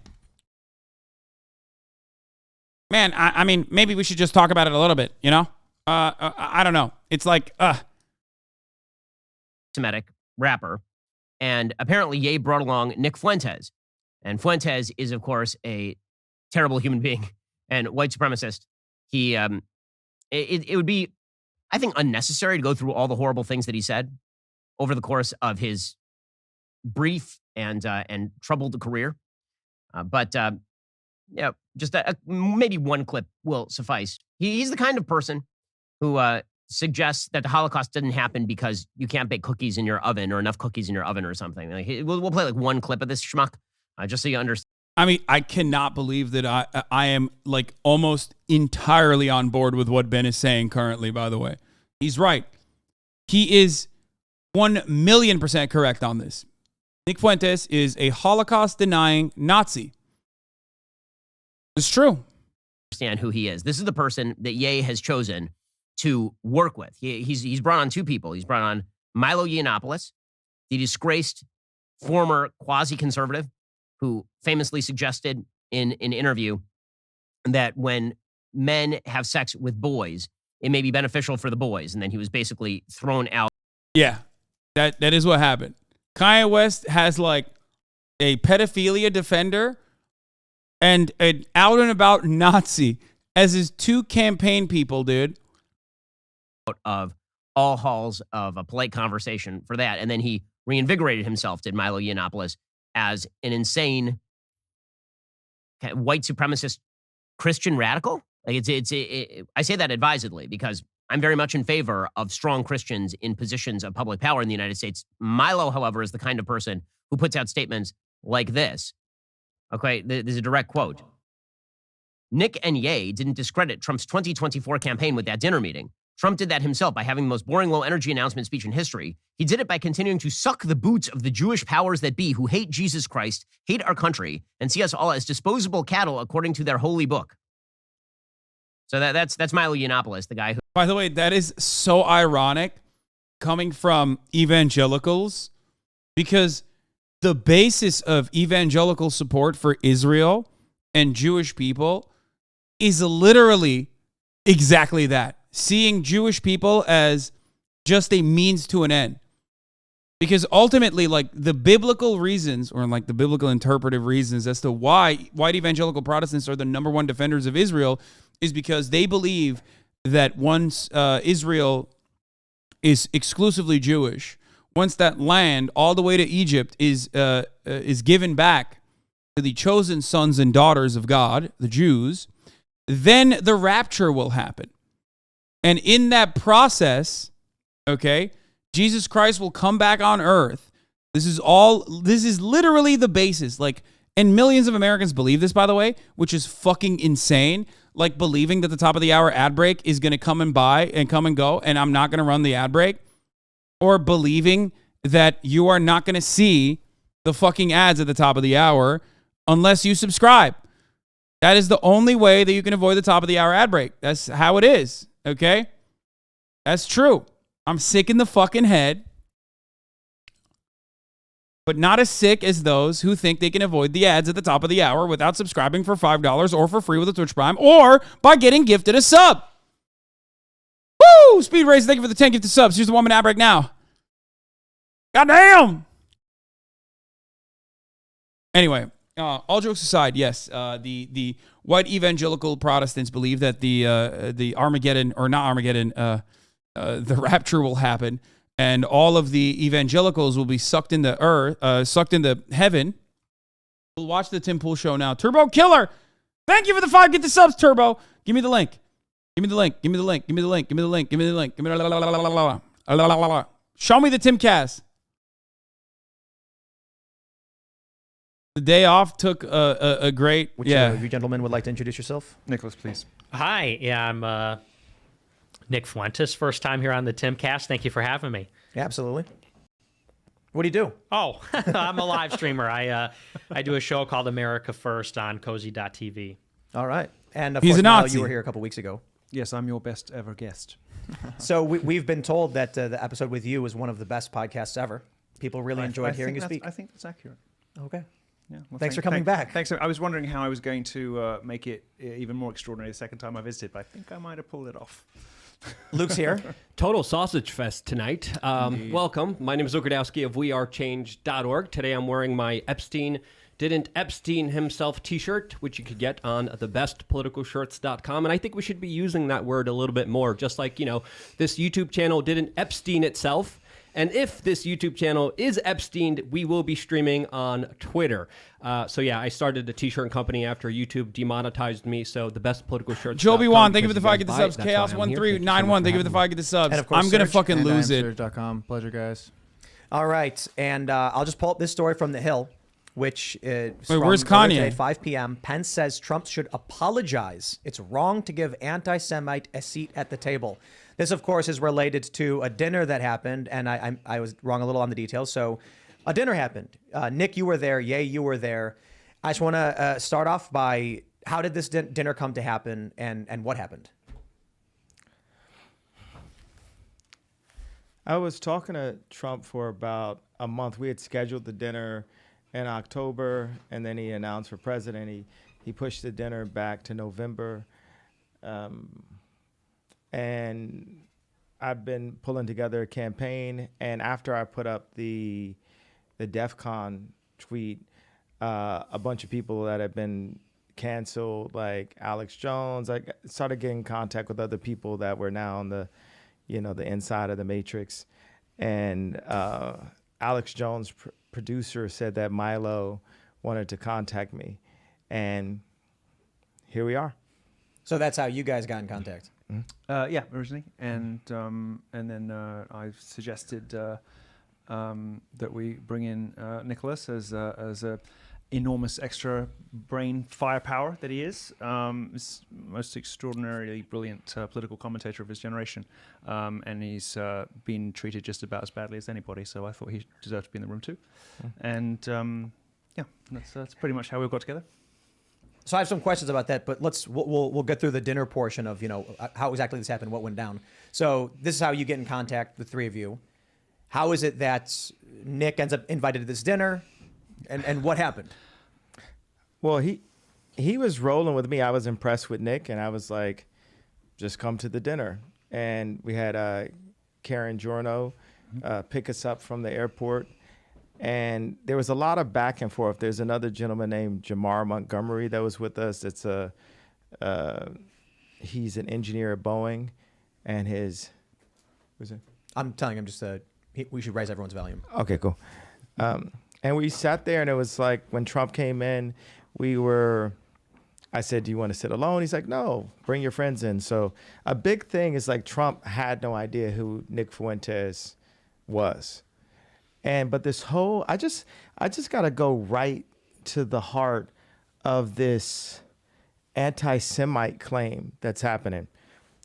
I mean, maybe we should just talk about it a little bit, you know? I don't know. It's like, Semitic rapper. And apparently Ye brought along Nick Fuentes. And Fuentes is, of course, a terrible human being and white supremacist. He, it would be, I think, unnecessary to go through all the horrible things that he said over the course of his brief and troubled career. But just maybe one clip will suffice. He's the kind of person who suggests that the Holocaust didn't happen because you can't bake cookies in your oven or enough cookies in your oven or something. Like, we'll play like one clip of this schmuck just so you understand. I mean, I cannot believe that I am like almost entirely on board with what Ben is saying currently, by the way. He's right. He is 1,000,000% correct on this. Nick Fuentes is a Holocaust-denying Nazi. It's true. Understand who he is. This is the person that Ye has chosen to work with. He's brought on two people. He's brought on Milo Yiannopoulos, the disgraced former quasi-conservative who famously suggested in an interview that when men have sex with boys, it may be beneficial for the boys. And then he was basically thrown out. Yeah, that is what happened. Kanye West has like a pedophilia defender and an out and about Nazi as his two campaign people, dude. Of all halls of a polite conversation for that. And then he reinvigorated himself, did Milo Yiannopoulos, as an insane white supremacist Christian radical. Like I say that advisedly because I'm very much in favor of strong Christians in positions of public power in the United States. Milo, however, is the kind of person who puts out statements like this. Okay, there's a direct quote. Nick and Ye didn't discredit Trump's 2024 campaign with that dinner meeting. Trump did that himself by having the most boring low-energy announcement speech in history. He did it by continuing to suck the boots of the Jewish powers that be who hate Jesus Christ, hate our country, and see us all as disposable cattle according to their holy book. So that's Milo Yiannopoulos, the guy who... By the way, that is so ironic coming from evangelicals because the basis of evangelical support for Israel and Jewish people is literally exactly that. Seeing Jewish people as just a means to an end. Because ultimately, like the biblical reasons or like the biblical interpretive reasons as to why white evangelical Protestants are the number one defenders of Israel is because they believe that once Israel is exclusively Jewish, once that land all the way to Egypt is given back to the chosen sons and daughters of God, the Jews, then the rapture will happen. And in that process, okay, Jesus Christ will come back on earth. This is literally the basis. Like, and millions of Americans believe this, by the way, which is fucking insane. Like believing that the top of the hour ad break is going to come and come and go, and I'm not going to run the ad break. Or believing that you are not going to see the fucking ads at the top of the hour unless you subscribe. That is the only way that you can avoid the top of the hour ad break. That's how it is. Okay? That's true. I'm sick in the fucking head. But not as sick as those who think they can avoid the ads at the top of the hour without subscribing for $5 or for free with a Twitch Prime or by getting gifted a sub. Woo! Speed Race, thank you for the 10 gifted subs. Here's the 1 minute ad break now. Goddamn! Anyway, all jokes aside, yes, the white evangelical Protestants believe that the Armageddon, or not Armageddon, the rapture will happen, and all of the evangelicals will be sucked into earth, sucked into heaven. We'll watch the Tim Pool show now. Turbo Killer, thank you for the 5 get the subs, Turbo. Give me the link. Give me the link. Give me the link. Give me the link. Give me the link. Give me the link. Give me the show me the Timcast. The day off took a great... Which of you gentlemen would like to introduce yourself? Nicholas, please. Hi, yeah, I'm Nick Fuentes. First time here on the Timcast. Thank you for having me. Yeah, absolutely. What do you do? Oh, I'm a live streamer. I do a show called America First on cozy.tv. All right. And of He's course, a Milo, Nazi. you were here a couple weeks ago. Yes, I'm your best ever guest. So we've been told that the episode with you is one of the best podcasts ever. People really enjoyed hearing you speak. I think that's accurate. Okay. Yeah, well, thanks for coming back. Thanks. I was wondering how I was going to make it even more extraordinary the second time I visited, but I think I might have pulled it off. Luke's here. Total Sausage Fest tonight. Welcome. My name is Luke Radowski of wearechange.org. Today I'm wearing my Didn't Epstein Himself t-shirt, which you could get on thebestpoliticalshirts.com. And I think we should be using that word a little bit more, just like, you know, this YouTube channel didn't Epstein itself. And if this YouTube channel is Epsteined, we will be streaming on Twitter. So yeah, I started a t-shirt company after YouTube demonetized me. So the best political shirts. Joby Wan, thank you for the 5 get the subs. Chaos1391, thank you for the 5 get the subs. And of course, I'm gonna Serge. fucking And lose it. Serge.com. Pleasure, guys. All right, and I'll just pull up this story from The Hill, which is where's from Kanye? today, 5 p.m. Pence says Trump should apologize. It's wrong to give anti-Semite a seat at the table. This, of course, is related to a dinner that happened, and I was wrong a little on the details. So a dinner happened. Nick, you were there. Yay, you were there. I just want to start off by how did this dinner come to happen, and what happened? I was talking to Trump for about a month. We had scheduled the dinner in October, and then he announced for president. He pushed the dinner back to November. And I've been pulling together a campaign. And after I put up the DEF CON tweet, a bunch of people that had been canceled, like Alex Jones, I started getting in contact with other people that were now on the inside of the matrix. And Alex Jones, producer, said that Milo wanted to contact me. And here we are. So that's how you guys got in contact. Yeah, originally, and then I suggested that we bring in Nicholas as a enormous extra brain firepower that he is. He's most extraordinarily brilliant political commentator of his generation, and he's been treated just about as badly as anybody. So I thought he deserved to be in the room too, and yeah, that's pretty much how we got together. So I have some questions about that, but we'll get through the dinner portion of how exactly this happened, what went down. So this is how you get in contact, the three of you. How is it that Nick ends up invited to this dinner, and what happened? Well, he was rolling with me. I was impressed with Nick, and I was like, just come to the dinner. And we had Karen Giorno pick us up from the airport. And there was a lot of back and forth. There's another gentleman named Jamar Montgomery that was with us. He's an engineer at Boeing, and I'm telling him just we should raise everyone's volume. Okay, cool. And we sat there, and it was like when Trump came in, I said, do you want to sit alone? He's like, no, bring your friends in. So a big thing is like Trump had no idea who Nick Fuentes was. But this whole, I just got to go right to the heart of this anti-Semite claim that's happening.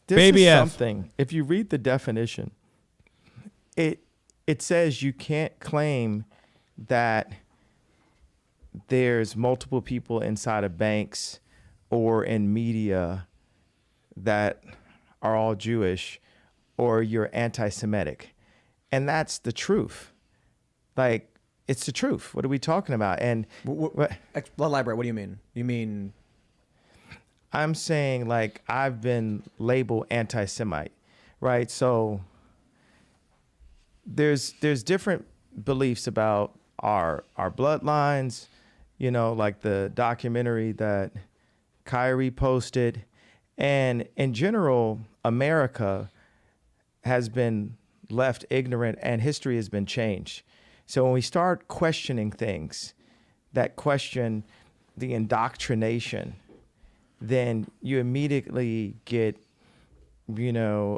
This is something, if you read the definition, it says you can't claim that there's multiple people inside of banks or in media that are all Jewish or you're anti-Semitic. And that's the truth. Like, it's the truth. What are we talking about? And elaborate. What do you mean? You mean? I'm saying, like, I've been labeled anti-Semite, right? So there's different beliefs about our bloodlines, like the documentary that Kyrie posted. And in general, America has been left ignorant and history has been changed. So when we start questioning things that question the indoctrination, then you immediately get, you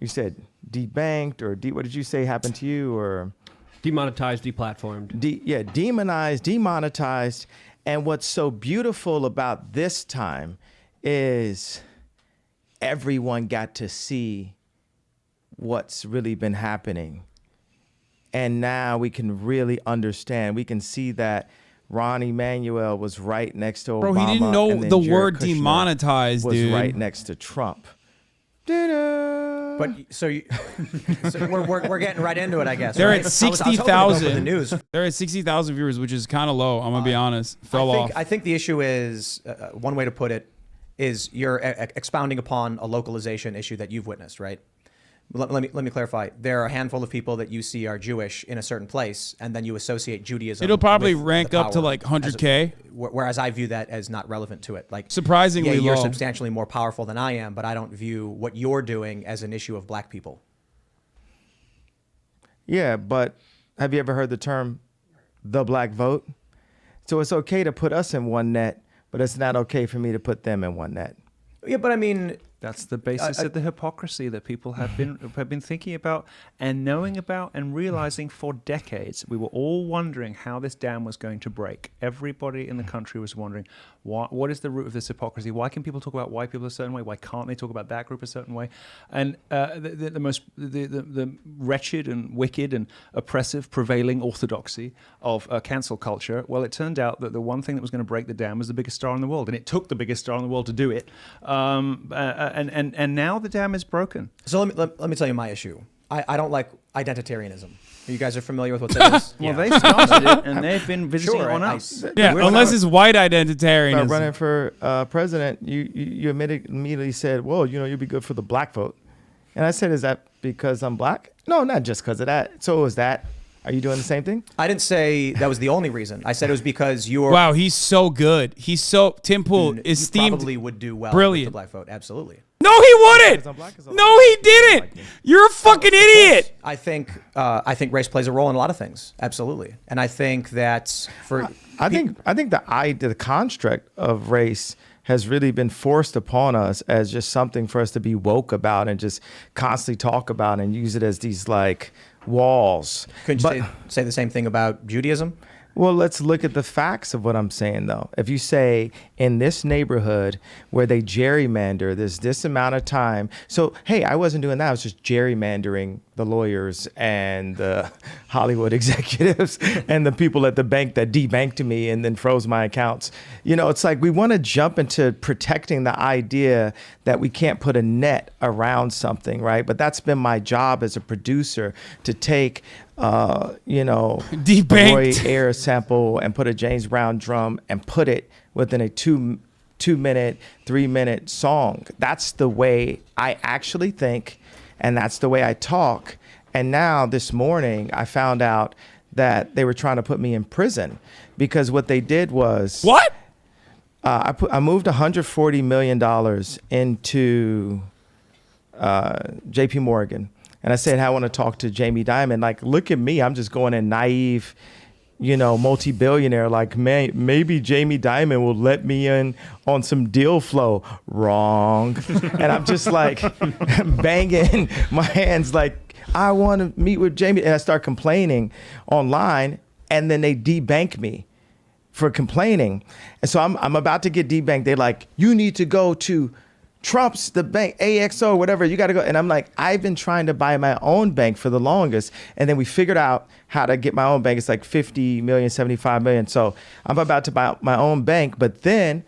said debanked or what did you say happened to you? Or demonetized, deplatformed. Demonized, demonetized. And what's so beautiful about this time is everyone got to see what's really been happening. And now we can really understand. We can see that Ron Emanuel was right next to Obama. Bro, he didn't know and then the Jared word Kushner demonetized, was dude. right next to Trump. But so we're getting right into it, I guess. They're right? at I was hoping to go for the news. They're at 60,000 viewers, which is kind of low. I'm gonna be honest. Fell off. I think the issue is one way to put it is you're expounding upon a localization issue that you've witnessed, right? Let me clarify. There are a handful of people that you see are Jewish in a certain place, and then you associate Judaism. It'll probably with rank the up to power like 100K. Whereas I view that as not relevant to it. Like Surprisingly yeah, you're low. substantially more powerful than I am, but I don't view what you're doing as an issue of black people. Yeah, but have you ever heard the term the black vote? So it's okay to put us in one net, but it's not okay for me to put them in one net. Yeah, but I mean, that's the basis of the hypocrisy that people have been thinking about and knowing about and realizing for decades. We were all wondering how this dam was going to break. Everybody in the country was wondering, what is the root of this hypocrisy? Why can people talk about white people a certain way? Why can't they talk about that group a certain way? And the wretched and wicked and oppressive prevailing orthodoxy of cancel culture, well, it turned out that the one thing that was going to break the dam was the biggest star in the world, and it took the biggest star in the world to do it. And now the dam is broken. So let me tell you my issue. I don't like identitarianism. You guys are familiar with what that is? Well, they started it, and they've been visiting on us. Yeah, unless it's white identitarianism. Running for president, you immediately said, well, you'd be good for the black vote. And I said, is that because I'm black? No, not just because of that. So is that, are you doing the same thing? I didn't say that was the only reason. I said it was because you're... Wow, he's so good. Tim Pool is esteemed. Probably would do well brilliant. with the black vote, absolutely. No, he wouldn't. No, he didn't. You're a fucking idiot. I think race plays a role in a lot of things, absolutely. And I think that I think the construct of race has really been forced upon us as just something for us to be woke about and just constantly talk about and use it as these like walls. Couldn't you say the same thing about Judaism? Well, let's look at the facts of what I'm saying, though. If you say in this neighborhood where they gerrymander, there's this amount of time. So, hey, I wasn't doing that. I was just gerrymandering the lawyers and the Hollywood executives and the people at the bank that debanked me and then froze my accounts. It's like we want to jump into protecting the idea that we can't put a net around something, right? But that's been my job as a producer, to take debanked Roy Ayers sample and put a James Brown drum and put it within a 2-minute, 3-minute song. That's the way I actually think, and that's the way I talk. And now this morning I found out that they were trying to put me in prison because what they did was what? I moved $140 million into JP Morgan. And I said, I want to talk to Jamie Dimon. Like, look at me. I'm just going in naive, multi-billionaire. Like, maybe Jamie Dimon will let me in on some deal flow. Wrong. And I'm just like banging my hands like, I want to meet with Jamie. And I start complaining online. And then they debank me for complaining. And so I'm about to get debanked. They're like, you need to go to Trump's, the bank, AXO, whatever, you got to go. And I'm like, I've been trying to buy my own bank for the longest. And then we figured out how to get my own bank. It's like 50 million, 75 million. So I'm about to buy my own bank. But then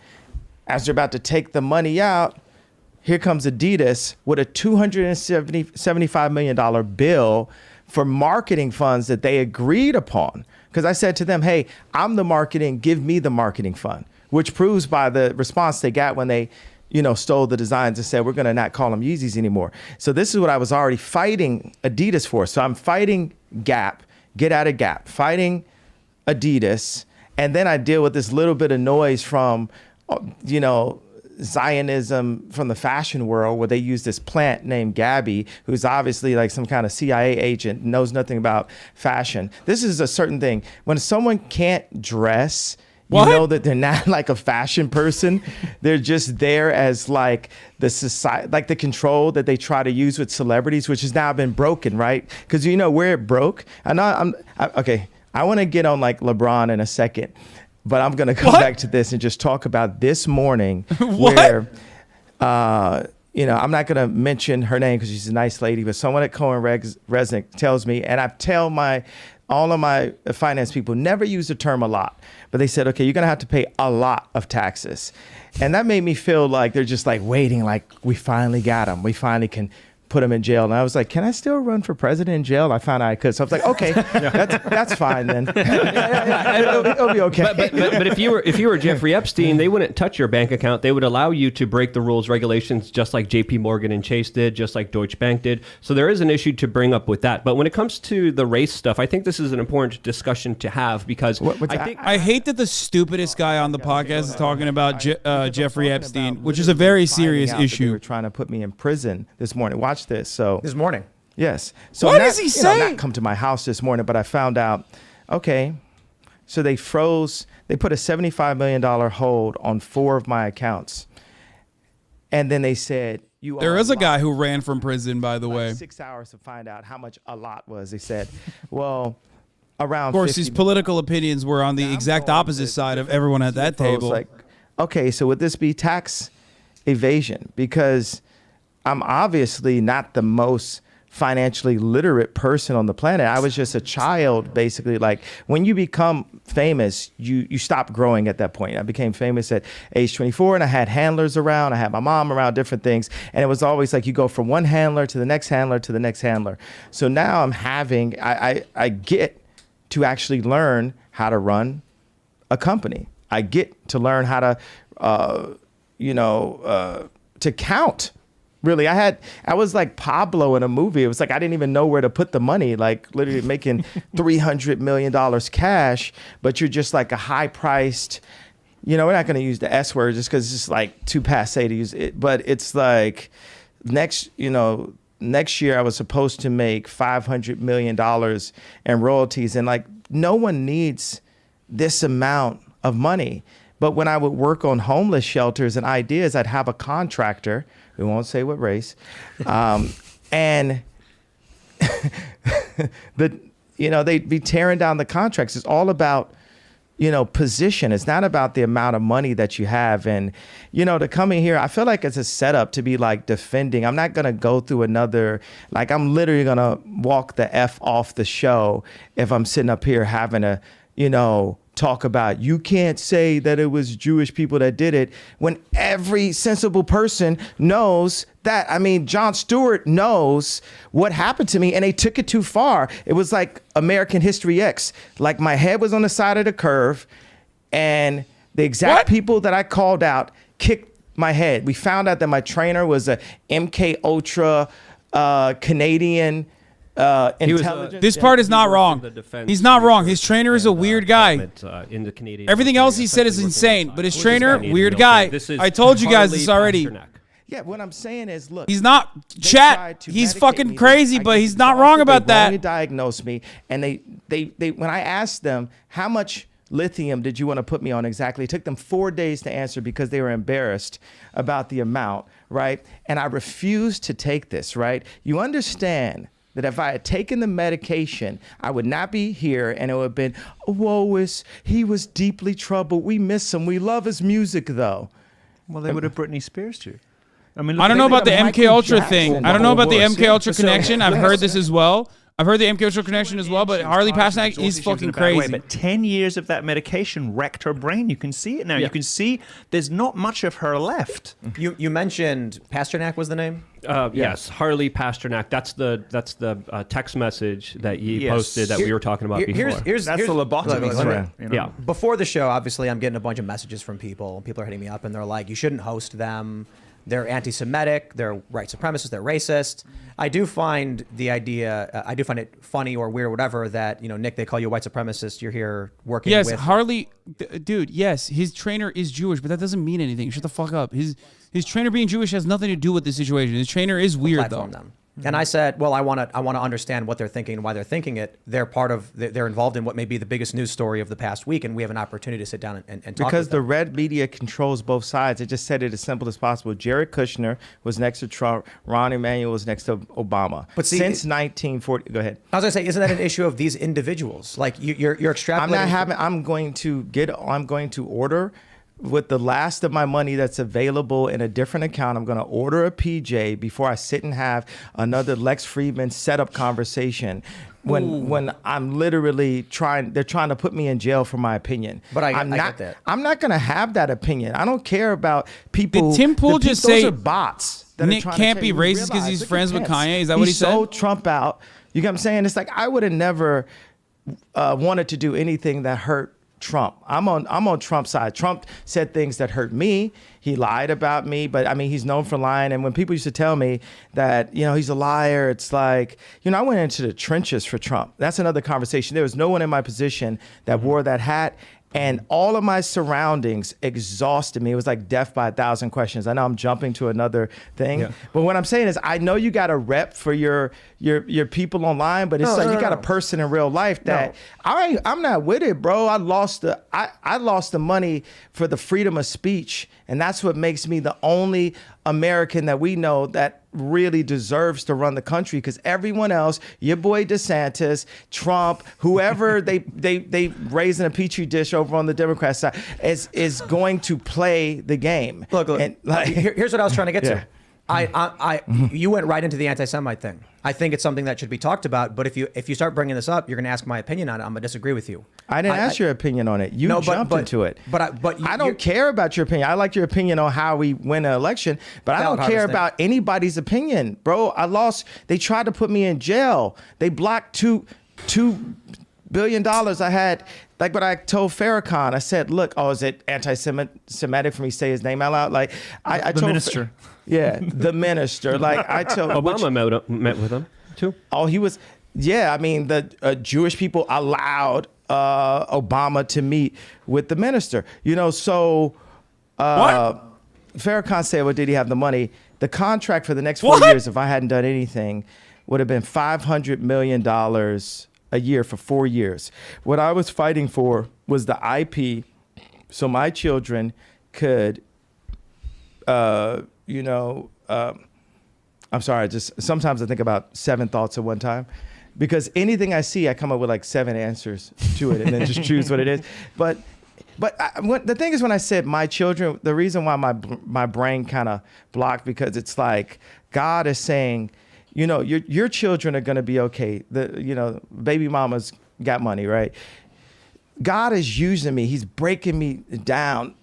as they're about to take the money out, here comes Adidas with a $275 million bill for marketing funds that they agreed upon. Because I said to them, hey, I'm the marketing, give me the marketing fund, which proves by the response they got when they stole the designs and said, we're going to not call them Yeezys anymore. So this is what I was already fighting Adidas for. So I'm fighting Gap, get out of Gap, fighting Adidas. And then I deal with this little bit of noise from, Zionism from the fashion world, where they use this plant named Gabby, who's obviously like some kind of CIA agent, knows nothing about fashion. This is a certain thing. When someone can't dress, you know that they're not like a fashion person. They're just there as like the society, like the control that they try to use with celebrities, which has now been broken, right? Because where it broke. I want to get on like LeBron in a second, but I'm gonna come back to this and just talk about this morning where, I'm not gonna mention her name because she's a nice lady, but someone at Cohen Resnick tells me, and I tell all of my finance people, never use the term a lot. But they said, okay, you're going to have to pay a lot of taxes. And that made me feel like they're just like waiting, like we finally got them. We finally can put him in jail. And I was like, can I still run for president in jail? I found out I could. So I was like, okay, that's fine then. It'll be okay. But if you were Jeffrey Epstein, they wouldn't touch your bank account. They would allow you to break the rules, regulations, just like JP Morgan and Chase did, just like Deutsche Bank did. So there is an issue to bring up with that. But when it comes to the race stuff, I think this is an important discussion to have because I hate that the stupidest guy on the podcast is talking about Jeffrey Epstein, which is a very serious issue. They were trying to put me in prison this morning. Watch this. So this morning. Yes. So What is he saying? Not come to my house this morning, but I found out, okay, so they put a $75 million hold on 4 of my accounts. And then they said, There is a guy who ran from prison, by the way. 6 hours to find out how much a lot was. They said, well, around Of course, 50 his political opinions were on the exact opposite side of everyone at that CFOs, table. like, okay, so would this be tax evasion? Because I'm obviously not the most financially literate person on the planet. I was just a child, basically. Like, when you become famous, you stop growing at that point. I became famous at age 24, and I had handlers around. I had my mom around, different things. And it was always like you go from one handler to the next handler to the next handler. So now I'm having, I get to actually learn how to run a company. I get to learn how to, to count. Really, I was like Pablo in a movie. It was like I didn't even know where to put the money, like literally making $300 million cash, but you're just like a high-priced, we're not going to use the S word just because it's just like too passe to use it. But it's like next year I was supposed to make $500 million in royalties. And like no one needs this amount of money. But when I would work on homeless shelters and ideas, I'd have a contractor, we won't say what race, and they'd be tearing down the contracts. It's all about, position. It's not about the amount of money that you have. And, to come in here, I feel like it's a setup to be like defending. I'm not going to go through another, like I'm literally going to walk the F off the show if I'm sitting up here having a, talk about, you can't say that it was Jewish people that did it when every sensible person knows that. I mean, Jon Stewart knows what happened to me and they took it too far. It was like American History X. Like my head was on the side of the curve and the exact people that I called out kicked my head. We found out that my trainer was a MK Ultra Canadian intelligence. This part is not wrong. He's not wrong. His trainer is a weird guy. In the Canadian Everything else he said is insane, but his trainer, weird guy. I told you guys this already. Yeah, what I'm saying is, look, he's not chat. He's fucking crazy, but he's not wrong about that. They diagnosed me, and they when I asked them how much lithium did you want to put me on exactly, it took them 4 days to answer because they were embarrassed about the amount, right? And I refused to take this, right? You understand that if I had taken the medication, I would not be here, and it would have been, he was deeply troubled. We miss him. We love his music, though. Well, they would have Britney Spears too. I don't know about the MK Ultra thing. I don't know about the MK Ultra connection. I've heard this as well. I've heard the MK Ultra connection as well, but Harley Pasternak is fucking crazy. But 10 years of that medication wrecked her brain. You can see it now. Yeah. You can see there's not much of her left. You mentioned Pasternak was the name? Yes, Harley Pasternak. That's the text message that you posted that we were talking about before. That's the lobotomy threat. Yeah. Before the show, obviously, I'm getting a bunch of messages from people. People are hitting me up, and they're like, you shouldn't host them. They're anti-Semitic, they're white supremacists, they're racist. I do find it funny or weird or whatever that, Nick, they call you a white supremacist, you're here working with... Yes, Harley, dude, yes, his trainer is Jewish, but that doesn't mean anything. Shut the fuck up. His trainer being Jewish has nothing to do with the situation. His trainer is weird, though. Them. And I said, well, I want to understand what they're thinking and why they're thinking it. They're involved in what may be the biggest news story of the past week, and we have an opportunity to sit down and talk. Because the red media controls both sides. It just said it as simple as possible. Jared Kushner was next to Trump. Ron Emanuel was next to Obama. But see, since 1940, go ahead. I was going to say, isn't that an issue of these individuals? Like you're extrapolating. I'm going to order. With the last of my money that's available in a different account, I'm going to order a PJ before I sit and have another Lex Friedman setup conversation when I'm literally they're trying to put me in jail for my opinion. But I get that. I'm not going to have that opinion. I don't care about people. Did Tim Pool just say those are bots that Nick can't be racist because he's friends with Kanye? Is that what he said? He sold Trump out. You get what I'm saying? It's like I would have never wanted to do anything that hurt Trump. I'm on Trump's side. Trump said things that hurt me. He lied about me, but I mean, he's known for lying. And when people used to tell me that, he's a liar, it's like, I went into the trenches for Trump. That's another conversation. There was no one in my position that wore that hat. And all of my surroundings exhausted me. It was like death by 1,000 questions. I know I'm jumping to another thing, but what I'm saying is I know you got a rep for your people online, but it's you got a person in real life that I'm not with it, bro. I lost the money for the freedom of speech, and that's what makes me the only American that we know that really deserves to run the country, because everyone else, your boy DeSantis, Trump, whoever they raise in a petri dish over on the Democrat side is going to play the game. Look, and here's what I was trying to get to. You went right into the anti-Semite thing. I think it's something that should be talked about. But if you start bringing this up, you're going to ask my opinion on it. I'm going to disagree with you. I didn't ask your opinion on it. You jumped into it. But I don't care about your opinion. I like your opinion on how we win an election, but I don't care about anybody's opinion, bro. I lost. They tried to put me in jail. They blocked $2 billion I had. Like what I told Farrakhan, I said, look, is it anti-Semitic for me to say his name out loud? Like I told minister. Yeah, the minister. Like I told Obama met with him too. Oh, he was. Yeah, I mean the Jewish people allowed Obama to meet with the minister. You know, so what? Farrakhan said, well, did he have the money? The contract for the next 4 years, if I hadn't done anything, would have been $500 million a year for 4 years. What I was fighting for was the IP, so my children could, I'm sorry, just sometimes I think about 7 thoughts at one time, because anything I see, I come up with like 7 answers to it and then just choose what it is. But the thing is, when I said my children, the reason why my brain kind of blocked, because it's like God is saying, you know, your children are going to be okay. Baby mama's got money, right? God is using me. He's breaking me down,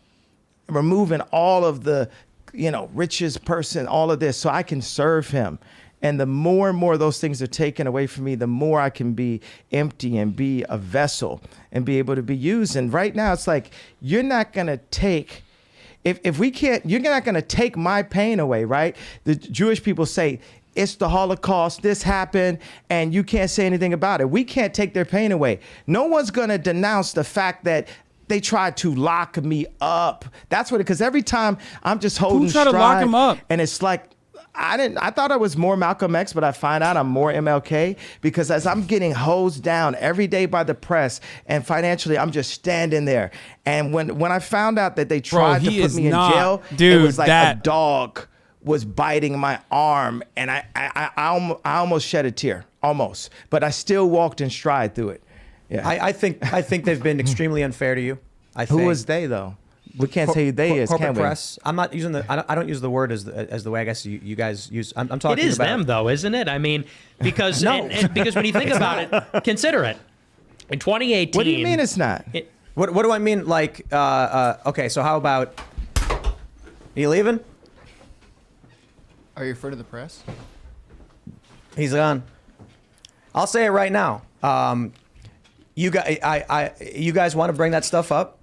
removing all of the, richest person, all of this, so I can serve him. And the more and more those things are taken away from me, the more I can be empty and be a vessel and be able to be used. And right now, it's like, you're not going to take, if we can't, you're not going to take my pain away, right? The Jewish people say, it's the Holocaust, this happened, and you can't say anything about it. We can't take their pain away. No one's gonna denounce the fact that they tried to lock me up. That's what, because every time I'm just holding stride. Who tried to lock him up? And it's like, I thought I was more Malcolm X, but I find out I'm more MLK, because as I'm getting hosed down every day by the press and financially, I'm just standing there. And when I found out that they tried to put me in jail, it was like a dog was biting my arm, and I almost shed a tear, almost, but I still walked in stride through it. Yeah, I think they've been extremely unfair to you. Who was they though? We can't say who they is, corporate can we? press. I'm not using I don't use the word as the way I guess you guys use. I'm talking about. It is them though, isn't it? I mean, because because when you think about it, consider it. In 2018. What do you mean it's not? What do I mean? Like, okay, so how about? Are you leaving? Are you afraid of the press? He's gone. I'll say it right now. You guys want to bring that stuff up,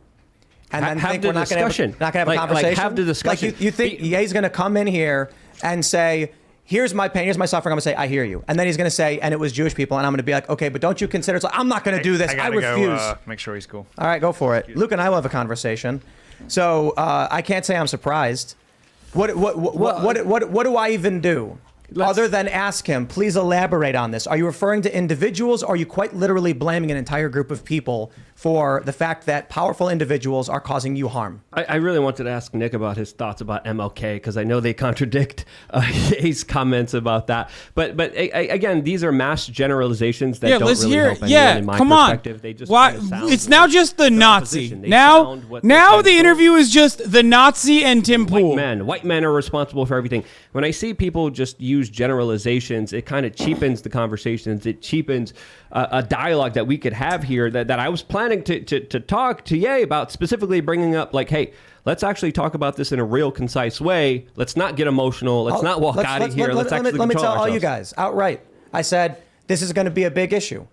and then think we're not going to have a conversation. Have the discussion. Like you think he's going to come in here and say, "Here's my pain, here's my suffering." I'm going to say, "I hear you," and then he's going to say, "And it was Jewish people," and I'm going to be like, "Okay, but don't you consider?" It's like, I'm not going to do this. I refuse. Go, make sure he's cool. All right, go for it. Luke and I will have a conversation. So I can't say I'm surprised. What do I even do? Other than ask him, please elaborate on this. Are you referring to individuals, or are you quite literally blaming an entire group of people for the fact that powerful individuals are causing you harm? I really wanted to ask Nick about his thoughts about MLK, because I know they contradict his comments about that. But again, these are mass generalizations that don't really help anyone in my perspective. They just it's now just the Nazi. Now the interview is just the Nazi and Tim Pool. White men are responsible for everything. When I see people just use generalizations, it kind of cheapens the conversations. It cheapens a dialogue that we could have here that I was planning to talk to Ye about, specifically bringing up like, hey, let's actually talk about this in a real concise way. Let's not get emotional. Let's not walk out of here. Let me tell all you guys outright. I said, this is going to be a big issue.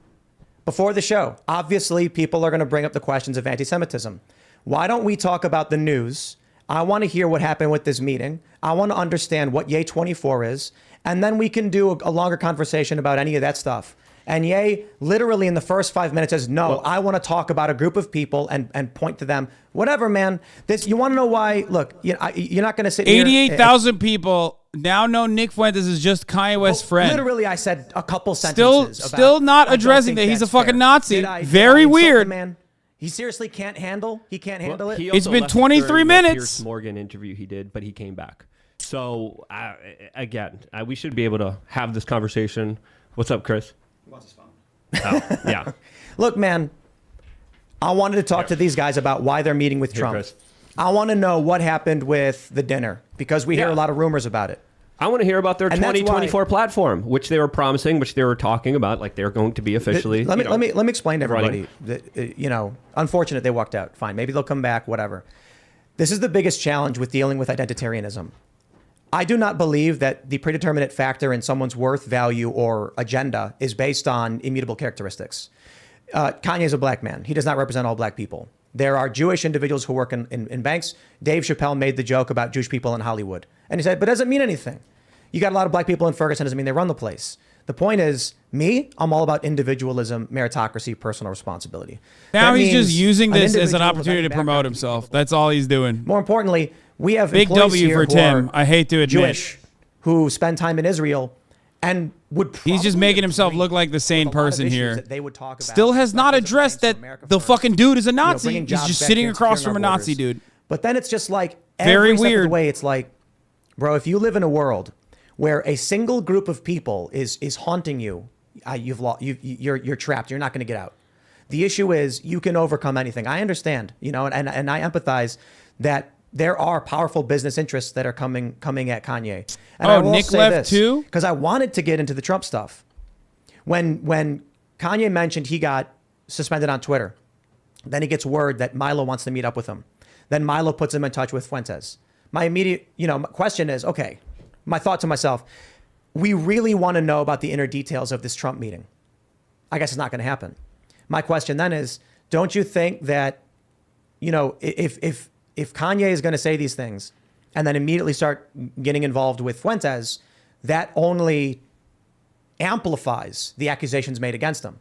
Before the show, obviously people are going to bring up the questions of anti-Semitism. Why don't we talk about the news? I want to hear what happened with this meeting. I want to understand what Ye 24 is. And then we can do a longer conversation about any of that stuff. And Ye literally in the first 5 minutes says, no, I want to talk about a group of people and point to them. Whatever, man. This, you want to know why? Look, you're not going to sit here. 88,000 people now know Nick Fuentes is just Kanye West's friend. Literally, I said a couple sentences. Still not addressing that he's a fucking Nazi. Very weird. Man. He seriously can't handle. He can't handle it. It's been 23 minutes. Pierce Morgan interview he did, but he came back. So again, we should be able to have this conversation. What's up, Chris? He wants his phone. Oh, yeah. Look, man, I wanted to talk to these guys about why they're meeting with Trump. Chris. I want to know what happened with the dinner because we hear a lot of rumors about it. I want to hear about their And that's 2024 platform, which they were promising, which they were talking about, like they're going to be officially. Let me explain to everybody that unfortunate they walked out. Fine, maybe they'll come back. Whatever. This is the biggest challenge with dealing with identitarianism. I do not believe that the predeterminate factor in someone's worth, value, or agenda is based on immutable characteristics. Kanye is a black man. He does not represent all black people. There are Jewish individuals who work in banks. Dave Chappelle made the joke about Jewish people in Hollywood. And he said, but it doesn't mean anything. You got a lot of black people in Ferguson, doesn't mean they run the place. The point is, I'm all about individualism, meritocracy, personal responsibility. Now he's just using this as an opportunity to promote himself. That's all he's doing. More importantly, we have big W for Tim. I hate to admit. Jewish who spend time in Israel and would. He's just making himself look like the sane person here. Still has not addressed that the fucking dude is a Nazi. He's just sitting across from a Nazi dude. But then it's just like very every step of weird. the way. It's like, bro, if you live in a world where a single group of people is haunting you, you're trapped. You're not going to get out. The issue is you can overcome anything. I understand, and I empathize that there are powerful business interests that are coming at Kanye. And Nick left too? Because I wanted to get into the Trump stuff. When Kanye mentioned he got suspended on Twitter, then he gets word that Milo wants to meet up with him. Then Milo puts him in touch with Fuentes. My immediate, question is, okay, my thought to myself, we really want to know about the inner details of this Trump meeting. I guess it's not going to happen. My question then is, don't you think that, if Kanye is going to say these things and then immediately start getting involved with Fuentes, that only amplifies the accusations made against him.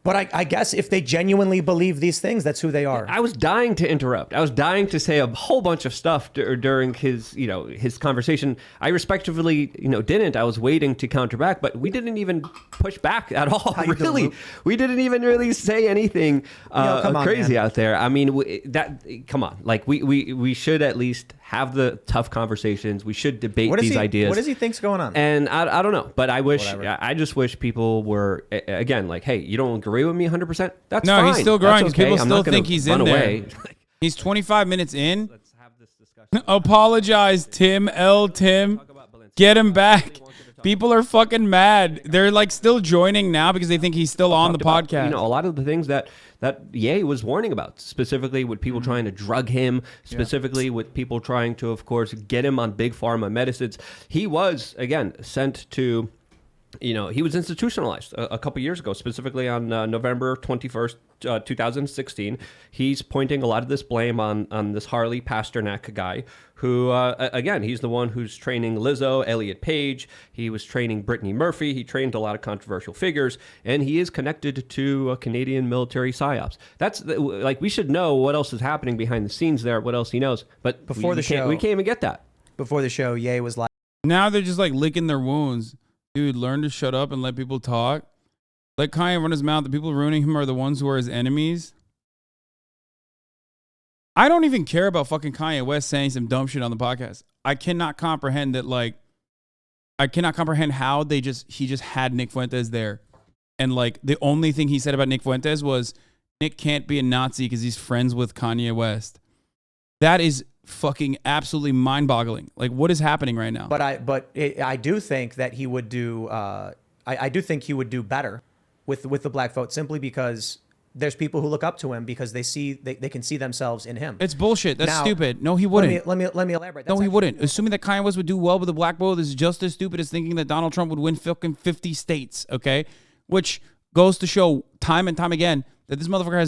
But I guess if they genuinely believe these things, that's who they are. I was dying to interrupt. I was dying to say a whole bunch of stuff during his, his conversation. I respectively, didn't. I was waiting to counter back, but we didn't even push back at all. Really, we didn't even really say anything crazy out there. I mean, come on. Like we should at least have the tough conversations. We should debate these ideas. What does he think's going on? And I don't know, but I just wish people were again like, hey, you don't agree with me 100%? That's fine. No, he's still growing because people still think he's in there. there. He's 25 minutes in. Let's have this discussion. Apologize, Tim. Get him back. People are fucking mad. They're like still joining now because they think he's still on the podcast. A lot of the things that Ye was warning about, specifically with people trying to drug him, specifically with people trying to, of course, get him on big pharma medicines. He was, again, sent to... he was institutionalized a couple years ago, specifically on November 21st, 2016. He's pointing a lot of this blame on this Harley Pasternak guy who, again, he's the one who's training Lizzo, Elliot Page. He was training Brittany Murphy. He trained a lot of controversial figures, and he is connected to Canadian military psyops. That's we should know what else is happening behind the scenes there, what else he knows. But before the show, we can't even get that. Before the show, Ye was like, now they're just like licking their wounds. Dude, learn to shut up and let people talk. Let Kanye run his mouth. The people ruining him are the ones who are his enemies. I don't even care about fucking Kanye West saying some dumb shit on the podcast. I cannot comprehend that, I cannot comprehend how he just had Nick Fuentes there. And the only thing he said about Nick Fuentes was Nick can't be a Nazi because he's friends with Kanye West. That is fucking absolutely mind-boggling. What is happening right now? I do think that he would do. I do think he would do better with the black vote simply because there's people who look up to him because they can see themselves in him. It's bullshit. That's stupid. No, he wouldn't. Let me elaborate. No, he wouldn't. Assuming that Kanye West would do well with the black vote is just as stupid as thinking that Donald Trump would win fucking 50 states. Okay, which goes to show time and time again that this motherfucker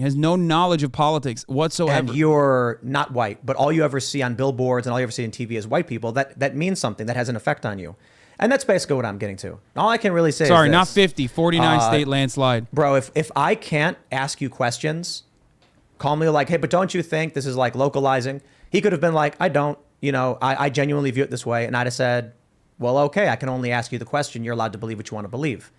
has no knowledge of politics whatsoever. And you're not white, but all you ever see on billboards and all you ever see on TV is white people. That means something. That has an effect on you. And that's basically what I'm getting to. All I can really say Sorry, is not this. 50, 49 state landslide. Bro, if I can't ask you questions, call me like, hey, but don't you think this is like localizing? He could have been like, I don't, you know, I genuinely view it this way. And I'd have said, well, okay, I can only ask you the question. You're allowed to believe what you want to believe.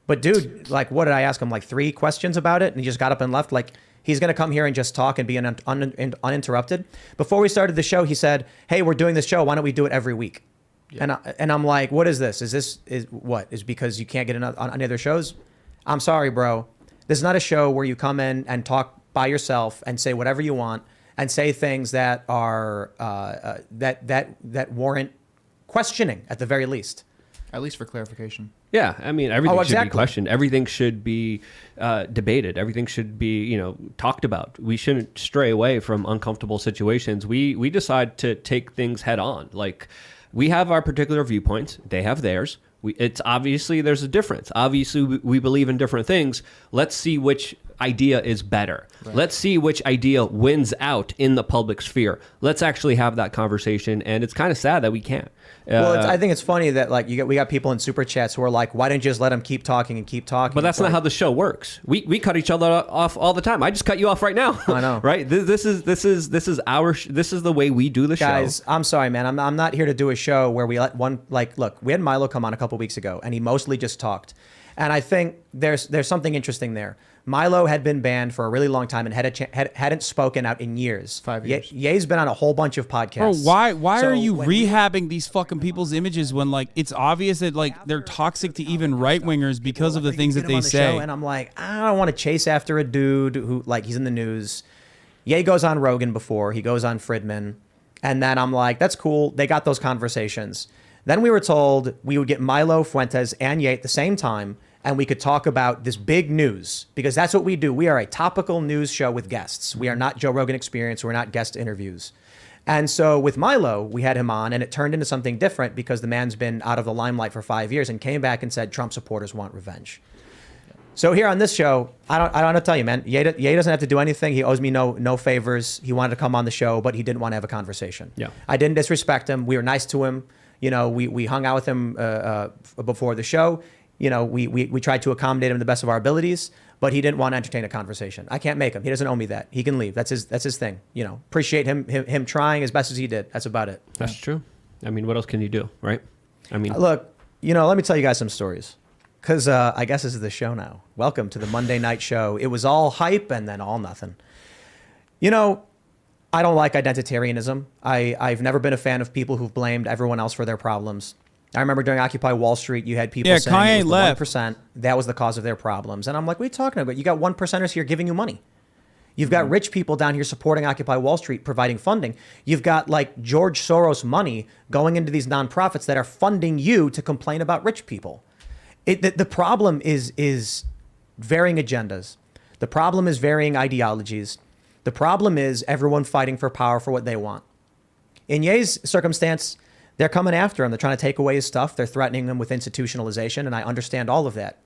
But dude, like, what did I ask him? Like 3 questions about it? And he just got up and left. Like, he's going to come here and just talk and be uninterrupted. Before we started the show, he said, hey, we're doing this show. Why don't we do it every week? Yeah. And I'm like, what is this? Is because you can't get on any other shows? I'm sorry, bro. This is not a show where you come in and talk by yourself and say whatever you want and say things that are that warrant questioning at the very least. At least for clarification. Yeah, I mean, everything should be exactly. questioned. Everything should be debated. Everything should be, you know, talked about. We shouldn't stray away from uncomfortable situations. We decide to take things head on. Like, we have our particular viewpoints. They have theirs. It's obviously there's a difference. Obviously, we believe in different things. Let's see which idea is better. Right. Let's see which idea wins out in the public sphere. Let's actually have that conversation. And it's kind of sad that we can't. Well, I think it's funny that like we got people in super chats who are like, why didn't you just let them keep talking and keep talking? But that's not how the show works. We cut each other off all the time. I just cut you off right now. I know, right? This is the way we do the show. Guys, I'm sorry, man. I'm not here to do a show where we let one look. We had Milo come on a couple weeks ago, and he mostly just talked. And I think there's something interesting there. Milo had been banned for a really long time and hadn't spoken out in years. 5 years. Ye's been on a whole bunch of podcasts. Bro, why are you rehabbing these fucking people's images when like it's obvious that like they're toxic to even right wingers because of the things that they say? And I'm like, I don't want to chase after a dude who like he's in the news. Ye goes on Rogan before, he goes on Friedman, and then I'm like, that's cool. They got those conversations. Then we were told we would get Milo, Fuentes, and Ye at the same time, and we could talk about this big news, because that's what we do. We are a topical news show with guests. We are not Joe Rogan Experience. We're not guest interviews. And so with Milo, we had him on, and it turned into something different because the man's been out of the limelight for 5 years and came back and said Trump supporters want revenge. So here on this show, I don't know what to tell you, man. Ye doesn't have to do anything. He owes me no favors. He wanted to come on the show, but he didn't want to have a conversation. Yeah. I didn't disrespect him. We were nice to him. You know, we hung out with him before the show. You know, we tried to accommodate him to the best of our abilities, but he didn't want to entertain a conversation. I can't make him. He doesn't owe me that. He can leave. That's his thing. You know, appreciate him trying as best as he did. That's about it. That's true. I mean, what else can you do, right? I mean, look, you know, let me tell you guys some stories, because I guess this is the show now. Welcome to the Monday night show. It was all hype and then all nothing. You know, I don't like identitarianism. I've never been a fan of people who've blamed everyone else for their problems. I remember during Occupy Wall Street, you had people saying Kanye it was left. the 1%, that was the cause of their problems. And I'm like, what are you talking about? You got 1%ers here giving you money. You've got rich people down here supporting Occupy Wall Street, providing funding. You've got like George Soros money going into these nonprofits that are funding you to complain about rich people. The problem is varying agendas. The problem is varying ideologies. The problem is everyone fighting for power for what they want. In Ye's circumstance, they're coming after him. They're trying to take away his stuff. They're threatening him with institutionalization, and I understand all of that.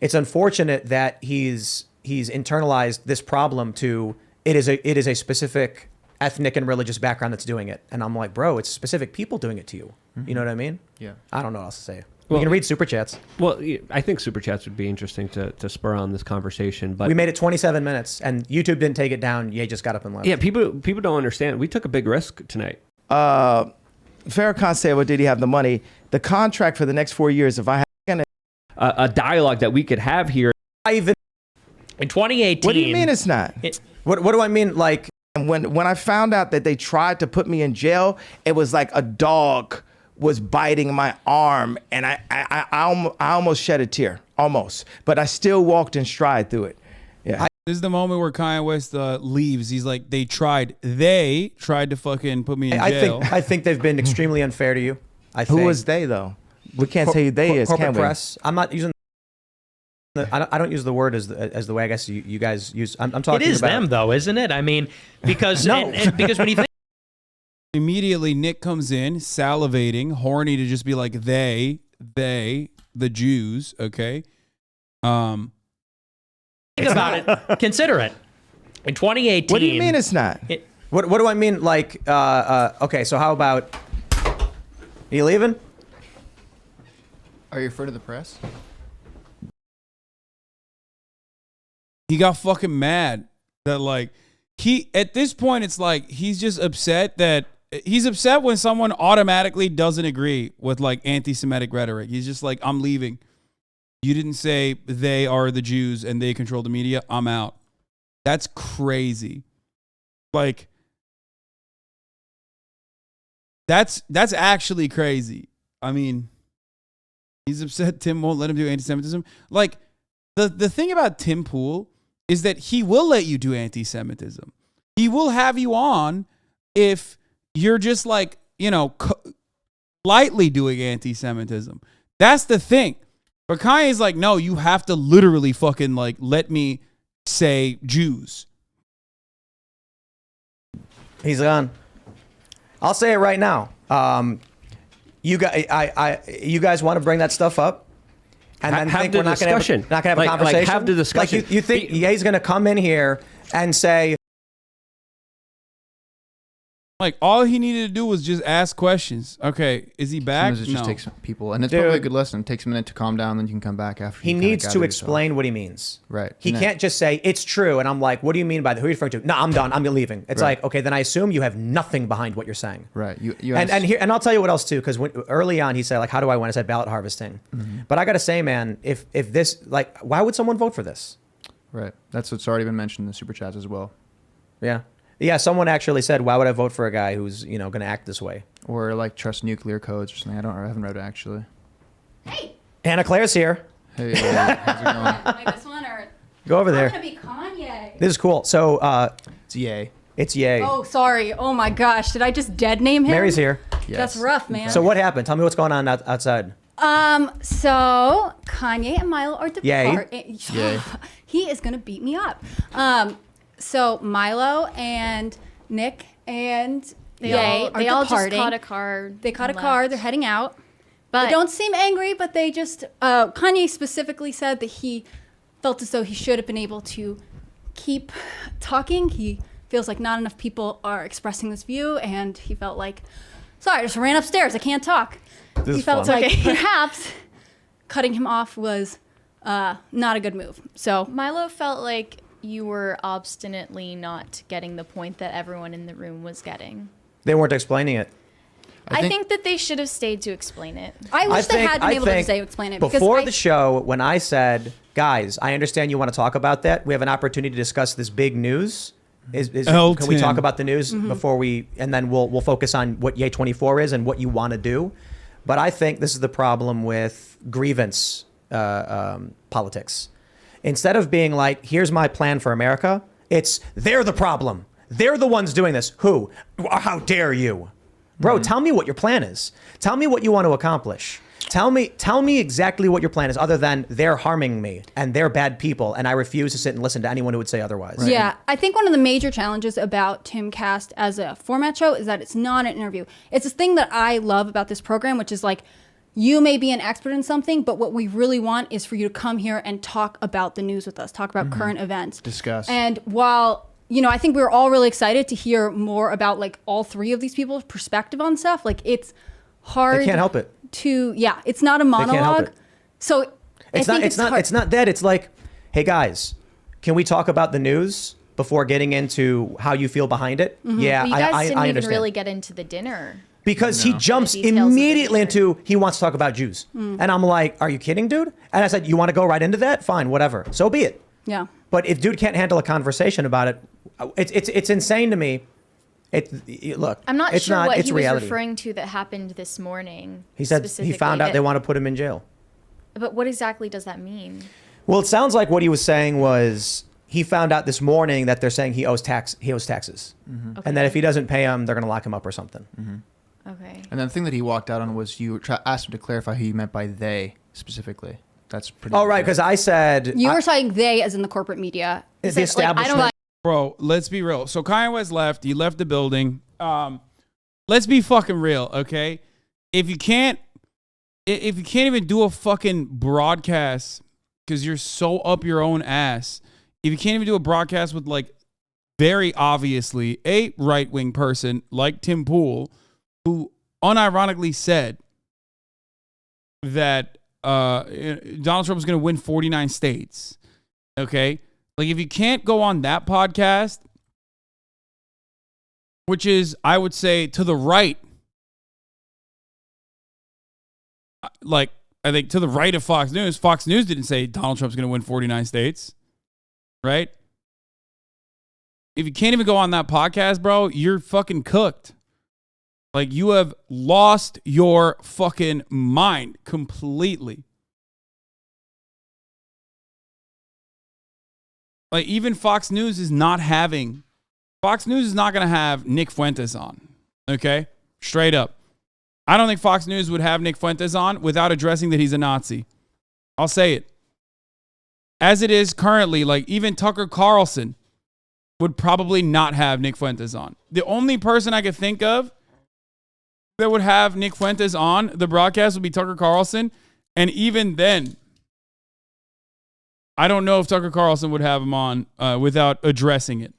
It's unfortunate that he's internalized this problem to it is a specific ethnic and religious background that's doing it. And I'm like, bro, it's specific people doing it to you. Mm-hmm. You know what I mean? Yeah. I don't know what else to say. We can read super chats. Well, I think super chats would be interesting to spur on this conversation. But we made it 27 minutes, and YouTube didn't take it down. Ye just got up and left. Yeah, people don't understand. We took a big risk tonight. Farrakhan said, well, did he have the money? The contract for the next 4 years, if I had a dialogue that we could have here. In 2018. What do you mean it's not? What do I mean? Like, when I found out that they tried to put me in jail, it was like a dog was biting my arm, and I almost shed a tear, almost. But I still walked in stride through it. Yeah. This is the moment where Kanye West leaves. He's like, they tried to fucking put me in jail. I think they've been extremely unfair to you. Who was they, though? We can't say who they is, corporate can we? press. I'm not using. I don't use the word as the way I guess you guys use. I'm talking about. It is them, though, isn't it? I mean, because because when you think. Immediately, Nick comes in, salivating, horny to just be like, they, the Jews, okay? Think about it. Consider it. In 2018. What do you mean it's not? What do I mean? Like, okay, so how about, are you leaving? Are you afraid of the press? He got fucking mad that like at this point it's like he's just upset that he's upset when someone automatically doesn't agree with like anti-Semitic rhetoric. He's just like, I'm leaving. You didn't say they are the Jews and they control the media. I'm out. That's crazy. Like that's actually crazy. I mean, he's upset Tim won't let him do anti-Semitism. Like the thing about Tim Pool is that he will let you do anti-Semitism. He will have you on if you're just like, you know, lightly doing anti-Semitism. That's the thing. But Kanye's like, no, you have to literally fucking like let me say Jews. He's gone. I'll say it right now. You guys want to bring that stuff up, and then have think the we're not going to have a conversation. Like have the discussion. Like you think Ye's going to come in here and say, like, all he needed to do was just ask questions. Okay, is he back? Sometimes it just No. takes people, and it's Dude. probably a good lesson. It takes a minute to calm down, then you can come back after. he you kinda needs gather to yourself. explain what he means. Right. He And can't just say, it's true. And I'm like, what do you mean by that? Who are you referring to? No, I'm done. I'm leaving. It's Right. like, okay, then I assume you have nothing behind what you're saying. Right. You And I'll tell you what else too, because early on he said, like, how do I win? I said ballot harvesting. Mm-hmm. But I got to say, man, if this, like, why would someone vote for this? Right. That's what's already been mentioned in the super chats as well. Yeah. Yeah, someone actually said, why would I vote for a guy who's, you know, going to act this way? Or like trust nuclear codes or something. I haven't read it actually. Hannah Claire's here. Hey, how's it going? Like this one or Go over there. I'm gonna be Kanye. This is cool. So, it's Ye. It's Ye. Oh, sorry. Oh my gosh, did I just dead name him? Mary's here. That's rough, man. So what happened? Tell me what's going on outside. So Kanye and Milo are Yay. Yay. He is gonna beat me up. So Milo and Nick and They Ye all are just departing. caught a car. They caught a and car. left. They're heading out. But They don't seem angry, but they just Kanye specifically said that he felt as though he should have been able to keep talking. He feels like not enough people are expressing this view, and he felt like, sorry, I just ran upstairs. I can't talk. This He is felt fun. like perhaps cutting him off was not a good move. So Milo felt like you were obstinately not getting the point that everyone in the room was getting. They weren't explaining it. I think that they should have stayed to explain it. I wish they think- had been I able to think say explain it. Before because the show, when I said, guys, I understand you want to talk about that. We have an opportunity to discuss this big news. Can we Elton. talk about the news Mm-hmm. before and then we'll focus on what Ye 24 is and what you want to do. But I think this is the problem with grievance politics. Instead of being like, here's my plan for America, it's they're the problem. They're the ones doing this. Who? How dare you? Bro, tell me what your plan is. Tell me what you want to accomplish. Tell me exactly what your plan is, other than they're harming me and they're bad people, and I refuse to sit and listen to anyone who would say otherwise. Yeah, I think one of the major challenges about Timcast as a format show is that it's not an interview. It's this thing that I love about this program, which is like, you may be an expert in something, but what we really want is for you to come here and talk about the news with us, talk about current events. Discuss. And while, you know, I think we were all really excited to hear more about like all three of these people's perspective on stuff. Like, it's hard. They can't help it. It's not a can't help monologue. it. So It's not that. It's like, hey guys, can we talk about the news before getting into how you feel behind it? Yeah, But you guys I didn't even understand. really get into the dinner. Because he jumps The details of the immediately dinner. into, he wants to talk about Jews. And I'm like, are you kidding, dude? And I said, you want to go right into that? Fine, whatever. So be it. Yeah. But if dude can't handle a conversation about it, it's insane to me. Look, I'm not it's sure not, what it's he was reality. referring to that happened this morning. He said he specifically, found out that- they want to put him in jail. But what exactly does that mean? Well, it sounds like what he was saying was he found out this morning that they're saying he owes taxes, Mm-hmm. and that if he doesn't pay them, they're going to lock him up or something. Okay. And then the thing that he walked out on was you asked him to clarify who you meant by they specifically. That's pretty. Oh, right, because I said You were saying they as in the corporate media. The Like, I don't establishment. like. Bro, let's be real. So Kanye West left. He left the building. Let's be fucking real, okay? If you can't even do a fucking broadcast because you're so up your own ass, if you can't even do a broadcast with like very obviously a right-wing person like Tim Pool, who unironically said that Donald Trump was going to win 49 states. Okay? Like, if you can't go on that podcast, which is, I would say, to the right, like, I think to the right of Fox News didn't say Donald Trump's going to win 49 states, right? If you can't even go on that podcast, bro, you're fucking cooked. Like, you have lost your fucking mind completely. Like, even Fox News is not going to have Nick Fuentes on, okay? Straight up. I don't think Fox News would have Nick Fuentes on without addressing that he's a Nazi. I'll say it. As it is currently, like, even Tucker Carlson would probably not have Nick Fuentes on. The only person I could think of that would have Nick Fuentes on the broadcast would be Tucker Carlson. And even then, I don't know if Tucker Carlson would have him on without addressing it.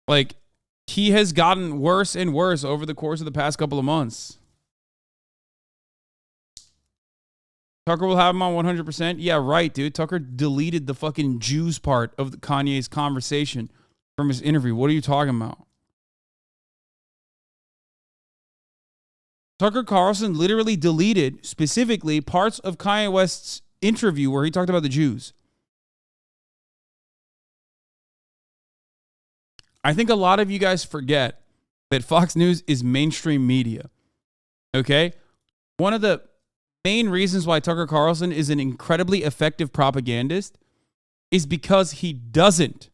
Like, he has gotten worse and worse over the course of the past couple of months. Tucker will have him on 100%. Yeah, right, dude. Tucker deleted the fucking Jews part of Kanye's conversation from his interview. What are you talking about? Tucker Carlson literally deleted specifically parts of Kanye West's interview where he talked about the Jews. I think a lot of you guys forget that Fox News is mainstream media. Okay? One of the main reasons why Tucker Carlson is an incredibly effective propagandist is because he doesn't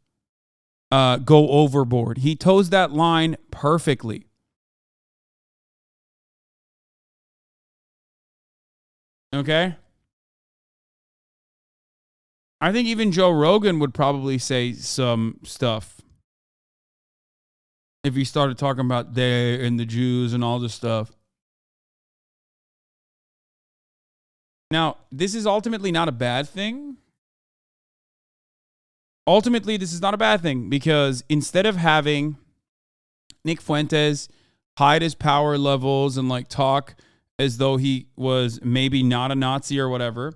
go overboard. He toes that line perfectly. Okay? I think even Joe Rogan would probably say some stuff if he started talking about they and the Jews and all this stuff. Now, this is ultimately not a bad thing. Ultimately, this is not a bad thing because instead of having Nick Fuentes hide his power levels and like talk as though he was maybe not a Nazi or whatever,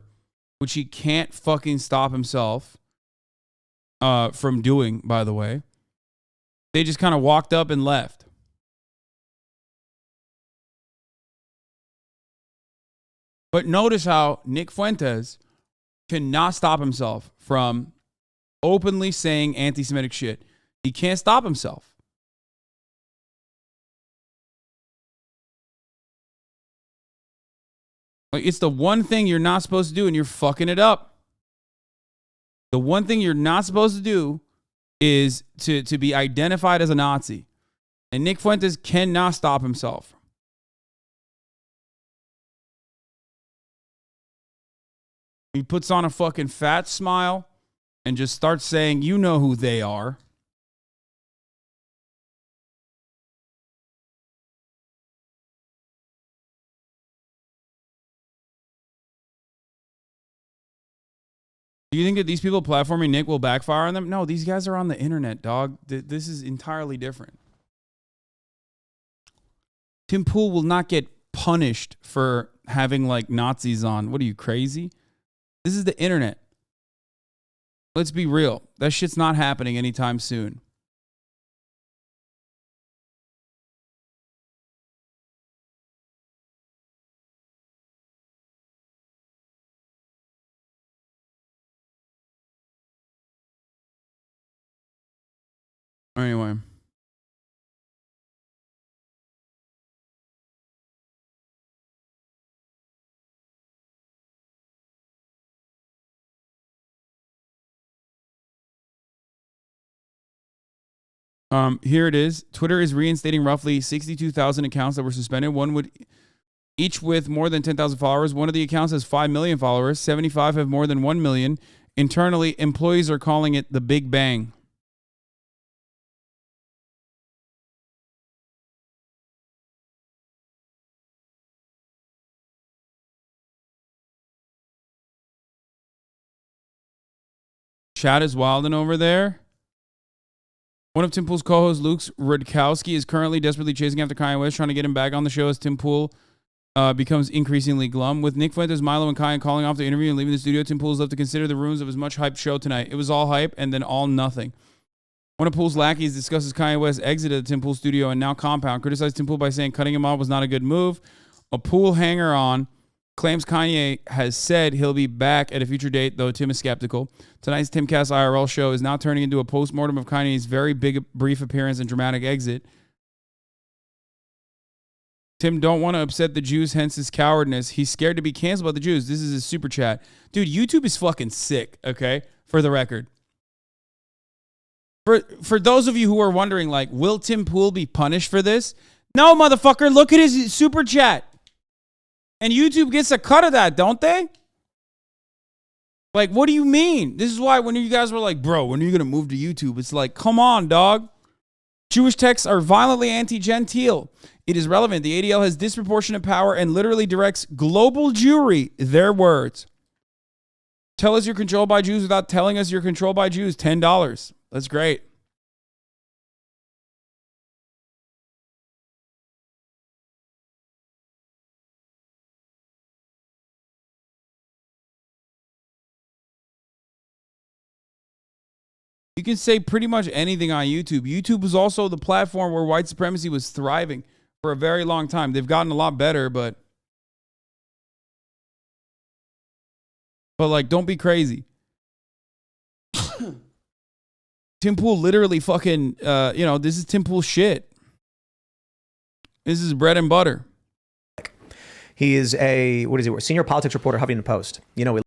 which he can't fucking stop himself from doing, by the way, they just kind of walked up and left. But notice how Nick Fuentes cannot stop himself from openly saying anti-Semitic shit. He can't stop himself. Like, it's the one thing you're not supposed to do, and you're fucking it up. The one thing you're not supposed to do is to be identified as a Nazi. And Nick Fuentes cannot stop himself. He puts on a fucking fat smile and just starts saying, you know who they are. Do you think that these people platforming Nick will backfire on them? No, these guys are on the internet, dog. This is entirely different. Tim Pool will not get punished for having like Nazis on. What are you, crazy? This is the internet. Let's be real. That shit's not happening anytime soon. Anyway. Here it is. Twitter is reinstating roughly 62,000 accounts that were suspended. One would each with more than 10,000 followers. One of the accounts has 5 million followers. 75 have more than 1 million. Internally, employees are calling it the Big Bang. Chat is wilding over there. One of Tim Pool's co-hosts, Luke Rudkowski, is currently desperately chasing after Kanye West, trying to get him back on the show as Tim Pool becomes increasingly glum. With Nick Fuentes, Milo, and Kanye calling off the interview and leaving the studio, Tim Pool is left to consider the ruins of his much-hyped show tonight. It was all hype and then all nothing. One of Pool's lackeys discusses Kanye West's exit of the Tim Pool studio and now compound, criticized Tim Pool by saying cutting him off was not a good move. A Pool hanger-on claims Kanye has said he'll be back at a future date, though Tim is skeptical. Tonight's Timcast IRL show is now turning into a post-mortem of Kanye's very brief appearance and dramatic exit. Tim don't want to upset the Jews, hence his cowardness. He's scared to be canceled by the Jews. This is his super chat. Dude, YouTube is fucking sick, okay? For the record. For those of you who are wondering, like, will Tim Pool be punished for this? No, motherfucker, look at his super chat. And YouTube gets a cut of that, don't they? Like, what do you mean? This is why when you guys were like, bro, when are you going to move to YouTube? It's like, come on, dog. Jewish texts are violently anti-gentile. It is relevant. The ADL has disproportionate power and literally directs global Jewry, their words. Tell us you're controlled by Jews without telling us you're controlled by Jews. $10. That's great. You can say pretty much anything on YouTube. YouTube was also the platform where white supremacy was thriving for a very long time. They've gotten a lot better, but like, don't be crazy. Tim Pool literally fucking, this is Tim Pool shit. This is bread and butter. He is a, what is he? Senior politics reporter, Huffington Post. We love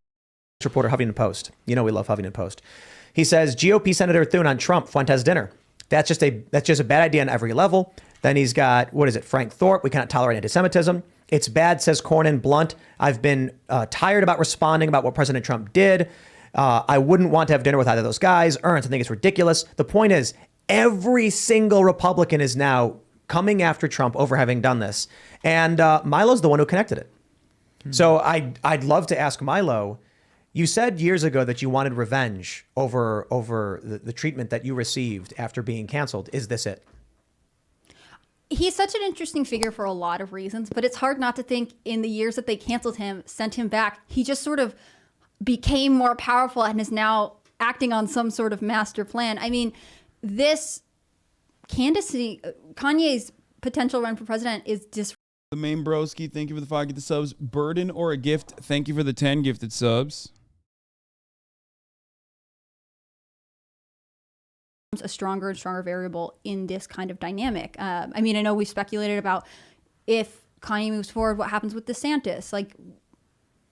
Huffington Post. He says, GOP Senator Thune on Trump, Fuentes dinner. That's just a bad idea on every level. Then he's got, Frank Thorpe. We cannot tolerate anti-Semitism. It's bad, says Cornyn Blunt. I've been tired about responding about what President Trump did. I wouldn't want to have dinner with either of those guys. Ernst, I think it's ridiculous. The point is, every single Republican is now coming after Trump over having done this. And Milo's the one who connected it. So I'd love to ask Milo, you said years ago that you wanted revenge over the treatment that you received after being canceled. Is this it? He's such an interesting figure for a lot of reasons, but it's hard not to think in the years that they canceled him, sent him back, he just sort of became more powerful and is now acting on some sort of master plan. I mean, this candidacy, Kanye's potential run for president is just. The main broski, thank you for the 5 gifted subs. Burden or a gift, thank you for the 10 gifted subs. A stronger and stronger variable in this kind of dynamic. I mean, I know we speculated about if Kanye moves forward, what happens with DeSantis. Like,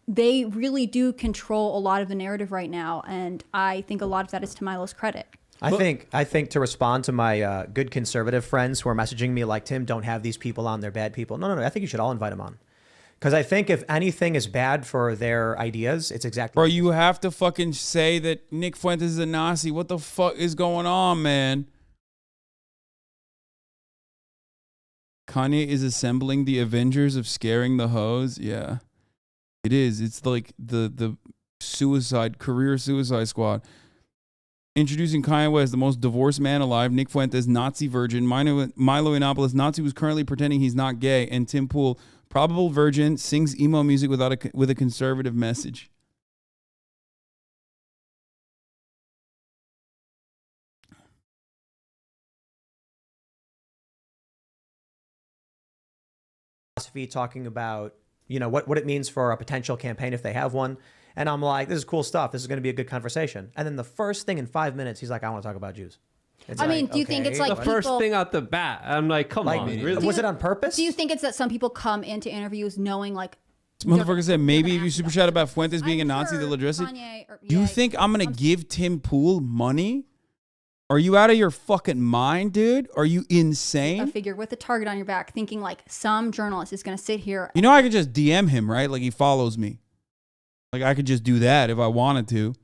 they really do control a lot of the narrative right now, and I think a lot of that is to Milo's credit. I think to respond to my good conservative friends who are messaging me like, Tim, don't have these people on, they're bad people. No. I think you should all invite them on. Because I think if anything is bad for their ideas, it's exactly. Bro, you have to fucking say that Nick Fuentes is a Nazi. What the fuck is going on, man? Kanye is assembling the Avengers of scaring the hoes. Yeah, it is. It's like the career suicide squad. Introducing Kanye West, the most divorced man alive. Nick Fuentes, Nazi virgin. Milo Yiannopoulos, Nazi who's currently pretending he's not gay. And Tim Pool, probable virgin, sings emo music with a conservative message. Philosophy talking about, what it means for a potential campaign if they have one. And I'm like, this is cool stuff. This is going to be a good conversation. And then the first thing in 5 minutes, he's like, I want to talk about Jews. It's I mean, do you think it's like the first thing out the bat? I'm like, come on, really? Was it on purpose? Do you think it's that some people come into interviews knowing like This motherfucker said maybe if you super chat about Fuentes being a Nazi, they'll address it. You think I'm going to give Tim Pool money? Are you out of your fucking mind, dude? Are you insane? A figure with a target on your back thinking like some journalist is going to sit here. You know, I could just DM him, right? Like he follows me. Like I could just do that if I wanted to.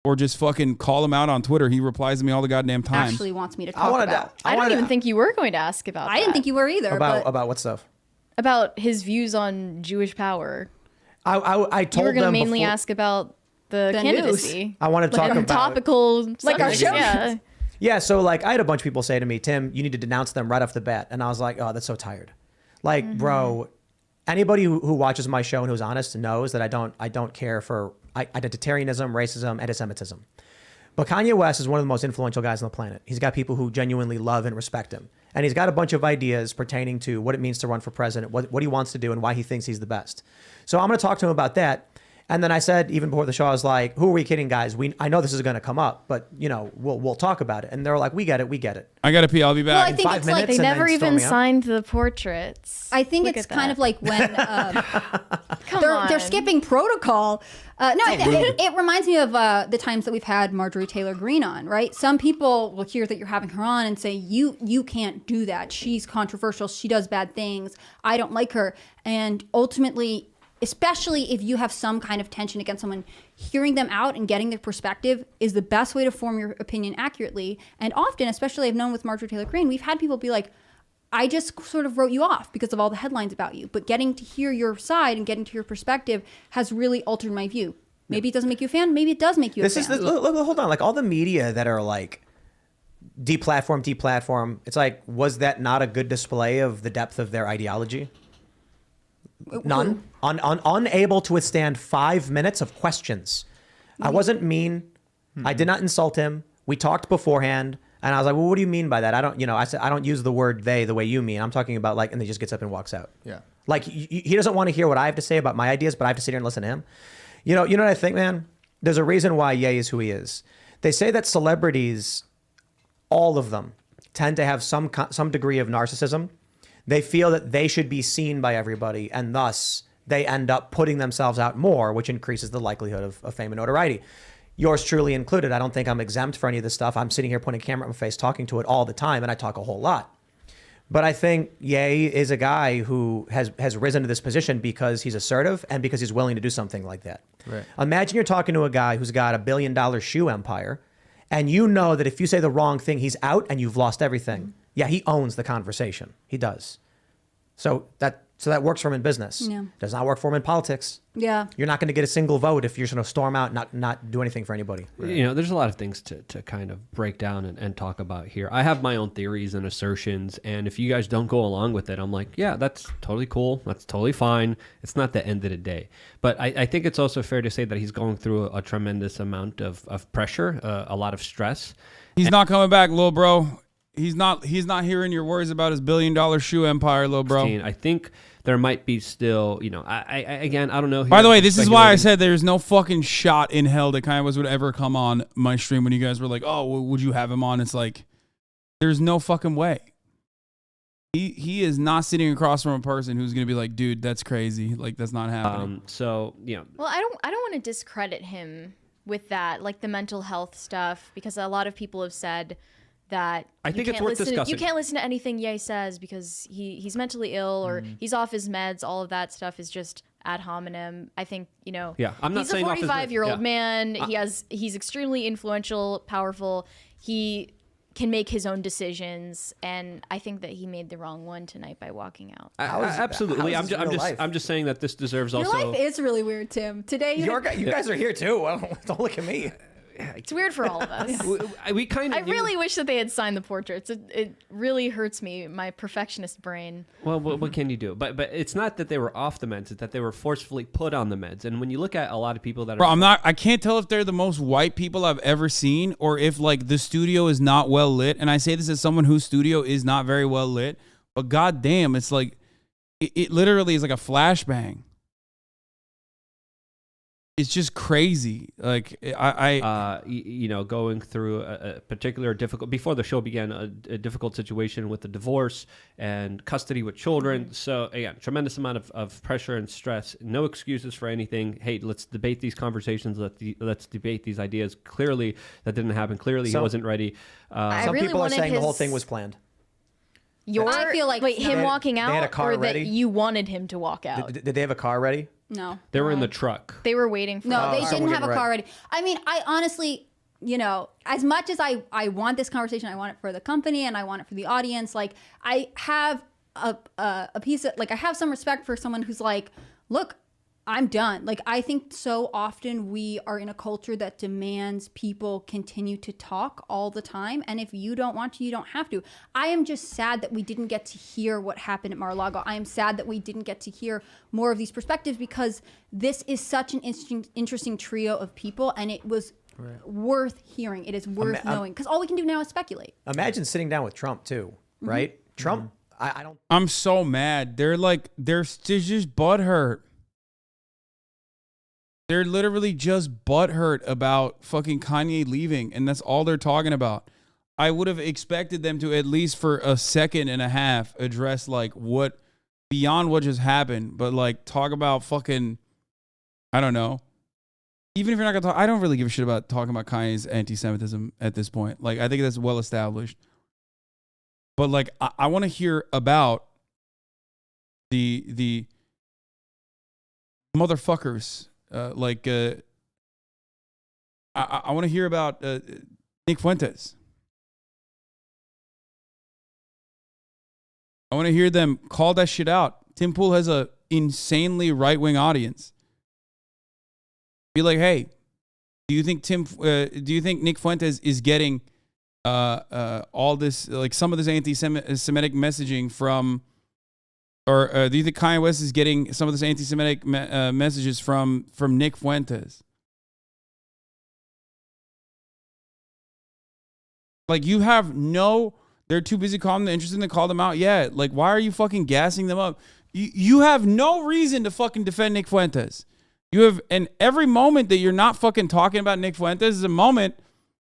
Or just fucking call him out on Twitter. He replies to me all the goddamn time. Actually wants me to talk about. I don't even think you were going to ask about that. I didn't think you were either. About what stuff? About his views on Jewish power. I told you were going to them mainly before, ask about the candidacy. I want to talk about topical, like our show. Yeah. Yeah, so like I had a bunch of people say to me, Tim, you need to denounce them right off the bat. And I was like, oh, that's so tired. Like, bro, anybody who watches my show and who's honest knows that I don't care for identitarianism, racism, anti-Semitism. But Kanye West is one of the most influential guys on the planet. He's got people who genuinely love and respect him. And he's got a bunch of ideas pertaining to what it means to run for president, what he wants to do, and why he thinks he's the best. So I'm going to talk to him about that. And then I said, even before the show, I was like, who are we kidding, guys? I know this is going to come up, but, you know, we'll talk about it. And they're like, we get it. I got to pee. I'll be back. Well, I think it's like They never even signed the portraits. I think Look it's at kind that. of like when Come they're on. skipping protocol. No, it reminds me of the times that we've had Marjorie Taylor Greene on, right? Some people will hear that you're having her on and say, you can't do that. She's controversial. She does bad things. I don't like her. And ultimately, especially if you have some kind of tension against someone, hearing them out and getting their perspective is the best way to form your opinion accurately. And often, especially I've known with Marjorie Taylor Greene, we've had people be like, I just sort of wrote you off because of all the headlines about you. But getting to hear your side and getting to your perspective has really altered my view. Maybe it doesn't make you a fan. Maybe it does make you a fan. Hold on. Like all the media that are like deplatform. It's like, was that not a good display of the depth of their ideology? None. Unable to withstand 5 minutes of questions. I wasn't mean. I did not insult him. We talked beforehand. And I was like, well, what do you mean by that? I said, I don't use the word they the way you mean. I'm talking about like, and he just gets up and walks out. Yeah. Like he doesn't want to hear what I have to say about my ideas, but I have to sit here and listen to him. You know what I think, man? There's a reason why Ye is who he is. They say that celebrities, all of them, tend to have some degree of narcissism. They feel that they should be seen by everybody, and thus they end up putting themselves out more, which increases the likelihood of fame and notoriety. Yours truly included. I don't think I'm exempt for any of this stuff. I'm sitting here putting a camera on my face, talking to it all the time, and I talk a whole lot. But I think Ye is a guy who has risen to this position because he's assertive and because he's willing to do something like that. Right. Imagine you're talking to a guy who's got $1 billion shoe empire, and you know that if you say the wrong thing, he's out and you've lost everything. Yeah, he owns the conversation. He does. So that works for him in business. Yeah. Does not work for him in politics. Yeah. You're not going to get a single vote if you're going to storm out and not do anything for anybody. You know, there's a lot of things to kind of break down and talk about here. I have my own theories and assertions, and if you guys don't go along with it, I'm like, yeah, that's totally cool. That's totally fine. It's not the end of the day. But I think it's also fair to say that he's going through a tremendous amount of pressure, a lot of stress. He's not coming back, little bro. He's not hearing your words about his $1 billion shoe empire, little bro. I think there might be still, you know, I don't know. By the way, this is why I said there's no fucking shot in hell that Kanye West would ever come on my stream when you guys were like, oh, well, would you have him on? It's like, there's no fucking way. He is not sitting across from a person who's going to be like, dude, that's crazy. Like, that's not happening. So, you know. Well, I don't want to discredit him with that, like the mental health stuff, because a lot of people have said that I think it's worth discussing. You can't listen to anything Ye says because he's mentally ill or he's off his meds. All of that stuff is just ad hominem. I think, you know, yeah, I'm not he's saying a 45-year-old yeah. man. He's extremely influential, powerful. He can make his own decisions, and I think that he made the wrong one tonight by walking out. Absolutely. I'm just saying that this deserves Your also. life is really weird, Tim. Today, you guys are here too. Don't look at me. It's weird for all of us. we kind of. I really wish that they had signed the portraits. It really hurts me, my perfectionist brain. Well, what can you do? But it's not that they were off the meds; it's that they were forcefully put on the meds. And when you look at a lot of people that are, Bro, I can't tell if they're the most white people I've ever seen, or if like the studio is not well lit. And I say this as someone whose studio is not very well lit. But goddamn, it's like it literally is like a flashbang. It's just crazy. Like you know, going through a particular difficult, before the show began, a difficult situation with the divorce and custody with children. So again, tremendous amount of pressure and stress. No excuses for anything. Hey, let's debate these conversations. Let's debate these ideas. Clearly, that didn't happen. Clearly, he wasn't ready. Some really people are saying the whole thing was planned. I feel like him walking out, had a car or ready? that you wanted him to walk out. Did they have a car ready? No. They were in the truck. They were waiting for. No, they didn't someone have a getting car ready. I mean, I honestly, you know, as much as I want this conversation, I want it for the company and I want it for the audience. Like, I have a piece of, like, I have some respect for someone who's like, look, I'm done. Like, I think so often we are in a culture that demands people continue to talk all the time. And if you don't want to, you don't have to. I am just sad that we didn't get to hear what happened at Mar-a-Lago. I am sad that we didn't get to hear more of these perspectives, because this is such an interesting trio of people, and it was worth hearing. It is worth knowing, because all we can do now is speculate. Imagine sitting down with Trump too, right? Trump, I don't. I'm so mad. They're just butthurt. They're literally just butthurt about fucking Kanye leaving, and that's all they're talking about. I would have expected them to, at least for a second and a half, address like what beyond what just happened, but like talk about fucking, I don't know. Even if you're not gonna talk, I don't really give a shit about talking about Kanye's anti-Semitism at this point. Like, I think that's well established. But like, I want to hear about the motherfuckers. I want to hear about Nick Fuentes. I want to hear them call that shit out. Tim Pool has a insanely right-wing audience. Be like, hey, do you think Nick Fuentes is getting all this, like some of this anti-Semitic messaging from, or do you think Kanye West is getting some of this anti-Semitic messages from Nick Fuentes? Like, you have they're too busy calling them interested to call them out yet. Like, why are you fucking gassing them up? You have no reason to fucking defend Nick Fuentes. You have, and every moment that you're not fucking talking about Nick Fuentes is a moment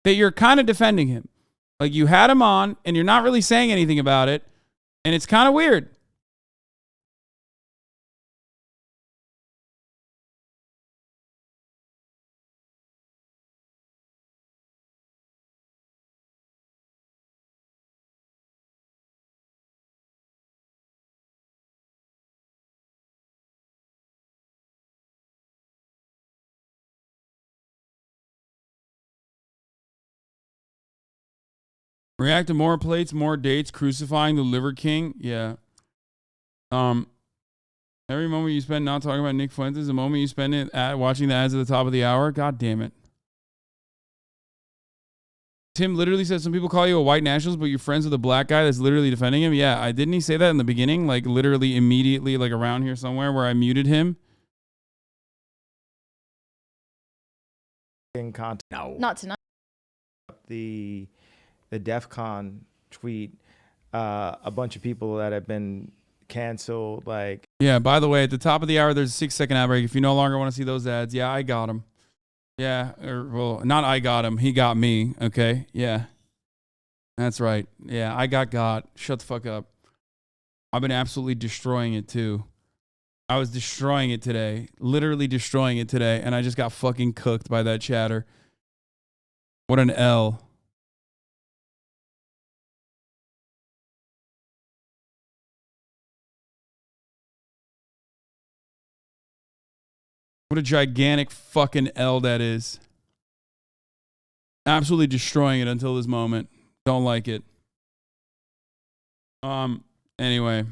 that you're kind of defending him. Like, you had him on and you're not really saying anything about it. And it's kind of weird. React to more plates, more dates, crucifying the Liver King. Yeah. Every moment you spend not talking about Nick Fuentes, the moment you spend it watching the ads at the top of the hour. God damn it. Tim literally said some people call you a white nationalist, but you're friends with a black guy that's literally defending him. Yeah, didn't he say that in the beginning? Like, literally immediately, like around here somewhere where I muted him. In content. No. Not tonight. The DEF CON tweet, a bunch of people that have been canceled, like. Yeah, by the way, at the top of the hour, there's a 6-second ad break. If you no longer want to see those ads, yeah, I got him. Yeah, well, not I got him. He got me, okay? Yeah. That's right. Yeah, I got. Shut the fuck up. I've been absolutely destroying it, too. I was destroying it today. Literally destroying it today, and I just got fucking cooked by that chatter. What an L. What a gigantic fucking L that is. Absolutely destroying it until this moment. Don't like it. Anyway.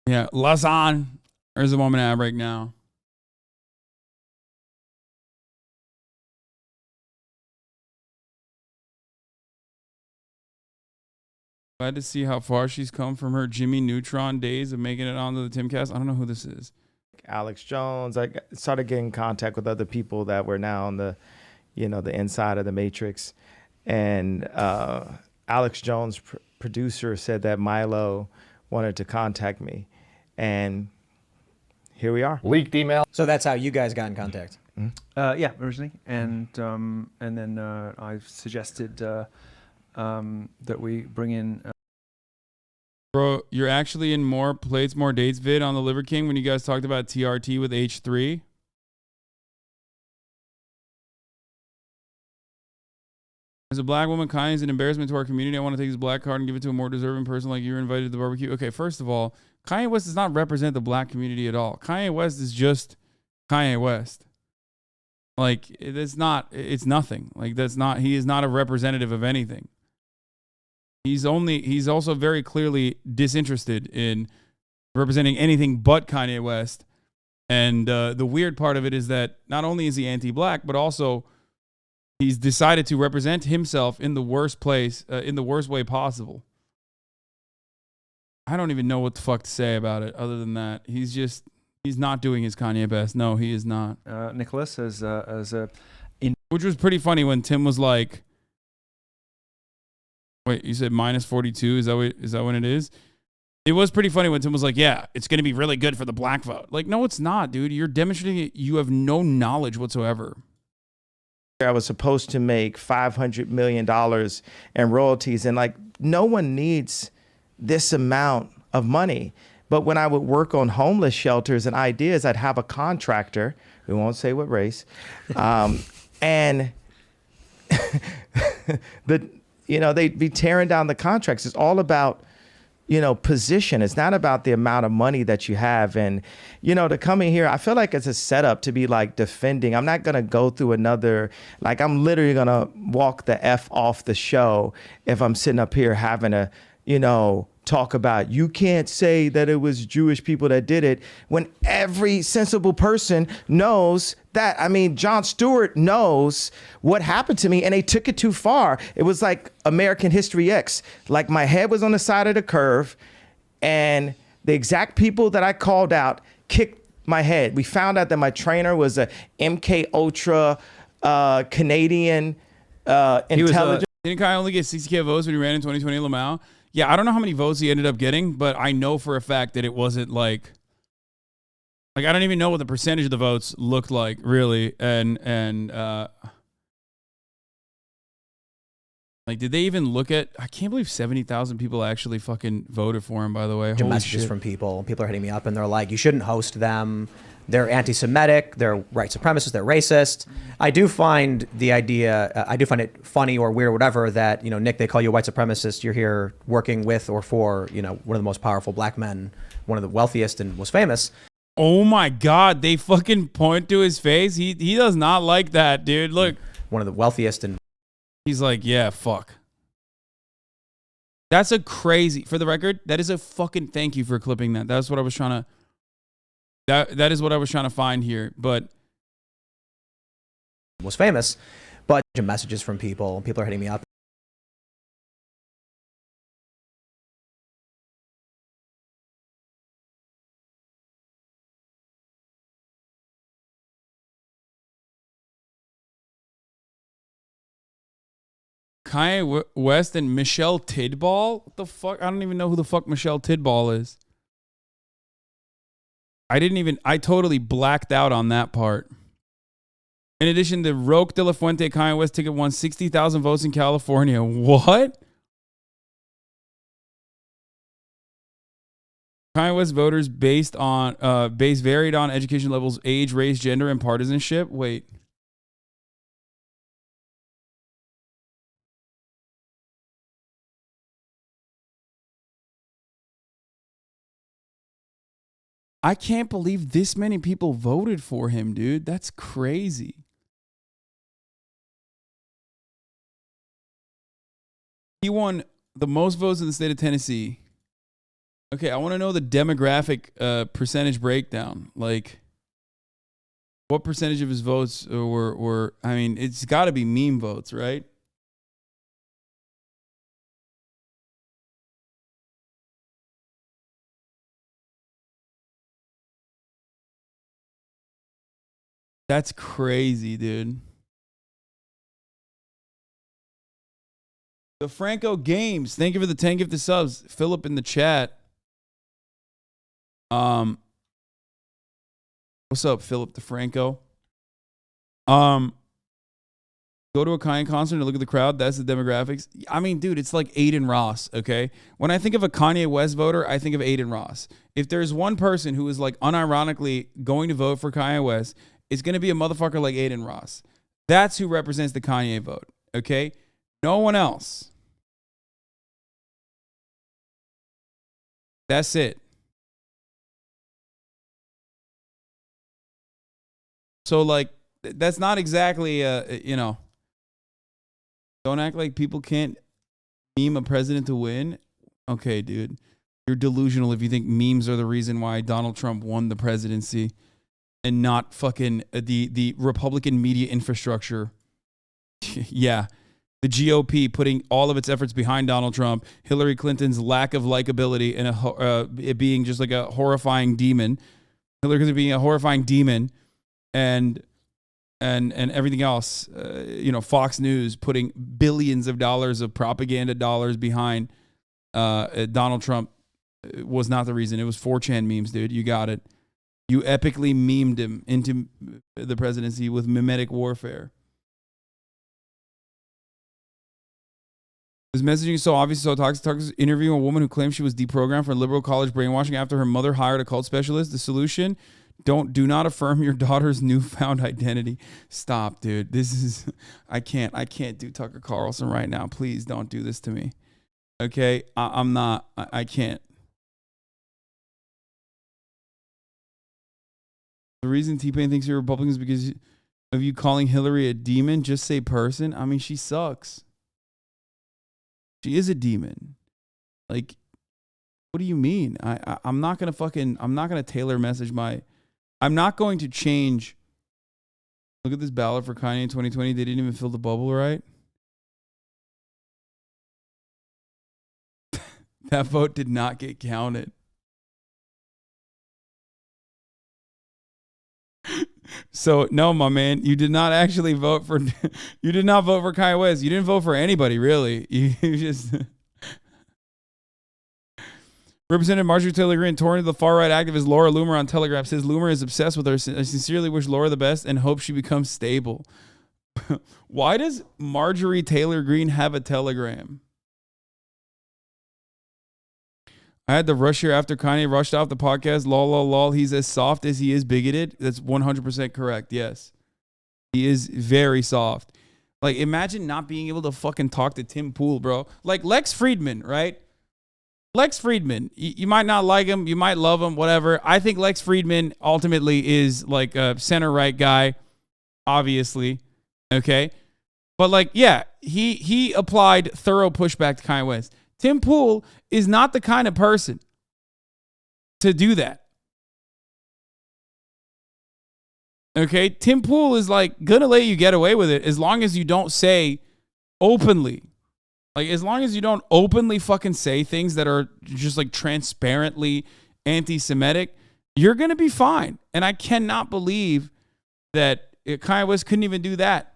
Yeah, Hasan. There's a moment ad break now. Glad to see how far she's come from her Jimmy Neutron days of making it onto the Timcast. I don't know who this is. Alex Jones. I started getting in contact with other people that were now on the, the inside of the matrix. And Alex Jones, producer, said that Milo wanted to contact me. And here we are. Leaked email. So that's how you guys got in contact. Yeah, originally. And then I suggested that we bring in. Bro, you're actually in more plates, more dates vid on the Liver King when you guys talked about TRT with H3. As a black woman, Kanye is an embarrassment to our community. I want to take his black card and give it to a more deserving person like you were invited to the barbecue. Okay, first of all, Kanye West does not represent the black community at all. Kanye West is just Kanye West. Like, it's nothing. Like, he is not a representative of anything. He's also very clearly disinterested in representing anything but Kanye West. And the weird part of it is that not only is he anti-black, but also he's decided to represent himself in the worst place, in the worst way possible. I don't even know what the fuck to say about it other than that. He's not doing his Kanye best. No, he is not. Nicholas, which was pretty funny when Tim was like, wait, you said minus 42? Is that what it is? It was pretty funny when Tim was like, yeah, it's going to be really good for the black vote. Like, no, it's not, dude. You're demonstrating you have no knowledge whatsoever. I was supposed to make $500 million in royalties, and like, no one needs this amount of money. But when I would work on homeless shelters and ideas, I'd have a contractor, we won't say what race, and they'd be tearing down the contracts. It's all about, position. It's not about the amount of money that you have. And, to come in here, I feel like it's a setup to be like defending. I'm not going to go through another, like, I'm literally going to walk the F off the show if I'm sitting up here having a, talk about, you can't say that it was Jewish people that did it when every sensible person knows that. I mean, Jon Stewart knows what happened to me, and they took it too far. It was like American History X. Like, my head was on the side of the curve, and the exact people that I called out kicked my head. We found out that my trainer was a MK Ultra Canadian intelligence. Didn't Kai only get 60K votes when he ran in 2020 LMAO? Yeah, I don't know how many votes he ended up getting, but I know for a fact that it wasn't like I don't even know what the percentage of the votes looked like, really. And like, did they even look at, I can't believe 70,000 people actually fucking voted for him, by the way. Holy messages shit. from people. People are hitting me up and they're like, you shouldn't host them. They're anti-Semitic, they're white supremacists, they're racist. I do find it funny or weird or whatever that, Nick, they call you a white supremacist. You're here working with or for, one of the most powerful black men, one of the wealthiest and most famous. Oh my God, they fucking point to his face. He does not like that, dude. Look. One of the wealthiest and... He's like, yeah, fuck. That's a crazy, for the record, that is a fucking thank you for clipping that. That's what I was trying to... That is what I was trying to find here, but was famous, but messages from people are hitting me up. Kanye West and Michelle Tidball? What the fuck? I don't even know who the fuck Michelle Tidball is. I totally blacked out on that part. In addition, the Roque de la Fuente Kanye West ticket won 60,000 votes in California. What? Kanye West voters base varied on education levels, age, race, gender, and partisanship. Wait. I can't believe this many people voted for him, dude. That's crazy. He won the most votes in the state of Tennessee. Okay, I want to know the demographic percentage breakdown. Like, what percentage of his votes were I mean, it's got to be meme votes, right? That's crazy, dude. The Franco Games. Thank you for the 10 gifted subs. Philip in the chat. What's up, Philip DeFranco? Go to a Kanye concert and look at the crowd. That's the demographics. I mean, dude, it's like Aiden Ross, okay? When I think of a Kanye West voter, I think of Aiden Ross. If there's one person who is like unironically going to vote for Kanye West, it's going to be a motherfucker like Aiden Ross. That's who represents the Kanye vote, okay? No one else. That's it. So, like, that's not exactly, don't act like people can't meme a president to win. Okay, dude. You're delusional if you think memes are the reason why Donald Trump won the presidency and not fucking the Republican media infrastructure. Yeah. The GOP putting all of its efforts behind Donald Trump, Hillary Clinton's lack of likability and it being just like a horrifying demon, Hillary Clinton being a horrifying demon, and everything else, Fox News putting billions of dollars of propaganda dollars behind Donald Trump was not the reason. It was 4chan memes, dude. You got it. You epically memed him into the presidency with mimetic warfare. This messaging is so obvious, so toxic. Tucker's interviewing a woman who claims she was deprogrammed for liberal college brainwashing after her mother hired a cult specialist. The solution: do not affirm your daughter's newfound identity. Stop, dude. This is I can't do Tucker Carlson right now. Please don't do this to me. Okay, I can't. The reason T-Pain thinks you're Republican is because of you calling Hillary a demon. Just say person. I mean, she sucks. She is a demon. Like, what do you mean? I'm not gonna tailor message I'm not going to change. Look at this ballot for Kanye in 2020. They didn't even fill the bubble right. That vote did not get counted. So no, my man, you did not actually vote for. You did not vote for Kanye West. You didn't vote for anybody, really. You just. Representative Marjorie Taylor Greene, torn to the far right activist Laura Loomer on Telegraph, says Loomer is obsessed with her. I sincerely wish Laura the best and hope she becomes stable. Why does Marjorie Taylor Greene have a Telegram? I had to rush here after Kanye rushed off the podcast. Lol. He's as soft as he is bigoted. That's 100% correct. Yes. He is very soft. Like, imagine not being able to fucking talk to Tim Pool, bro. Like Lex Friedman, right? Lex Friedman, you might not like him, you might love him, whatever. I think Lex Friedman ultimately is like a center-right guy, obviously, okay? But like, yeah, he applied thorough pushback to Kanye West. Tim Pool is not the kind of person to do that. Okay? Tim Pool is like gonna let you get away with it as long as you don't say openly. Like, as long as you don't openly fucking say things that are just like transparently anti-Semitic, you're going to be fine. And I cannot believe that Kanye West couldn't even do that.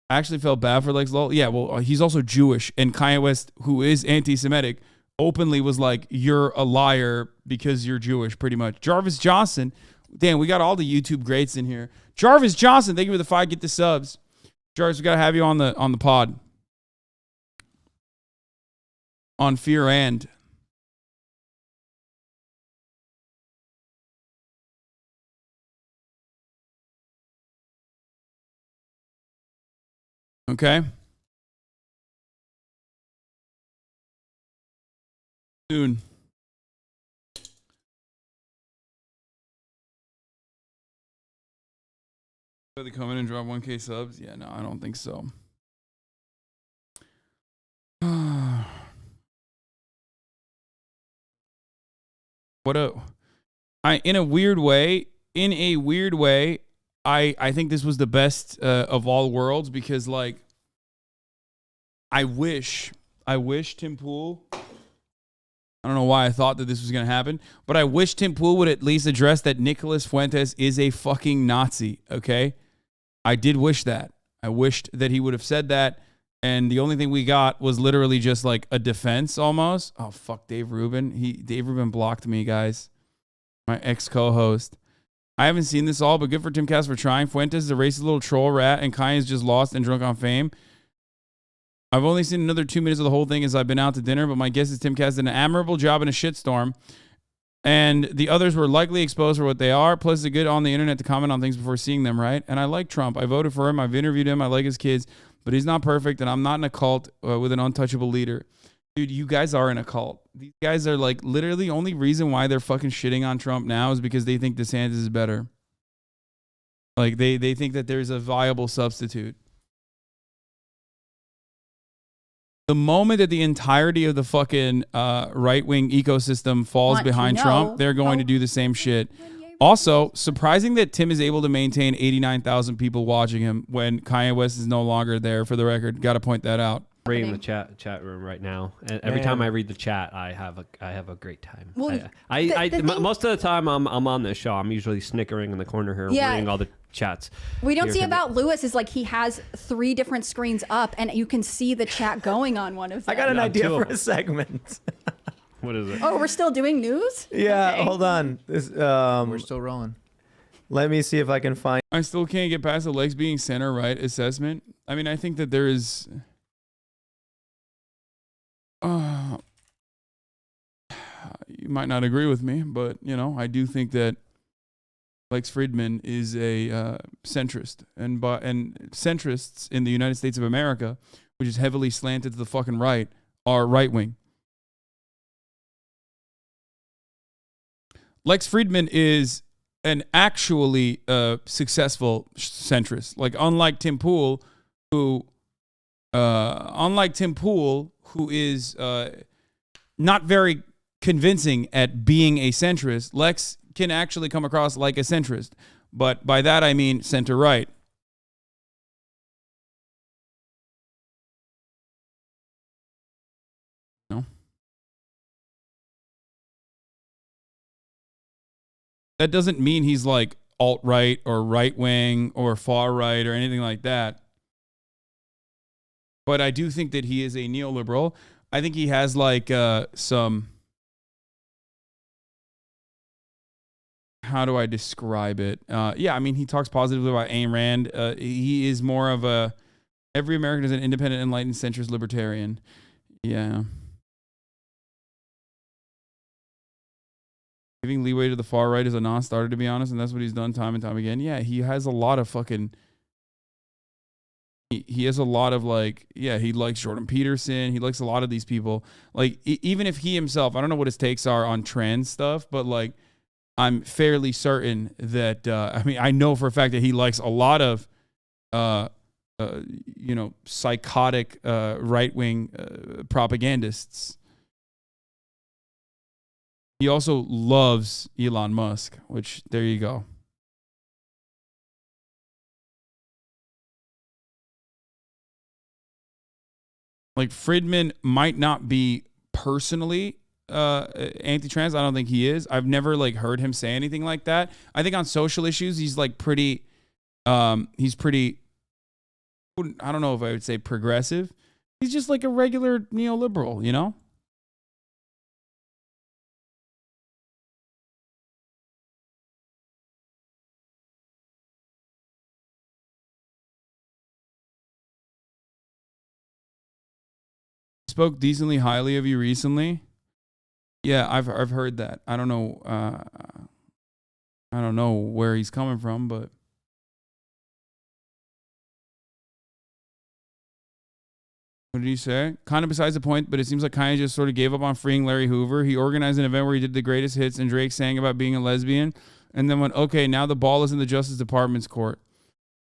I actually felt bad for Lex Lowell. Yeah, well, he's also Jewish. And Kanye West, who is anti-Semitic, openly was like, you're a liar because you're Jewish, pretty much. Jarvis Johnson. Damn, we got all the YouTube greats in here. Jarvis Johnson, thank you for the 5. Get the subs. Jarvis, we gotta have you on the pod. On Fear and. Okay. Soon. Are they come in and drop 1K subs? Yeah, no, I don't think so. In a weird way, I think this was the best of all worlds because, like, I wish Tim Pool. I don't know why I thought that this was going to happen, but I wish Tim Pool would at least address that Nicholas Fuentes is a fucking Nazi, okay? I did wish that. I wished that he would have said that, and the only thing we got was literally just like a defense almost. Oh, fuck Dave Rubin. Dave Rubin blocked me, guys. My ex-co-host. I haven't seen this all, but good for Tim Cass for trying. Fuentes is a racist little troll rat, and Kanye is just lost and drunk on fame. I've only seen another 2 minutes of the whole thing as I've been out to dinner, but my guess is Tim Cass did an admirable job in a shitstorm, and the others were likely exposed for what they are. Plus, it's good on the internet to comment on things before seeing them, right? And I like Trump. I voted for him. I've interviewed him. I like his kids, but he's not perfect, and I'm not in a cult with an untouchable leader. Dude, you guys are in a cult. These guys are like literally the only reason why they're fucking shitting on Trump now is because they think DeSantis is better. Like they think that there's a viable substitute. The moment that the entirety of the fucking right-wing ecosystem falls behind Trump, they're going to do the same shit. Also, surprising that Tim is able to maintain 89,000 people watching him when Kanye West is no longer there, for the record. Got to point that out. Reading the chat room right now, and every time I read the chat, I have a great time. Well, most of the time I'm on this show. I'm usually snickering in the corner here, reading all the chats. We don't see about Lewis is like he has 3 different screens up, and you can see the chat going on one of them. I got an idea for a segment. What is it? Oh, we're still doing news? Yeah, Okay. hold on. This, We're still rolling. Let me see if I can find. I still can't get past the legs being center right assessment. I mean, I think that there is. You might not agree with me, but you know, I do think that Lex Friedman is a centrist, and centrists in the United States of America, which is heavily slanted to the fucking right, are right wing. Lex Friedman is an actually successful centrist. Like unlike Tim Pool, who is not very convincing at being a centrist, Lex can actually come across like a centrist. But by that I mean center right. No. That doesn't mean he's like alt-right or right-wing or far-right or anything like that. But I do think that he is a neoliberal. I think he has like some... How do I describe it? Yeah, I mean, he talks positively about Ayn Rand. He is more of a... Every American is an independent, enlightened, centrist libertarian. Yeah. Giving leeway to the far right is a non-starter, to be honest, and that's what he's done time and time again. Yeah, he has a lot of fucking... He has a lot of like, yeah, he likes Jordan Peterson. He likes a lot of these people. Like, even if he himself, I don't know what his takes are on trans stuff, but like, I'm fairly certain that, I mean, I know for a fact that he likes a lot of, psychotic right-wing propagandists. He also loves Elon Musk, which, there you go. Like, Friedman might not be personally anti-trans. I don't think he is. I've never like heard him say anything like that. I think on social issues, he's like pretty, he's pretty, I don't know if I would say progressive. He's just like a regular neoliberal, you know? Spoke decently highly of you recently. Yeah, I've heard that. I don't know where he's coming from, but what did he say? Kind of besides the point, but it seems like Kanye just sort of gave up on freeing Larry Hoover. He organized an event where he did the greatest hits and Drake sang about being a lesbian and then went, okay, now the ball is in the Justice Department's court.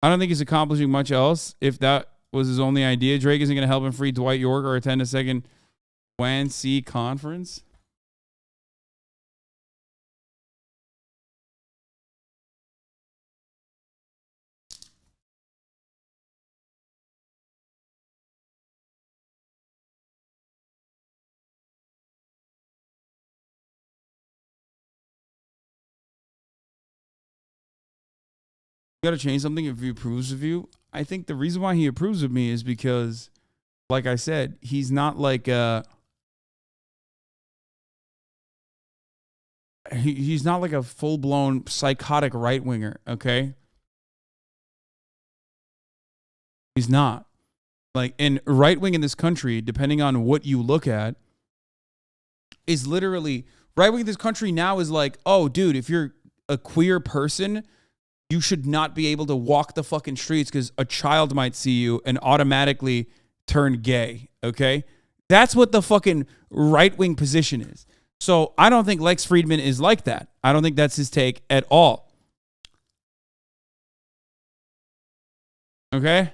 I don't think he's accomplishing much else. If that was his only idea, Drake isn't going to help him free Dwight York or attend a second WAN-C conference. You got to change something if he approves of you. I think the reason why he approves of me is because, like I said, he's not like he's not like a full-blown psychotic right-winger, okay? He's not. Like, and right-wing in this country, depending on what you look at, is literally, right-wing in this country now is like, oh, dude, if you're a queer person, you should not be able to walk the fucking streets because a child might see you and automatically turn gay, okay? That's what the fucking right-wing position is. So I don't think Lex Friedman is like that. I don't think that's his take at all. Okay?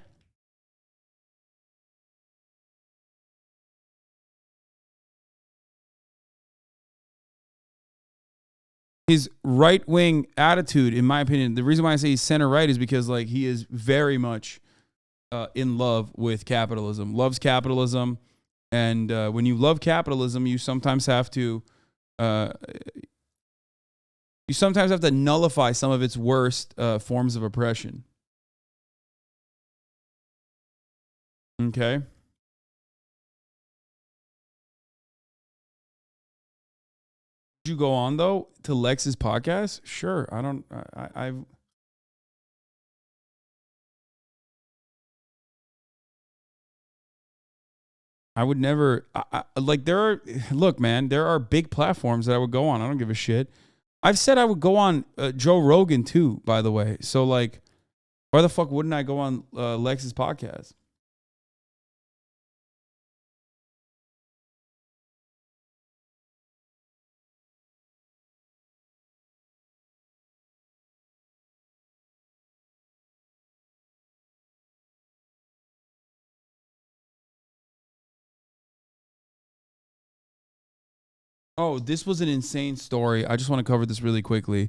his right-wing attitude, in my opinion, the reason why I say he's center-right is because like he is very much in love with capitalism, loves capitalism. And when you love capitalism, you sometimes have to nullify some of its worst forms of oppression. Okay. Did you go on though to Lex's podcast? Sure. I would never look, man, there are big platforms that I would go on. I don't give a shit. I've said I would go on Joe Rogan too, by the way. So like, why the fuck wouldn't I go on Lex's podcast? Oh, this was an insane story. I just want to cover this really quickly.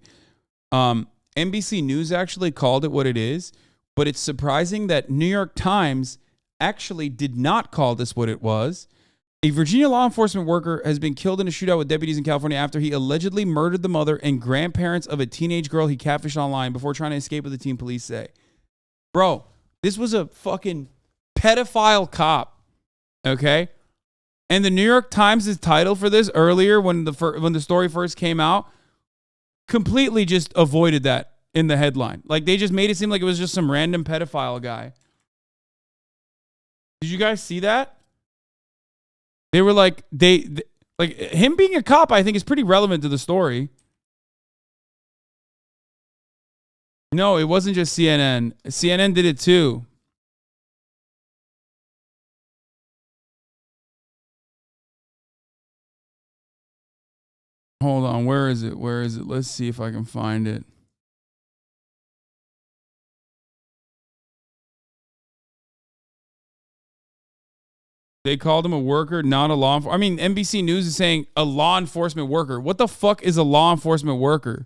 NBC News actually called it what it is, but it's surprising that New York Times actually did not call this what it was. A Virginia law enforcement worker has been killed in a shootout with deputies in California after he allegedly murdered the mother and grandparents of a teenage girl he catfished online before trying to escape with the team, police say. Bro, this was a fucking pedophile cop, okay? And the New York Times' title for this earlier when the story first came out completely just avoided that in the headline. Like they just made it seem like it was just some random pedophile guy. Did you guys see that? They were like like him being a cop I think is pretty relevant to the story. No, it wasn't just CNN. CNN did it too. Hold on, where is it? Where is it? Let's see if I can find it. They called him a worker, not a law enforcement. I mean, NBC News is saying a law enforcement worker. What the fuck is a law enforcement worker?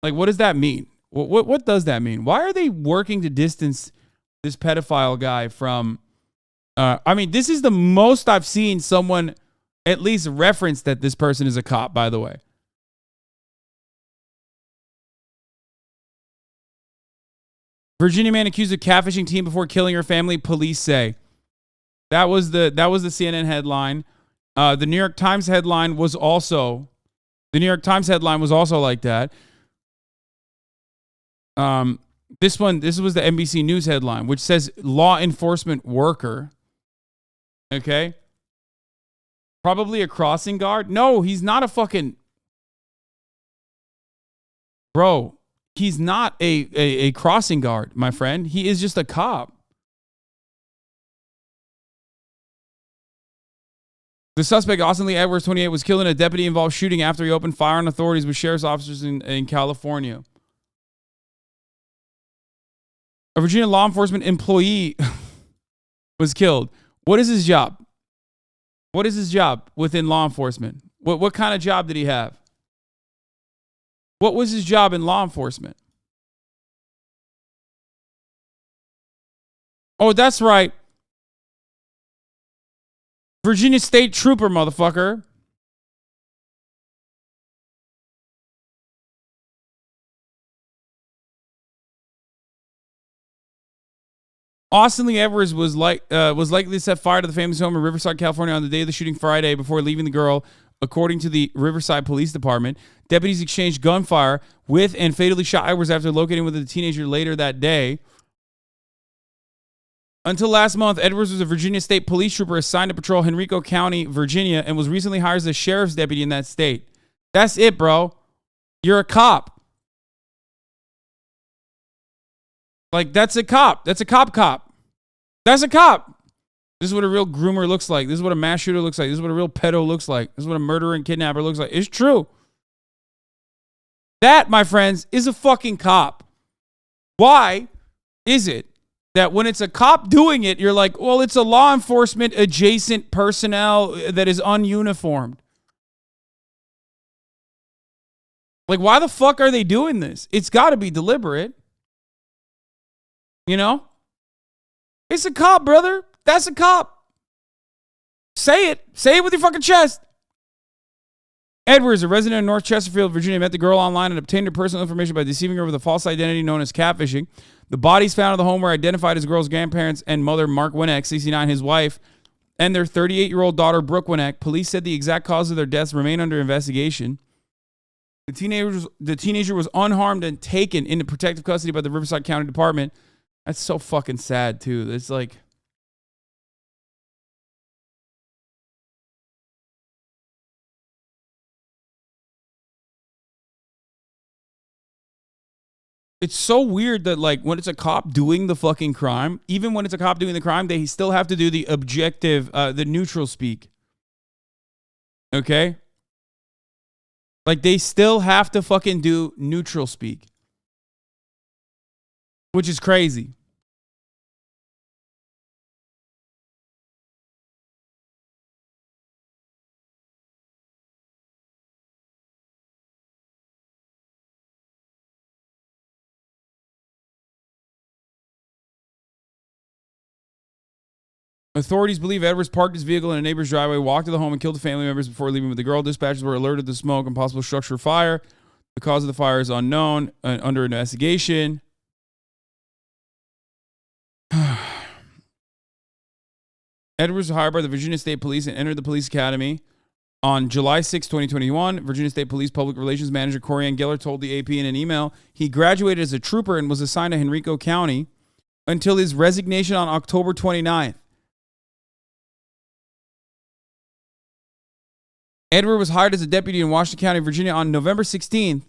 Like, what does that mean? What does that mean? Why are they working to distance this pedophile guy from... I mean, this is the most I've seen someone... at least reference that this person is a cop, by the way. Virginia man accused of catfishing teen before killing her family, police say. That was the CNN headline. The New York Times headline was also like that. This was the NBC News headline, which says law enforcement worker. Okay. Probably a crossing guard. No, he's not a fucking... Bro, he's not a crossing guard, my friend. He is just a cop. The suspect, Austin Lee Edwards, 28, was killed in a deputy-involved shooting after he opened fire on authorities with sheriff's officers in California. A Virginia law enforcement employee was killed. What is his job? What is his job within law enforcement? What kind of job did he have? What was his job in law enforcement? Oh, that's right. Virginia State Trooper, motherfucker. Austin Lee Edwards was likely to set fire to the family's home in Riverside, California on the day of the shooting Friday before leaving the girl, according to the Riverside Police Department. Deputies exchanged gunfire with and fatally shot Edwards after locating with the teenager later that day. Until last month, Edwards was a Virginia State Police trooper assigned to patrol Henrico County, Virginia, and was recently hired as a sheriff's deputy in that state. That's it, bro. You're a cop. Like, that's a cop. That's a cop. That's a cop. This is what a real groomer looks like. This is what a mass shooter looks like. This is what a real pedo looks like. This is what a murderer and kidnapper looks like. It's true. That, my friends, is a fucking cop. Why is it that when it's a cop doing it, you're like, well, it's a law enforcement adjacent personnel that is ununiformed? Like, why the fuck are they doing this? It's got to be deliberate. You know? It's a cop, brother. That's a cop. Say it. Say it with your fucking chest. Edwards, a resident of North Chesterfield, Virginia, met the girl online and obtained her personal information by deceiving her with a false identity known as catfishing. The bodies found at the home were identified as the girl's grandparents and mother, Mark Winnick, 69, his wife, and their 38-year-old daughter, Brooke Winnick. Police said the exact cause of their deaths remain under investigation. The teenager was unharmed and taken into protective custody by the Riverside County Department. That's so fucking sad, too. It's like... It's so weird that, like, when it's a cop doing the fucking crime, even when it's a cop doing the crime, they still have to do the objective, the neutral speak. Okay? Like, they still have to fucking do neutral speak. Which is crazy. Authorities believe Edwards parked his vehicle in a neighbor's driveway, walked to the home, and killed the family members before leaving with the girl. Dispatchers were alerted to smoke and possible structure fire. The cause of the fire is unknown, under investigation. Edwards was hired by the Virginia State Police and entered the police academy on July 6, 2021. Virginia State Police Public Relations Manager Corianne Geller told the AP in an email he graduated as a trooper and was assigned to Henrico County until his resignation on October 29th. Edward was hired as a deputy in Washington County, Virginia on November 16th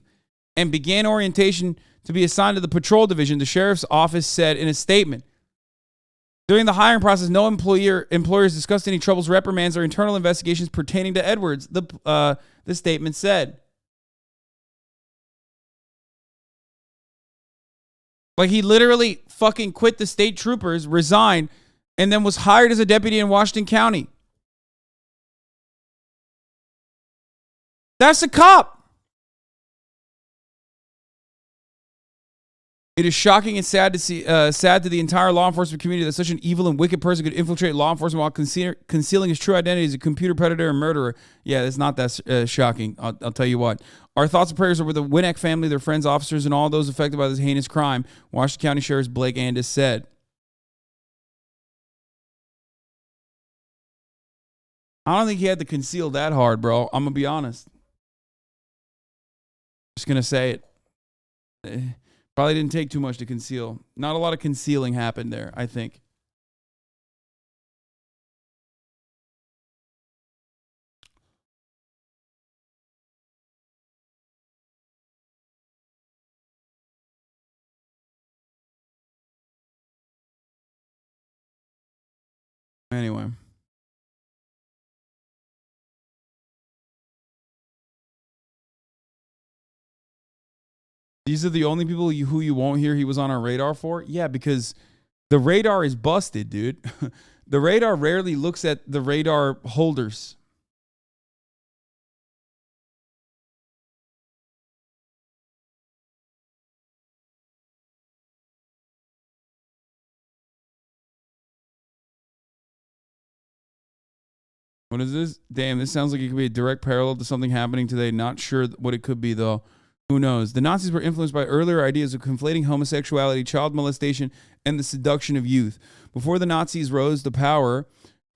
and began orientation to be assigned to the patrol division, the sheriff's office said in a statement. During the hiring process, no employers discussed any troubles, reprimands, or internal investigations pertaining to Edwards, the statement said. Like, he literally fucking quit the state troopers, resigned, and then was hired as a deputy in Washington County. That's a cop. It is shocking and sad to see, sad to the entire law enforcement community that such an evil and wicked person could infiltrate law enforcement while concealing his true identity as a computer predator and murderer. Yeah, it's not that shocking. I'll tell you what. Our thoughts and prayers are with the Winnick family, their friends, officers, and all those affected by this heinous crime, Washington County Sheriff Blake Andis said. I don't think he had to conceal that hard, bro. I'm going to be honest. Just going to say it. Probably didn't take too much to conceal. Not a lot of concealing happened there, I think. Anyway. These are the only people who you won't hear he was on our radar for? Yeah, because the radar is busted, dude. The radar rarely looks at the radar holders. What is this? Damn, this sounds like it could be a direct parallel to something happening today. Not sure what it could be, though. Who knows? The Nazis were influenced by earlier ideas of conflating homosexuality, child molestation, and the seduction of youth. Before the Nazis rose to power,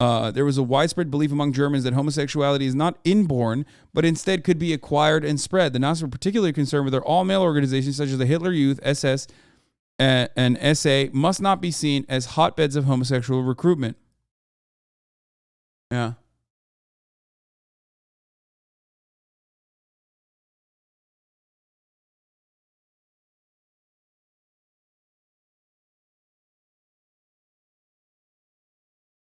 there was a widespread belief among Germans that homosexuality is not inborn, but instead could be acquired and spread. The Nazis were particularly concerned with their all-male organizations, such as the Hitler Youth, SS, and SA, must not be seen as hotbeds of homosexual recruitment. Yeah.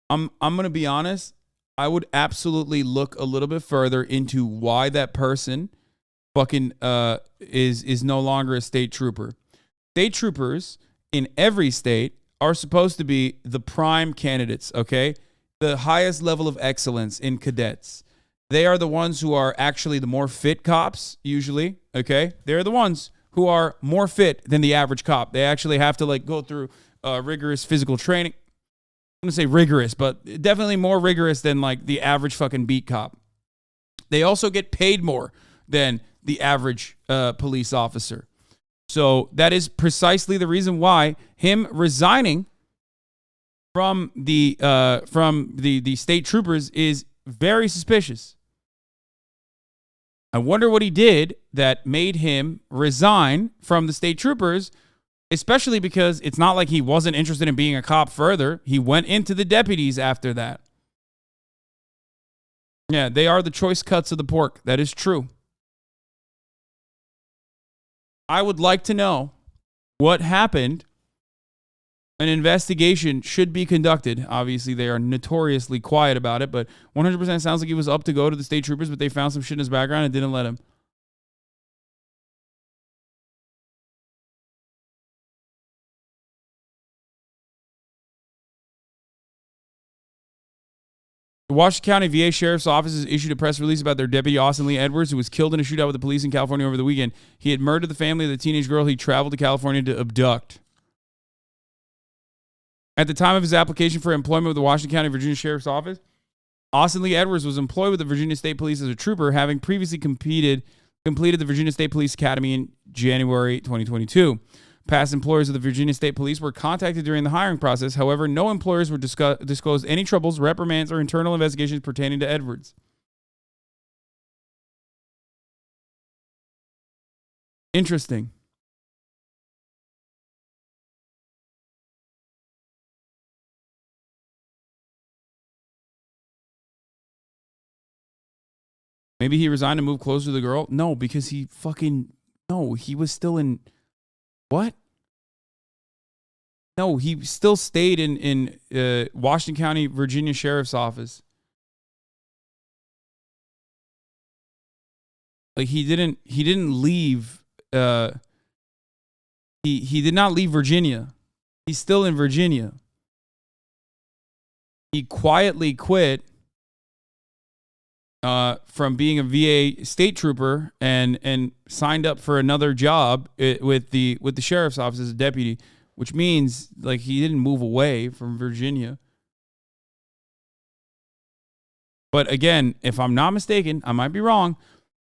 I'm going to be honest. I would absolutely look a little bit further into why that person fucking is no longer a state trooper. State troopers in every state are supposed to be the prime candidates, okay? The highest level of excellence in cadets. they are the ones who are actually the more fit cops, usually, okay? They're the ones who are more fit than the average cop. They actually have to, like, go through rigorous physical training. I'm going to say rigorous, but definitely more rigorous than, like, the average fucking beat cop. They also get paid more than the average police officer. So that is precisely the reason why him resigning from the state troopers is very suspicious. I wonder what he did that made him resign from the state troopers, especially because it's not like he wasn't interested in being a cop further. He went into the deputies after that. Yeah, they are the choice cuts of the pork. That is true. I would like to know what happened. An investigation should be conducted. Obviously, they are notoriously quiet about it, but 100% sounds like he was up to go to the state troopers, but they found some shit in his background and didn't let him. The Washington County VA Sheriff's Office has issued a press release about their deputy, Austin Lee Edwards, who was killed in a shootout with the police in California over the weekend. He had murdered the family of the teenage girl he traveled to California to abduct. At the time of his application for employment with the Washington County, Virginia Sheriff's Office, Austin Lee Edwards was employed with the Virginia State Police as a trooper, having previously completed the Virginia State Police Academy in January 2022. Past employers of the Virginia State Police were contacted during the hiring process. However, no employers were disclosed any troubles, reprimands, or internal investigations pertaining to Edwards. Interesting. Maybe he resigned to move closer to the girl? No, because he was still in... What? No, he still stayed in Washington County, Virginia Sheriff's Office. Like, he didn't leave... He did not leave Virginia. He's still in Virginia. He quietly quit from being a VA state trooper and signed up for another job with the sheriff's office as a deputy, which means like he didn't move away from Virginia. But again, if I'm not mistaken, I might be wrong.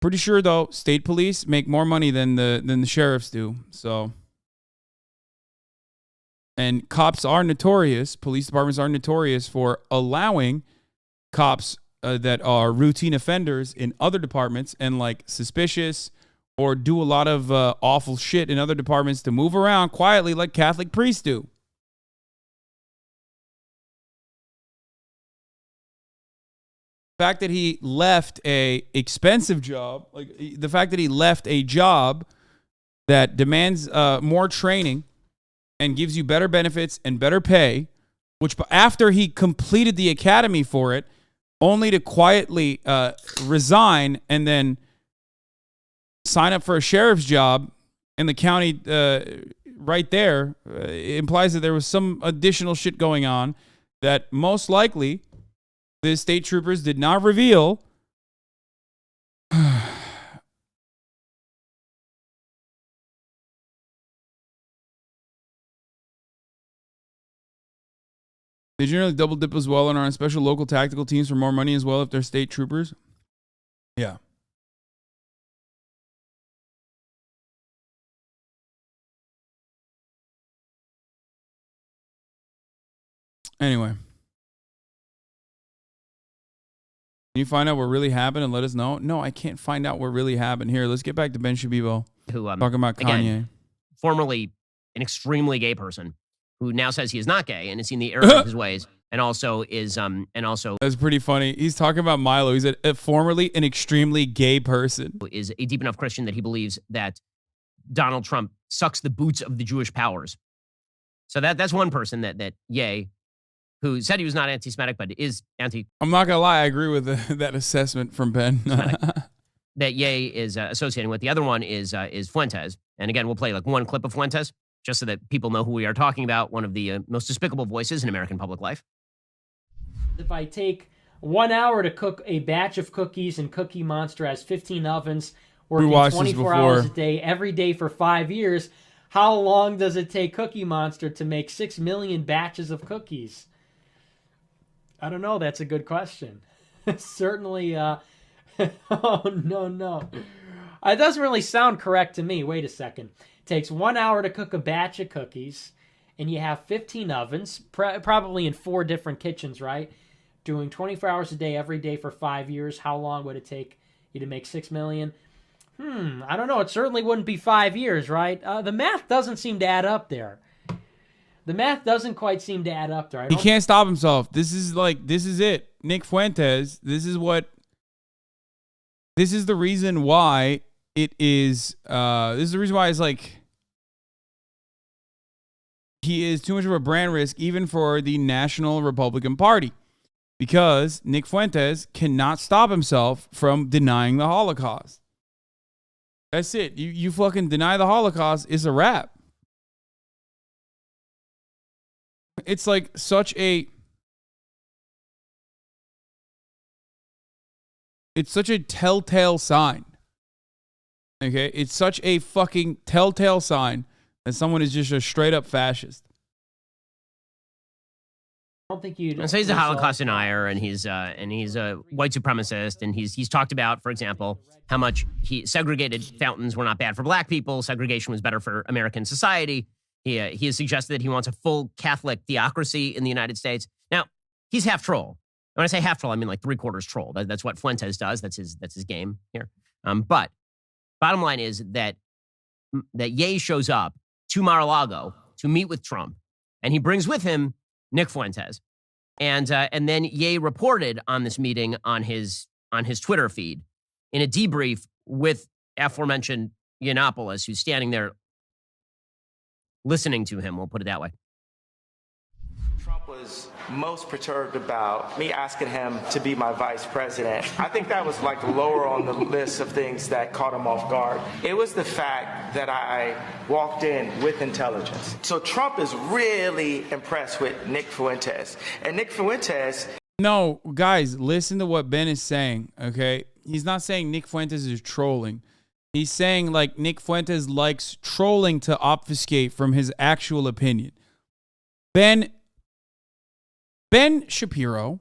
Pretty sure though, state police make more money than the sheriffs do. So, and cops are notorious. Police departments are notorious for allowing cops that are routine offenders in other departments and like suspicious or do a lot of awful shit in other departments to move around quietly like Catholic priests do. The fact that he left a expensive job, like the fact that he left a job that demands more training and gives you better benefits and better pay, which after he completed the academy for it, only to quietly resign and then sign up for a sheriff's job in the county right there, implies that there was some additional shit going on that most likely the state troopers did not reveal. They generally double dip as well and are on special local tactical teams for more money as well if they're state troopers. Yeah. Anyway. Can you find out what really happened and let us know? No, I can't find out what really happened. Here, let's get back to Ben Shapiro. Who, talking about Kanye. Again, formerly an extremely gay person who now says he is not gay and has seen the error of his ways, and also is That's pretty funny. He's talking about Milo. He's formerly an extremely gay person. Is a deep enough Christian that he believes that Donald Trump sucks the boots of the Jewish powers. So that's one person that Ye, who said he was not anti-Semitic but is anti. I'm not gonna lie, I agree with that assessment from Ben. That Ye is associating with. The other one is Fuentes, and again we'll play like one clip of Fuentes just so that people know who we are talking about. One of the most despicable voices in American public life. If I take 1 hour to cook a batch of cookies, and Cookie Monster has 15 ovens working watched this 24 hours a before. day, every day for 5 years. How long does it take Cookie Monster to make 6 million batches of cookies? I don't know. That's a good question. Certainly, oh, no. It doesn't really sound correct to me. Wait a second. It takes 1 hour to cook a batch of cookies, and you have 15 ovens, probably in 4 different kitchens, right? Doing 24 hours a day, every day for 5 years. How long would it take you to make 6 million? I don't know. It certainly wouldn't be 5 years, right? The math doesn't seem to add up there. The math doesn't quite seem to add up there. He can't stop himself. This is it. Nick Fuentes, this is the reason why it is, this is the reason why it's like, he is too much of a brand risk even for the National Republican Party, because Nick Fuentes cannot stop himself from denying the Holocaust. That's it. You fucking deny the Holocaust, it's a wrap. It's like such a telltale sign. Okay? It's such a fucking telltale sign that someone is just a straight up fascist. I don't think you'd. So he's a Holocaust denier, and he's a white supremacist, and he's talked about, for example, how much segregated fountains were not bad for black people, segregation was better for American society. He has suggested that he wants a full Catholic theocracy in the United States. Now, he's half troll. When I say half troll, I mean like 3/4 troll. That's what Fuentes does. That's his game here. But bottom line is that Ye shows up to Mar-a-Lago to meet with Trump, and he brings with him Nick Fuentes. And then Ye reported on this meeting on his Twitter feed in a debrief with aforementioned Yiannopoulos, who's standing there listening to him, we'll put it that way. Trump was most perturbed about me asking him to be my vice president. I think that was like lower on the list of things that caught him off guard. It was the fact that I walked in with intelligence. So Trump is really impressed with Nick Fuentes. And Nick Fuentes... No, guys, listen to what Ben is saying, okay? He's not saying Nick Fuentes is trolling. He's saying like Nick Fuentes likes trolling to obfuscate from his actual opinion. Ben Shapiro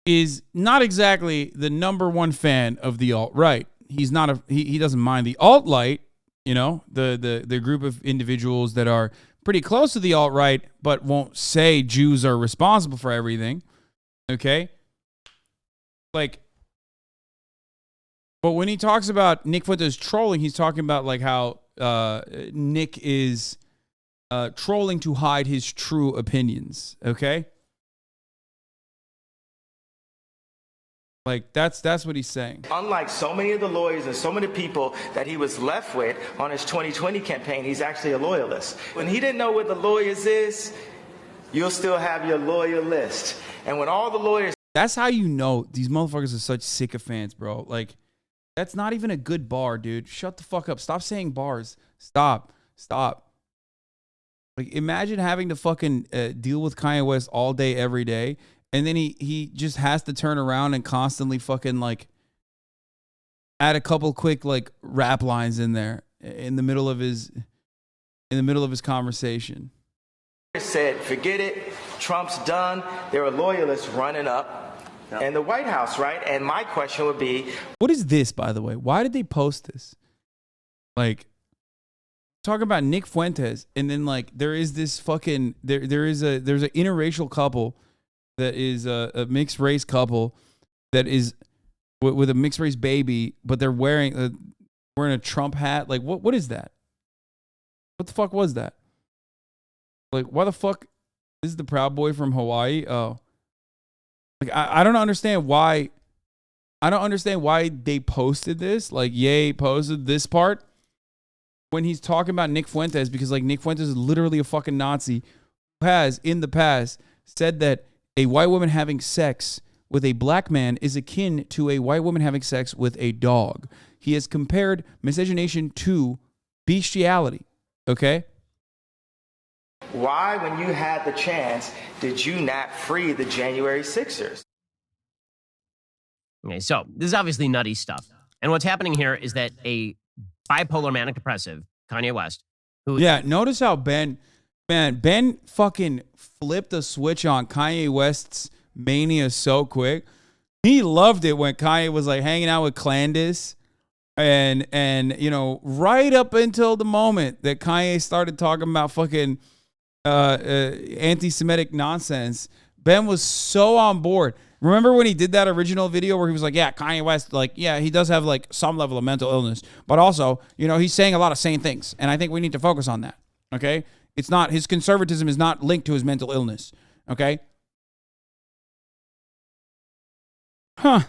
is not exactly the #1 fan of the alt-right. He's not he doesn't mind the alt-right, the group of individuals that are pretty close to the alt-right but won't say Jews are responsible for everything. Okay? But when he talks about Nick Fuentes trolling, he's talking about like how Nick is trolling to hide his true opinions. Okay, like that's what he's saying. Unlike so many of the lawyers and so many people that he was left with on his 2020 campaign, he's actually a loyalist. When he didn't know what the lawyers is, you'll still have your lawyer list. And when all the lawyers... That's how you know these motherfuckers are such sycophants, bro. Like, that's not even a good bar, dude. Shut the fuck up. Stop saying bars. Stop. Like, imagine having to fucking deal with Kanye West all day, every day, and then he just has to turn around and constantly fucking like add a couple quick like rap lines in there in the middle of his conversation. Said, forget it. Trump's done. There are loyalists running up. In the White House, right? And my question would be... What is this, by the way? Why did they post this? Like, talking about Nick Fuentes, and then, like, there is this fucking... There's an interracial couple that is a mixed-race couple that is with a mixed-race baby, but they're wearing a Trump hat. Like, what is that? What the fuck was that? Like, why the fuck... This is the Proud Boy from Hawaii? Oh. Like, I don't understand why. I don't understand why they posted this. Like, Ye posted this part when he's talking about Nick Fuentes, because like Nick Fuentes is literally a fucking Nazi who has in the past said that a white woman having sex with a black man is akin to a white woman having sex with a dog. He has compared miscegenation to bestiality. Okay? Why, when you had the chance, did you not free the January 6ers? Okay, so this is obviously nutty stuff. And what's happening here is that a bipolar manic depressive, Kanye West, who notice how Ben fucking flipped the switch on Kanye West's mania so quick. He loved it when Kanye was like hanging out with Clandis, and you know, right up until the moment that Kanye started talking about fucking anti-Semitic nonsense, Ben was so on board. Remember when he did that original video where he was like, yeah, Kanye West, like, yeah, he does have like some level of mental illness, but also, you know, he's saying a lot of sane things, and I think we need to focus on that. Okay, it's not, his conservatism is not linked to his mental illness. Okay. Huh.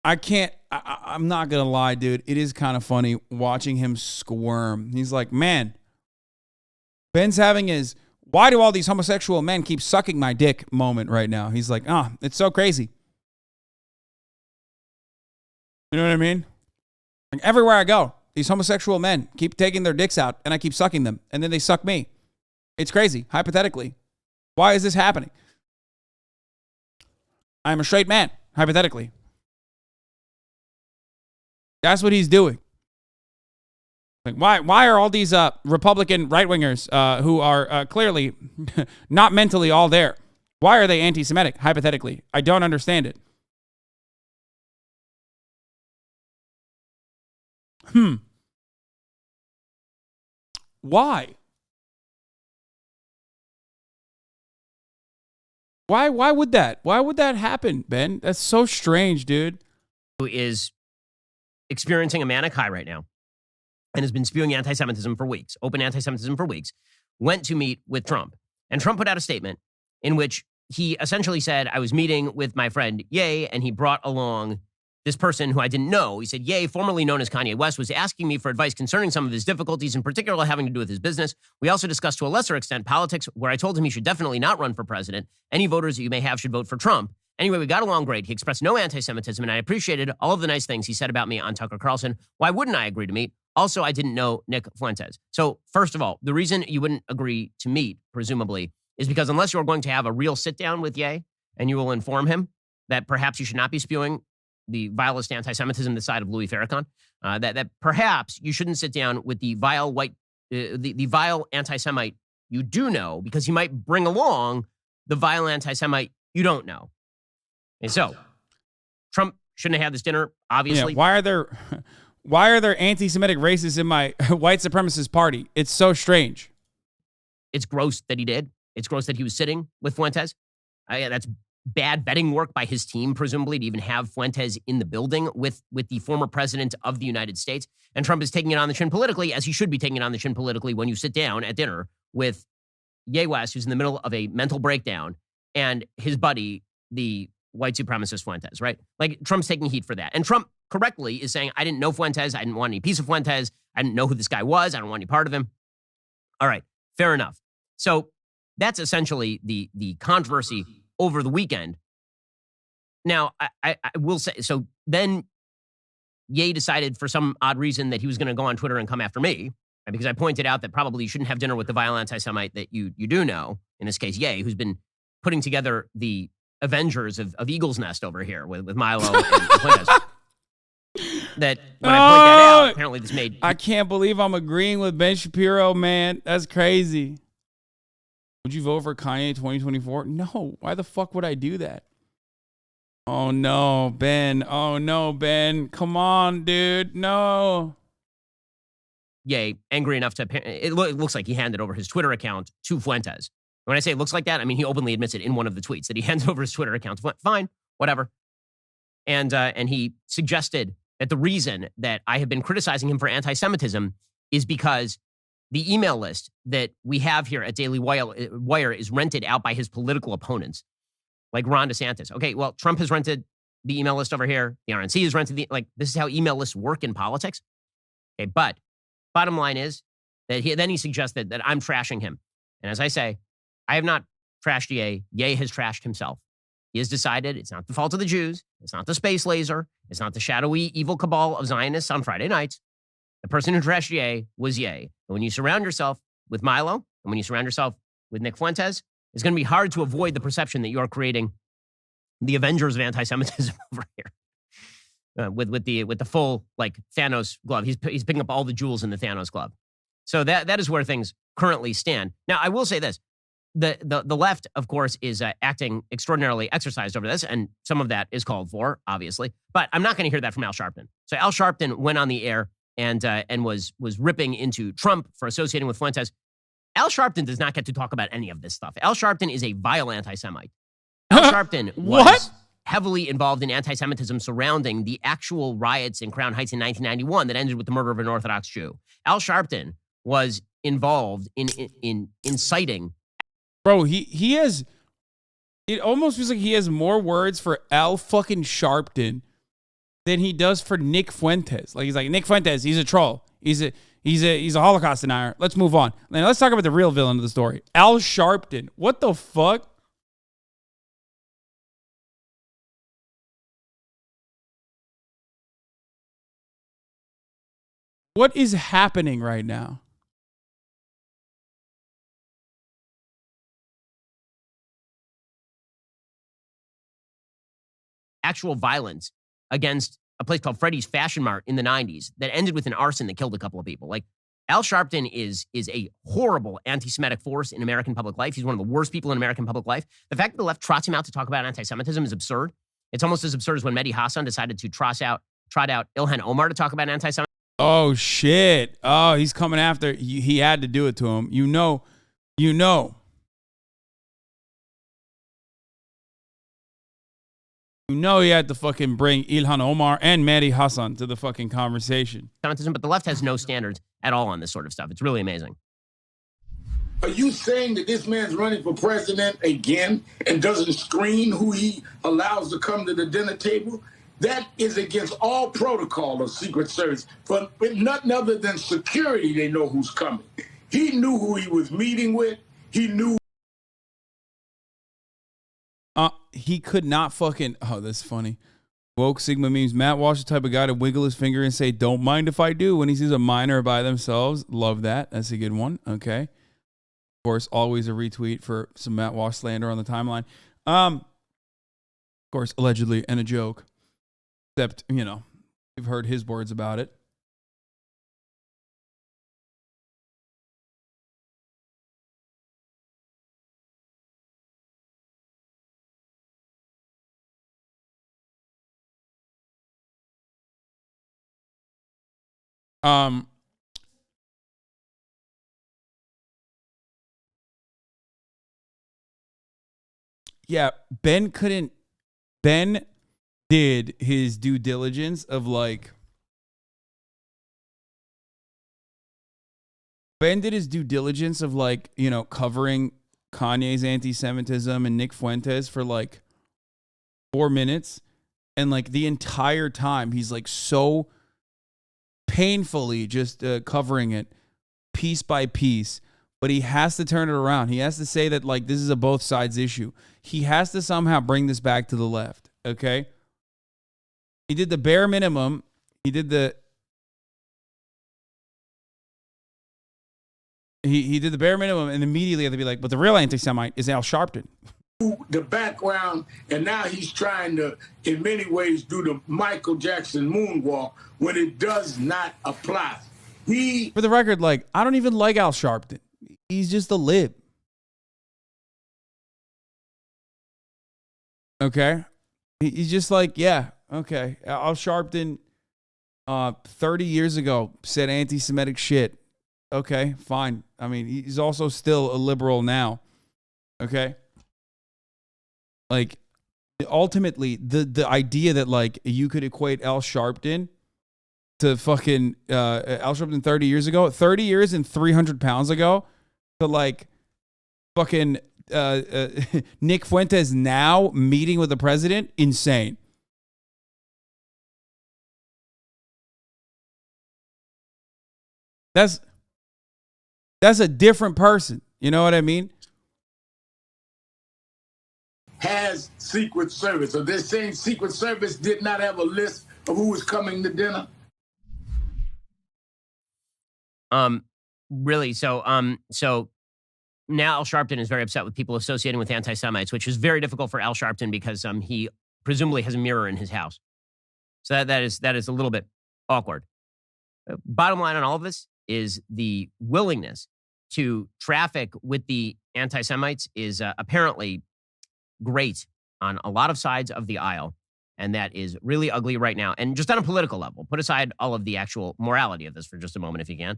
I'm not going to lie, dude. It is kind of funny watching him squirm. He's like, man, Ben's having his, why do all these homosexual men keep sucking my dick moment right now? He's like, it's so crazy. You know what I mean? Like everywhere I go, these homosexual men keep taking their dicks out and I keep sucking them and then they suck me. It's crazy, hypothetically. Why is this happening? I'm a straight man, hypothetically. That's what he's doing. Like, why are all these Republican right-wingers who are clearly not mentally all there, why are they anti-Semitic, hypothetically? I don't understand it. Why? Why would that? Why would that happen, Ben? That's so strange, dude. Who is experiencing a manic high right now and has been spewing anti-Semitism for weeks, open anti-Semitism for weeks, went to meet with Trump. And Trump put out a statement in which he essentially said, I was meeting with my friend Ye, and he brought along this person who I didn't know. He said, Ye, formerly known as Kanye West, was asking me for advice concerning some of his difficulties, in particular having to do with his business. We also discussed to a lesser extent politics, where I told him he should definitely not run for president. Any voters that you may have should vote for Trump. Anyway, we got along great. He expressed no anti-Semitism, and I appreciated all of the nice things he said about me on Tucker Carlson. Why wouldn't I agree to meet? Also, I didn't know Nick Fuentes. So first of all, the reason you wouldn't agree to meet, presumably, is because unless you're going to have a real sit-down with Ye, and you will inform him that perhaps you should not be spewing the vilest anti-Semitism this side of Louis Farrakhan, that perhaps you shouldn't sit down with the vile the vile anti-Semite you do know, because he might bring along the vile anti-Semite you don't know. And so, Trump shouldn't have had this dinner, obviously. Yeah, why are there anti-Semitic racists in my white supremacist party? It's so strange. It's gross that he did. It's gross that he was sitting with Fuentes. That's bad betting work by his team, presumably, to even have Fuentes in the building with the former president of the United States. And Trump is taking it on the chin politically, as he should be taking it on the chin politically when you sit down at dinner with Ye West, who's in the middle of a mental breakdown, and his buddy, the white supremacist Fuentes, right? Like, Trump's taking heat for that. And Trump correctly is saying, I didn't know Fuentes. I didn't want any piece of Fuentes. I didn't know who this guy was. I don't want any part of him. All right, fair enough. So that's essentially the controversy over the weekend. Now, I will say, so then Ye decided for some odd reason that he was going to go on Twitter and come after me, right? Because I pointed out that probably you shouldn't have dinner with the vile anti-Semite that you do know, in this case, Ye, who's been putting together the Avengers of Eagle's Nest over here with Milo and Fuentes. That when I point that out, apparently this made... I can't believe I'm agreeing with Ben Shapiro, man. That's crazy. Would you vote for Kanye 2024? No. Why the fuck would I do that? Oh, no, Ben. Oh, no, Ben. Come on, dude. No. Ye, angry enough to... It looks like he handed over his Twitter account to Fuentes. When I say it looks like that, I mean, he openly admits it in one of the tweets that he handed over his Twitter account. Fine, whatever. And he suggested that the reason that I have been criticizing him for anti-Semitism is because the email list that we have here at Daily Wire is rented out by his political opponents, like Ron DeSantis. Okay, well, Trump has rented the email list over here. The RNC has rented this is how email lists work in politics. Okay, but bottom line is that he suggested that I'm trashing him. And as I say, I have not trashed Ye. Ye has trashed himself. He has decided it's not the fault of the Jews. It's not the space laser. It's not the shadowy, evil cabal of Zionists on Friday nights. The person who trashed Ye was Ye. And when you surround yourself with Milo, and when you surround yourself with Nick Fuentes, It's going to be hard to avoid the perception that you're creating the Avengers of anti-Semitism over here with the full like Thanos glove. He's picking up all the jewels in the Thanos glove. So that is where things currently stand. Now, I will say this. The left, of course, is acting extraordinarily exercised over this, and some of that is called for, obviously. But I'm not going to hear that from Al Sharpton. So Al Sharpton went on the air and was ripping into Trump for associating with Fuentes. Al Sharpton does not get to talk about any of this stuff. Al Sharpton is a vile anti-Semite. Al Sharpton was heavily involved in anti-Semitism surrounding the actual riots in Crown Heights in 1991 that ended with the murder of an Orthodox Jew. Al Sharpton was involved in inciting. Bro, he has, it almost feels like he has more words for Al fucking Sharpton than he does for Nick Fuentes. Like, he's like, Nick Fuentes, he's a troll. He's a Holocaust denier. Let's move on. Now, let's talk about the real villain of the story. Al Sharpton. What the fuck? What is happening right now? Actual violence against a place called Freddy's Fashion Mart in the 90s that ended with an arson that killed a couple of people. Like, Al Sharpton is a horrible anti-Semitic force in American public life. He's one of the worst people in American public life. The fact that the left trots him out to talk about anti-Semitism is absurd. It's almost as absurd as when Mehdi Hasan decided to trot out Ilhan Omar to talk about anti-Semitism. Oh, shit. Oh, he's coming after. He had to do it to him. You know. You know he had to fucking bring Ilhan Omar and Mehdi Hasan to the fucking conversation. But the left has no standards at all on this sort of stuff. It's really amazing. Are you saying that this man's running for president again and doesn't screen who he allows to come to the dinner table? That is against all protocol of Secret Service. But nothing other than security, they know who's coming. He knew who he was meeting with. He knew. He could not fucking. Oh, that's funny. Woke Sigma memes. Matt Walsh, the type of guy to wiggle his finger and say, "Don't mind if I do," when he sees a minor by themselves. Love that. That's a good one. Okay. Of course, always a retweet for some Matt Walsh slander on the timeline. Of course, allegedly, and a joke. Except, you've heard his words about it. Yeah, Ben did his due diligence of covering Kanye's anti-Semitism and Nick Fuentes for 4 minutes. And the entire time he's so painfully just covering it piece by piece. But he has to turn it around. He has to say that this is a both sides issue. He has to somehow bring this back to the left. Okay. He did the bare minimum. He did the bare minimum, and immediately they have to be like, but the real anti-Semite is Al Sharpton. The background, and now he's trying to, in many ways, do the Michael Jackson moonwalk when it does not apply. For the record, I don't even like Al Sharpton. He's just a lib. Okay. He's just yeah, okay. Al Sharpton, 30 years ago, said anti-Semitic shit. Okay, fine. I mean, he's also still a liberal now. Okay. Ultimately, the idea that you could equate Al Sharpton to fucking Al Sharpton 30 years ago, 30 years and 300 pounds ago, to fucking Nick Fuentes now meeting with the president, insane. That's a different person. You know what I mean? Has Secret Service. So they're saying Secret Service did not have a list of who was coming to dinner? Really? So now Al Sharpton is very upset with people associating with anti-Semites, which is very difficult for Al Sharpton because he presumably has a mirror in his house. So that is a little bit awkward. Bottom line on all of this is the willingness to traffic with the anti-Semites is apparently great on a lot of sides of the aisle. And that is really ugly right now. And just on a political level, put aside all of the actual morality of this for just a moment, if you can.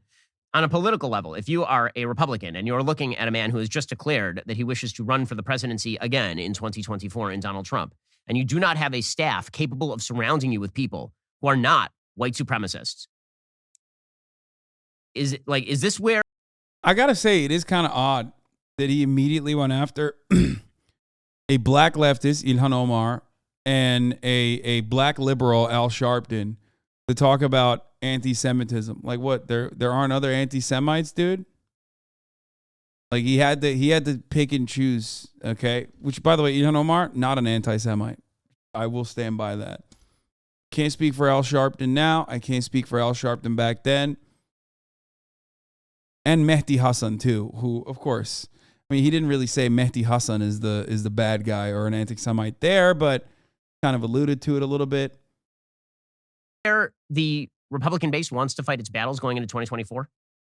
On a political level, if you are a Republican and you're looking at a man who has just declared that he wishes to run for the presidency again in 2024 in Donald Trump, and you do not have a staff capable of surrounding you with people who are not white supremacists, is this where? I gotta say, it is kind of odd that he immediately went after a black leftist, Ilhan Omar, and a black liberal, Al Sharpton, to talk about anti-Semitism. Like, what? There aren't other anti-Semites, dude? Like, he had to pick and choose, okay? Which, by the way, Ilhan Omar, not an anti-Semite. I will stand by that. Can't speak for Al Sharpton now. I can't speak for Al Sharpton back then. And Mehdi Hasan too, who, of course, I mean, he didn't really say Mehdi Hasan is the bad guy or an anti-Semite there, but kind of alluded to it a little bit. Where the Republican base wants to fight its battles going into 2024?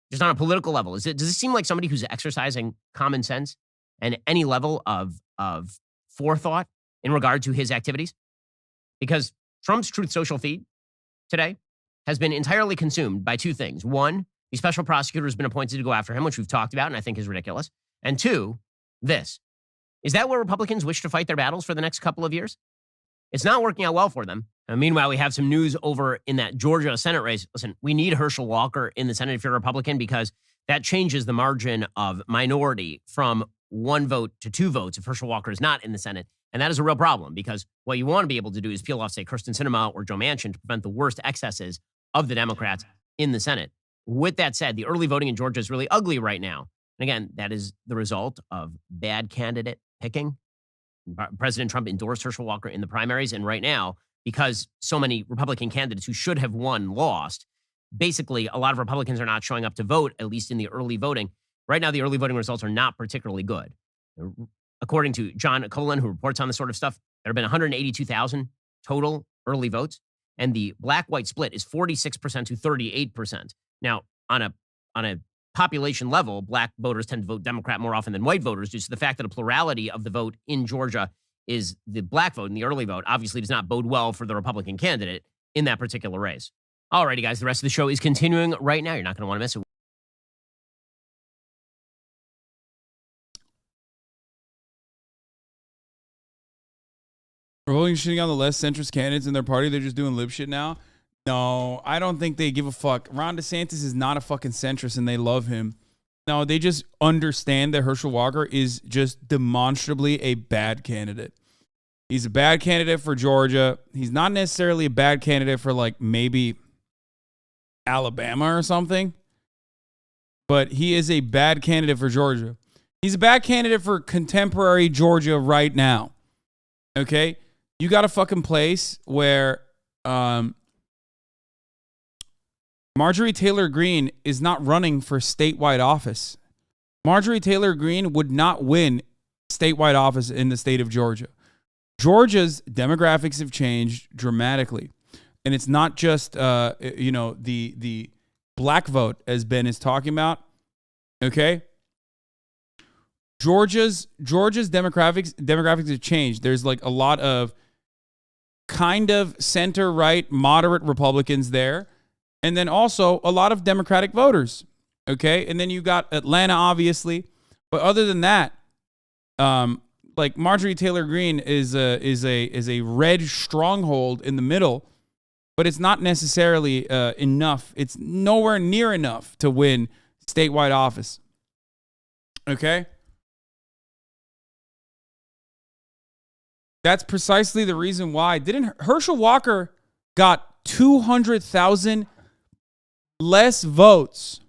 Just on a political level, does it seem like somebody who's exercising common sense and any level of forethought in regard to his activities? Because Trump's Truth Social feed today has been entirely consumed by two things. One, the special prosecutor has been appointed to go after him, which we've talked about and I think is ridiculous. And two, this. Is that where Republicans wish to fight their battles for the next couple of years? It's not working out well for them. And meanwhile, we have some news over in that Georgia Senate race. Listen, we need Herschel Walker in the Senate if you're a Republican, because that changes the margin of minority from 1 vote to 2 votes if Herschel Walker is not in the Senate. And that is a real problem, because what you want to be able to do is peel off, say, Kyrsten Sinema or Joe Manchin to prevent the worst excesses of the Democrats in the Senate. With that said, the early voting in Georgia is really ugly right now. And again, that is the result of bad candidate picking. President Trump endorsed Herschel Walker in the primaries. And right now, because so many Republican candidates who should have won lost, basically a lot of Republicans are not showing up to vote, at least in the early voting. Right now, the early voting results are not particularly good. According to John Colin, who reports on this sort of stuff, there have been 182,000 total early votes. And the black-white split is 46% to 38%. Now, on a population level, black voters tend to vote Democrat more often than white voters due to the fact that a plurality of the vote in Georgia is the black vote, and the early vote obviously does not bode well for the Republican candidate in that particular race. Alrighty, guys, the rest of the show is continuing right now. You're not going to want to miss it. Republicans shitting on the less centrist candidates in their party. They're just doing lib shit now. No, I don't think they give a fuck. Ron DeSantis is not a fucking centrist, and they love him. No, they just understand that Herschel Walker is just demonstrably a bad candidate. He's a bad candidate for Georgia. He's not necessarily a bad candidate for, like, maybe Alabama or something. But he is a bad candidate for Georgia. He's a bad candidate for contemporary Georgia right now. Okay? You got a fucking place where Marjorie Taylor Greene is not running for statewide office. Marjorie Taylor Greene would not win statewide office in the state of Georgia. Georgia's demographics have changed dramatically. And it's not just, the black vote, as Ben is talking about. Okay? Georgia's demographics have changed. There's like a lot of kind of center-right, moderate Republicans there. And then also a lot of Democratic voters. Okay? And then you got Atlanta, obviously. But other than that, like Marjorie Taylor Greene is a red stronghold in the middle, but it's not necessarily enough. It's nowhere near enough to win statewide office. Okay? That's precisely the reason why. Didn't Herschel Walker got 200,000 less votes?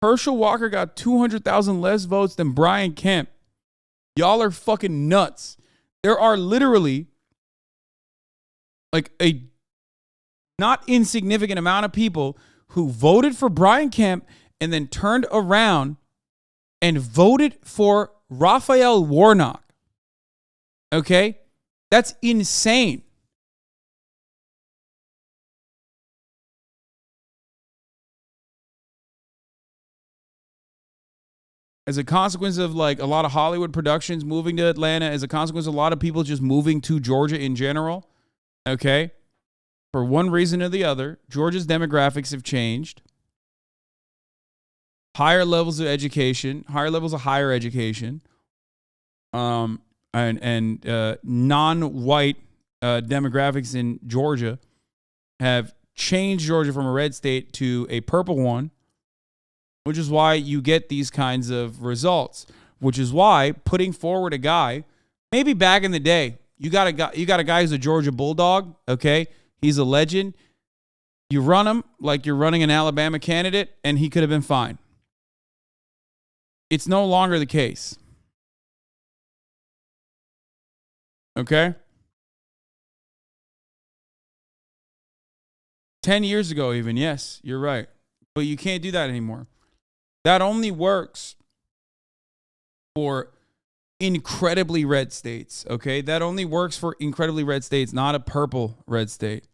Herschel Walker got 200,000 less votes than Brian Kemp. Y'all are fucking nuts. There are literally like a not insignificant amount of people who voted for Brian Kemp and then turned around and voted for Raphael Warnock. Okay? That's insane. As a consequence of like a lot of Hollywood productions moving to Atlanta, as a consequence of a lot of people just moving to Georgia in general, okay? For one reason or the other, Georgia's demographics have changed. Higher levels of education, higher levels of higher education, and non-white demographics in Georgia have changed Georgia from a red state to a purple one, which is why you get these kinds of results, which is why putting forward a guy, maybe back in the day, you got a guy who's a Georgia Bulldog, okay? He's a legend. You run him like you're running an Alabama candidate, and he could have been fine. It's no longer the case. Okay? 10 years ago even, yes, you're right. But you can't do that anymore. That only works for incredibly red states, okay? That only works for incredibly red states, not a purple red state.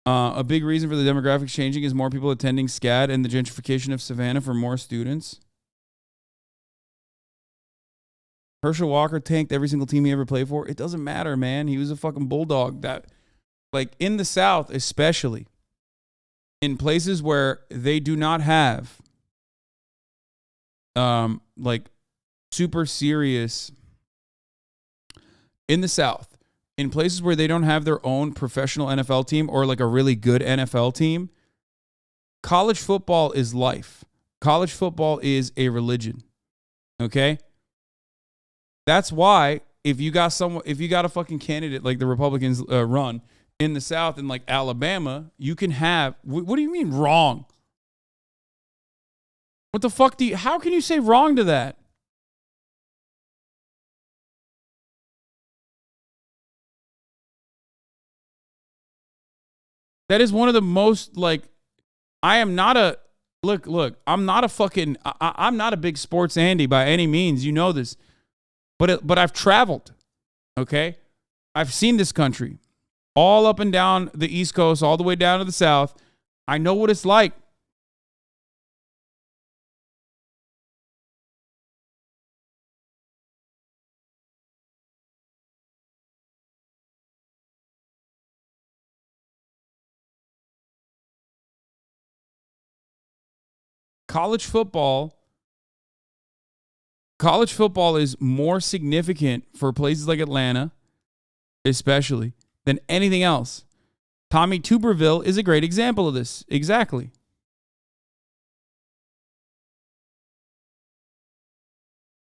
A big reason for the demographics changing is more people attending SCAD and the gentrification of Savannah for more students. Herschel Walker tanked every single team he ever played for. It doesn't matter, man. He was a fucking bulldog. That, like, in the South especially, in places where they do not have like super serious, in the South, in places where they don't have their own professional NFL team or like a really good NFL team, college football is life. College football is a religion. Okay? That's why if you got a fucking candidate like the Republicans run in the South in like Alabama, you can have, what do you mean wrong? What the fuck how can you say wrong to that? That is one of the most, like, I am not a, look, I'm not a fucking, I'm not a big sports Andy by any means. You know this. But I've traveled, okay? I've seen this country all up and down the East Coast, all the way down to the South. I know what it's like. College football is more significant for places like Atlanta, especially, than anything else. Tommy Tuberville is a great example of this. Exactly.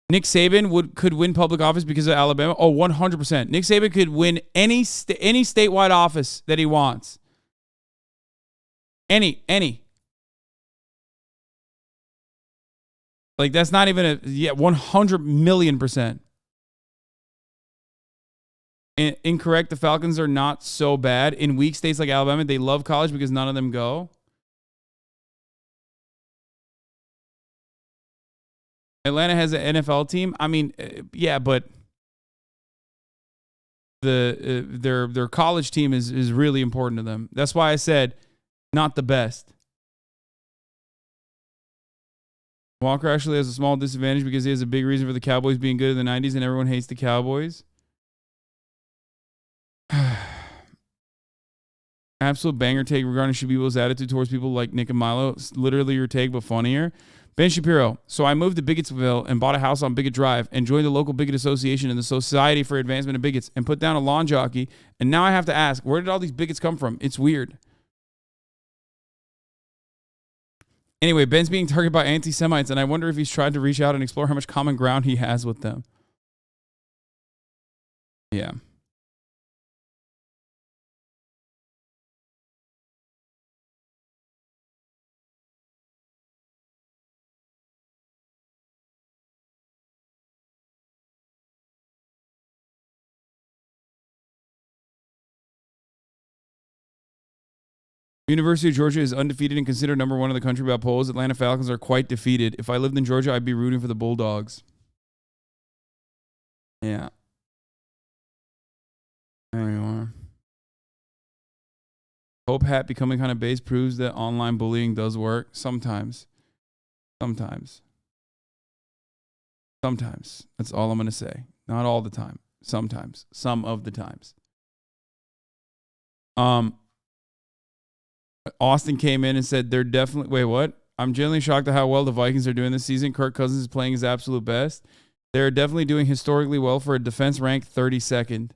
Nick Saban could win public office because of Alabama. Oh, 100%. Nick Saban could win any statewide office that he wants. Any. Like, that's not even 100 million%. Incorrect. The Falcons are not so bad. In weak states like Alabama, they love college because none of them go. Atlanta has an NFL team. I mean, yeah, but their college team is really important to them. That's why I said not the best. Walker actually has a small disadvantage because he has a big reason for the Cowboys being good in the 90s and everyone hates the Cowboys. Absolute banger take regarding Shabibo's attitude towards people like Nick and Milo. It's literally your take, but funnier. Ben Shapiro. So I moved to Bigottsville and bought a house on Bigot Drive and joined the local Bigot Association and the Society for Advancement of Bigots and put down a lawn jockey. And now I have to ask, where did all these bigots come from? It's weird. Anyway, Ben's being targeted by anti-Semites, and I wonder if he's tried to reach out and explore how much common ground he has with them. Yeah. University of Georgia is undefeated and considered number 1 in the country by polls. Atlanta Falcons are quite defeated. If I lived in Georgia, I'd be rooting for the Bulldogs. Yeah. There you are. Hope hat becoming kind of base proves that online bullying does work. Sometimes. Sometimes. Sometimes. That's all I'm going to say. Not all the time. Sometimes. Some of the times. Austin came in and said they're definitely... Wait, what? I'm genuinely shocked at how well the Vikings are doing this season. Kirk Cousins is playing his absolute best. They're definitely doing historically well for a defense ranked 32nd.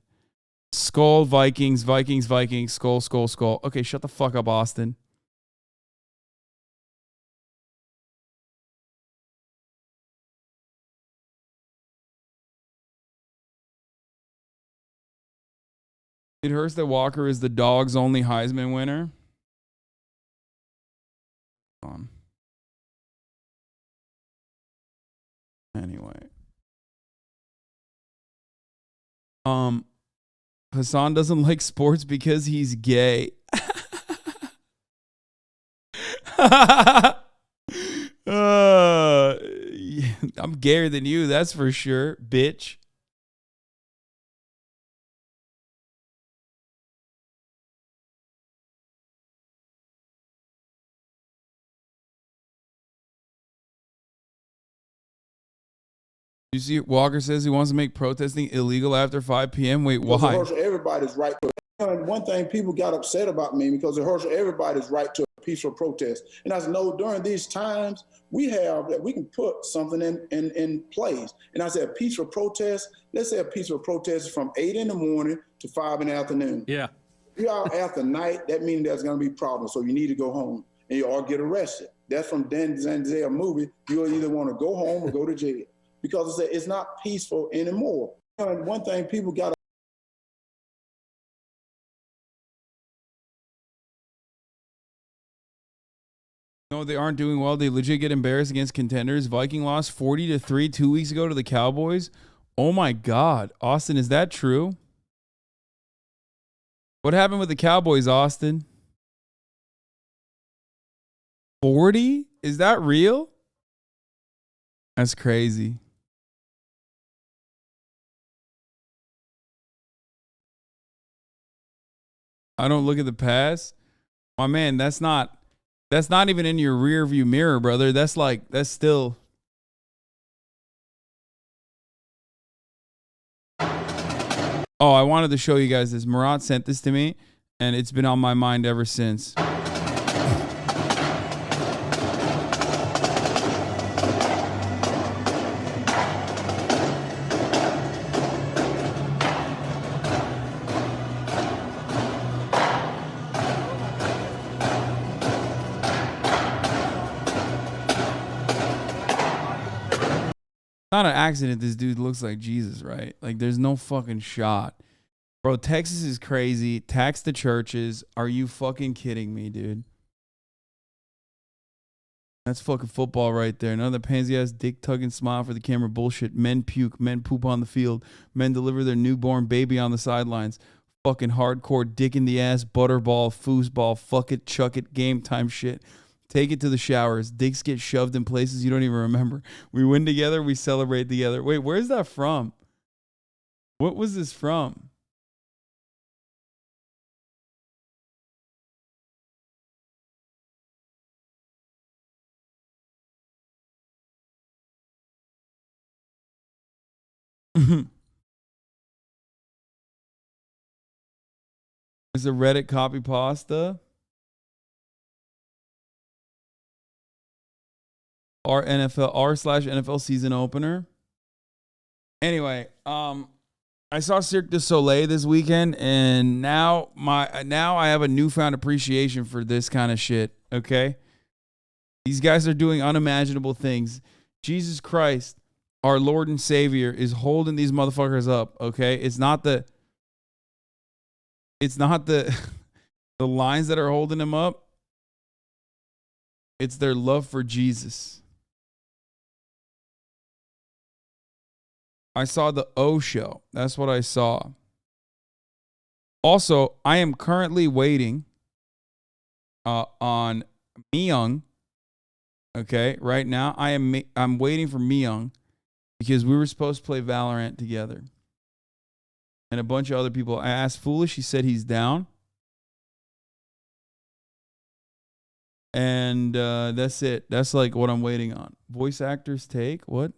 Skull, Vikings, Vikings, Vikings, skull, skull, skull. Okay, shut the fuck up, Austin. It hurts that Walker is the dog's only Heisman winner. Anyway. Hasan doesn't like sports because he's gay. I'm gayer than you, that's for sure, bitch. You see, Walker says he wants to make protesting illegal after 5 p.m. Wait, Because why? it hurts everybody's right to. And one thing people got upset about me because it hurts everybody's right to a peaceful protest. And I said, no, during these times, we have that we can put something in place. And I said, peaceful protest, let's say a peaceful protest is from 8 in the morning to 5 in the afternoon. Yeah. If you're out after night, that means there's going to be problems. So you need to go home and you all get arrested. That's from Denzel movie. You'll either want to go home or go to jail because it's not peaceful anymore. And one thing people got No, they aren't doing well. They legit get embarrassed against contenders. Viking lost 40-3 2 weeks ago to the Cowboys. Oh my God. Austin, is that true? What happened with the Cowboys, Austin? 40? Is that real? That's crazy. I don't look at the past. My man, that's not even in your rear view mirror, brother. That's still. Oh, I wanted to show you guys this. Murat sent this to me, and it's been on my mind ever since. Not an accident this dude looks like Jesus, right? Like, there's no fucking shot. Bro, Texas is crazy. Tax the churches. Are you fucking kidding me, dude? That's fucking football right there. Another pansy-ass dick-tugging smile for the camera bullshit. Men puke. Men poop on the field. Men deliver their newborn baby on the sidelines. Fucking hardcore dick-in-the-ass, butterball, foosball, fuck it, chuck it, game time shit. Take it to the showers. Dicks get shoved in places you don't even remember. We win together. We celebrate together. Wait, where's that from? What was this from? Is a Reddit copy pasta? r/NFL season opener. Anyway, I saw Cirque du Soleil this weekend, and now I have a newfound appreciation for this kind of shit. Okay, these guys are doing unimaginable things. Jesus Christ, our Lord and Savior, is holding these motherfuckers up. Okay, it's not the the lines that are holding them up. It's their love for Jesus. I saw the O show. That's what I saw. Also, I am currently waiting on Myung. Okay, right now I'm waiting for Myung because we were supposed to play Valorant together. And a bunch of other people. I asked Foolish, he said he's down. And that's it. That's like what I'm waiting on. Voice actors take what?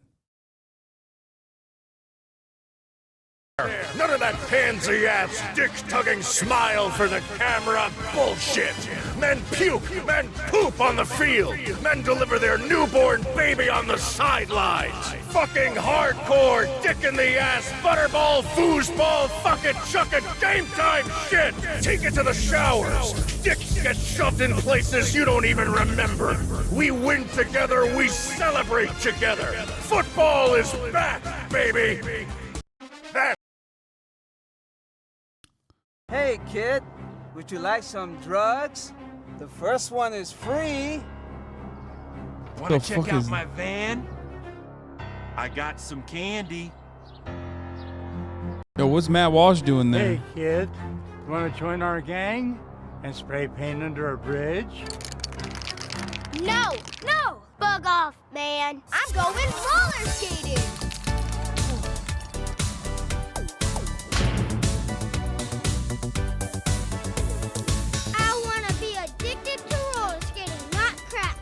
None of that pansy-ass, dick-tugging smile for the camera bullshit. Men puke, men poop on the field. Men deliver their newborn baby on the sidelines. Fucking hardcore, dick-in-the-ass, butterball, foosball, fucking chucking game time shit. Take it to the showers. Dicks get shoved in places you don't even remember. We win together, we celebrate together. Football is back, baby. That Hey kid, would you like some drugs? The first one is free. Wanna The check fuck out is- my van? I got some candy. Yo, what's Matt Walsh doing there? Hey kid, you want to join our gang and spray paint under a bridge? No, no! Bug off, man. I'm going roller skating. I want to be addicted to roller skating, not crack.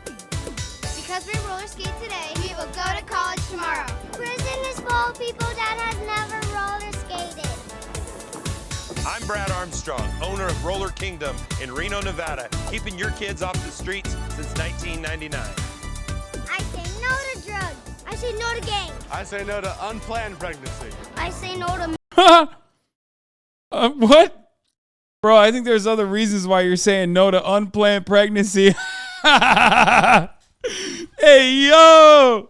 Because we roller skate today, we will go to college tomorrow. Prison is full of people that has never roller skated. I'm Brad Armstrong, owner of Roller Kingdom in Reno, Nevada, keeping your kids off the streets since 1999. I say no to drugs. I say no to gangs. I say no to unplanned pregnancy. I say no to What? Bro, I think there's other reasons why you're saying no to unplanned pregnancy. Hey, yo!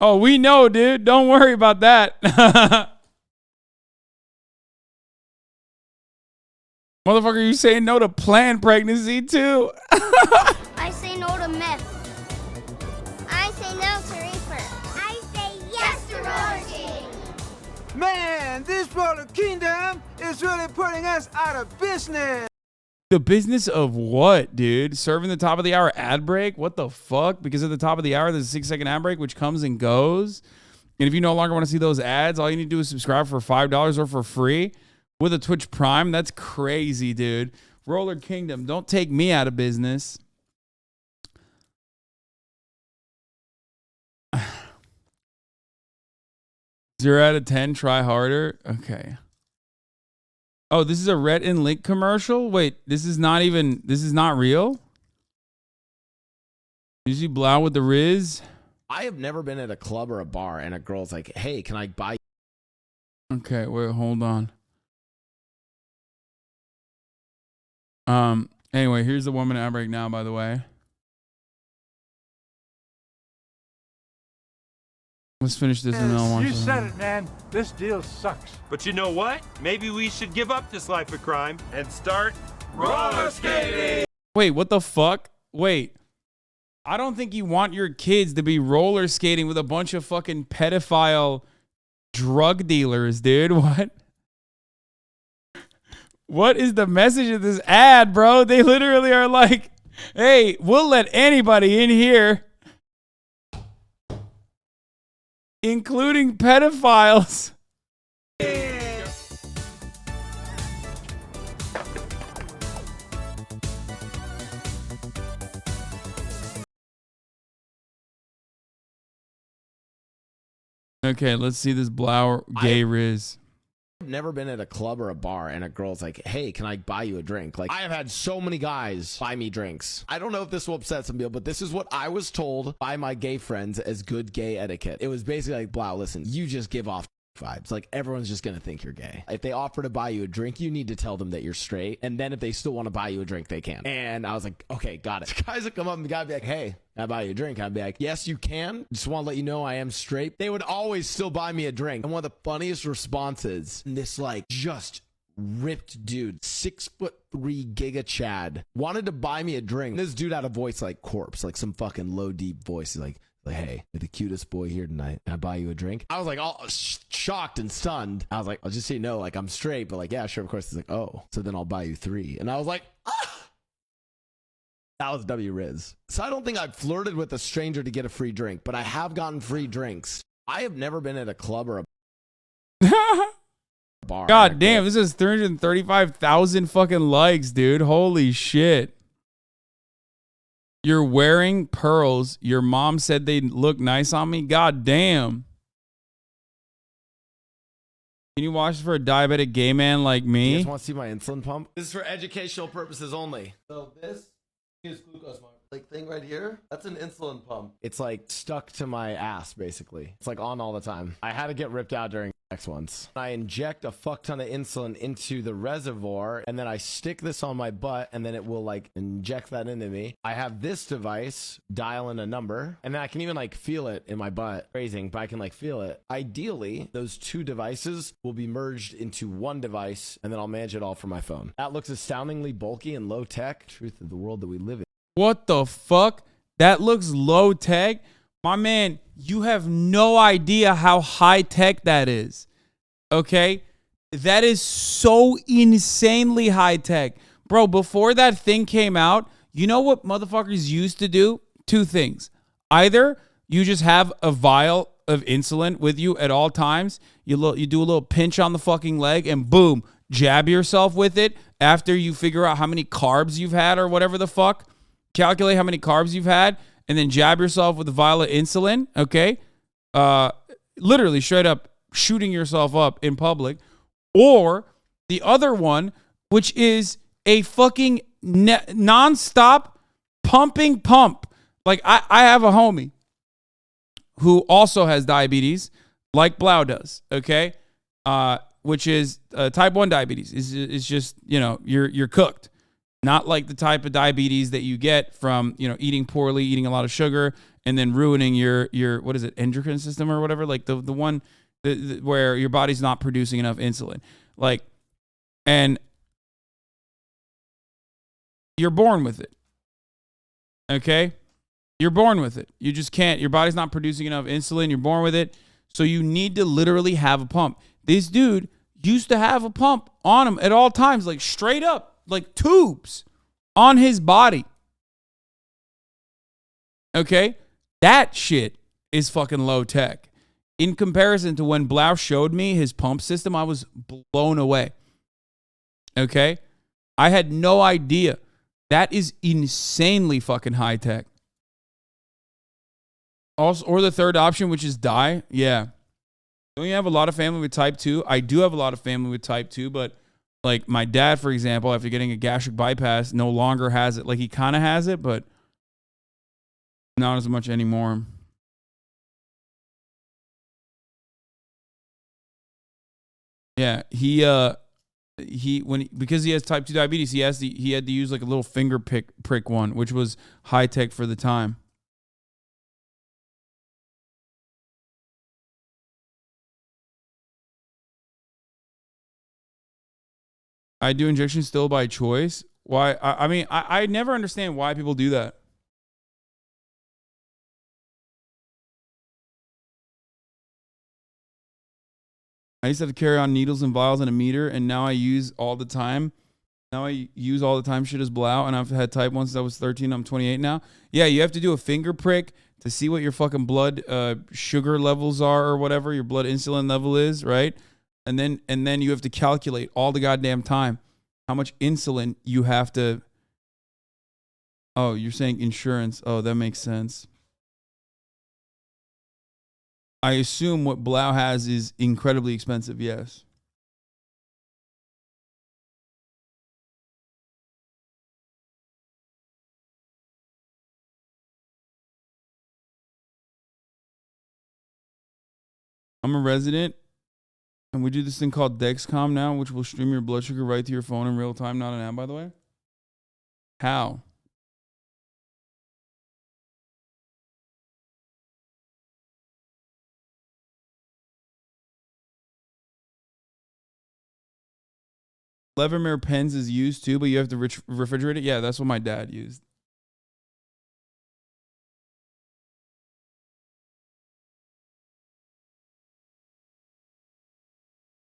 Oh, we know, dude. Don't worry about that. Motherfucker, you saying no to planned pregnancy, too? I say no to meth. I say no to reefer. I say yes to roller skating. Man, this Roller Kingdom is really putting us out of business. The business of what, dude? Serving the top of the hour ad break? What the fuck? Because at the top of the hour, there's a 6-second ad break, which comes and goes. And if you no longer want to see those ads, all you need to do is subscribe for $5 or for free with a Twitch Prime. That's crazy, dude. Roller Kingdom, don't take me out of business. 0 out of 10, try harder. Okay. Oh, this is a Rhett and Link commercial? Wait, this is not real? You see Blau with the Riz? I have never been at a club or a bar and a girl's like, hey, can I buy you? Okay, wait, hold on. Anyway, here's the 1 minute ad break now, by the way. Let's finish this and then I'll watch You it. said it, man. This deal sucks. But you know what? Maybe we should give up this life of crime and start roller skating. Wait, what the fuck? Wait. I don't think you want your kids to be roller skating with a bunch of fucking pedophile drug dealers, dude. What? What is the message of this ad, bro? They literally are like, hey, we'll let anybody in here, including pedophiles. Okay, let's see this Blau gay Riz. I've never been at a club or a bar and a girl's like, hey, can I buy you a drink? Like, I have had so many guys buy me drinks. I don't know if this will upset some people, but this is what I was told by my gay friends as good gay etiquette. It was basically like, Blau, listen, you just give off vibes. Like, everyone's just gonna think you're gay. If they offer to buy you a drink, you need to tell them that you're straight, and then if they still want to buy you a drink, they can. And I was like, okay, got it. Guys would come up and the guy would be like, hey, can I buy you a drink? I'd be like, yes, you can. Just want to let you know I am straight. They would always still buy me a drink. And one of the funniest responses, this like just ripped dude, 6'3" Giga Chad, wanted to buy me a drink. This dude had a voice like Corpse, like some fucking low deep voice. He's like, Like, hey, you're the cutest boy here tonight. Can I buy you a drink? I was like all shocked and stunned. I was like, I'll just say no, like I'm straight, but like, yeah, sure, of course. He's like, oh, so then I'll buy you 3. And I was like, ah! That was W Riz. So I don't think I've flirted with a stranger to get a free drink, but I have gotten free drinks. I have never been at a club or a bar. God damn, this is 335,000 fucking likes, dude. Holy shit. You're wearing pearls. Your mom said they look nice on me. God damn. Can you watch for a diabetic gay man like me? You guys want to see my insulin pump? This is for educational purposes only. So this is glucose monitor. Like thing right here, that's an insulin pump. It's like stuck to my ass, basically. It's like on all the time. I had to get ripped out during sex once. I inject a fuck ton of insulin into the reservoir, and then I stick this on my butt, and then it will like inject that into me. I have this device dial in a number, and then I can even like feel it in my butt. Phrasing, but I can like feel it. Ideally, those 2 devices will be merged into one device, and then I'll manage it all from my phone. That looks astoundingly bulky and low tech. Truth of the world that we live in. What the fuck? That looks low tech. My man, you have no idea how high tech that is. Okay? That is so insanely high tech. Bro, before that thing came out, you know what motherfuckers used to do? 2 things. Either you just have a vial of insulin with you at all times. You do a little pinch on the fucking leg and boom, jab yourself with it after you figure out how many carbs you've had or whatever the fuck. Calculate how many carbs you've had and then jab yourself with a vial of insulin, okay? Literally straight up shooting yourself up in public. Or the other one, which is a fucking nonstop pumping pump. Like I have a homie who also has diabetes like Blau does, okay? Which is type 1 diabetes. It's just, you know, you're cooked. Not like the type of diabetes that you get from, you know, eating poorly, eating a lot of sugar, and then ruining your what is it, endocrine system or whatever, like the one where your body's not producing enough insulin. Like, and you're born with it. Okay? You're born with it. You just can't, your body's not producing enough insulin, you're born with it. So you need to literally have a pump. This dude used to have a pump on him at all times, like straight up. Like tubes on his body. Okay? That shit is fucking low tech. In comparison to when Blau showed me his pump system, I was blown away. Okay? I had no idea. That is insanely fucking high tech. Also, or the third option, which is die. Yeah. Don't you have a lot of family with type 2? I do have a lot of family with type 2, but like my dad, for example, after getting a gastric bypass, no longer has it. Like he kind of has it, but not as much anymore. Yeah, because he has type 2 diabetes, he had to use like a little finger prick one, which was high tech for the time. I do injections still by choice. Why? I mean, I never understand why people do that. I used to have to carry on needles and vials and a meter, and now I use all the time. Shit is Blau, and I've had type 1 since I was 13. I'm 28 now. Yeah, you have to do a finger prick to see what your fucking blood sugar levels are or whatever your blood insulin level is, right? And then you have to calculate all the goddamn time how much insulin you have to. Oh, you're saying insurance. Oh, that makes sense. I assume what Blau has is incredibly expensive, yes. I'm a resident. And we do this thing called Dexcom now, which will stream your blood sugar right to your phone in real time, not an app, by the way. How? Levermere pens is used too, but you have to refrigerate it. Yeah, that's what my dad used.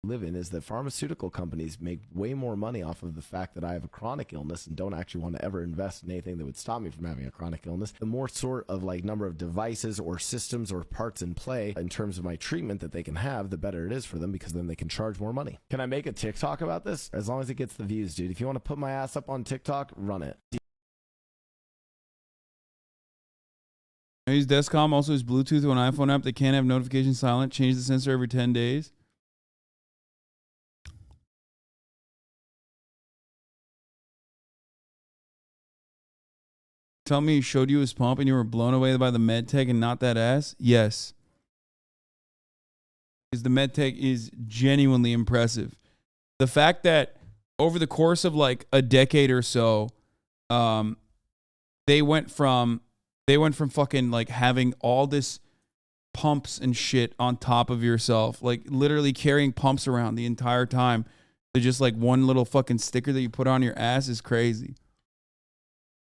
live in is that pharmaceutical companies make way more money off of the fact that I have a chronic illness and don't actually want to ever invest in anything that would stop me from having a chronic illness. The more sort of like number of devices or systems or parts in play in terms of my treatment that they can have, the better it is for them, because then they can charge more money. Can I make a TikTok about this? As long as it gets the views, dude. If you want to put my ass up on TikTok, run it. I use Descom, also use Bluetooth on iPhone app that can't have notifications silent. Change the sensor every 10 days. Tell me he showed you his pump and you were blown away by the med tech and not that ass? Yes. Because the med tech is genuinely impressive. The fact that over the course of like a decade or so, they went from fucking like having all this pumps and shit on top of yourself, like literally carrying pumps around the entire time, to just like one little fucking sticker that you put on your ass is crazy.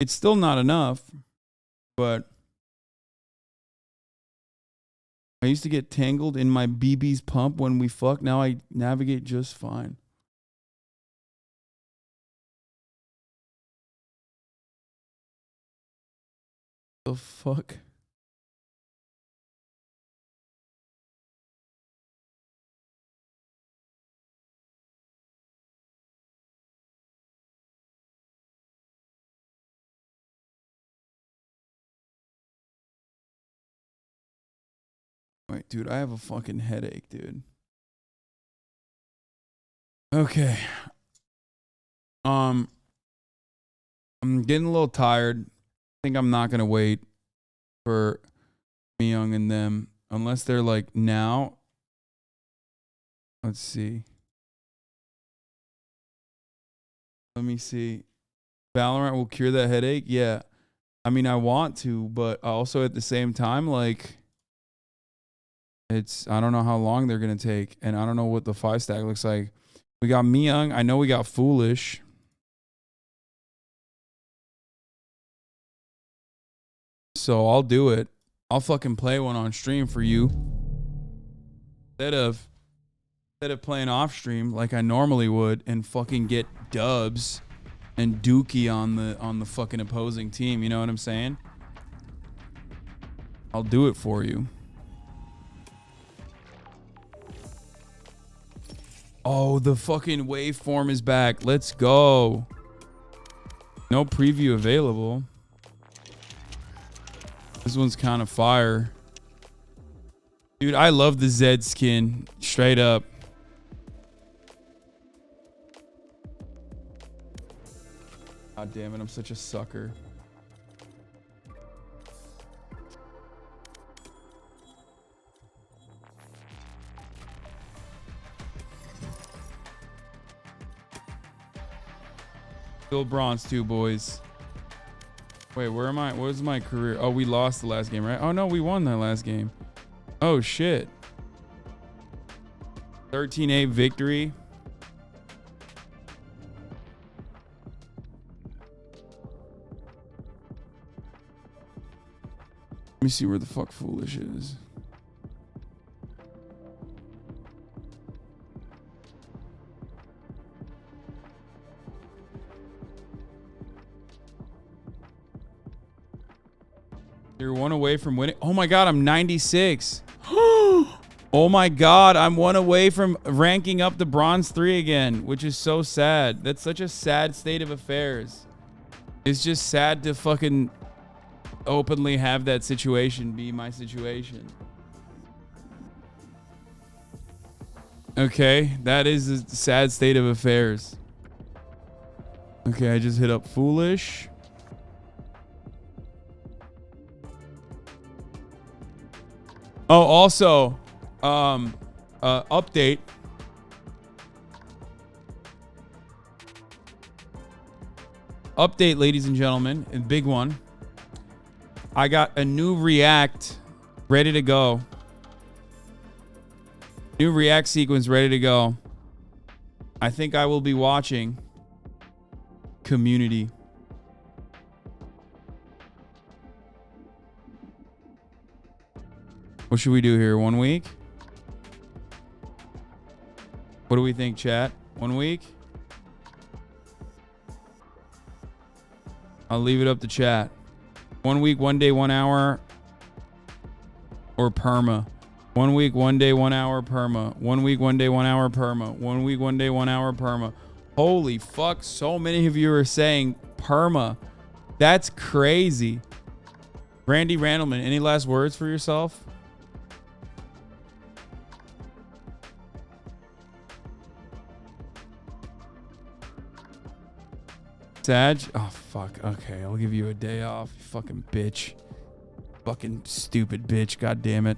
It's still not enough, but I used to get tangled in my BB's pump when we fuck. Now I navigate just fine. The fuck? Wait, dude, I have a fucking headache, dude. Okay. I'm getting a little tired. I think I'm not gonna wait for Myung and them unless they're like now. Let's see. Let me see. Valorant will cure that headache? Yeah. I mean, I want to, but also at the same time, like, I don't know how long they're going to take, and I don't know what the 5-stack looks like. We got Myung. I know we got Foolish. So I'll do it. I'll fucking play one on stream for you. Instead of playing off stream like I normally would and fucking get dubs and dookie on the fucking opposing team. You know what I'm saying? I'll do it for you. Oh, the fucking waveform is back. Let's go. No preview available. This one's kind of fire. Dude, I love the Zed skin. Straight up. God damn it, I'm such a sucker. Still bronze too, boys. Wait, where am I? What was my career? Oh, we lost the last game, right? Oh, no, we won that last game. Oh, shit. 13-8 victory. Let me see where the fuck Foolish is. You're one away from winning. Oh my God, I'm 96. Oh my God, I'm one away from ranking up to bronze 3 again, which is so sad. That's such a sad state of affairs. It's just sad to fucking openly have that situation be my situation. Okay, that is a sad state of affairs. Okay, I just hit up Foolish. Oh, also, update. Update, ladies and gentlemen, a big one. I got a new React ready to go. New React sequence ready to go. I think I will be watching Community. What should we do here? 1 week? What do we think, chat? 1 week? I'll leave it up to chat. 1 week, 1 day, 1 hour, or perma. 1 week, 1 day, 1 hour, perma. 1 week, 1 day, 1 hour, perma. 1 week, 1 day, 1 hour, perma. Holy fuck, so many of you are saying perma. That's crazy. Randy Randleman, any last words for yourself? Sag? Oh, fuck. Okay, I'll give you a day off, you fucking bitch. Fucking stupid bitch. God damn it.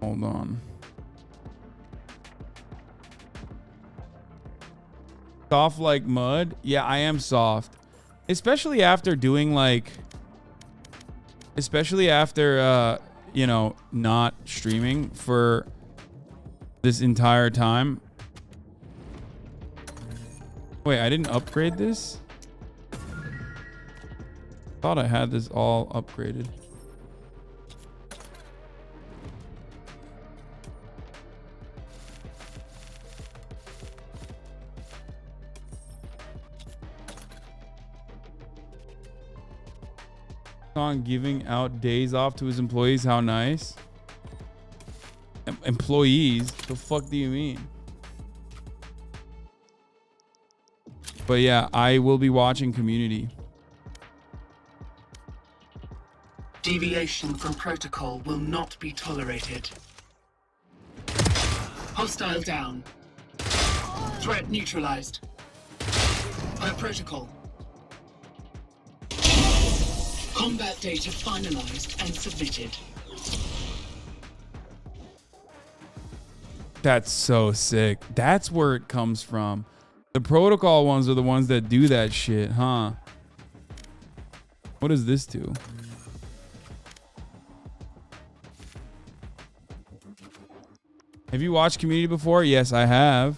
Hold on. Soft like mud? Yeah, I am soft. Especially after doing like... Especially after, you know, not streaming for this entire time. Wait, I didn't upgrade this? Thought I had this all upgraded. On giving out days off to his employees. How nice. Employees? The fuck do you mean? But yeah, I will be watching Community. Deviation from protocol will not be tolerated. Hostile down. Threat neutralized. Per protocol. Combat data finalized and submitted. That's so sick. That's where it comes from. The protocol ones are the ones that do that shit, huh? What does this do? Have you watched Community before? Yes, I have.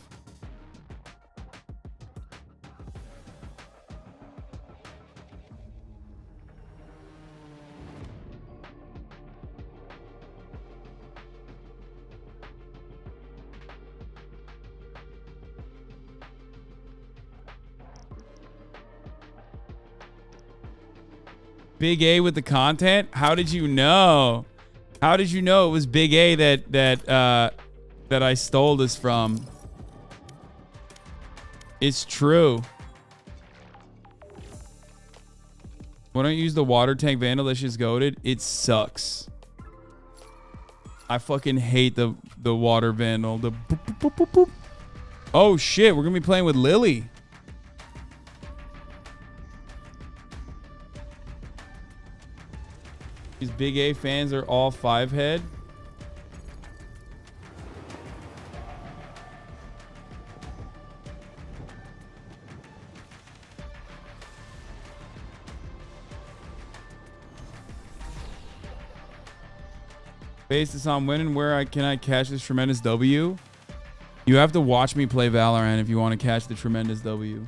Big A with the content? How did you know? How did you know it was Big A that I stole this from? It's true. Why don't you use the water tank vandal? That shit's goated. It sucks. I fucking hate the water vandal. The boop, boop, boop, boop, boop. Oh shit, we're gonna be playing with Lily. These Big A fans are all 5-head. Based this on winning, where can I catch this tremendous W? You have to watch me play Valorant if you want to catch the tremendous W.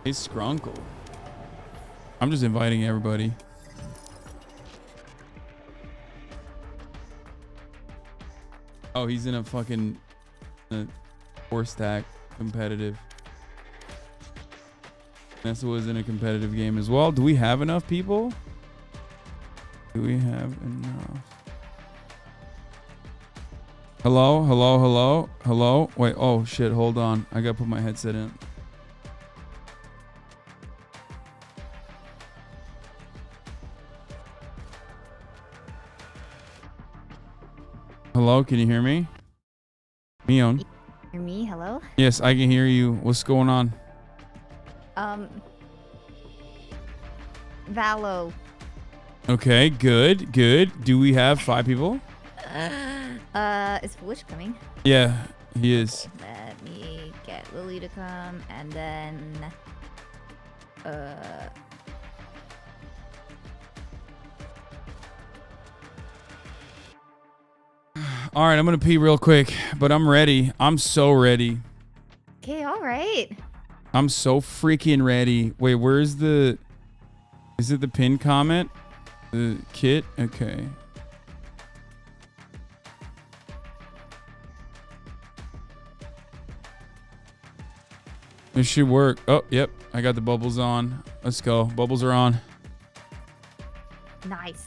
Hey, Skrunkle. I'm just inviting everybody. Oh, he's in a fucking 4-stack competitive. Nessa was in a competitive game as well. Do we have enough people? Do we have enough? Hello, hello, hello, hello. Wait, oh shit, hold on. I gotta put my headset in. Hello, can you hear me? Mion. Hear me? Hello? Yes, I can hear you. What's going on? Valo. Okay, good, good. Do we have 5 people? Is Foolish coming? Yeah, he is. Let me get Lily to come, and then All right, I'm gonna pee real quick, but I'm ready. I'm so ready. Okay, all right. I'm so freaking ready. Wait, where's the... Is it the pinned comment? The kit? Okay. This should work. Oh, yep. I got the bubbles on. Let's go. Bubbles are on. Nice.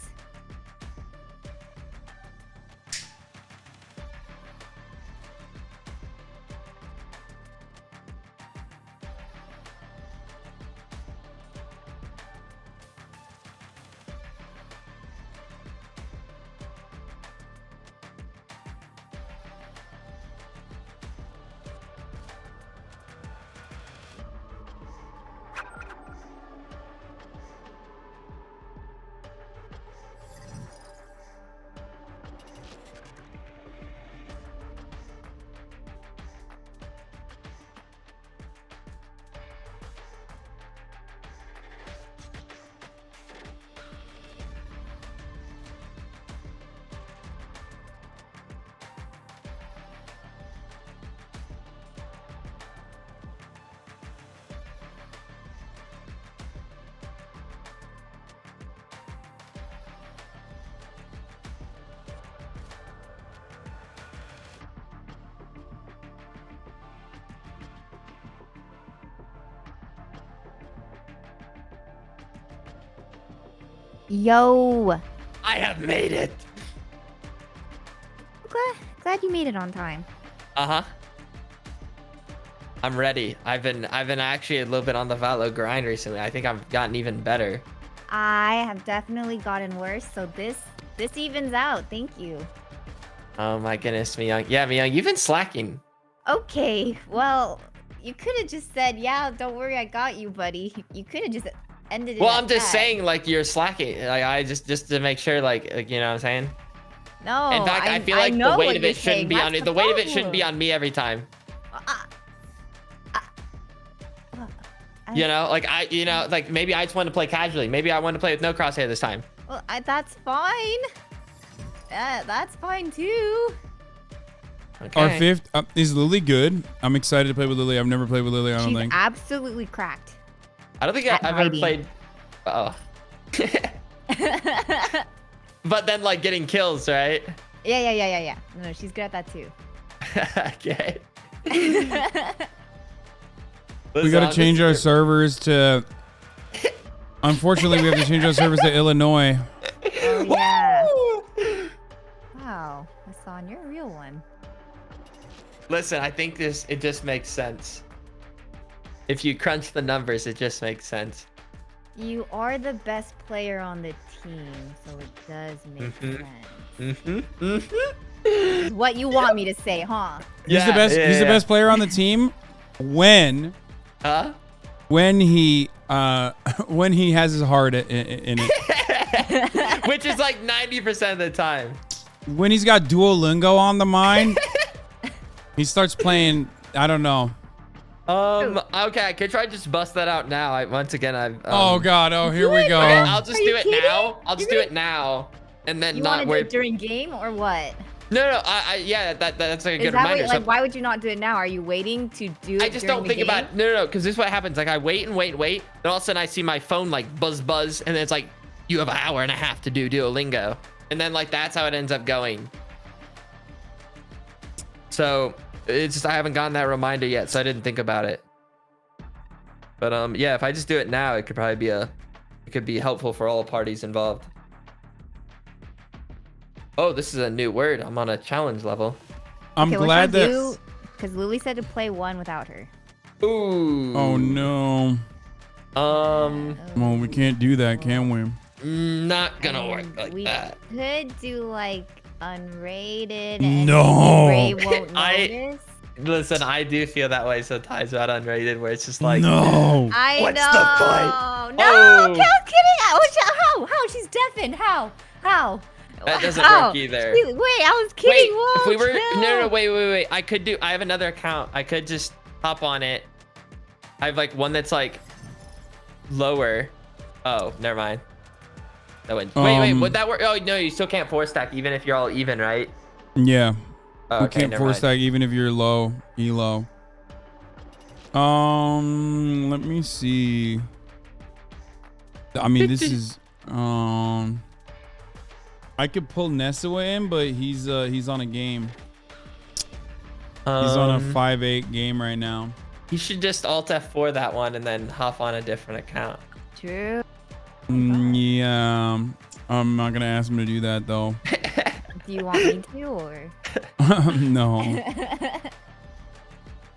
Yo. I have made it. Glad you made it on time. Uh-huh. I'm ready. I've been actually a little bit on the Valo grind recently. I think I've gotten even better. I have definitely gotten worse, so this evens out. Thank you. Oh my goodness, Miyoung. Yeah, Miyoung, you've been slacking. Okay, well, you could have just said, yeah, don't worry, I got you, buddy. You could have just ended it. Well, I'm just saying, like, you're slacking. Like, I just to make sure, like, you know what I'm saying? No. In fact, I feel like the weight of it shouldn't be on me. The weight of it shouldn't be on me every time. You know, like like maybe I just want to play casually. Maybe I want to play with no crosshair this time. Well, that's fine. That's fine too. Okay. Our fifth is Lily good. I'm excited to play with Lily. I've never played with Lily. I don't think. Absolutely cracked. I don't think I've ever played. Oh. But then like getting kills, right? Yeah. No, she's good at that too. Okay. We gotta change our servers to. Unfortunately, we have to change our servers to Illinois. Oh yeah. Wow, Hasan, you're a real one. Listen, I think it just makes sense. If you crunch the numbers, it just makes sense. You are the best player on the team, so it does make sense. What you want me to say, huh? He's the best. He's the best player on the team when he has his heart in it. Which is like 90% of the time. When he's got Duolingo on the mind, he starts playing. I don't know. Okay, I could try to just bust that out now. Once again, oh God! Oh, here we go. Okay, I'll just do it now. I'll just do it now, and then you not want to do it during game or what? No. Yeah, that's a good reminder. Like, why would you not do it now? Are you waiting to do it? I just don't think about no, because this is what happens. Like I wait, and then all of a sudden I see my phone like buzz, and then it's like you have an hour and a half to do Duolingo, and then like that's how it ends up going. So it's just I haven't gotten that reminder yet, so I didn't think about it. But yeah, if I just do it now, it could probably be helpful for all parties involved. Oh, this is a new word. I'm on a challenge level. I'm glad that because Lily said to play one without her. Ooh. Oh no. Well, we can't do that, can we? Not gonna work like that. We could do like unrated. And no. Ray won't notice. Listen, I do feel that way sometimes about unrated, where it's just like, no. What's the point? No, okay, I was kidding. How? She's deafened. How? That doesn't work either. Wait, I was kidding. Wait, if we were no, wait. I have another account. I could just hop on it. I have like one that's like lower. Oh, never mind. That went. Wait, would that work? Oh no, you still can't 4-stack even if you're all even, right? Yeah. Oh, We okay, can't never force mind. tag even if you're low, elo. Let me see. I mean, this is I could pull Nessawa in, but he's on a game. He's on a 5-8 game right now. You should just Alt F4 that one and then hop on a different account. True. Yeah. I'm not gonna ask him to do that though. Do you want me to or? No.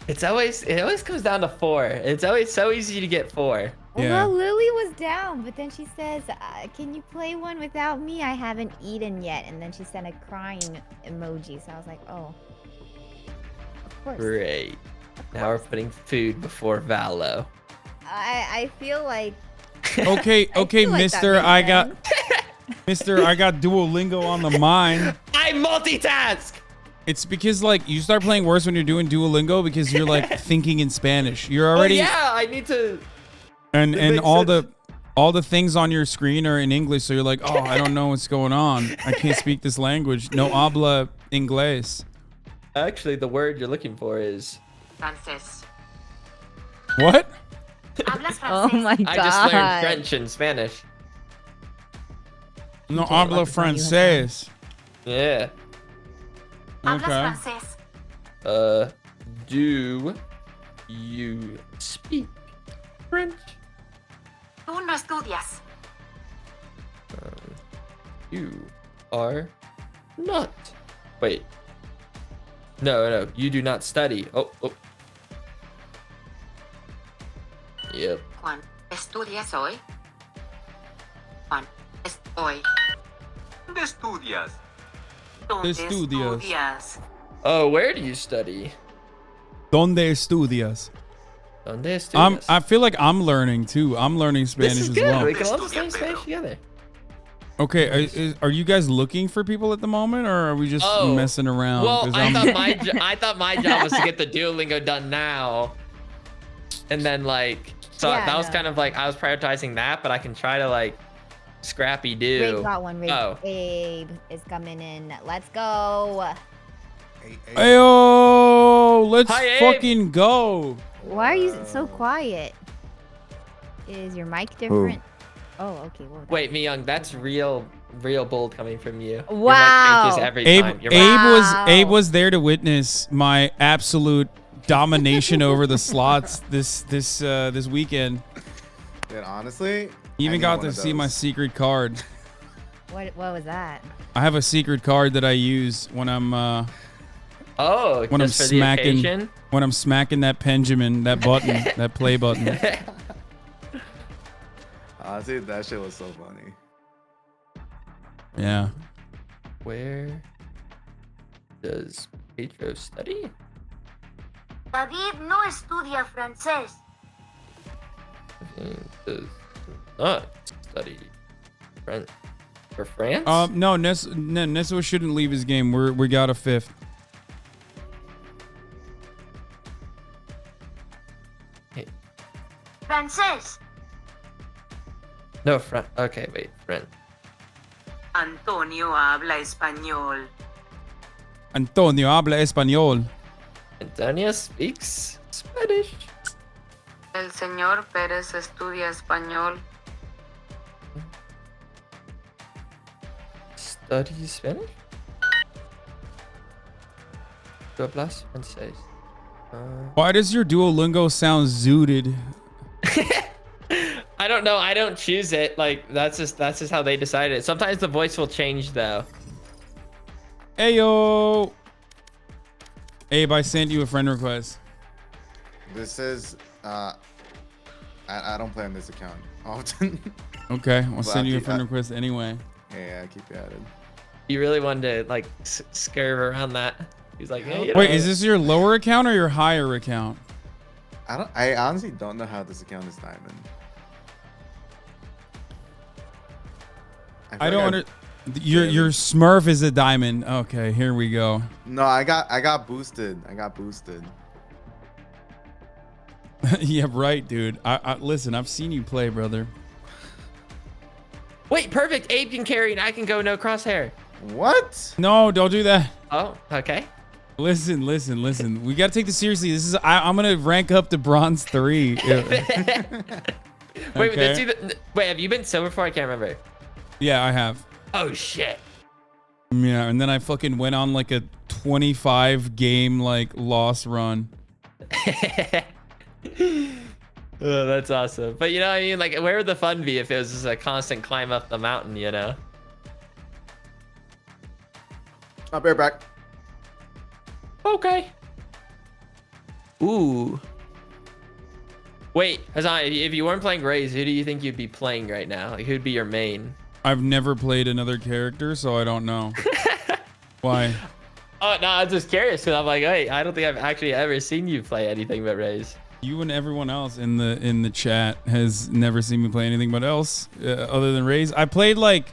It always comes down to 4. It's always so easy to get 4. Well, Lily was down, but then she says, "Can you play one without me? I haven't eaten yet." And then she sent a crying emoji. So I was like, "Oh, of course." Great. Now we're putting food before Valo. I feel like. Okay, feel like Mister, that I makes got sense. Mister, I got Duolingo on the mind. I multitask. It's because like you start playing worse when you're doing Duolingo because you're like thinking in Spanish. You're already yeah, I need to. and makes all sense. the things on your screen are in English, so you're like, oh, I don't know what's going on. I can't speak this language. No habla inglés. Actually, the word you're looking for is Francés. What? Hablas Oh francés. my god. I just learned French and Spanish. No habla francés. Yeah. Hablas Okay. francés. Do you speak French? Tú no estudias. You are not. Wait. No, you do not study. Oh. Yep. Juan, ¿estudias hoy? Juan, hoy. ¿Dónde estudias? ¿Dónde Estudias. estudias? Oh, where do you study? ¿Dónde estudias? ¿Dónde estudias? I feel like I'm learning too. I'm learning Spanish This is as good. well. We can all study Spanish together. Okay, are you guys looking for people at the moment, or are we just messing around? Well, 'Cause I I'm- thought my job was to get the Duolingo done now, and then like, so Yeah, that was no. kind of like I was prioritizing that, but I can try to like scrappy do. Rig got one. Rig. Oh, Abe is coming in. Let's go. Ayo, let's Hi, Abe. fucking go. Why are you so quiet? Is your mic different? Oh, okay. Well, wait, Mi Young, that's real bold coming from you. Your mic Wow. changes every time. Your mic- Abe was there to witness my absolute domination over the slots this weekend. Dude, honestly, He even got to see my secret card. what was that? I have a secret card that I use when I'm Oh, when I'm just for the occasion? smacking that Benjamin, that button, that play button. Honestly, that shit was so funny. Yeah. Where does Pedro study? David no estudia francés. He does not study French for France. No, Nessa shouldn't leave his game. We got a 5th. Francés. No, French. Okay, wait, French. Antonio habla español. Antonio habla español. Antonio speaks Spanish. El señor Pérez estudia español. Study Spanish? Tu hablas francés? Why does your Duolingo sound zooted? I don't know. I don't choose it. Like that's just how they decided it. Sometimes the voice will change though. Ayo. Abe, I sent you a friend request. This is, I don't play on this account often. Okay, I'll But send you a keep- friend request anyway. Yeah, I keep you added. You really wanted to like scurve around that. He's like, hey, you Wait, know, is this your lower account or your higher account? I honestly don't know how this account is diamond. I don't under. Your Smurf is a diamond. Okay, here we go. No, I got boosted. I got boosted. Yeah, right, dude. I listen. I've seen you play, brother. Wait, perfect. Abe can carry and I can go no crosshair. What? No, don't do that. Oh, okay. Listen. We gotta take this seriously. This is I'm gonna rank up to bronze 3. Wait, Okay. wait, have you been sober before? I can't remember. Yeah, I have. Oh shit. Yeah, and then I fucking went on like a 25 game like loss run. Oh, that's awesome. But you know what I mean? Like, where would the fun be if it was just a constant climb up the mountain, you know? I'll be right back. Okay. Ooh. Wait, Hasan, if you weren't playing Raze, who do you think you'd be playing right now? Like, who'd be your main? I've never played another character, so I don't know. Why? Oh, no, I'm just curious because I'm like, hey, I don't think I've actually ever seen you play anything but Raze. You and everyone else in the chat has never seen me play anything but else other than Raze. I played like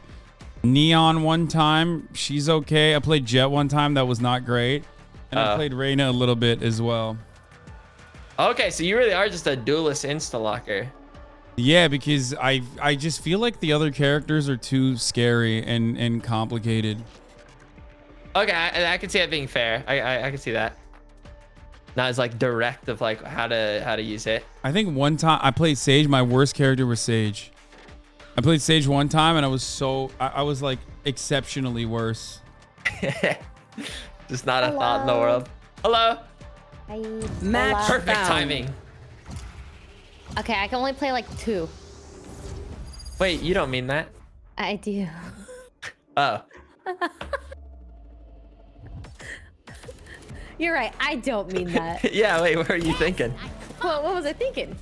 Neon one time. She's okay. I played Jet one time. That was not great. And I played Reyna a little bit as well. Okay, so you really are just a duelist insta-locker. Yeah, because I just feel like the other characters are too scary and complicated. Okay, I can see that being fair. I can see that. Not as like direct of like how to use it. I think one time I played Sage. My worst character was Sage. I played Sage one time and I was like exceptionally worse. Just not a thought in the world. Hello. Hi. Match perfect timing. Okay, I can only play like 2. Wait, you don't mean that? I do. Oh. You're right. I don't mean that. Yeah, wait, what were you thinking? Well, what was I thinking?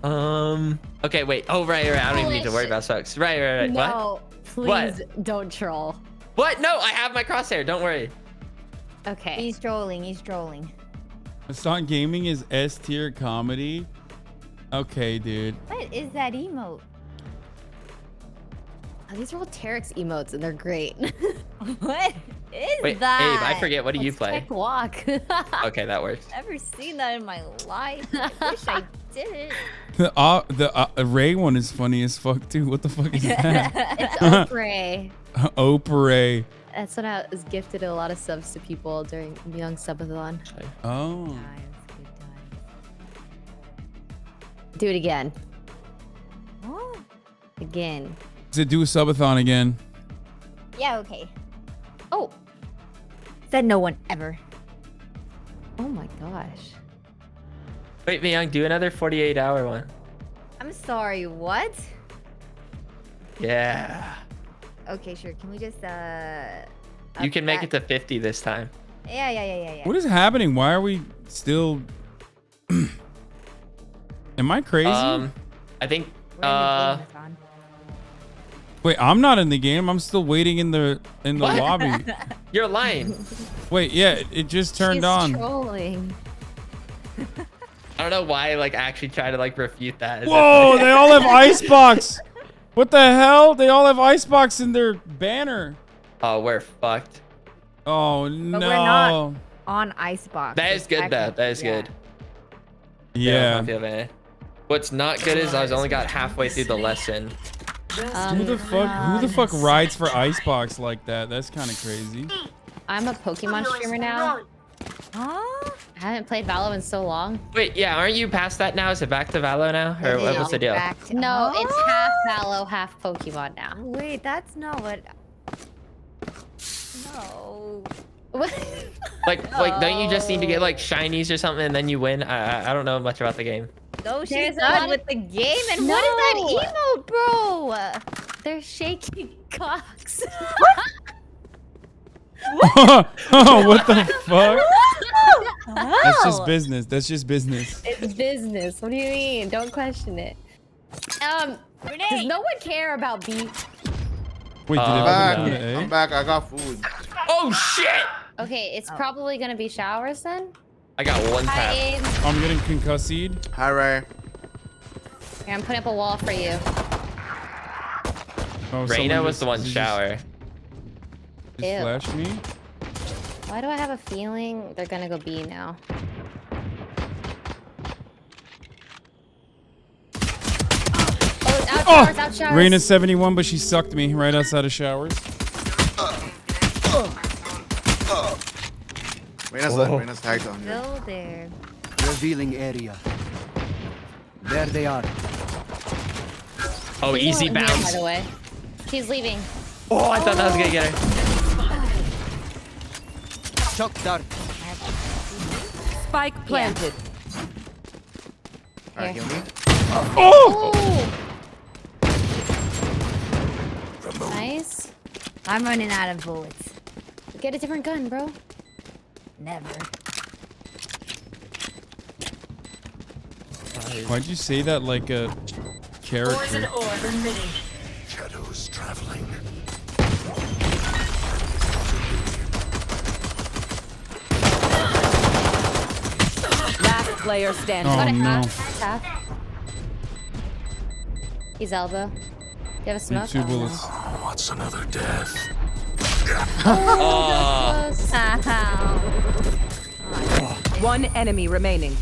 Okay, wait. Oh, right. I don't even need to worry about folks. Right. No, What? please don't troll. What? No, I have my crosshair. Don't worry. Okay. He's trolling. Hasan Gaming is S tier comedy. Okay, dude. What is that emote? Oh, these are all Terex emotes and they're great. What is Wait, that? Abe, I forget. What do you play? Tech walk. Okay, that works. Never seen that in my life. I wish I did. The Ray one is funny as fuck too. What the fuck is that? It's Oprah. Oprah. That's what I was gifted a lot of subs to people during Young Subathon. Oh. Do it again. Again. To do a subathon again. Yeah, okay. Oh. Said no one ever. Oh my gosh. Wait, Myung, do another 48-hour one. I'm sorry, what? Yeah. Okay, sure. Can we just You can make it to 50 this time. Yeah. What is happening? Why are we still? Am I crazy? I think Wait, I'm not in the game. I'm still waiting in the What? lobby. You're lying. Wait, yeah, it just turned on. Trolling. I don't know why I like actually try to like refute that. Whoa, they all have Icebox. What the hell? They all have Icebox in their banner. Oh, we're fucked. Oh But no. we're not on Icebox. That is good though. That is good. Yeah. I feel bad. What's not good is I was only got halfway through the lesson. Who the fuck rides for Icebox like that? That's kind of crazy. I'm a Pokemon streamer now. Huh? I haven't played Valo in so long. Wait, yeah, aren't you past that now? Is it back to Valo now? Or what's the deal? No, it's half Valo, half Pokemon now. Wait, that's not what. No. Like, don't you just need to get like shinies or something and then you win? I don't know much about the game. No, she's There's a done lot with the game. And No. what is that emote, bro? They're shaking cocks. Oh, what the fuck? That's just Wow. business. That's just business. It's business. What do you mean? Don't question it. Does no one care about beef? Wait, did I'm it back. go to A? I'm back. I got food. Oh shit! Okay, it's probably gonna be showers then. I got one Hi, tap. Abe. I'm getting concussed. Hi, Ray. Here, I'm putting up a wall for you. Oh, Reyna someone was the one just shower. Ew. flashed me. Why do I have a feeling they're gonna go B now? Oh, it's out showers, out showers. Reyna's 71, but she sucked me right outside of showers. Reina's tagged on you. Still there. Revealing area. There they are. Oh, easy Here, by bounce. the way, she's leaving. Oh, I thought that was gonna get her. Shock dart. Spike planted. Alright, heal me. Oh! Nice. I'm running out of bullets. Get a different gun, bro. Never. Why'd you say that like a character? Shadows traveling. Last player standing. Oh no. Half. He's elbow. Do you have a smoke? Two bullets. What's another death? Oh, One enemy remaining.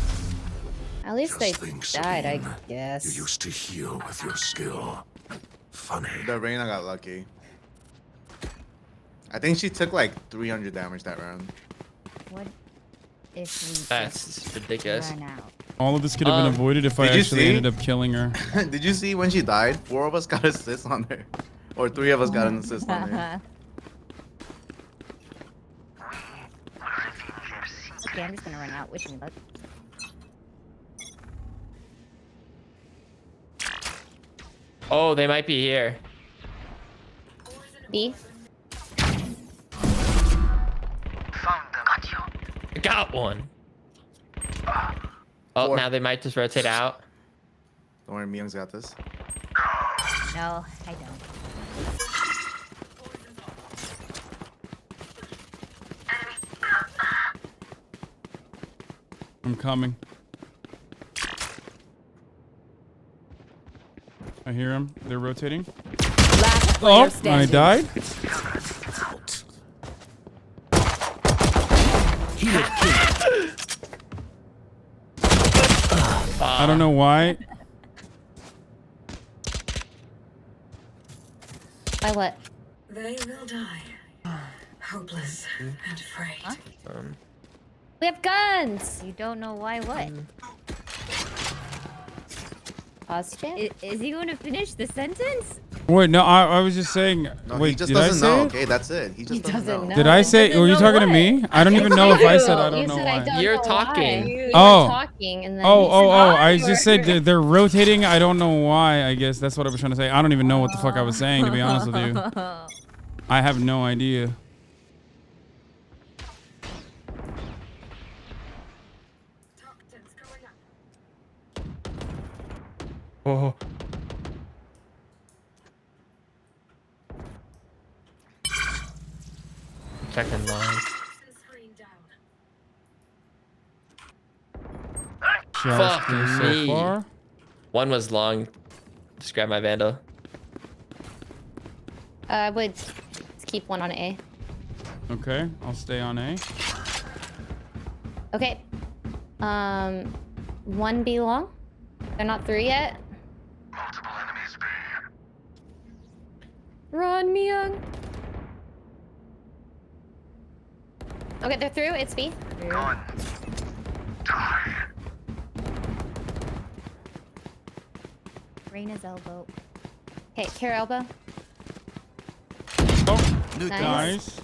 At least they things died, I again. guess. You used to heal with your skill. Funny. The Reina got lucky. I think she took like 300 damage that round. What if we That's ridiculous. run out? All of this could have been avoided if I Did you actually see? ended up killing her. Did you see when she died? 4 of us got assists on her. Or 3 of us got an assist on her. Okay, I'm just gonna run out. Wish me luck. Oh, they might be here. B. Got one. Oh, now they might just rotate out. Don't worry, Myung's got this. No, I don't. I'm coming. I hear them. They're rotating. Last player Oh, I standing. died. I don't know why. By what? They will die. Hopeless and afraid. We have guns. You don't know why what? Pause chat. Is he going to finish the sentence? Wait, no, I was just saying. No, wait, he just did I doesn't say know. it? Okay, that's it. He just doesn't know. Did I say? Were you talking to me? I don't even know if I said I don't You know said I why. don't You're know talking. why. You Oh. were talking, and then Oh, you oh, said, oh! I just said they're rotating. I don't know why. I guess that's what I was trying to say. I don't even know what the fuck I was saying, to be honest with you. I have no idea. Oh. Checking line. Shots Fuck so me. far. One was long. Just grab my vandal. I would keep one on A. Okay, I'll stay on A. Okay. One B long. They're not through yet. Run, Myung. Okay, they're through. It's B. Reina's elbow. Okay, care elbow. Oh, Nice.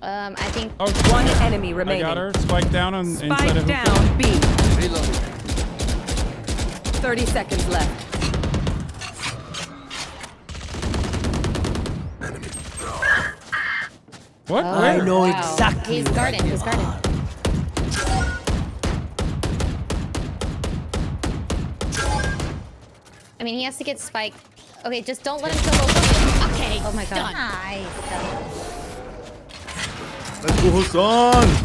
I think. Oh, One enemy I remaining. got her. Spike down on inside Spike of down B. 30 seconds left. What? Oh, Where? know wow. exactly He's guarding. He's guarding. I mean, he has to get spiked. Okay, just don't let him kill both. Okay. Oh my god. Nice. Let's go, Hasan!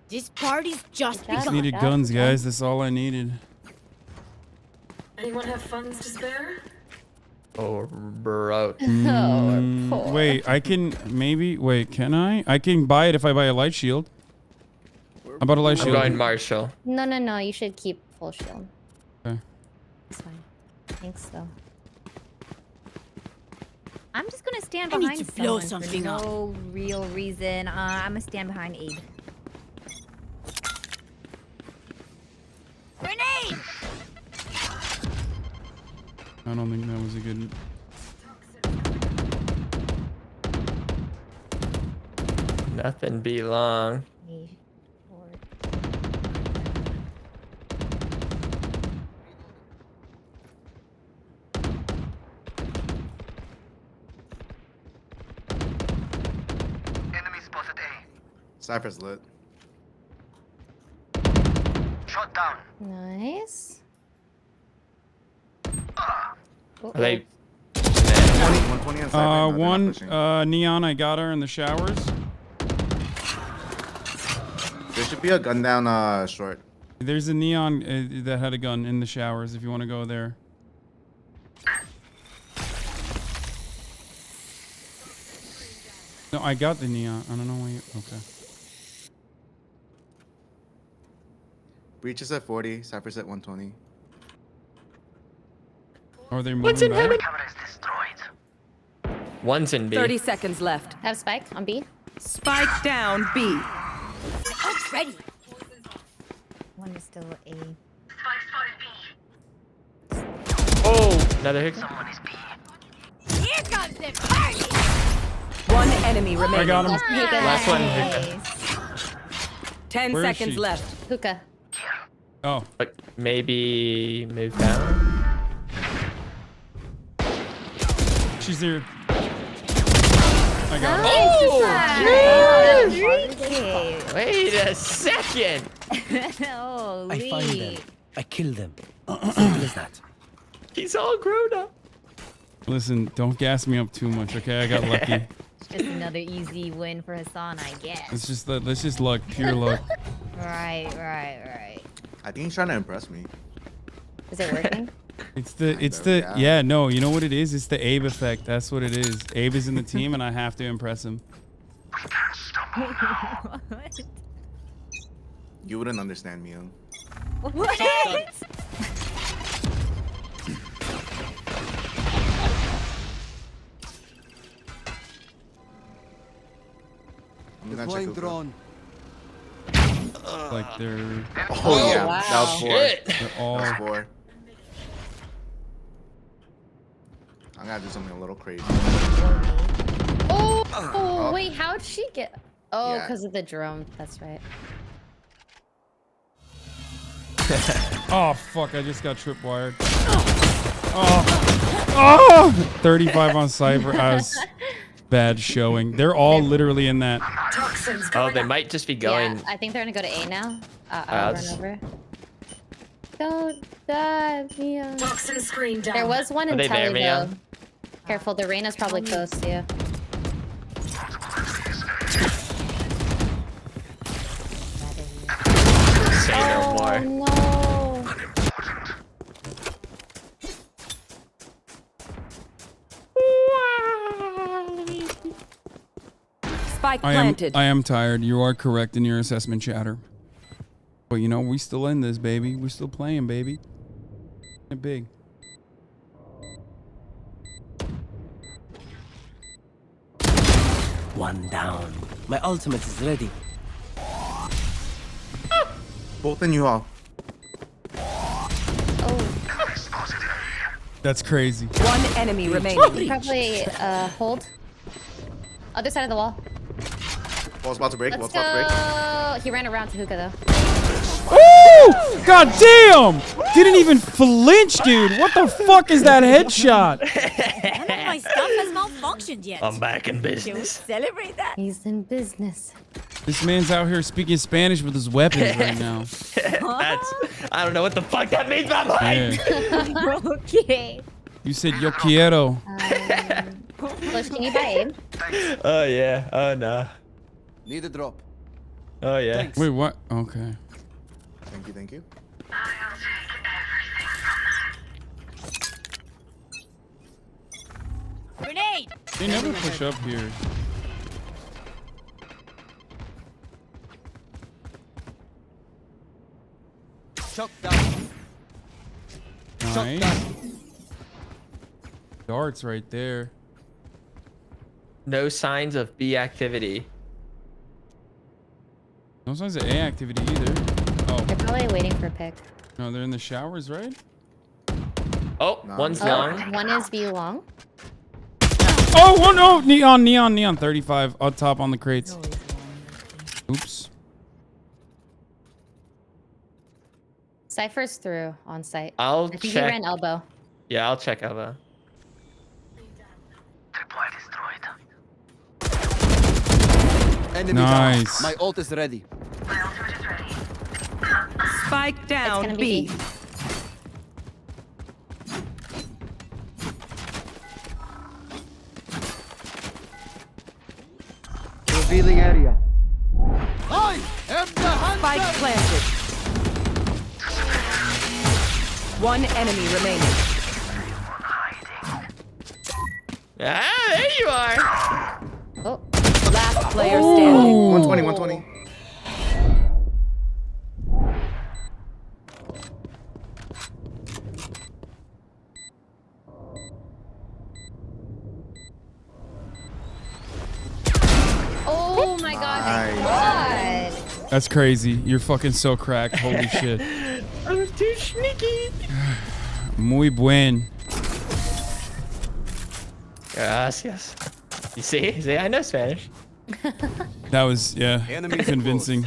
This party's just Just needed guns, guys. That's all I needed. Anyone have funds to spare? Oh, bro. Wait, I can maybe. Wait, can I? I can buy it if I buy a light shield. I bought a light I'm shield. going Marshall. No, no, no. You should keep full shield. Okay. It's fine. I think so. I'm just gonna stand I need behind to blow someone for something up. no real reason. I'm gonna stand behind Abe. Grenade! I don't think that was a good. Nothing be long. Cypher's lit. Shot down. Nice. Are they? 120 on Cypher. One neon. I got her in the showers. There should be a gun down short. There's a neon that had a gun in the showers. If you want to go there. No, I got the neon. I don't know why you. Okay. Breach is at 40. Cypher's at 120. Are they moving What's in back? heaven? One's in B. 30 seconds left. Have spike on B. Spike down B. My ult's ready. One is still A. Oh, another hit. Here comes the party. One enemy remaining. I got him. Last one. Nice. 10 Where is seconds she? left. Hookah. Oh. But maybe move down. She's here. I got her. Oh, yes! wait a second. Holy. I find them. I kill them. Simple as that. He's all grown up. Listen, don't gas me up too much, okay? I got lucky. Just another easy win for Hasan, I guess. Let's just luck, pure luck. Right. I think he's trying to impress me. Is it working? Yeah, no, you know what it is? It's the Abe effect. That's what it is. Abe is in the team and I have to impress him. What? You wouldn't understand me, young. What? Deploying drone. Like they're. Oh yeah, wow. that was 4. Shit. They're all. That was 4. I'm gonna do something a little crazy. Oh, wait, how'd she get? Oh, Yeah. because of the drone. That's right. Oh fuck! I just got tripwired. Oh, 35 on Cypher. I was bad showing. They're all literally in that. Oh, they might just be going. Yeah, I think they're gonna go to A now. I'll I'll just- run over. Don't die, Mia. Toxin screen down. There was one Are in they there, Telly Mia? though. Careful, the Reina's probably close to you. Say no more. No. Spike planted. I am tired. You are correct in your assessment, chatter. But you know, we still in this, baby. We're still playing, baby. And big. One down. My ultimate is ready. Both in you all. That's crazy. One enemy remaining. Probably hold. Other side of the wall. Wall's about to break. Let's Wall's about to break. go. He ran around to hookah though. Ooh! God damn! Didn't even flinch, dude. What the fuck is that headshot? None of my stuff has malfunctioned yet. I'm back in Can we business. celebrate that? He's in business. This man's out here speaking Spanish with his weapons right now. That's. I don't know what the fuck that means, my boy. Yeah. Okay. You said yo quiero. Flush, can you buy Abe? Oh yeah. Oh no. Need a drop. Oh yeah. Thanks. Wait, what? Okay. Thank you, thank you. Grenade! They never push up here. Shock down. Nice. Darts right there. No signs of B activity. No signs of A activity either. Oh. They're probably waiting for a pick. No, they're in the showers, right? Oh, one's long. One is B long. Oh, one, oh, neon. 35 on top on the crates. Oops. Cypher's through on site. I'll I think check. he ran elbow. Yeah, I'll check elbow. Enemy Nice. down. My ult is ready. Spike down B. Revealing area. I am the hunter. Spike planted. One enemy remaining. Ah, there you are. Oh. Last player standing. 120, 120. Oh my god. That's crazy. You're fucking so cracked. Holy shit. I'm too sneaky. Muy buen. Gracias. You see, I know Spanish. That was, yeah, convincing.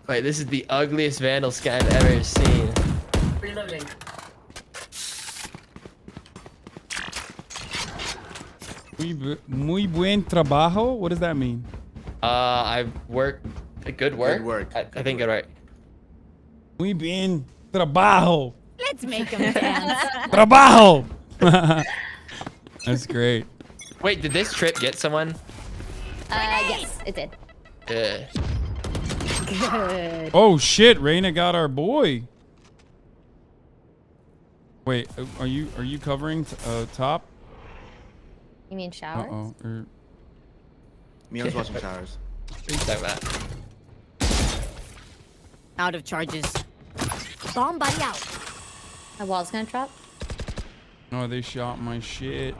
Wait, this is the ugliest Vandal skin I've ever seen. Reloading. Muy buen trabajo? What does that mean? I work. Good work? Good work. I think good work. Muy bien trabajo. Let's make him dance. Trabajo. That's great. Wait, did this trip get someone? Yes, it did. Yeah. Good. Oh shit, Reina got our boy. Wait, are you covering top? You mean showers? Uh-oh. Mio's watching showers. What are you talking about? Out of charges. Bomb buddy out. My wall's gonna drop. Oh, they shot my shit.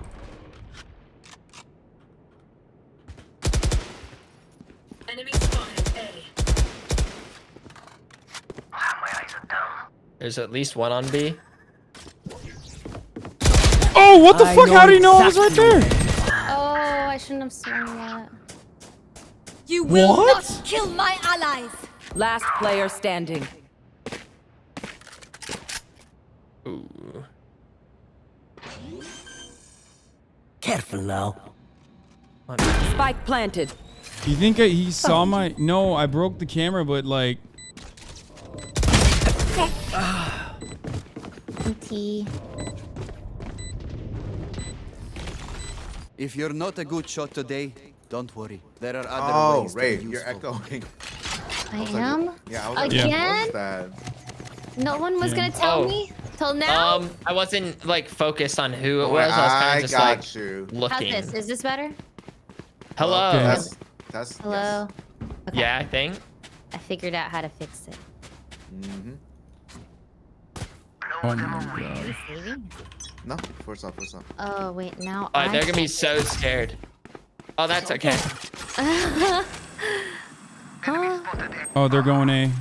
Enemy spotted A. There's at least one on B. Oh, what the fuck? How do you know I was right there? Oh, I shouldn't have swung that. You will What? not kill my allies. Last player standing. Ooh. Careful now. Spike planted. You think he saw my... No, I broke the camera, but like... T. If you're not a good shot today, don't worry. There are other ways. Ray, to be you're useful. echoing. I am? Yeah, I was like, Again? what's that? No one was gonna tell me till now? I wasn't like focused on who it was. I was kind of just like looking. How's this? Is this better? Hello. Okay. That's Hello? Okay. Yeah, I think. I figured out how to fix it. Oh my god. Saving? No, force off. Oh, wait, now Oh, they're gonna be so scared. Oh, that's okay. Oh, they're going A.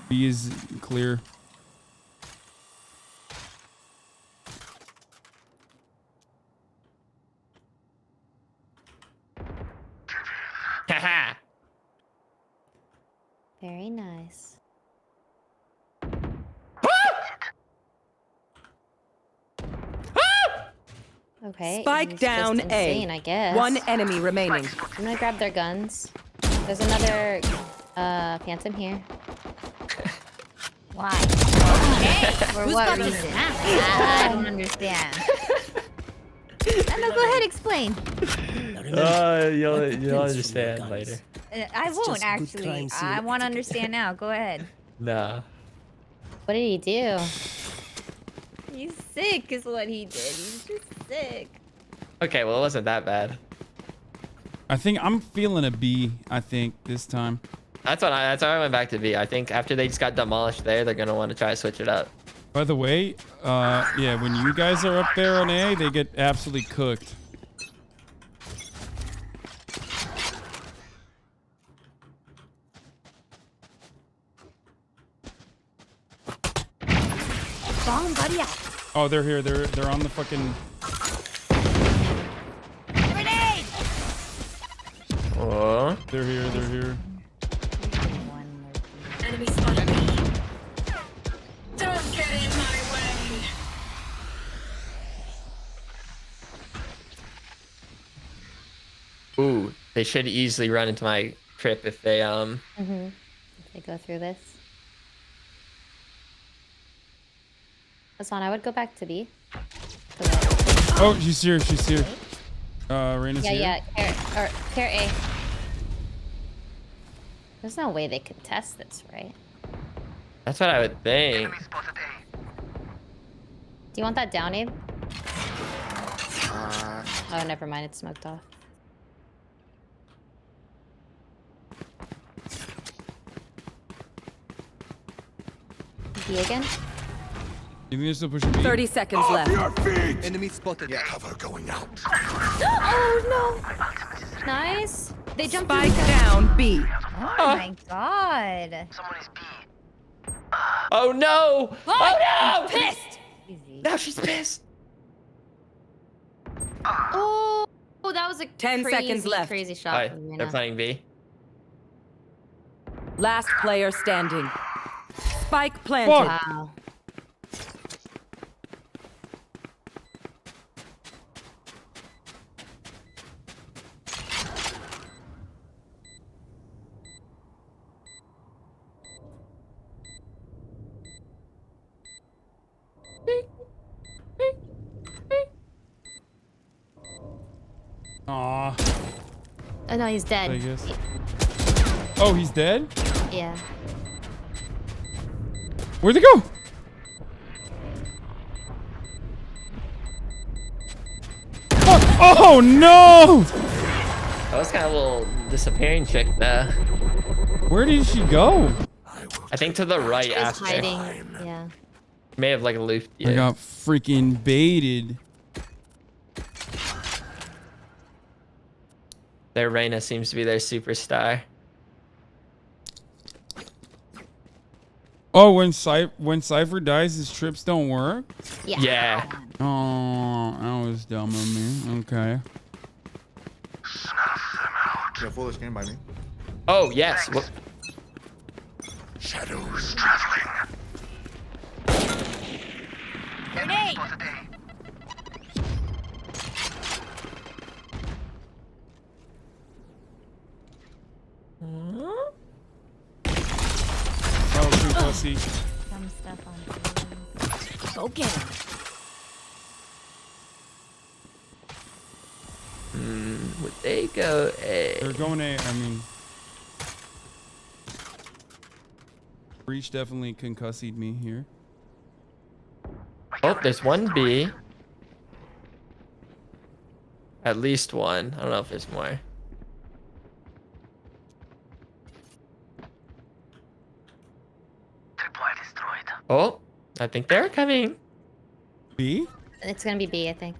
B is clear. Haha. Very nice. Okay. Spike he's down just A. insane, I guess. One enemy remaining. I'm gonna grab their guns. There's another Phantom here. Why? Okay. For Who's what got this reason? I don't understand. No, go ahead, explain. You'll understand later. I won't actually. I want to understand now. Go ahead. No. What did he do? He's sick, is what he did. He's just sick. Okay, well, it wasn't that bad. I think I'm feeling a B, I think, this time. That's why I went back to B. I think after they just got demolished there, they're gonna want to try to switch it up. By the way, yeah, when you guys are up there on A, they get absolutely cooked. Bomb buddy out. Oh, they're here. They're on the fucking. Grenade! Oh. They're here. They're here. Enemy spotted me. Don't get in my way. Ooh, they should easily run into my trip if they If they go through this. Hasan, I would go back to B. Oh, she's here. She's here. Raina's here. Yeah. Care A. There's no way they could test this, right? That's what I would think. Do you want that down, Abe? Oh, never mind. It's smoked off. B again? You think they're still pushing B? 30 seconds left. Enemy spotted. Yeah. Cover going out. Oh no! Nice. They jumped Spike down B. Oh my god. Oh no! Oh no! Pissed. Easy. Now she's pissed. Oh, that was a 10 seconds left. crazy shot. Alright, From they're Reyna. playing B. Last player standing. Spike planted. Wow. Aw. Oh no, he's dead. I guess. Oh, he's dead? Yeah. Where'd they go? Oh no! That was kind of a little disappearing chick there. Where did she go? I think to the right She was after. hiding. Yeah. May have like looped you. I got freaking baited. Their Reyna seems to be their superstar. Oh, when Cypher dies, his trips don't work? Yeah. Yeah. Oh, that was dumb of me. Okay. Yeah, full screen by me. Oh, yes. What? Shadows traveling. Grenade! Oh, too pussy. Some stuff on. Go get him. Would they go A? They're going A. I mean, Breach definitely concussied me here. Oh, there's one B. At least one. I don't know if there's more. Oh, I think they're coming. B? It's gonna be B, I think.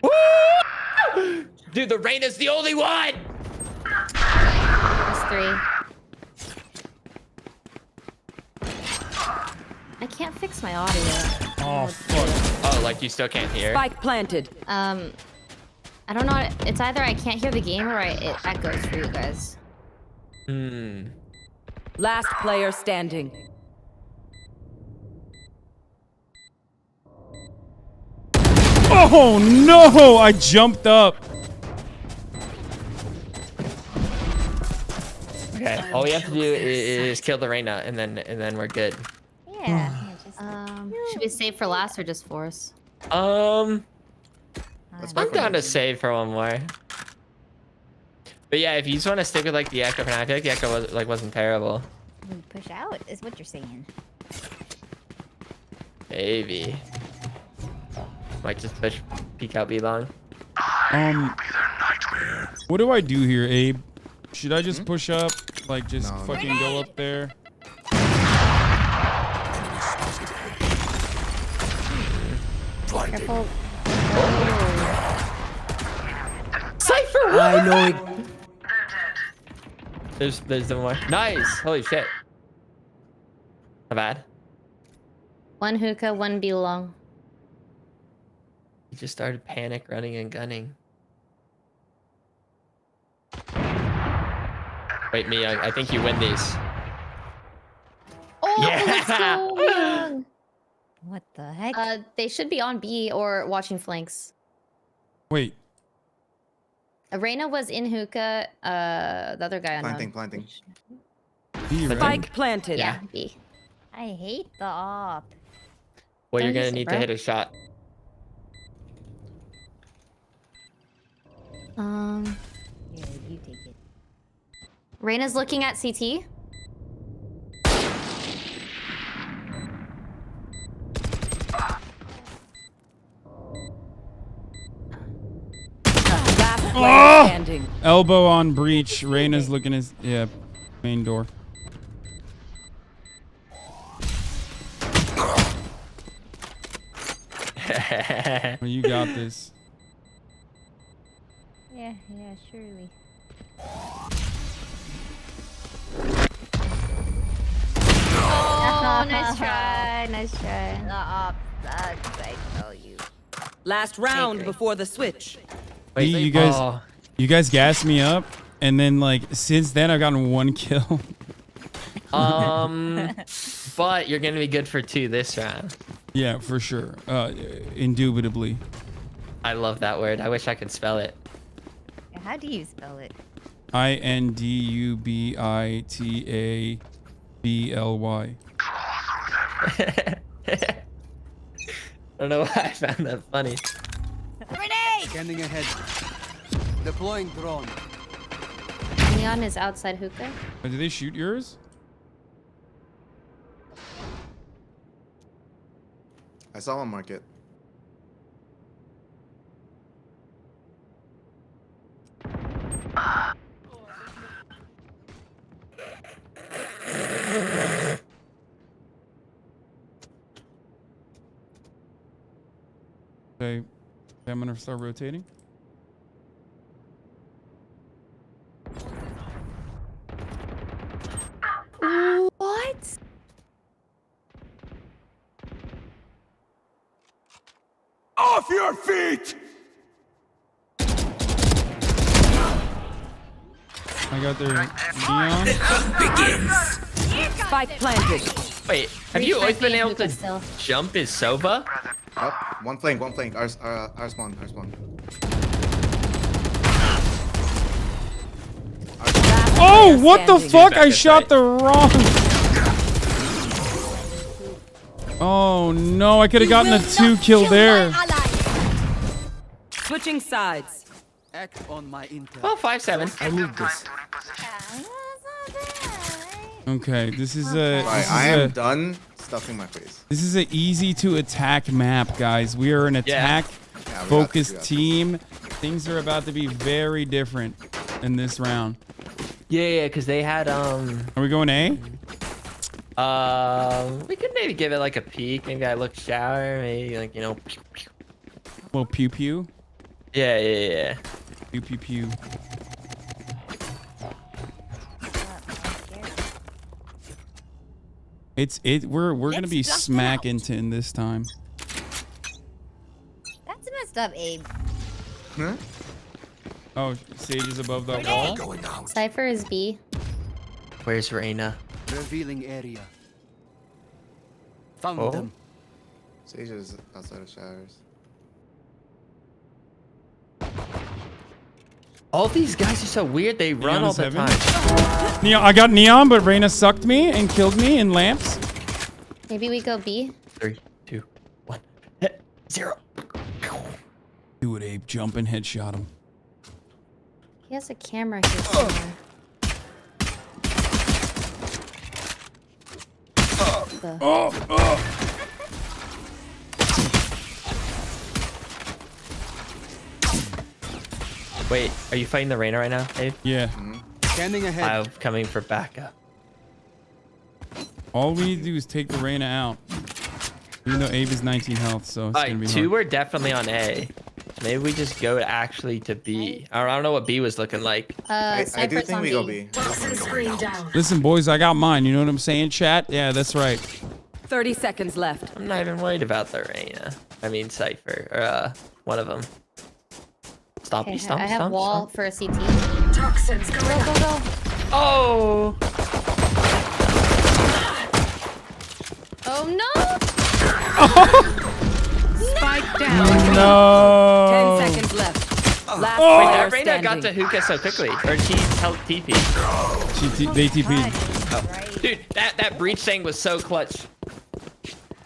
Woo! Dude, the Reyna's the only one! There's 3. I can't fix my audio. Oh, fuck. Oh, like you still can't hear? Spike planted. I don't know. It's either I can't hear the game or it echoes for you guys. Hmm. Last player standing. Oh no! I jumped up. Okay, all we have to do is kill the Reyna, and then we're good. Yeah. Should we save for last or just force? I'm down to save for one more. But yeah, if you just want to stick with like the echo for now, I feel like the echo wasn't terrible. Push out is what you're saying. Maybe. Might just push peek out B long. What do I do here, Abe? Should I just push up? Like, just fucking go up there? Careful. Cypher. I know it. There's the more. Nice. Holy shit. Not bad. One hookah, one belong. He just started panic running and gunning. Wait, me. I think you win these. Oh, Yeah. let's go, Young. What the heck? They should be on B or watching flanks. Wait. Arena was in hookah. The other guy unknown. Planting. B, right? Spike planted. Yeah, B. I hate the op. Well, you're Don't gonna use it, need bro. to hit a shot. Here, you take it. Reina's looking at CT. Last player Oh! standing. Elbow on breach. Reyna's looking at main door. Well, you got this. Yeah, surely. Oh, nice try. Nice try. The op sucks, I tell you. Last round before the switch. Wait, you oh. guys gassed me up, and then like since then I've gotten 1 kill. But you're gonna be good for 2 this round. Yeah, for sure. Indubitably. I love that word. I wish I could spell it. How do you spell it? INDUBITABLY. I don't know why I found that funny. Grenade! Scanning ahead. Deploying drone. Neon is outside hookah. Oh, did they shoot yours? I saw one market. Okay, I'm gonna start rotating. What? Off your feet! I got their neon. Spike planted. Wait, have you always been able to jump as Sova? Oh, one flank. Our spawn. Oh, what the fuck? I shot the wrong. Oh no, I could have gotten a 2 kill there. Switching sides. Act on my intel. Well, 5-7. I need this. Okay, this is a. Right, I am done stuffing my face. This is an easy to attack map, guys. We are an attack focused team. Things are about to be very different in this round. Yeah, because they had Are we going A? We could maybe give it like a peek. Maybe I look shower. Maybe like Little pew pew. Yeah. Pew pew pew. We're gonna be smack into in this time. That's messed up, Abe. Huh? Oh, Sage is above that wall. Cypher is B. Where's Reina? Revealing area. Found Oh. them. Sage is outside of showers. All these guys are so weird. They run Neon all is the heaven. time. Neon, I got neon, but Reina sucked me and killed me in lamps. Maybe we go B. 3, 2, 1, 0. Do it, Abe. Jump and headshot him. He has a camera here somewhere. Wait, are you fighting the Reina right now, Abe? Yeah. Scanning ahead. I'm coming for backup. All we need to do is take the Reina out. Even though Abe is 19 health, so it's gonna be two hard. were definitely on A. Maybe we just go actually to B. I don't know what B was looking like. I do think we go B. Screen down. Listen, boys, I got mine. You know what I'm saying, chat? Yeah, that's right. 30 seconds left. I'm not even worried about the Reyna. I mean, Cypher. Or, one of them. Stompy, Okay, stomp, I have stomp, wall stomp. for a CT. Toxins Go, going go, go. Oh! Oh no! Spike down. No. 10 seconds left. Last Wait, player that Reyna standing. got to hookah so quickly. Or she held TP. They TP'd. Oh. Dude, that breach thing was so clutch.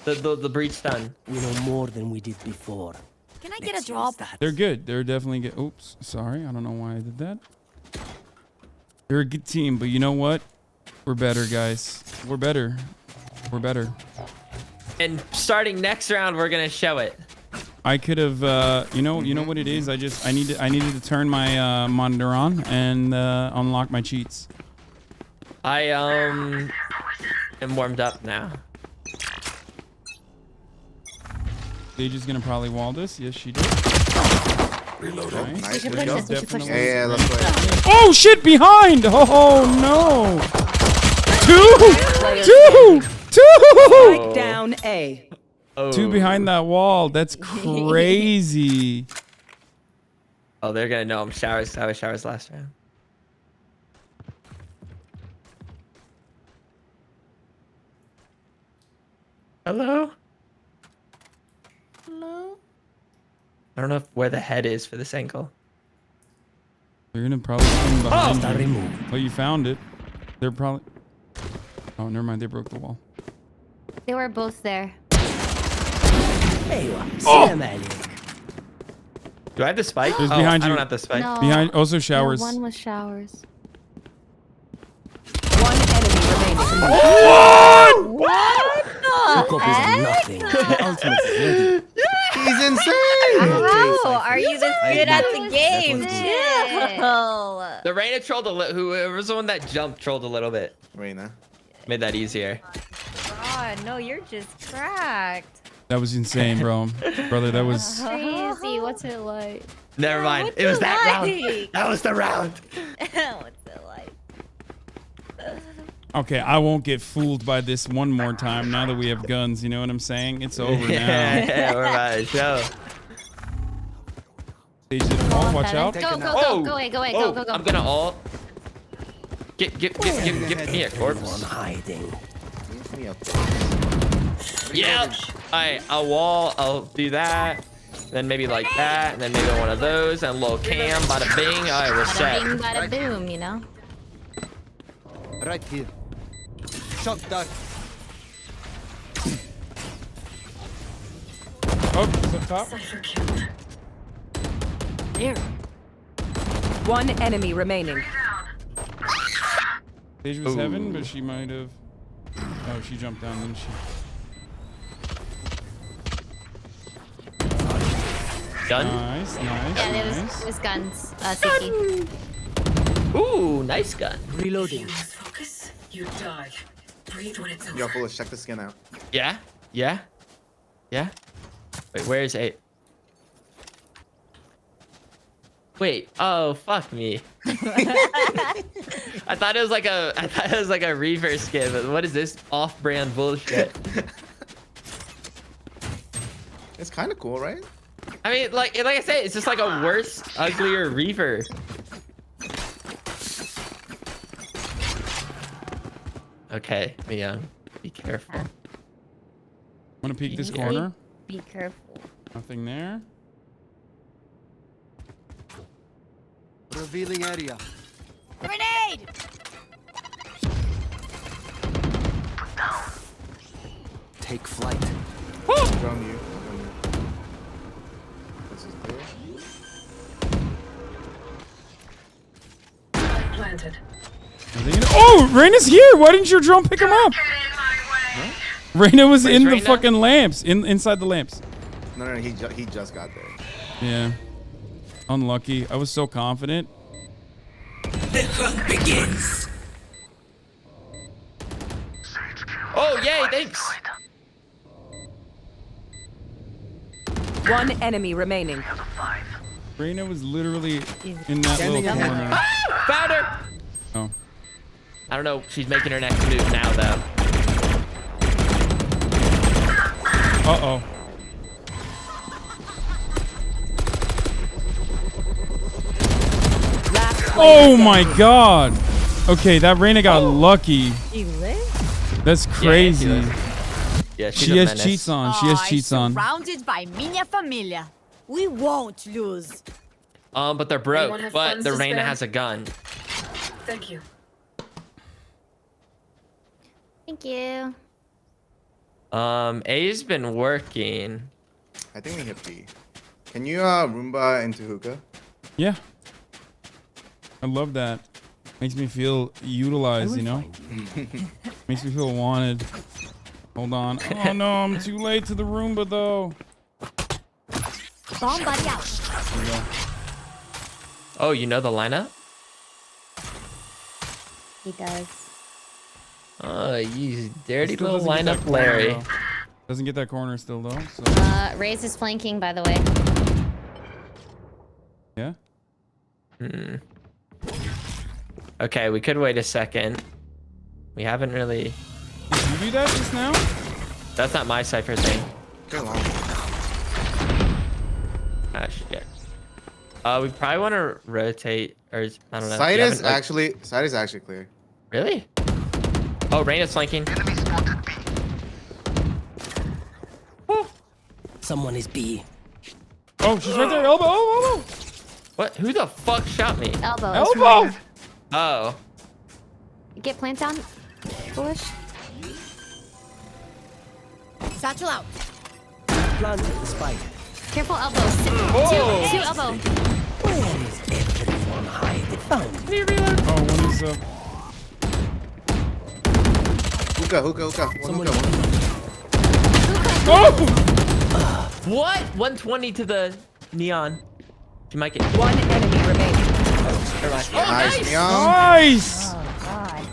The breach stun. We know more than we did before. Can I get a drop? They're good. They're definitely good. Oops, sorry. I don't know why I did that. They're a good team, but you know what? We're better, guys. We're better. We're better. And starting next round, we're gonna show it. I could have, you know what it is. I needed to turn my monitor on and unlock my cheats. I am warmed up now. Sage is gonna probably wall this. Yes, she did. Reloading. Nice. Nice. Definitely. Yeah, let's play. Oh shit! Behind! Oh no! Two! Spike down A. Oh. Two behind that wall. That's crazy. Oh, they're gonna know I'm showers. I was showers last round. Hello? Hello? I don't know where the head is for this angle. They're gonna probably come behind Oh! you. Oh, you found it. They're probably... Oh, never mind. They broke the wall. They were both there. Oh! Do I have the spike? There's behind I you. don't have the spike. No. Behind... Also showers. No, one was showers. One enemy remaining. What the heck? Nothing. The ultimate is ready. He's insane. How are you this good at the game? Chill. The Reyna trolled a little. Whoever was the one that jumped trolled a little bit. Reyna. Made that easier. God, no, you're just cracked. That was insane, bro. Brother, that was... Crazy. What's it like? Never mind. What's It was it that round. like? That was the round. What's it like? Okay, I won't get fooled by this one more time now that we have guns. You know what I'm saying? It's over now. Yeah, we're about to show. Stage did the wall. Watch out. Go, go, go. Go away, go away. Go, go, go. I'm gonna ult. Give me a corpse. Hiding. Give me a Yep. Alright, a wall. I'll do that. Then maybe like that. And then maybe one of those. And a little cam. Bada bing. Alright, we're set. Bada bing, bada boom, you know? Right here. Shot that. Oh, it's up top. Cypher killed. There. One enemy remaining. Sage was heaven, but she might have... Oh, she jumped down, didn't she? Done. Nice, nice, Yeah, nice. it was guns. CT. Ooh, nice gun. Reloading. Lose focus, you die. Breathe when it's over. Yo, let's check the skin out. Yeah? Yeah? Yeah? Wait, where is 8? Wait, oh fuck me. I thought it was like a reverse skin, but what is this off-brand bullshit? It's kind of cool, right? I mean, like I said, it's just like a worse, uglier reaver. Okay, Young, be careful. I'm gonna peek this corner. Be careful. Nothing there. Revealing area. Grenade! Take flight. From you. This is clear. Planted. Oh, Reyna's here. Why didn't your drone pick him up? Huh? Reyna was in the fucking lamps, inside the lamps. No, he just got there. Yeah. Unlucky. I was so confident. The hunt begins. Oh, yay, thanks. One enemy remaining. Reyna was literally in that little corner. Ah! Found her! Oh. I don't know. She's making her next move now, though. Uh-oh. Oh my god. Okay, that Reyna got lucky. You live? That's crazy. Yeah, she has cheats on. She has cheats on. Surrounded by minha familia. We won't lose. But they're Anyone broke. have But funds the to Reyna spare? has a gun. Thank you. Thank you. A's been working. I think we hit B. Can you Roomba into hookah? Yeah. I love that. Makes me feel utilized, you know? Makes me feel wanted. Hold on. Oh no, I'm too late to the Roomba though. Bomb buddy out. There we go. Oh, you know the lineup? He does. Oh, you dirty Still little doesn't get that lineup, corner, Larry. though. Doesn't get that corner still though. So. Raze is flanking, by the way. Yeah. Okay, we could wait a second. We haven't really. Did you do that just now? That's not my cipher thing. Too long. Ah, shit. We probably want to rotate, or I don't know. Side You is haven't, like- actually clear. Really? Oh, Reyna's flanking. Someone is B. Oh, she's right there. Elbow. Oh, elbow. What? Who the fuck shot me? Elbow. Elbow. Oh. Get plant down. Foolish. Satchel out. Planted the spike. Careful elbows. Oh. Two elbow. Where is everyone hiding? Found. Oh, one is up. Hookah. One hookah. Oh! What? 120 to the neon. You might get One enemy remaining. Never mind. Oh, Nice. Nice. Oh God.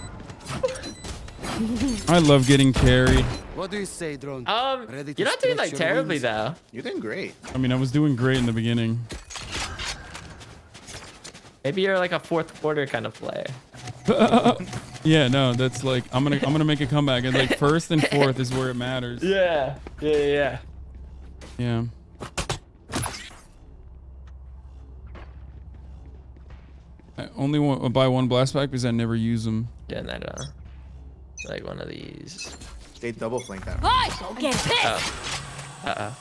I love getting carried. What do you say, drone? Ready to You're not doing stretch like your terribly wings? though. You're doing great. I mean, I was doing great in the beginning. Maybe you're like a fourth quarter kind of player. Yeah, no, that's like I'm gonna make a comeback, and like first and fourth is where it matters. Yeah. Yeah. I only buy one blast pack because I never use them. Yeah, that like one of these. They double flank that. Don't get pissed. Uh-oh.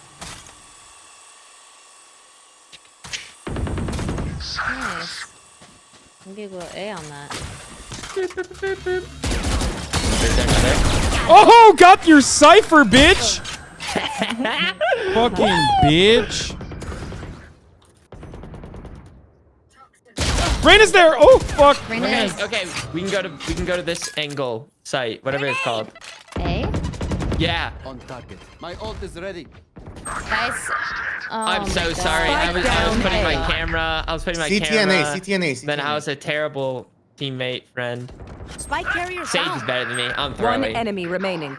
Nice. Maybe we'll A on that. Oh, got your cipher, bitch! Fucking bitch! Reyna's there! Oh fuck! Okay, we can go to this angle site, whatever it's called. A? Yeah. On target. My ult is ready. Guys. I'm so sorry. I was putting my camera. I was putting my camera. CTNA. Then I was a terrible teammate, friend. Spike carrier Sage down. is better than me. I'm One throwing. enemy remaining.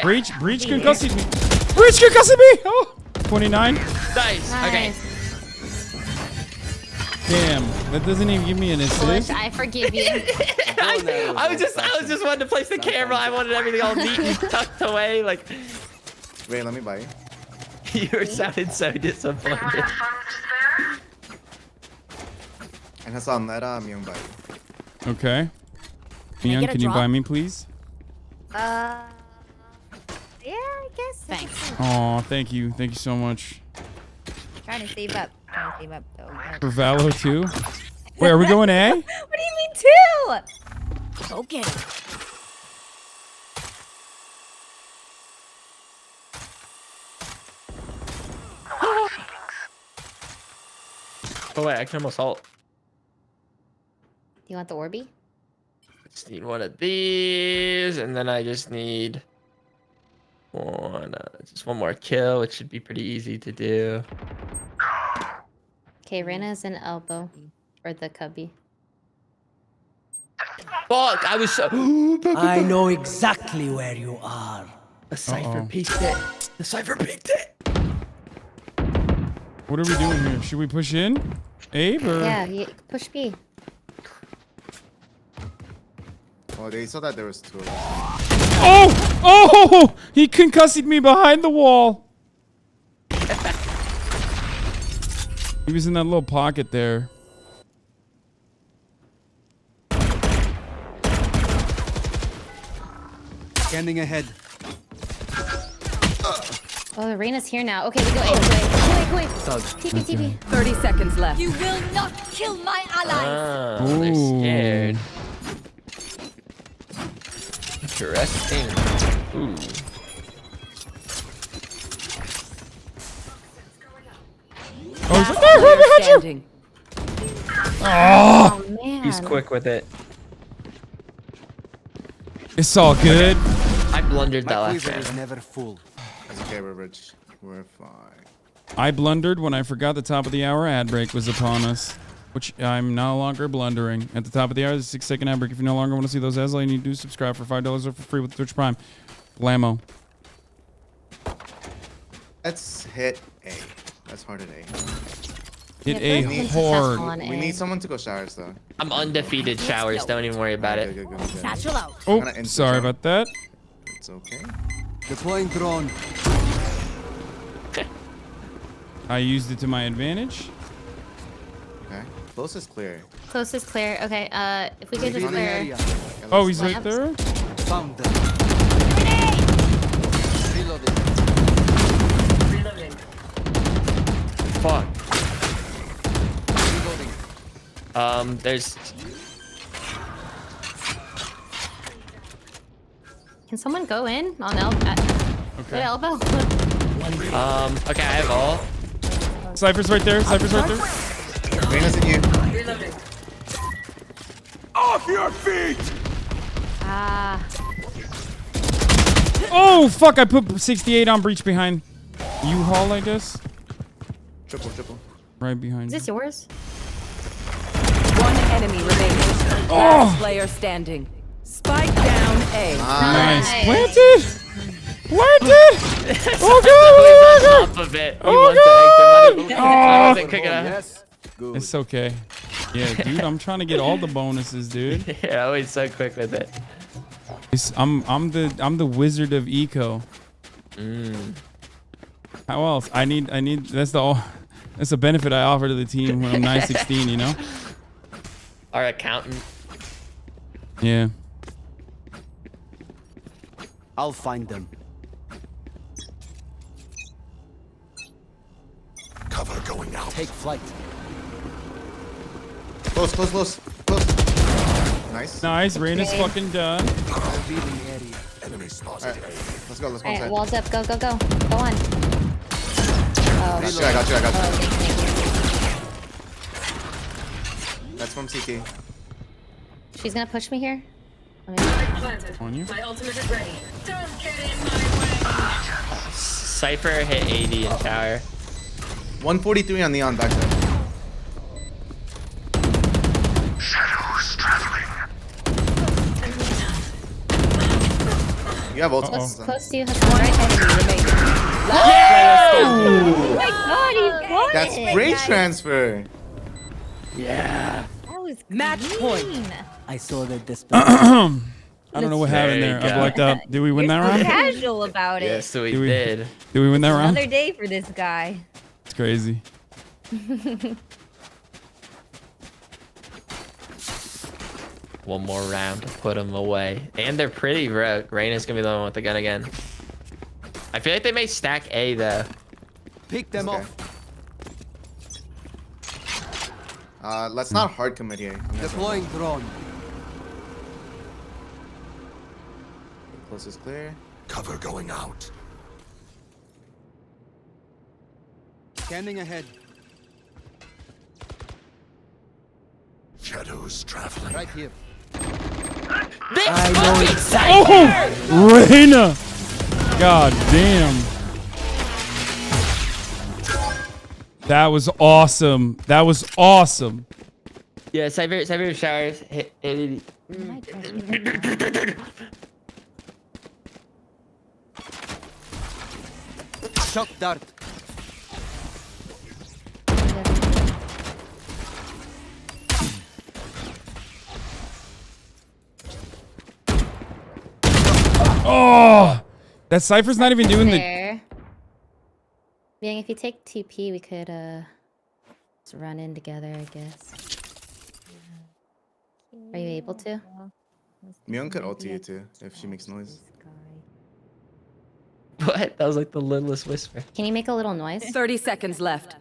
Breach concussing me. Breach concussing me! Oh! 29. Nice. Okay. Damn, that doesn't even give me an Foolish, assist. I forgive you. I was just wanting to place the camera. I wanted everything all neat and tucked away. Like, Wait, let me buy you. you sounded so disappointed. And Hasan, let Myung buy you. Okay. Can I Mian, get a can you drop? buy me, please? Yeah, I guess. Thanks. Oh, thank you. Thank you so much. Trying to save up. Though. For Valo too? Wait, are we going A? What do you mean two? Go get it. Oh wait, I can almost ult. Do you want the Orby? Just need one of these, and then I just need just one more kill, which should be pretty easy to do. Okay, Rena's an elbow. Or the cubby. Fuck, I was so... I know exactly where you are. The cipher peeked it. The cipher peeked it. What are we doing here? Should we push in? Abe or? Yeah, push B. Oh, they saw that there was 2 of us. Oh! Oh! He concussed me behind the wall. He was in that little pocket there. Scanning ahead. Oh, the Reina's here now. Okay, we go A. Go A. TP. 30 seconds left. You will not kill my allies. Oh, they're scared. Interesting. Ooh. Oh, he's right behind you. Oh, man. He's quick with it. It's all good. I blundered that last Quiver time. is never full. That's okay, we're rich. We're fine. I blundered when I forgot the top of the hour ad break was upon us, which I'm no longer blundering. At the top of the hour, the 6-second ad break. If you no longer want to see those ads, all you need to do is subscribe for $5 or for free with Twitch Prime. LMAO. Let's hit A. That's hard at A. Hit A hard. We need someone to go showers though. I'm undefeated showers. Don't even worry about it. Good. Satchel out. Oh, sorry about that. It's okay. Deploying drone. I used it to my advantage. Okay. Close is clear. Close is clear. Okay, if we could just clear. Oh, he's right there? Found them. Reloading. Fuck. Reloading. There's. Can someone go in on good elbow? Okay, I have all. Cypher's right there. Cypher's right there. Reina's in you. Reloading. Off your feet! Ah. Oh, fuck. I put 68 on breach behind U-Haul, I guess. Triple. Right behind. Is this yours? One enemy remaining. Last player standing. Spike down A. Nice. Planted. Oh god! Top of it. Oh god! I wasn't quick enough. Yes. Good. It's okay. Yeah, dude, I'm trying to get all the bonuses, dude. Yeah, always so quick with it. I'm the wizard of eco. How else? I need that's the benefit I offer to the team when I'm 916, you know? Our accountant. Yeah. I'll find them. Cover going out. Take flight. Close. Nice. Nice. Rain is fucking done. Revealing area. Enemy spotted. Alright, let's go. Alright, walls up. Go. Go on. Oh, I got you. Oh, thank you. That's from CT. She's gonna push me here. On you. My ultimate is ready. Don't get in my way. Cypher hit 80 in tower. 143 on neon backside. Shadows traveling. You have ult. Close to you, Hasan. Right Oh my god, he's got That's it. brain transfer. Yeah. That was Match point. I saw that this. I don't know what There happened you there. go. I blacked out. Did we win You're that so round? casual about it. Yes, we Did we- did. Did we win that round? Another day for this guy. It's crazy. One more round to put them away. And they're pretty, bro. Reina's gonna be the one with the gun again. I feel like they may stack A, though. Pick them Okay. off. Let's not hard commit here. Deploying drone. Close is clear. Cover going out. Scanning ahead. Shadows traveling. Right here. I know Oh, Reina! God damn. That was awesome. That was awesome. Yeah, Cypher showers hit 80. Shock dart. Oh, that Cypher's not even doing the. There. Yang, if you take TP, we could just run in together, I guess. Are you able to? Myung could ult you too if she makes noise. What? That was like the littlest whisper. Can you make a little noise? 30 seconds left.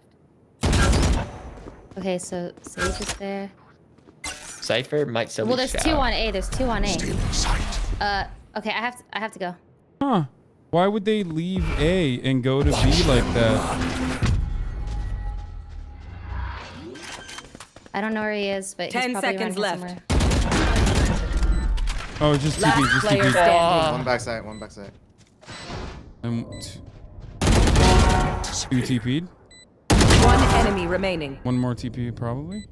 Okay, so Sage is there. Cypher might still Well, be there's shallow. 2 on A. There's 2 on A. Okay, I have to go. Huh? Why would they leave A and go to B like that? I don't know where he is, but 10 he's probably seconds around left. Somewhere. Oh, just Last TP, just player TP. standing. One backside, one backside. And two TP'd. One enemy remaining. One more TP probably.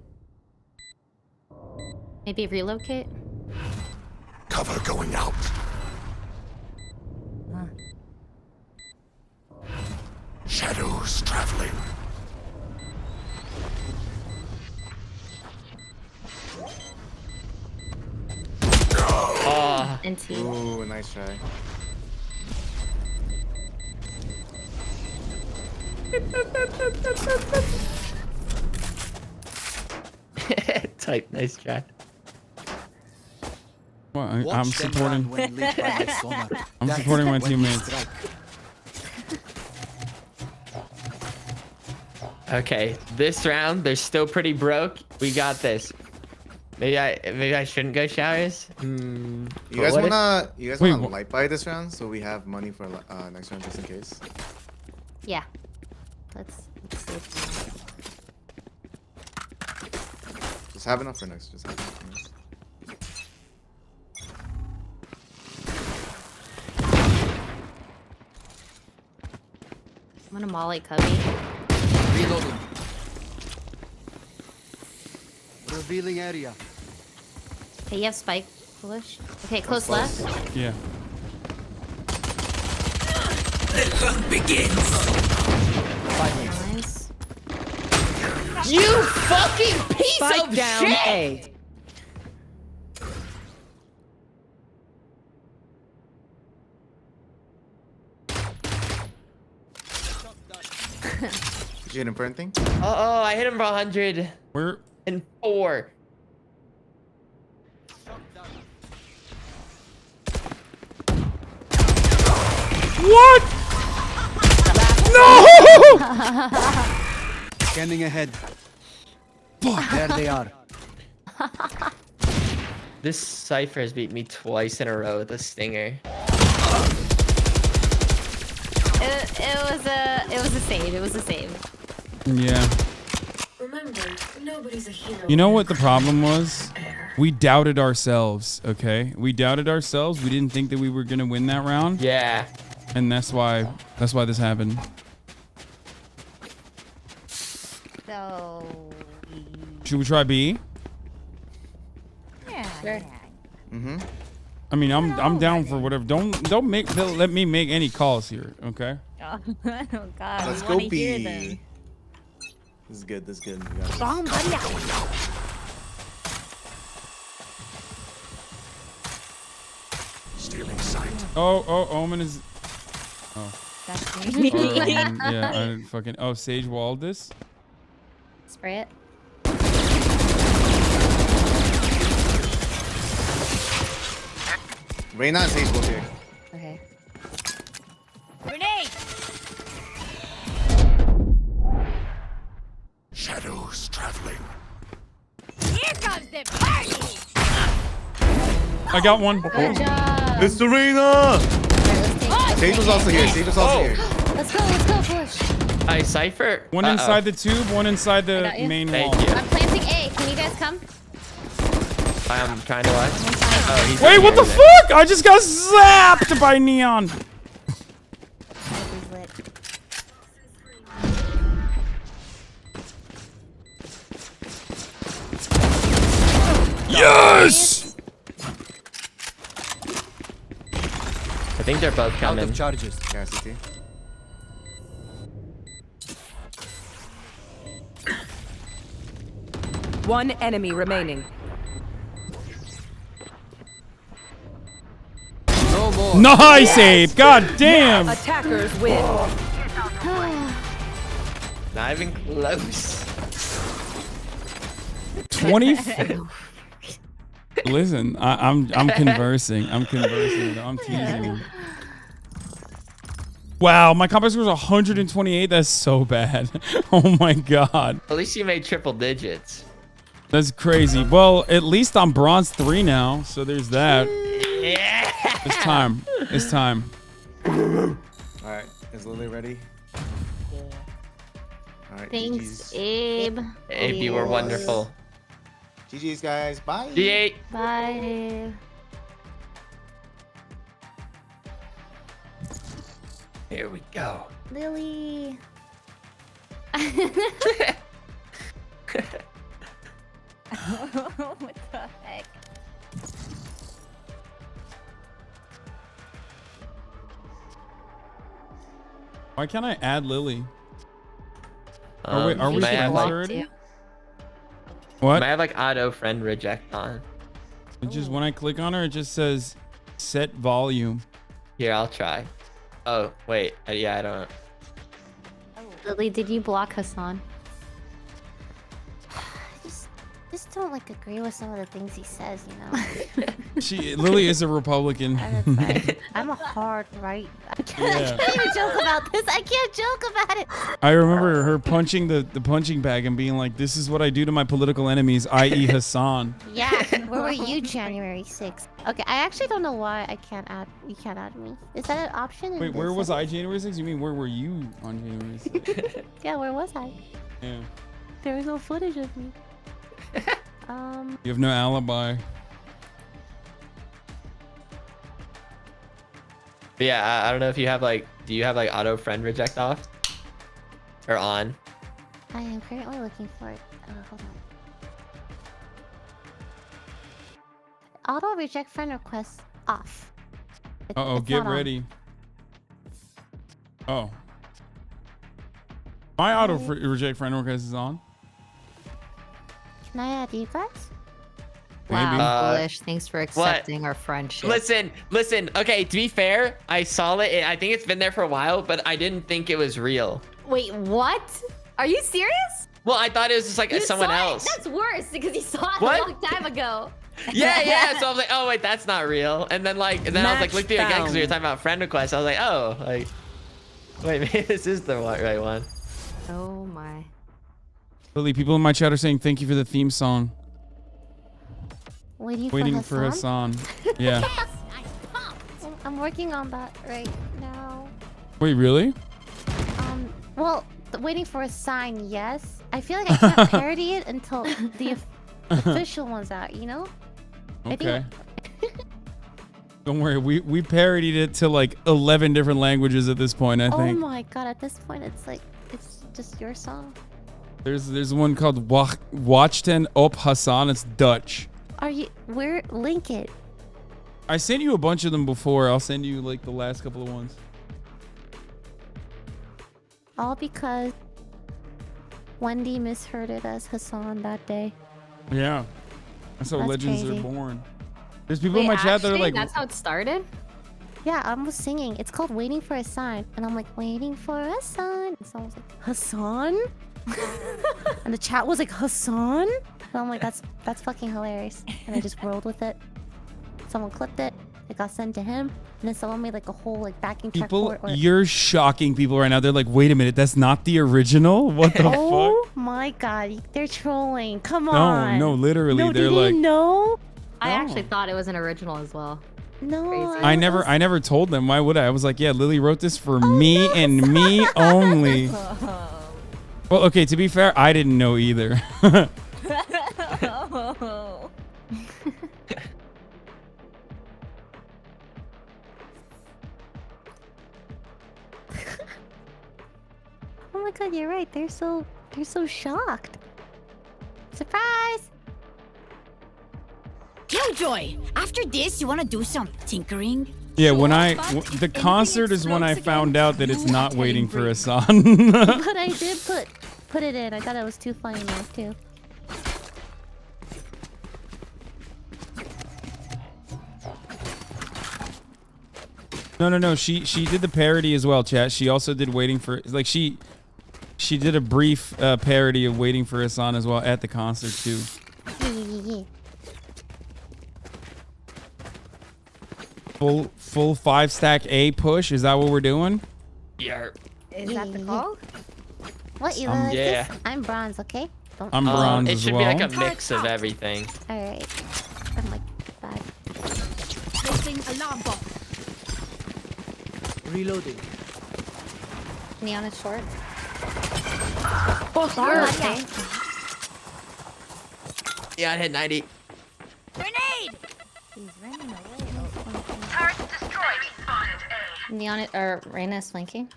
Maybe relocate. Cover going out. Shadows traveling. NT. Ooh, nice try. Type, nice try. Well, I'm supporting. I'm supporting my teammates. Okay, this round they're still pretty broke. We got this. Maybe I shouldn't go showers. You guys wanna light buy this round so we have money for next round just in case. Yeah. Let's see. Just have enough for next. Just have enough for next. I'm gonna molly Cubby. Reloading. Revealing area. Okay, you have spike. Foolish. Okay, close left. Yeah. The hunt begins. Nice. You fucking piece Spike of down shit! A. Did you hit him for anything? Oh, I hit him for 100. Where? And 4. What? No! Scanning ahead. There they are. This Cypher has beat me twice in a row with a stinger. It was a save. It was a save. Yeah. Remember, nobody's a hero. You know what the problem was? We doubted ourselves, okay? We doubted ourselves. We didn't think that we were going to win that round. Yeah. And that's why this happened. So. Should we try B? Yeah. Sure. Mm-hmm. I mean, I'm down for whatever. Don't let me make any calls here, okay? Oh, God. Let's we go wanna hear B. them. This is good. This is good. We got it. Bomb, buddy. Stealing sight. Oh, Omen is. Oh. That's me. Yeah, I didn't fucking. Oh, Sage walled this. Spray it. Reyna and Sage both here. Okay. Grenade! Shadows traveling. Here comes the party! I got one. Good job. It's the Reyna! Sage was also here. Sage was also here. Let's go, push. Hi, Cypher. One inside the tube, one inside the got you. main Thank wall. you. I'm planting A. Can you guys come? I'm trying to watch. Oh, he's Wait, right what the there. fuck? I just got zapped by Neon. Yes! I think they're both Out coming. of charges. Yeah, CT. One enemy remaining. No more. Nice, Abe. God damn. Attackers win. Not even close. 20. Listen, I'm conversing. I'm conversing. I'm teasing him. Wow, my combat score is 128. That's so bad. Oh my god. At least you made triple digits. That's crazy. Well, at least I'm bronze 3 now, so there's that. Yeah. It's time. It's time. All right, is Lily ready? All right, Thanks, GG's. Abe. Abe, you were wonderful. GG's, guys. Bye. G8. Bye, Abe. Here we go. Lily. What the heck? Why can't I add Lily? Are we may I have, friends like, already? What? May I have like auto friend reject on? It just when I click on her, it just says set volume. Here, I'll try. Oh, wait. Yeah, I don't. Lily, did you block Hasan? Just don't like agree with some of the things he says, you know. Lily is a Republican. I'm a hard right. I can't even joke about this. I can't joke about it. I remember her punching the punching bag and being like, "This is what I do to my political enemies, i.e. Hasan." Yeah, where were you January 6th? Okay, I actually don't know why I can't add. You can't add me. Is that an option? in Wait, where this was setting? I January 6th? You mean where were you on January 6th? Yeah, where was I? Yeah. There was no footage of me. You have no alibi. But yeah, I don't know if you have like, do you have like auto friend reject off? Or on? I am currently looking for it. Hold on. Auto reject friend requests off. Uh-oh, It's get not on. ready. Oh. My auto reject friend request is on. Can I add you guys? Maybe. Wow, foolish. Thanks for accepting our friendship. Listen. Okay, to be fair, I saw it. I think it's been there for a while, but I didn't think it was real. Wait, what? Are you serious? Well, I thought it was just like You someone saw it? else. That's worse because you saw it What? a long time ago. Yeah. So I was like, oh wait, that's not real. And then I was like, looked through it again because we were Match talking about friend requests. I was like, oh, like, wait, maybe this is the right one. Oh my. Lily, people in my chat are saying thank you for the theme song. Waiting for Hasan? Hasan. Yeah. I'm working on that right now. Wait, really? Well, waiting for a sign, yes. I feel like I can't parody it until the official one's out, you know? Okay. Don't worry, we parodied it to like 11 different languages at this point, I Oh think. my god, at this point it's like, it's just your song. There's one called Wachten op Hasan. It's Dutch. Link it. I sent you a bunch of them before. I'll send you like the last couple of ones. All because Wendy misheard it as Hasan that day. Yeah. That's how That's legends crazy. are born. There's people in my chat that are like, that's how it started? Yeah, I was singing. It's called Waiting for a Sign. And I'm like, waiting for a sign. And someone was like, Hasan? And the chat was like, Hasan? And I'm like, that's fucking hilarious. And I just rolled with it. Someone clipped it. It got sent to him. And then someone made like a whole like backing track people, for it. you're shocking people right now. They're like, wait a minute, that's not the original? What the fuck? Oh my god, they're trolling. Come on. No, literally, No, they're did like, you know? I actually thought it was an original as well. No. I never told them. Why would I? I was like, yeah, Lily wrote this for me and me only. Well, okay, to be fair, I didn't know either. Oh my god, you're right. They're so shocked. Surprise! Killjoy, after this, you want to do some tinkering? Yeah, the concert is when I found out that it's not waiting for Hasan. But I did put it in. I thought it was too funny enough too. No. She did the parody as well, chat. She also did Waiting for, like, she did a brief parody of Waiting for Hasan as well at the concert too. Full 5-stack A push. Is that what we're doing? Yeah. Is that the call? What you like yeah. this? I'm bronze, okay? Don't I'm bronze It as should well. be like a mix of everything. Alright. I'm like 5. Placing alarm bomb. Reloading. Neon is short. Oh, Okay. Yeah, I hit 90. Grenade! He's running away. Turret destroyed. Spotted A. Neon or Reyna is flanking.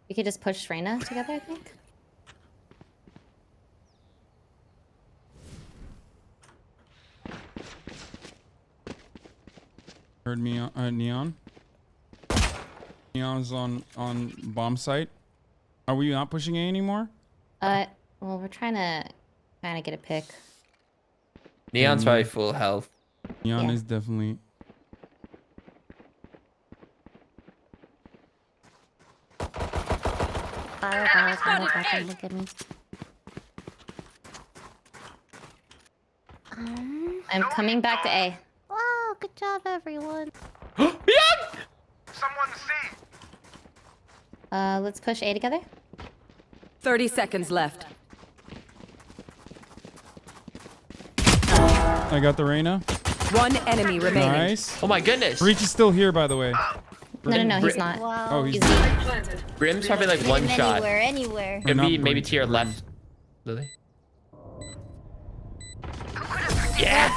We could just push Reyna together, I think. Heard me on Neon. Neon's on bomb site. Are we not pushing A anymore? Well, we're trying to kind of get a pick. Neon's probably full health. Neon Yeah. is definitely. Fireballs on the back and look at me. I'm coming back to A. Wow, good job, everyone. Someone see. Let's push A together. 30 seconds left. I got the Reyna. One enemy remaining. Nice. Oh my goodness. Breach is still here, by the way. No, he's not. Oh, he's Brim's probably like one shot. Anywhere. Could Not be maybe Brim. to your left, Lily. Yeah.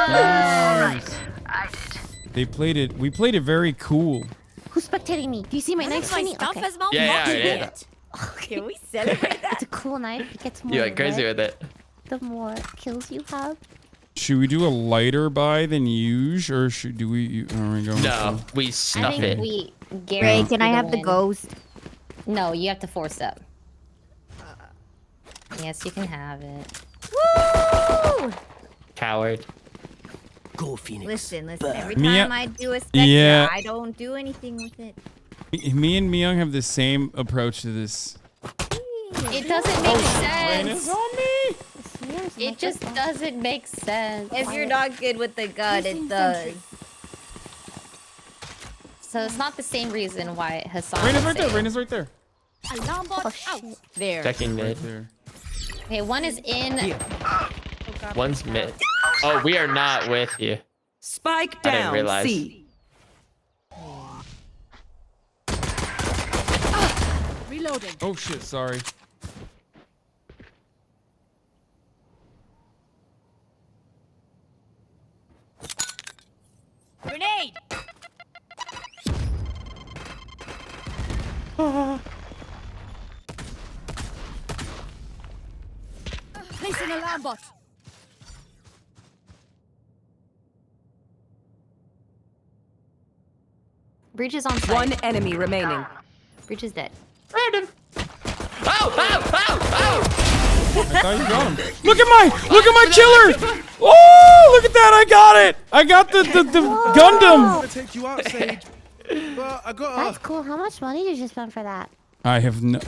Nice. They played it. We played it very cool. Who's spectating me? Do you see my knife? My Shiny? stuff Okay. has more Yeah, fucking yeah. it. Can we celebrate that? It's a cool knife. It gets more You went crazy red with it. the more kills you have. Should we do a lighter buy than usual, or should do we? Are we going? No, we I stuff think it. we Ray, guarantee can I have the win. ghost? No, you have to force up. Yes, you can have it. Woo! Coward. Go, Phoenix. Listen. Every Mia- time I do a spectre, Yeah. I don't do anything with it. Me and Myung have the same approach to this. It doesn't make Reyna's sense. on me. It just doesn't make sense. If you're not good with the gun, it does. So it's not the same reason why Hasan. Reyna's would right there. say- Reyna's right there. Alarm bomb out. There. Checking mid. Right there. Okay, one is in. One's mid. Oh, we are not with you. Spike I didn't down. realize. C. Reloading. Oh shit! Sorry. Grenade. Placing alarm bot. Breach is on site. One enemy remaining. Breach is dead. Random. Oh! I thought you got him. Look at my killer! Oh, look at that! I got it! I got the Gundam. Take you out, Sage. But I got That's cool. How much money did you spend for that? I have no.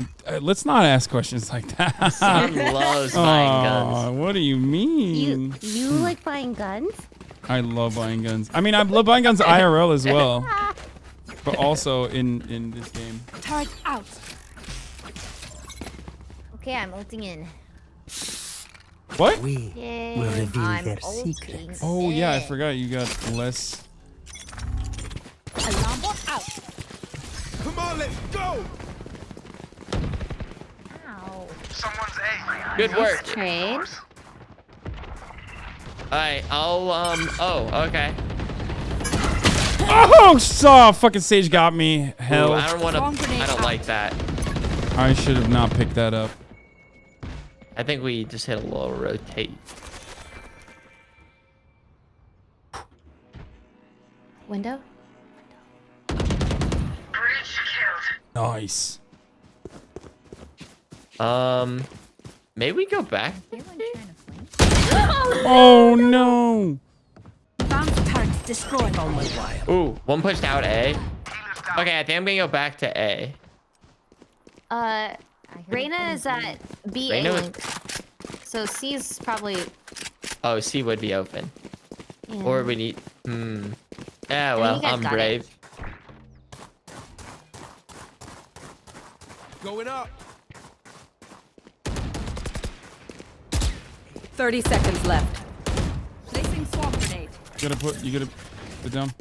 Let's not ask questions like that. Son loves buying guns. Aw, what do you mean? You like buying guns? I love buying guns. I mean, I love buying guns IRL as well, but also in this game. Turret out. Okay, I'm ulting in. What? We Yay. will reveal I'm their ulting secrets. Oh yeah, I in. forgot you got less. Alarm bot out. Come on, let's go. Ow. Someone's A. Good work. Trade. Alright, oh, okay. Oh, fucking Sage got me. Hell, Ooh, I don't like that. I should have not picked that up. I think we just hit a little rotate. Window? Breach killed. Nice. Maybe we go back. Oh no. Bound turret Destroy. Oh my wire. Ooh, one pushed out A. Okay, I think I'm gonna go back to A. Reyna is at B Reyna A was- link. So C is probably. Oh, C would be open. Yeah. Or we need. Yeah, mean, well, you guys I'm got brave. Going up. 30 seconds left. Placing swarm grenade. You gotta put down.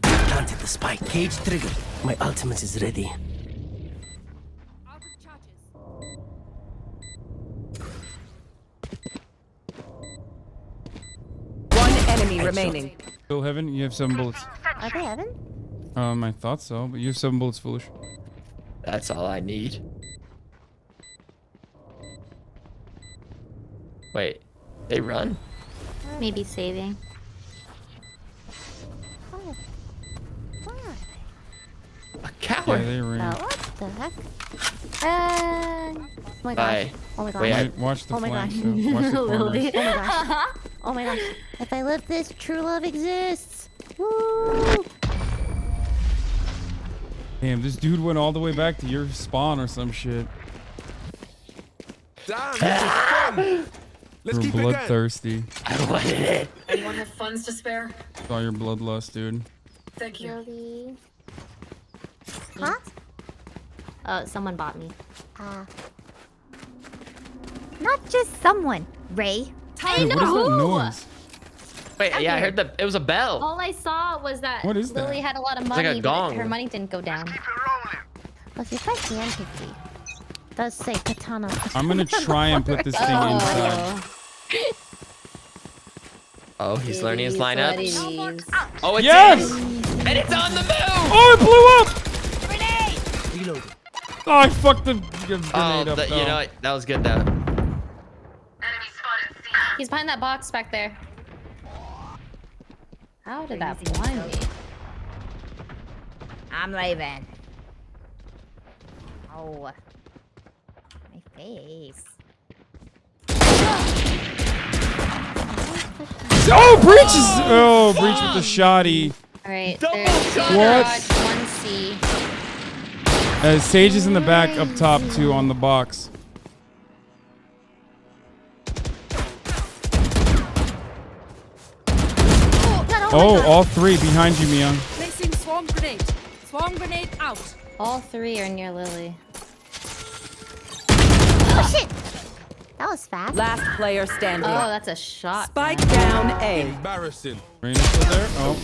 Planted the spike. Cage triggered. My ultimate is ready. Out of charges. One enemy remaining. Still heaven? You have 7 bullets. Are they heaven? I thought so, but you have 7 bullets, foolish. That's all I need. Wait, they run? Maybe saving. Oh. Where are A Yeah, coward. they they? ran. What the heck? Oh my gosh. Bye. Oh my gosh. Wait, Watch the Oh my flanks. gosh. though. Watch the Lily. corners. Oh my gosh. Oh my gosh. If I live this, true love exists. Woo! Damn, this dude went all the way back to your spawn or some shit. Damn, this is fun. Let's You're keep it going. bloodthirsty. I wanted it. Anyone have funds to spare? Saw your bloodlust, dude. Thank you. Really? Huh? Oh, someone bought me. Not just someone, Ray. I Dude, what is that noise? Wait, yeah, I heard it was a bell. All I saw was that What is that? Lily had a lot of It's like money, a but gong. her money didn't go down. Well, if you press the enter key, it does say katana. I'm gonna try and put this thing inside. Oh, he's learning his lineups. Oh, it's Yes! in. And it's on the move! Oh, it blew up! Reload. Oh, I fucked the grenade Oh, up. you know what? That was good though. He's behind that box back there. How did that blind me? I'm leaving. Oh. My face. Oh, breach is. Oh, breach with the shoddy. Alright, Double there's shot. one What? garage, one C. Sage is in the back up top too on the box. Oh, all 3 behind you, Mia. Placing swarm grenade. Swarm grenade out. All 3 are near Lily. Oh shit! That was fast. Last player standing. Oh, that's a shot. Spike down A. Embarrassing. Raina's still there? Oh.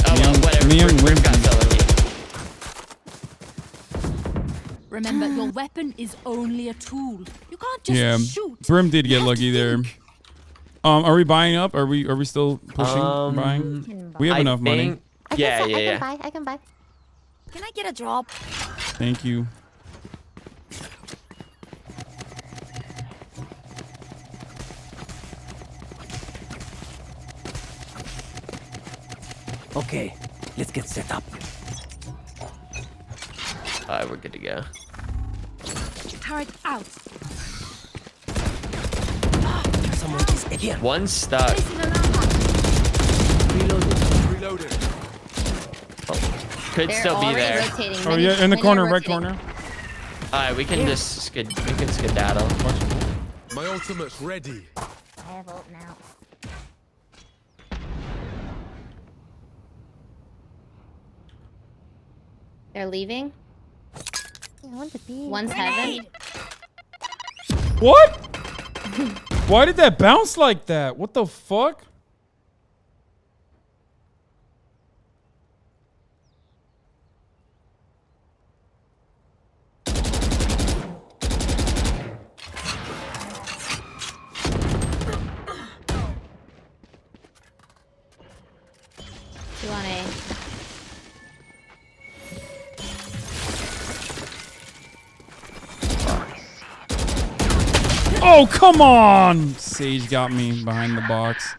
Oh, well, whatever. Liam We've wins. got Philion. Remember, your weapon is only a tool. You can't just Yeah. shoot. Brim did get lucky there. Are we buying up? Are we still pushing? Buying? We have I enough money. think- Yeah, yeah, yeah. I can buy. Can I get a drop? Thank you. Okay, let's get set up. Alright, we're good to go. Turret out. Someone is again. One stuck. Reloading. Could They're still be already there. rotating. Oh Many- yeah, in the many corner, are right rotating. corner. Alright, we can just skedaddle. My ultimate's ready. I have ult now. They're leaving. Yeah, I want to be. One's heaven. What? Why did that bounce like that? What the fuck? Two on A. Oh, come on! Sage got me behind the box.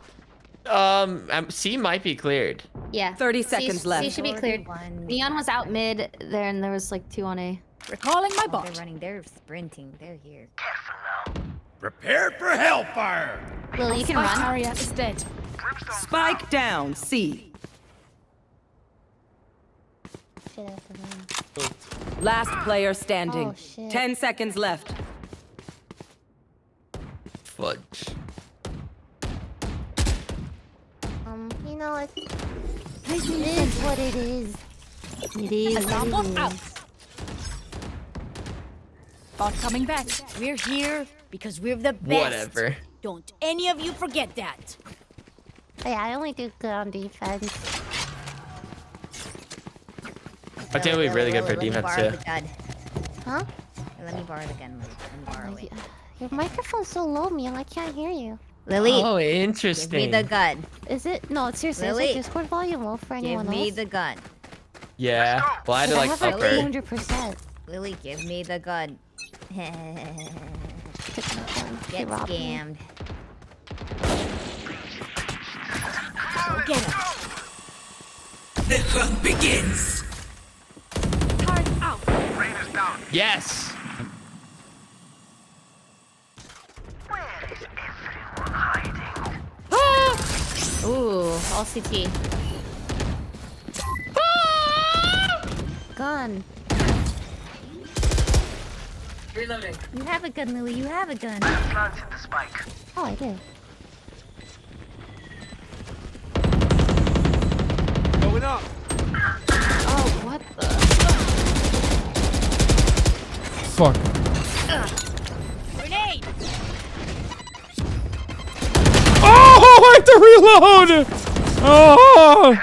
C might be cleared. Yeah. 30 C- seconds left. C should be cleared. Neon was out mid there, and there was like 2 on A. Recalling my Oh, bot. they're running. They're sprinting. They're here. Prepare for hellfire. Lily, you can run. Carrier is dead. Spike down, C. Shit, I have to run. Last player standing. Oh, shit. 10 seconds left. Fudge. You know, it is what it is. It is what it Out. is. Bot coming back. We're here because we're the best. Whatever. Don't any of you forget that. Yeah, I only do good on defense. I think we'll be really good for Let me defense borrow too. the gun. Huh? Let me borrow the gun. Let me borrow it. Your microphone's so low, Mia. I can't hear you. Lily. Oh, Give interesting. me the gun. Is it? No, it's seriously. Is Lily. it Discord volume low for anyone Give me else? the gun. Yeah. Well, I had to I like have up like her. 200%. Lily, give me the gun. Get scammed. Go get him. The hunt begins. Turret out. Rain is down. Yes. Ooh, all CT. Gun. Reloading. You have a gun, Lily. You have a gun. Planted the spike. Oh, I did. Going up. Oh, what the? Fuck. Grenade. Oh, I have to reload. Oh,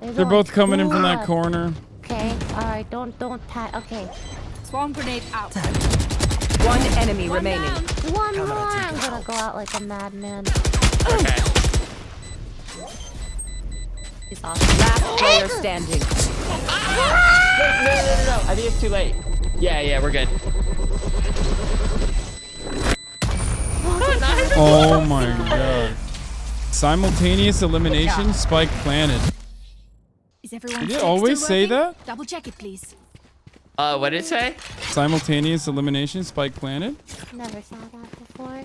they're going both coming in from that up. corner. Okay. All right. Don't pat. Okay. Swarm grenade out. One enemy remaining. One more. I'm gonna go out like a madman. Okay. He's awesome. Last player standing. No. I think it's too late. Yeah, we're good. Oh my god. Simultaneous elimination, spike planted. Is everyone Did it still always say working? that? Double check it, please. What did it say? Simultaneous elimination, spike planted? Never saw that before.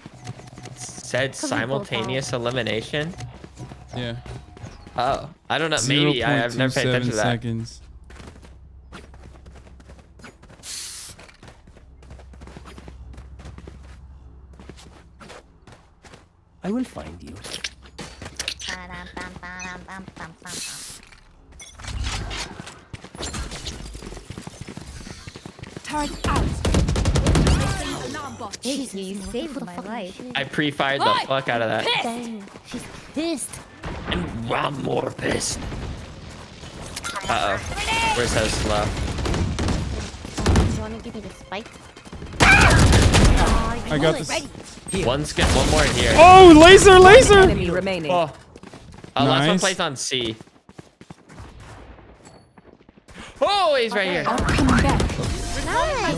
Said simultaneous elimination. Yeah. Oh, I don't know. Maybe I've never paid attention to that. seconds. I will find you. Turret out. Alarm bot. Jesus, you saved my life. I pre-fired the fuck out of that. Dang, she's pissed. And I'm more pissed. Uh-oh. We're so slow. You wanna give me the spike? I got this. One more in here. Oh, laser! Enemy remaining. Oh. Last one Nice. plays on C. Oh, he's right here.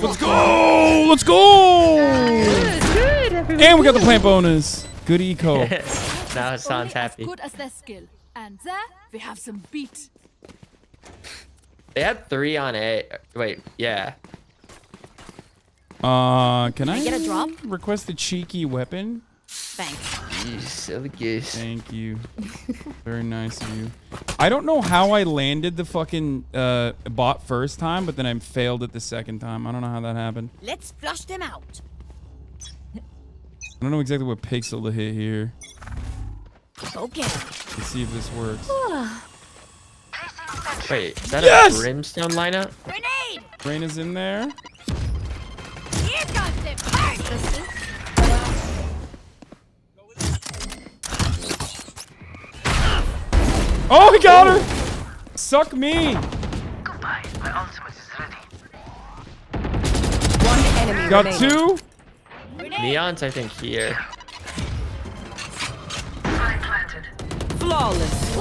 Let's go! Let's go! Good. And we got the plant bonus. Good eco. Now Hasan's happy. Good as their skill. And there we have some beat. They had 3 on A. Wait, yeah. Can I get a drop? request a cheeky weapon? Thanks. You silly goose. Thank you. Very nice of you. I don't know how I landed the fucking bot first time, but then I failed it the second time. I don't know how that happened. Let's flush them out. I don't know exactly what pixel to hit here. Go get 'em. Let's see if this works. Wait, is that Yes! a brimstone lineup? Grenade. Rain is in there. Here comes the first. Oh, he got her! Suck me! Goodbye. My ultimate is ready. One enemy Got remaining. 2? Neon's, I think, here. Flag planted. Flawless.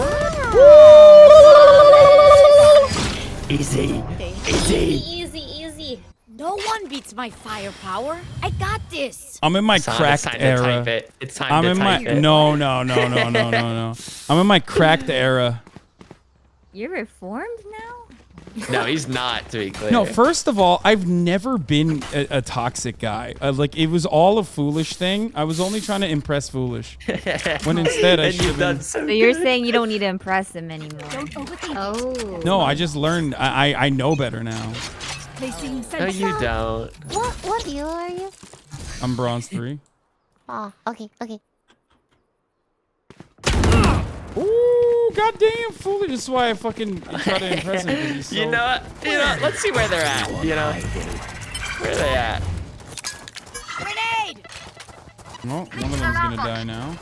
Easy. Easy. No one beats my firepower. I got this. I'm in my Son, cracked it's time era. To type it. It's time I'm to in type my it. no. I'm in my cracked era. You're reformed now? No, he's not, to be clear. No, first of all, I've never been a toxic guy. Like, it was all a foolish thing. I was only trying to impress foolish. When instead I should have been... So you're saying you don't need to impress him anymore. Oh. No, I just learned. I know better now. No, you don't. What elo are you? I'm bronze 3. Oh, okay, okay. Ooh, goddamn foolish. This is why I fucking try to impress him. 'Cause he's so... You know what? Let's see where they're at. You know, where are they at? Grenade! Well, one of them's gonna die now.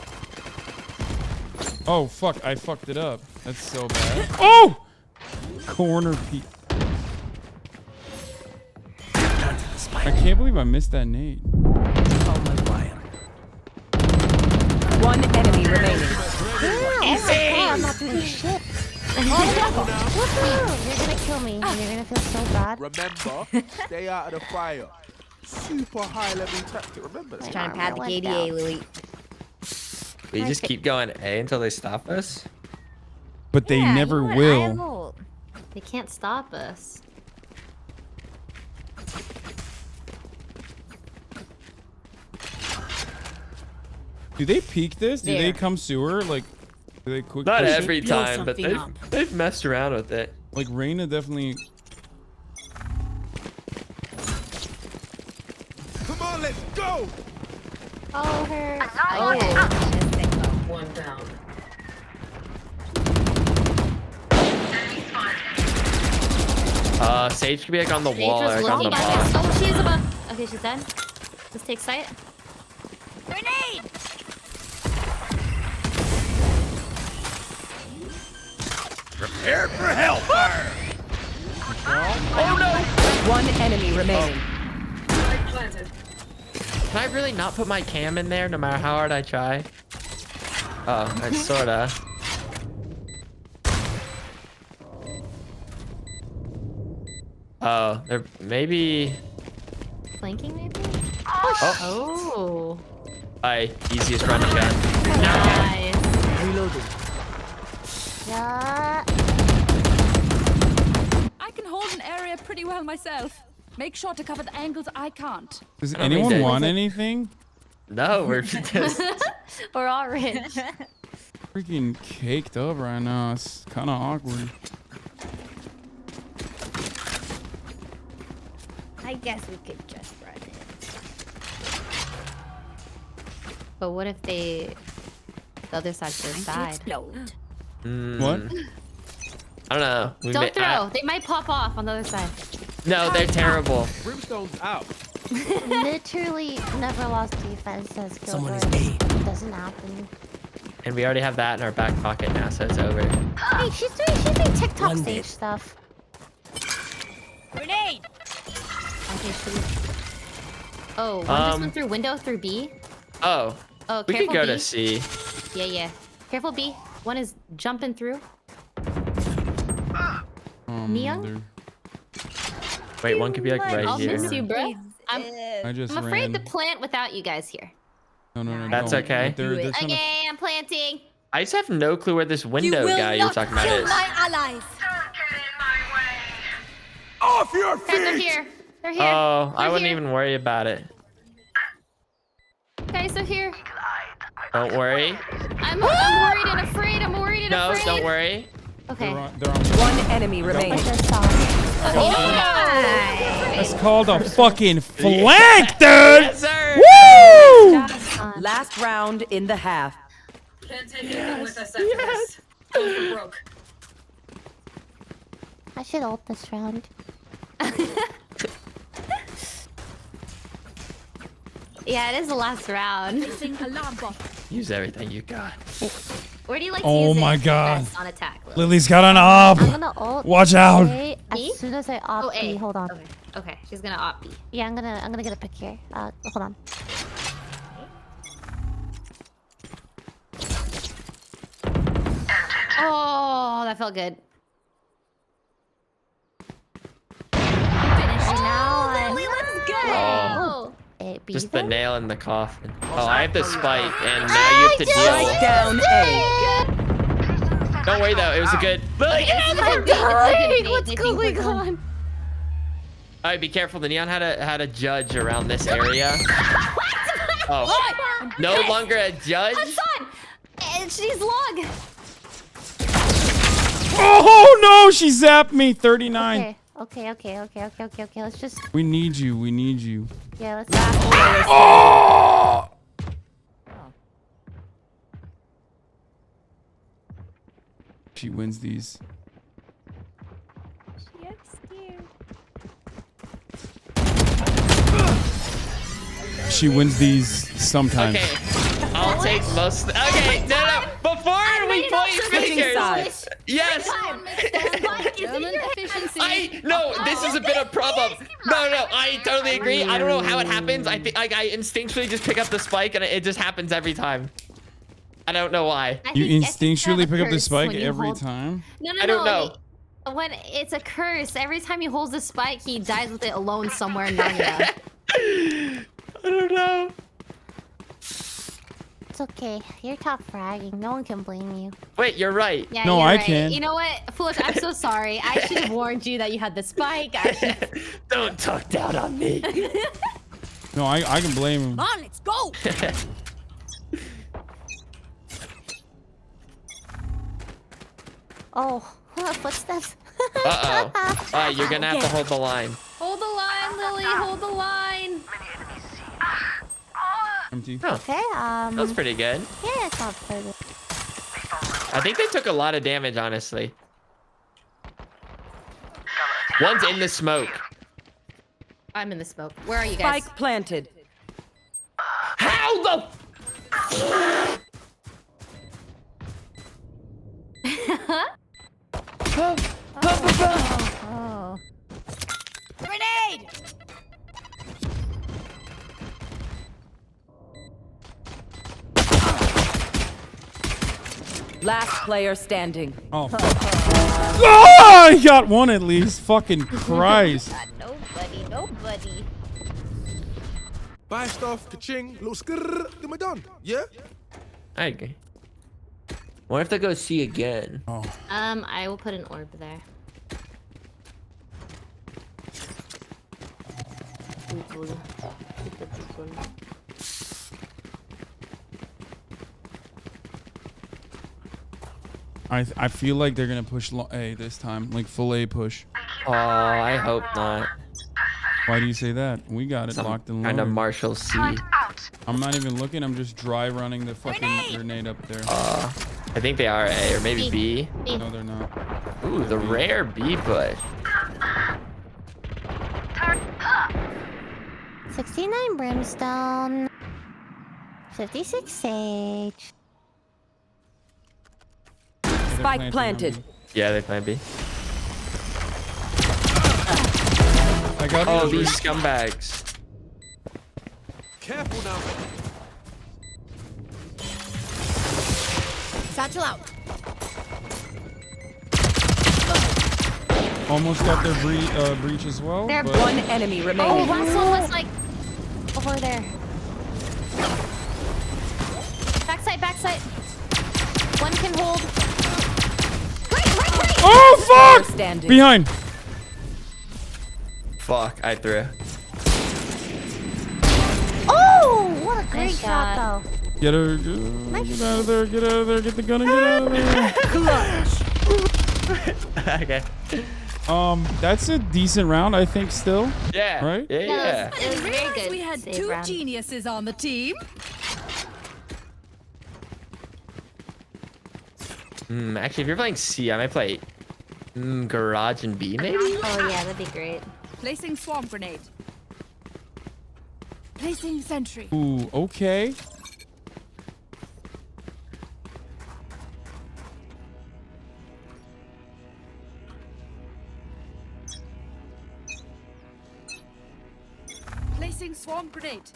Oh fuck! I fucked it up. That's so bad. Oh! Corner peek. I can't believe I missed that nade. One enemy remaining. I'm not doing shit. Woohoo! You're gonna kill me. And you're gonna feel so bad. Remember, stay out of the fire. Super high level tactic. Remember that. Trying to pad the KDA, Louis. We just keep going A until they stop us. But they never will. They can't stop us. Do they peek this? Do they come sewer? Like, do they quick? Not push every it? time, but they've messed around with it. Like Reyna definitely. Come on, let's go. Oh, her. One down. Sage could be like on the wall or Sage like was on the looking box. back. Oh, she's above. Okay, she's dead. Let's take sight. Grenade! Prepared for hellfire! Oh no! One enemy remaining. Can I really not put my cam in there no matter how hard I try? Oh, I sorta. Oh, they're maybe. Flanking, maybe? Oh. Bye. Easiest run gun. Nice. Reloading. Yeah. I can hold an area pretty well myself. Make sure to cover the angles I can't. Does anyone want anything? No, we're just We're all rich. Freaking caked up right now. It's kind of awkward. I guess we could just run it. But what if the other side's their side? Explode. What? I don't know. We Don't throw. They might pop off on the other side. No, they're terrible. Brimstone's out. Literally never lost defense as Someone is It doesn't happen. And we already have that in our back pocket now, so it's over. Hey, she's doing TikTok stage stuff. Grenade! Okay, should we... Oh, one just went through window through B. Oh. Oh, We could careful, go B. to C. Yeah. Careful, B. One is jumping through. Neon? Wait, one could be like right I'll here. miss you, bro. I'm just afraid to ran. plant without you guys here. No. That's don't. okay. They're trying to- Okay, I'm planting. I just have no clue where this window guy you're talking about kill is. my allies. Off your Guys, they're feet! here. They're here. Oh, I They're wouldn't here. even worry about it. Guys, they're here. Don't worry. I'm worried and afraid. I'm worried and No, afraid. don't worry. Okay. They're on. One enemy remaining. That's called a fucking flank, dude. Yes, sir. Woo! Last round in the half. Can't take anything with us after this. Go for broke. I should ult this round. Yeah, it is the last round. Use everything you got. Where do you like to Oh use my it God. best on attack? Lily? Lily's got an op. I'm gonna ult. Watch out. A as soon as I opt A. B. Hold on. Okay, she's gonna opt B. Yeah, I'm gonna get a pick here. Hold on. Oh, that felt good. Oh. A, B Just the then? nail in the coffin. Oh, I have the spike, and now you have to deal. Down A. Don't worry though, it was a good. I'm dying. What's going on? All right, be careful. The Neon had a judge around this area. Oh, no longer a judge. Hasan! And she's log. Oh no, she zapped me. 39. Okay. Let's just. We need you. We need you. Yeah, let's. Oh! She wins these. She wins these sometimes. Okay, I'll take most. Okay, no. Before we point fingers. Yes. No, this is a bit of a problem. No, I totally agree. I don't know how it happens. I think I instinctually just pick up the spike and it just happens every time. I don't know why. You instinctually pick up the spike every time? No. I don't know. When it's a curse, every time he holds the spike, he dies with it alone somewhere in Narnia. I don't know. It's okay. You're top fragging. No one can blame you. Wait, you're right. Yeah, no, you're I right. can. You know what? Foolish, I'm so sorry. I should have warned you that you had the spike. Don't talk down on me. No, I can blame him. Come on, let's go. Oh, footsteps. Uh-oh. You're gonna have to hold the line. Hold the line, Lily. Hold the line. Empty. Huh. Okay, That was pretty good. Yeah, it's not pretty. I think they took a lot of damage, honestly. One's in the smoke. I'm in the smoke. Where are you guys? Spike planted. How the? Oh. Grenade! Last player standing. Oh, fuck. Oh, I got one at least. Fucking Christ. Nobody. Buy stuff, ka-ching, little skrrr, get me done. Yeah? I agree. What if they go C again? Oh. I will put an orb there. I feel like they're gonna push A this time, like full A push. Oh, I hope not. Why do you say that? We got it locked and loaded. Kind of Marshall C. I'm not even looking. I'm just dry running the fucking grenade up there. I think they are A or maybe B. No, they're not. Ooh, the rare B push. 69 brimstone. 56 sage. Spike planted. Yeah, they might be. I got oh, these scumbags. Careful now. Satchel out. Almost got their breach as well. They're but... One enemy remaining. Oh, last one was like over there. Backside. One can hold. Right. Oh, fuck! Standing. Behind. Fuck, I threw. Oh, what a great Nice shot, though. Get her. Get out of there. Get out of there. Get the gun and get out of there. Okay. That's a decent round, I think, still. Yeah. Right? Yeah. It was very good. We had Save two round. geniuses on the team. Actually, if you're playing C, I might play Garage and B, maybe? Oh, yeah, that'd be great. Placing swamp grenade. Placing sentry. Ooh, okay. Placing swamp grenade.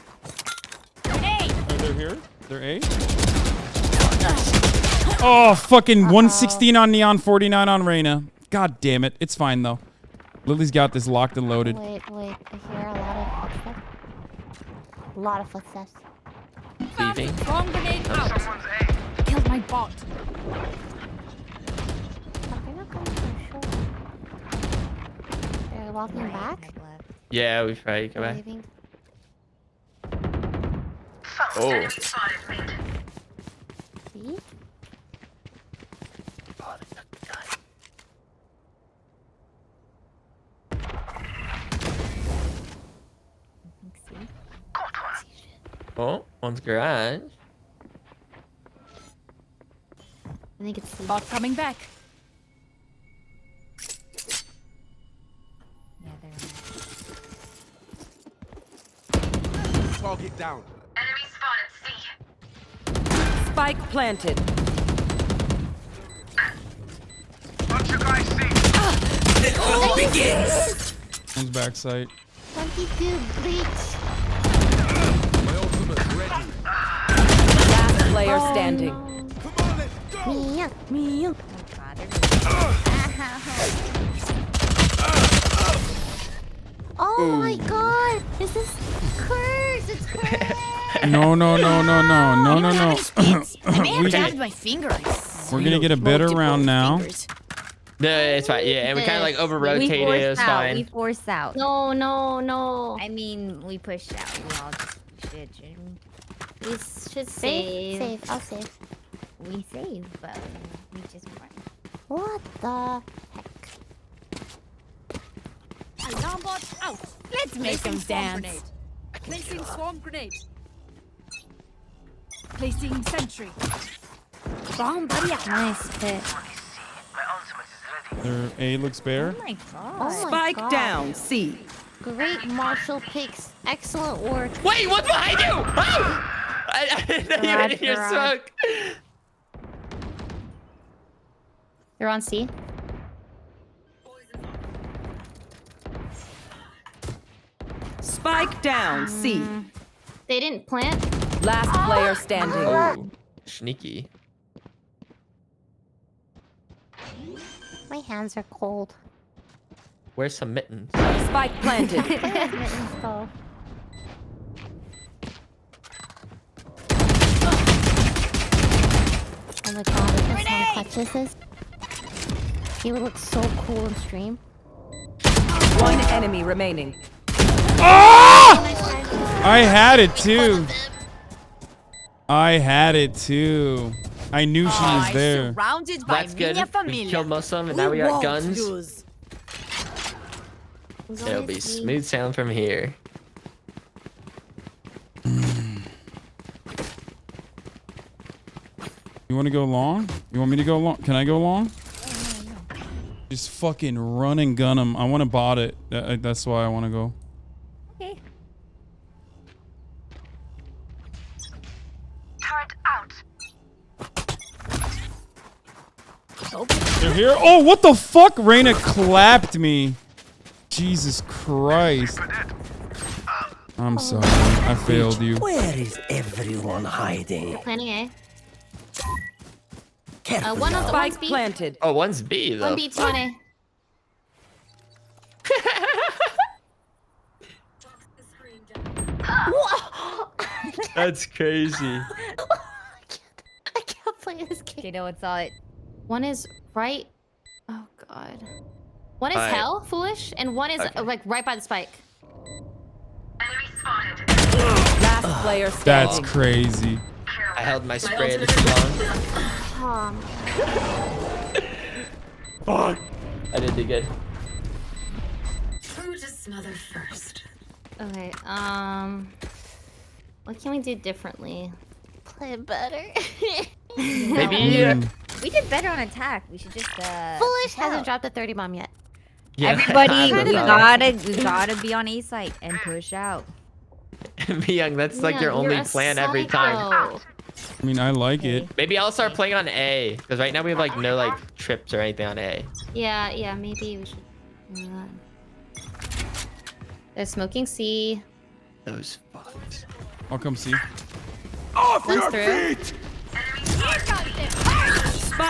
Oh, they're here? They're A? Oh, fucking 116 on Neon, 49 on Reyna. God damn it. It's fine, though. Lily's got this locked and loaded. Wait. I hear a lot of footsteps. Leaving. Swamp grenade out. Killed my bot. They're walking back. Yeah, we probably come back. Leaving. Oh. See? Oh, one's garage. I think it's Bot coming back. Yeah, they're Target down. Enemy spotted. C. Spike planted. What you guys see? It all begins. One's backside. 22 bleach. My ultimate's ready. Last player standing. Mia, Mia. Oh my god! Is this curse? It's curse! No. I may have jabbed my fingers. We're gonna get a better round now. No, it's fine. Yeah, and we kind of like over rotated. It was fine. We forced out. No. I mean, we pushed out. We all just shit. We should save. I'll save. We saved, but we just won. What the heck? Alarm bot out. Let's make them dance. Placing swarm grenade. Placing sentry. Bomb buddy. Nice hit. Their A looks bare. Oh my god. Oh my Spike god. down. C. Great martial picks. Excellent work. Wait, what's behind you? Oh! I didn't even hear smoke. They're on C. Spike down. C. They didn't plant. Last player standing. Oh, sneaky. My hands are cold. Where's some mittens? Spike planted. Mittens, though. Oh my god, if Hasan clutches this, he would look so cool in stream. One enemy remaining. Ah! I had it too. I knew she was there. Surrounded by That's good. minha We família. killed most of them, and now we got won't guns. lose. It'll be smooth sailing from here. You want to go long? You want me to go long? Can I go long? Just fucking run and gun him. I want to bot it. That's why I want to go. Okay. Turret out. They're here. Oh, what the fuck? Reyna clapped me. Jesus Christ. I'm sorry. I failed you. Where is everyone hiding? Planning A. Careful One now. of Spike B. planted. Oh, one's B though. One B, two on A. That's crazy. I can't play this game. You know what's all it? One is right. Oh god. One is Alright. hell, foolish, and one is like right by the spike. Enemy spotted. Last player standing. That's crazy. I held my spray a little too long. Fuck. I did do good. Who to smother first? Okay, what can we do differently? Play better. Maybe. We did better on attack. We should just Foolish hasn't dropped a 30 bomb yet. Yeah, Everybody, I we don't know. gotta be on A site and push out. Me young, that's like your Young, only you're a plan every time. psycho. I mean, I like it. Maybe I'll start playing on A, because right now we have like no like trips or anything on A. Yeah, maybe we should do that. They're smoking C. Those fucks. I'll come see. Off One's your through. feet! Spike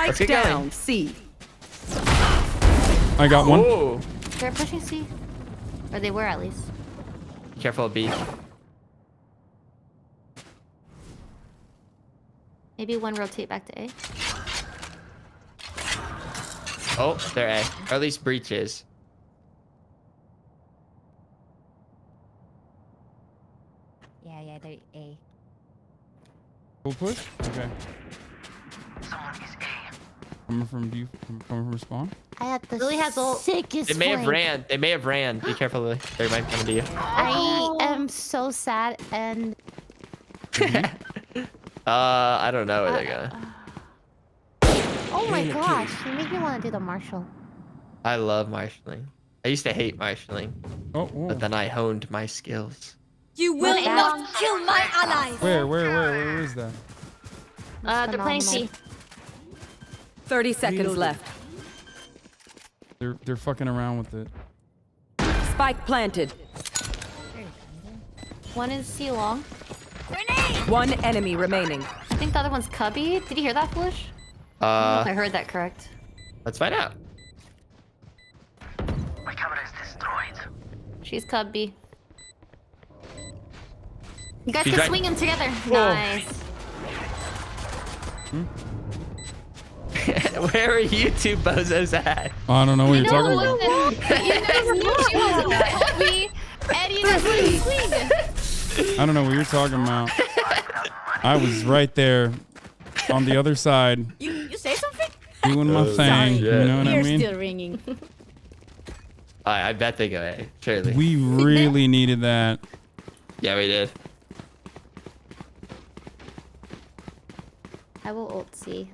Let's get down. going. C. I got one. Oh, They're pushing C. Or they were at least. careful of B. Maybe one rotate back to A. Oh, they're A. Or at least breaches. Yeah, they're A. Full push? Okay. Coming from spawn? I had the Lily has ult. sickest They may have flank. ran. They may have ran. Be careful, Lily. They might come to you. I am so sad and I don't know where they're gonna. oh my gosh, you make me want to do the Marshall. I love marshalling. I used to hate marshalling. But then I honed my skills. You will not kill my allies. Where is that? They're playing C. 30 seconds left. They're fucking around with it. Spike planted. One is C long. One enemy remaining. I think the other one's Cubby. Did you hear that, Flush? I don't know if I heard that correct. Let's find out. My camera is destroyed. She's Cubby. You guys She's can right. swing them together. Oh. Nice. Where are you two bozos at? I don't know what you're talking about. You guys knew she was Cubby, and you guys wouldn't swing. I don't know what you're talking about. I was right there on the other side You say something? doing my thing. You know what I Ears mean? still ringing. I bet they go A. Surely. We really needed that. Yeah, we did. I will ult C.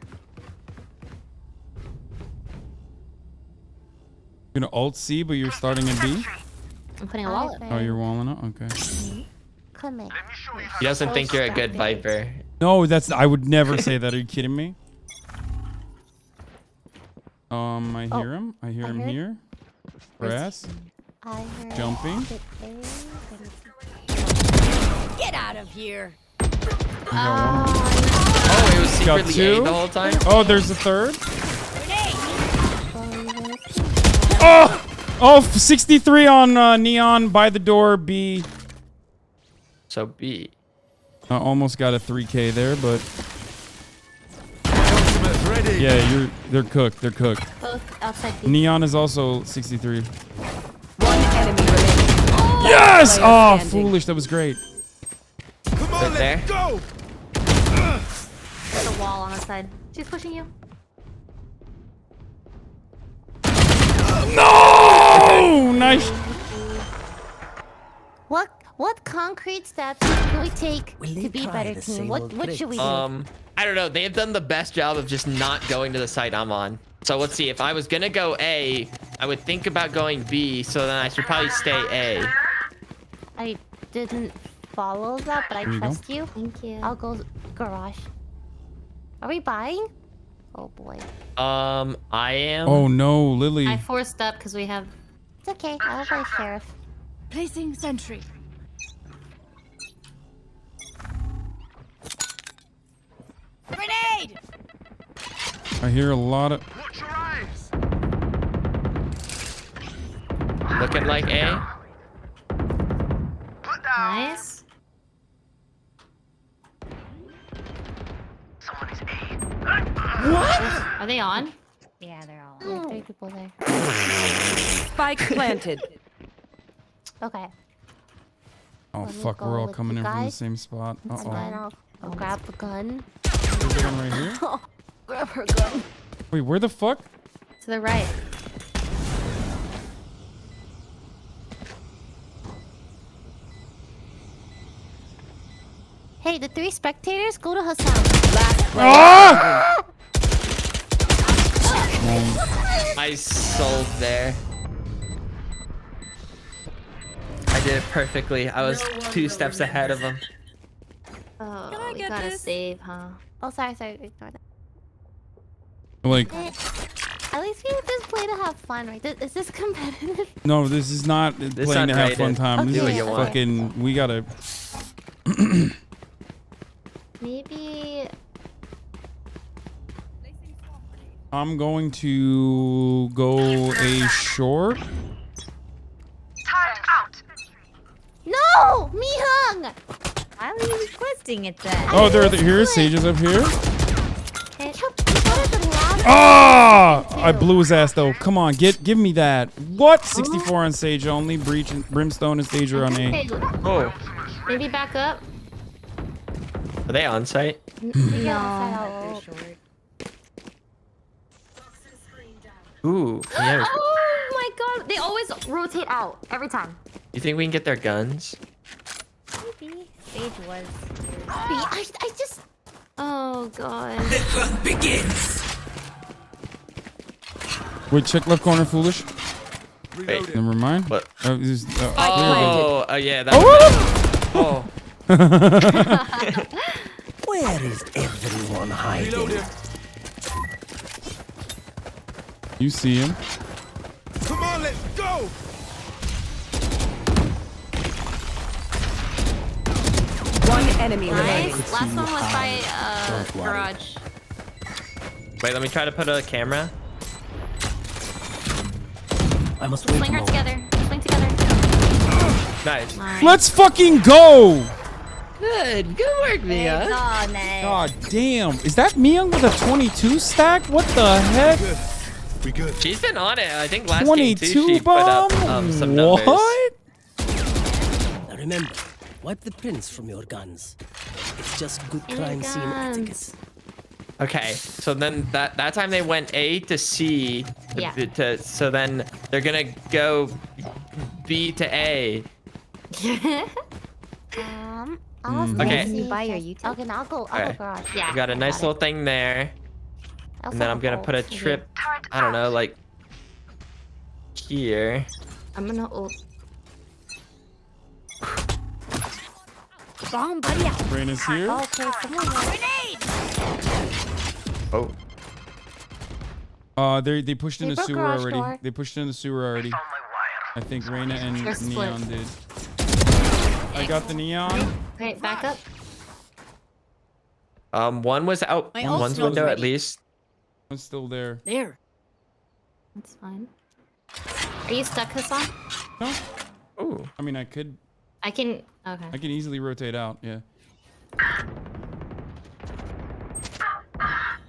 You're gonna ult C, but you're starting at B? I'm putting a wallet. Oh, you're walling up? Okay. Come in. He doesn't think you're a good Viper. No, I would never say that. Are you kidding me? I hear him. I hear him here. Brass. I heard Jumping. Get out of here. Oh, it was Got secretly A two. the whole time? Oh, there's a third. Oh, 63 on Neon by the door B. So B. I almost got a 3K there, but yeah, they're cooked. They're cooked. Both outside B. Neon is also 63. One enemy remaining. Yes! Player Oh, standing. foolish. That was great. Come on, there. let's go! There's a wall on the side. She's pushing you. No! Nice. What concrete steps can we take to be better team? What should we do? I don't know. They have done the best job of just not going to the site I'm on. So let's see. If I was gonna go A, I would think about going B. So then I should probably stay A. I didn't follow that, but I There you go. trust you. Thank you. I'll go garage. Are we buying? Oh boy. I am. Oh no, Lily. I forced up because we have. It's okay. I'll buy sheriff. Placing sentry. Grenade! I hear a lot of. Watch your eyes! Looking like A. Put down! Nice. Someone is A. What? Are they on? Yeah, they're all. There are 3 people there. Spike planted. Okay. Oh Let me fuck, go we're all with coming you in from the guys. same spot. And then I'll grab the gun. There's the one right here. Grab her gun. Wait, where the fuck? To the right. Hey, the 3 spectators, go to Hasan. Ah! I sold there. I did it perfectly. I was 2 steps ahead of him. Oh, Can I we get gotta this? save, huh? Oh, sorry, ignore that. Like, At least we just play to have fun, right? Is this competitive? no, this is not playing to have fun unrated. time. This Okay, is okay. fucking. We gotta. Maybe. I'm going to go a short. Time out. No! Mihung! Why are you requesting it then? Oh, here. Sages up here. I kept wanted to laugh. Oh! I blew his ass though. Come on, give me that. What? 64 on Sage only. Breach and Brimstone and Sage are on A. Okay, Oh. maybe back up. Are they on site? No. Ooh. Yeah. Oh my god, they always rotate out every time. You think we can get their guns? Maybe. Sage was. I just. Oh god. The hunt begins. Wait, check left corner, foolish. Wait. Never mind. What? Yeah. That Oh. Where is everyone hiding? You see him. Come on, let's go. One enemy remaining. Nice. Last one was by garage. Wait, let me try to put a camera. I must Sling her together. Sling together. Nice. Let's fucking go. Good work, Mia. God damn. Is that Miyoung with a 22 stack? What the heck? We good. She's been on it. I think last 22 game too, she put up some numbers. What? Now remember, wipe the prints from your guns. It's just good crime scene etiquette. Okay, so then that time they went A to C. Yeah. So then they're gonna go B to A. Okay. Can you buy your YouTube? Okay, now I'll go Okay. garage. Yeah. We got a nice little thing there. And then I'm gonna put a trip, I don't know, like here. I'm gonna ult. Bomb buddy out. Brain is here. Okay, someone Oh. They pushed in They the broke sewer garage already. door. They pushed in the sewer already. I think Reyna and They're split. Neon did. I got the Neon. Wait, back up. One was out. My ult One's smells window at ready. least. It's still there. There. That's fine. Are you stuck, Hasan? No. Ooh. I mean, I could. I can. Okay. I can easily rotate out. Yeah.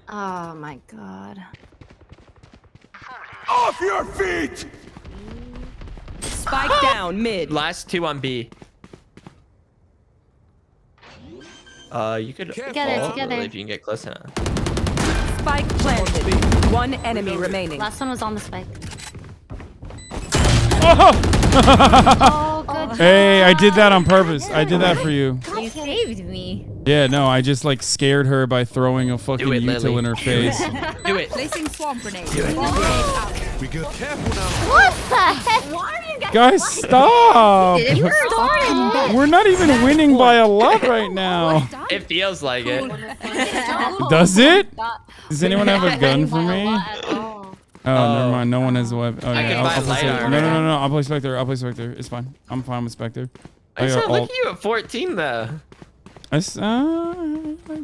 Oh my god. Off your feet! Spike down mid. Last two on B. You could Together, fall together. really if you can get close enough. Spike planted. One enemy remaining. Last one was on the spike. Oh! Oh, good. Hey, I did that on purpose. I did that for you. You saved me. Yeah, no, I just like scared her by throwing a fucking it, util Lily. in her face. Do it. Placing swamp grenade. Do it. Swamp grenade out. We good. Careful now. What the heck? Why are you Guys, stop! started? We're not even winning by a lot right now. It feels like it. Does it? Does anyone have a gun for me? Oh. Oh, never mind. No one has a weapon. Okay, can I'll buy play light Spectre. armor. No. I'll play Spectre. I'll play Spectre. It's fine. I'm fine with Spectre. I said, got look ult. at you at 14 though. I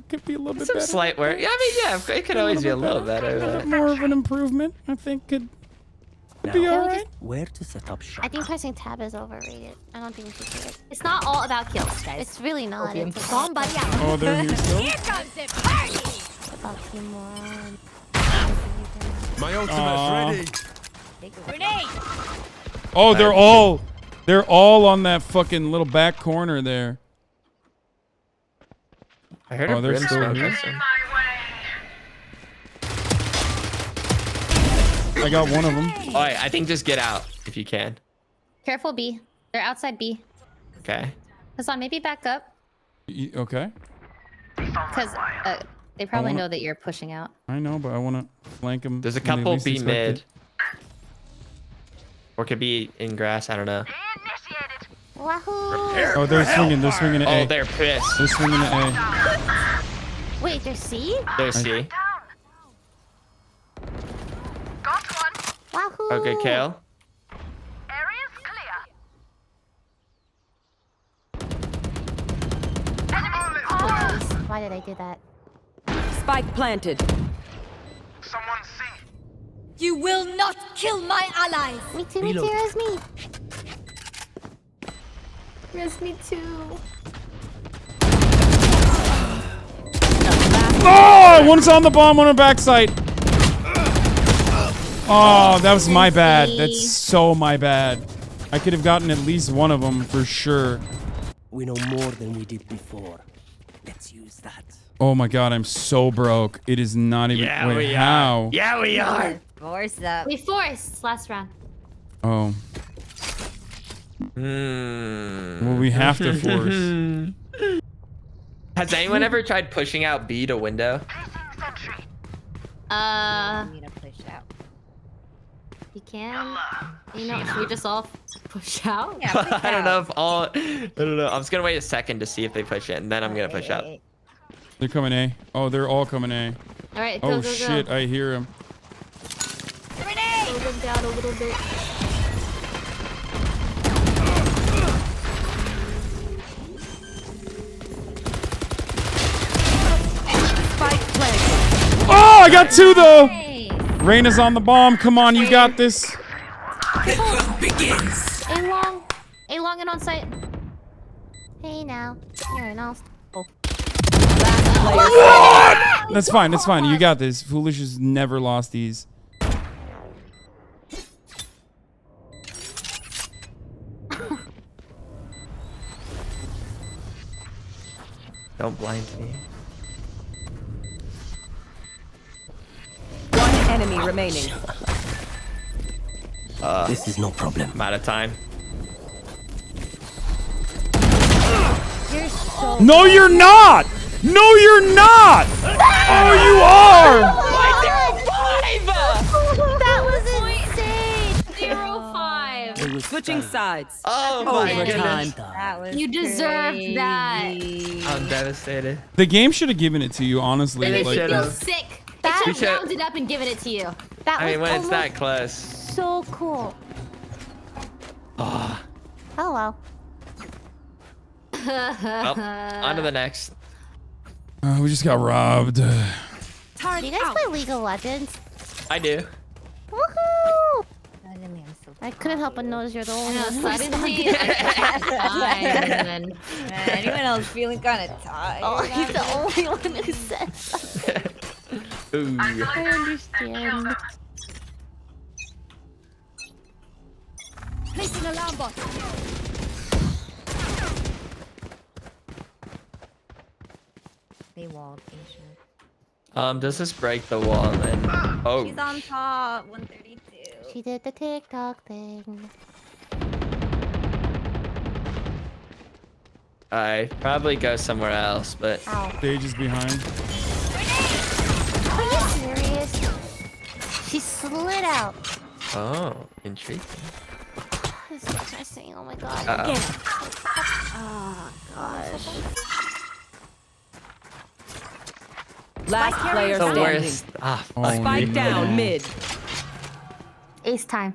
could be a little bit Some better. slight work. Yeah, I mean, yeah, it could always be a little better. More of an improvement, I think, could be Now, alright. where to set up shop? I think pressing tab is overrated. I don't think we should do it. It's not all about kills, guys. It's really not. Opium. It's Bomb buddy out. Oh, they're here still. Here comes the party. about Timon. My ultimate's Aw. ready. Grenade. Oh, they're all on that fucking little back corner there. I heard Oh, a they're brim still smoke. here. Listen. I got one of them. Alright, I think just get out if you can. Careful, B. They're outside B. Okay. Hasan, maybe back up. Okay. Because they probably wanna- know that you're pushing out. I know, but I want to flank them. There's a couple B mid. Or could be in grass, I don't know. Wahoo! Oh, they're swinging. They're swinging to A. Oh, they're pissed. They're swinging to A. Wait, they're C? They're C. Wahoo! Okay, Kale. Oh, jeez. Why did I do that? Spike planted. You will not kill my allies. Me too, me too, res me. Res me too. Oh, one's on the bomb on her backside. Oh, that was my bad. That's so my bad. I could have gotten at least one of them for sure. We know more than we did before. Let's use that. Oh my god, I'm so broke. It is not even. Yeah, wait, we how? are. Yeah, we are. Force up. We forced last round. Oh. Well, we have to force. Has anyone ever tried pushing out B to window? You can. You know, should we just all push out? I don't know if all. I don't know. I'm just gonna wait a second to see if they push it, and then I'm gonna push out. They're coming A. Oh, they're all coming A. All right, go, oh go, go. shit, I hear him. Slow them down a little bit. Oh, I got two though. Raina's on the bomb. Come on, you got this. Begins. A long and on site. Hey now, you're an all. Oh. What? That's fine. That's fine. You got this. Foolish has never lost these. Don't blind me. One enemy remaining. This is no problem. I'm out of time. You're so. No, you're not. No, you're not. Oh, you are. That was insane. 0-5. Switching sides. Oh my Overtime. goodness. That was You deserve that. I'm devastated. The game should have given it to you, honestly. They Like, should've. Sick. We It should should- have rounded up and given it to you. That I mean, was when it's that almost close. so cool. Oh. Hello. Well, on to the next. we just got robbed. Do you guys play League of Legends? I do. Woohoo! I couldn't help but notice you're the only one. Suddenly, Anyone else feeling kind of tired? Oh, he's the only one who said something. Ooh. I understand. Placing alarm bot. They walled. They should. Does this break the wall then? Oh. She's on top. 132. She did the TikTok thing. I probably go somewhere else, but. Stage is behind. Are you serious? She slid out. Oh, intriguing. This is interesting. Oh my god. Uh-oh. Oh gosh. Last player The standing. worst. Ah, Oh, fuck Spike me. down mid. Ace time.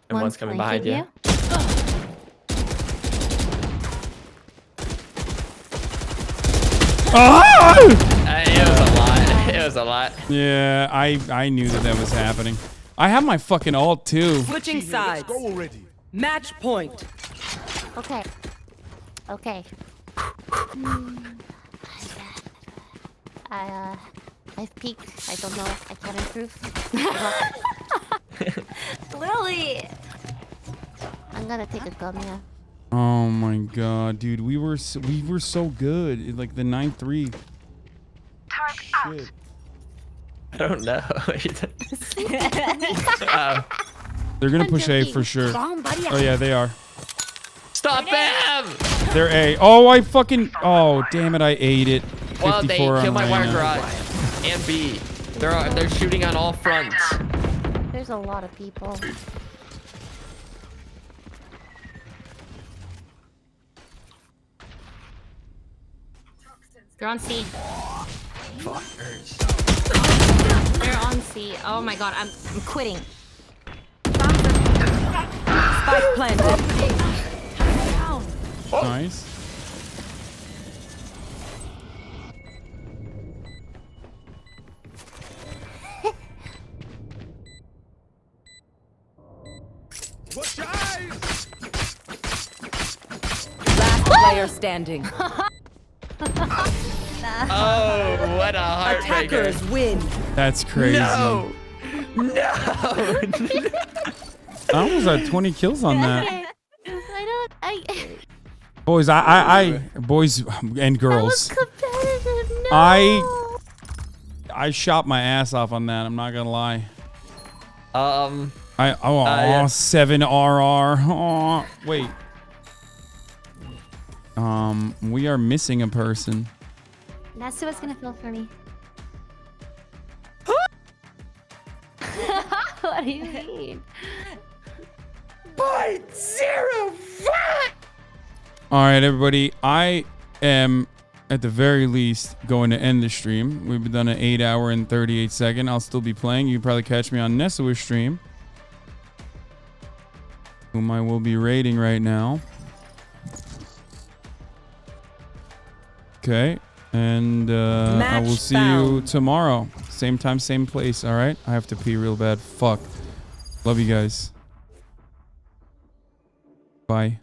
And one's coming behind you. Ah! It was a lot. It was a lot. Yeah, I knew that was happening. I have my fucking ult too. Switching sides. Go already. Match point. Okay. Okay. I've peaked. I don't know. I can't improve. Lily! I'm gonna take a gum, yeah. Oh my god, dude, we were so good. Like the 9-3. Shit. I don't know. They're gonna push A for sure. Oh yeah, they are. Stop them! They're A. Oh, I fucking. Oh, damn it, I ate it. Well, they 54 killed on my wire Reyna. garage and B. They're shooting on all fronts. There's a lot of people. They're on C. Fuckers. They're on C. Oh my god, I'm quitting. Spike planted. Nice. Watch your eyes! Last player player standing. Oh, what a heartbreaker. Attackers win. That's crazy. No. No. I almost had 20 kills on that. I Boys, boys and girls. That was competitive. No. I shot my ass off on that. I'm not gonna lie. 7 RR. Oh, wait. We are missing a person. That's what's gonna feel for me. What do you mean? 0.05. All right, everybody. I am at the very least going to end the stream. We've done an 8-hour and 38-second. I'll still be playing. You can probably catch me on Nessa's stream, whom I will be raiding right now. Okay, and I will see you tomorrow. Same time, same place. All right. I have to pee real bad. Fuck. Love you guys. Bye.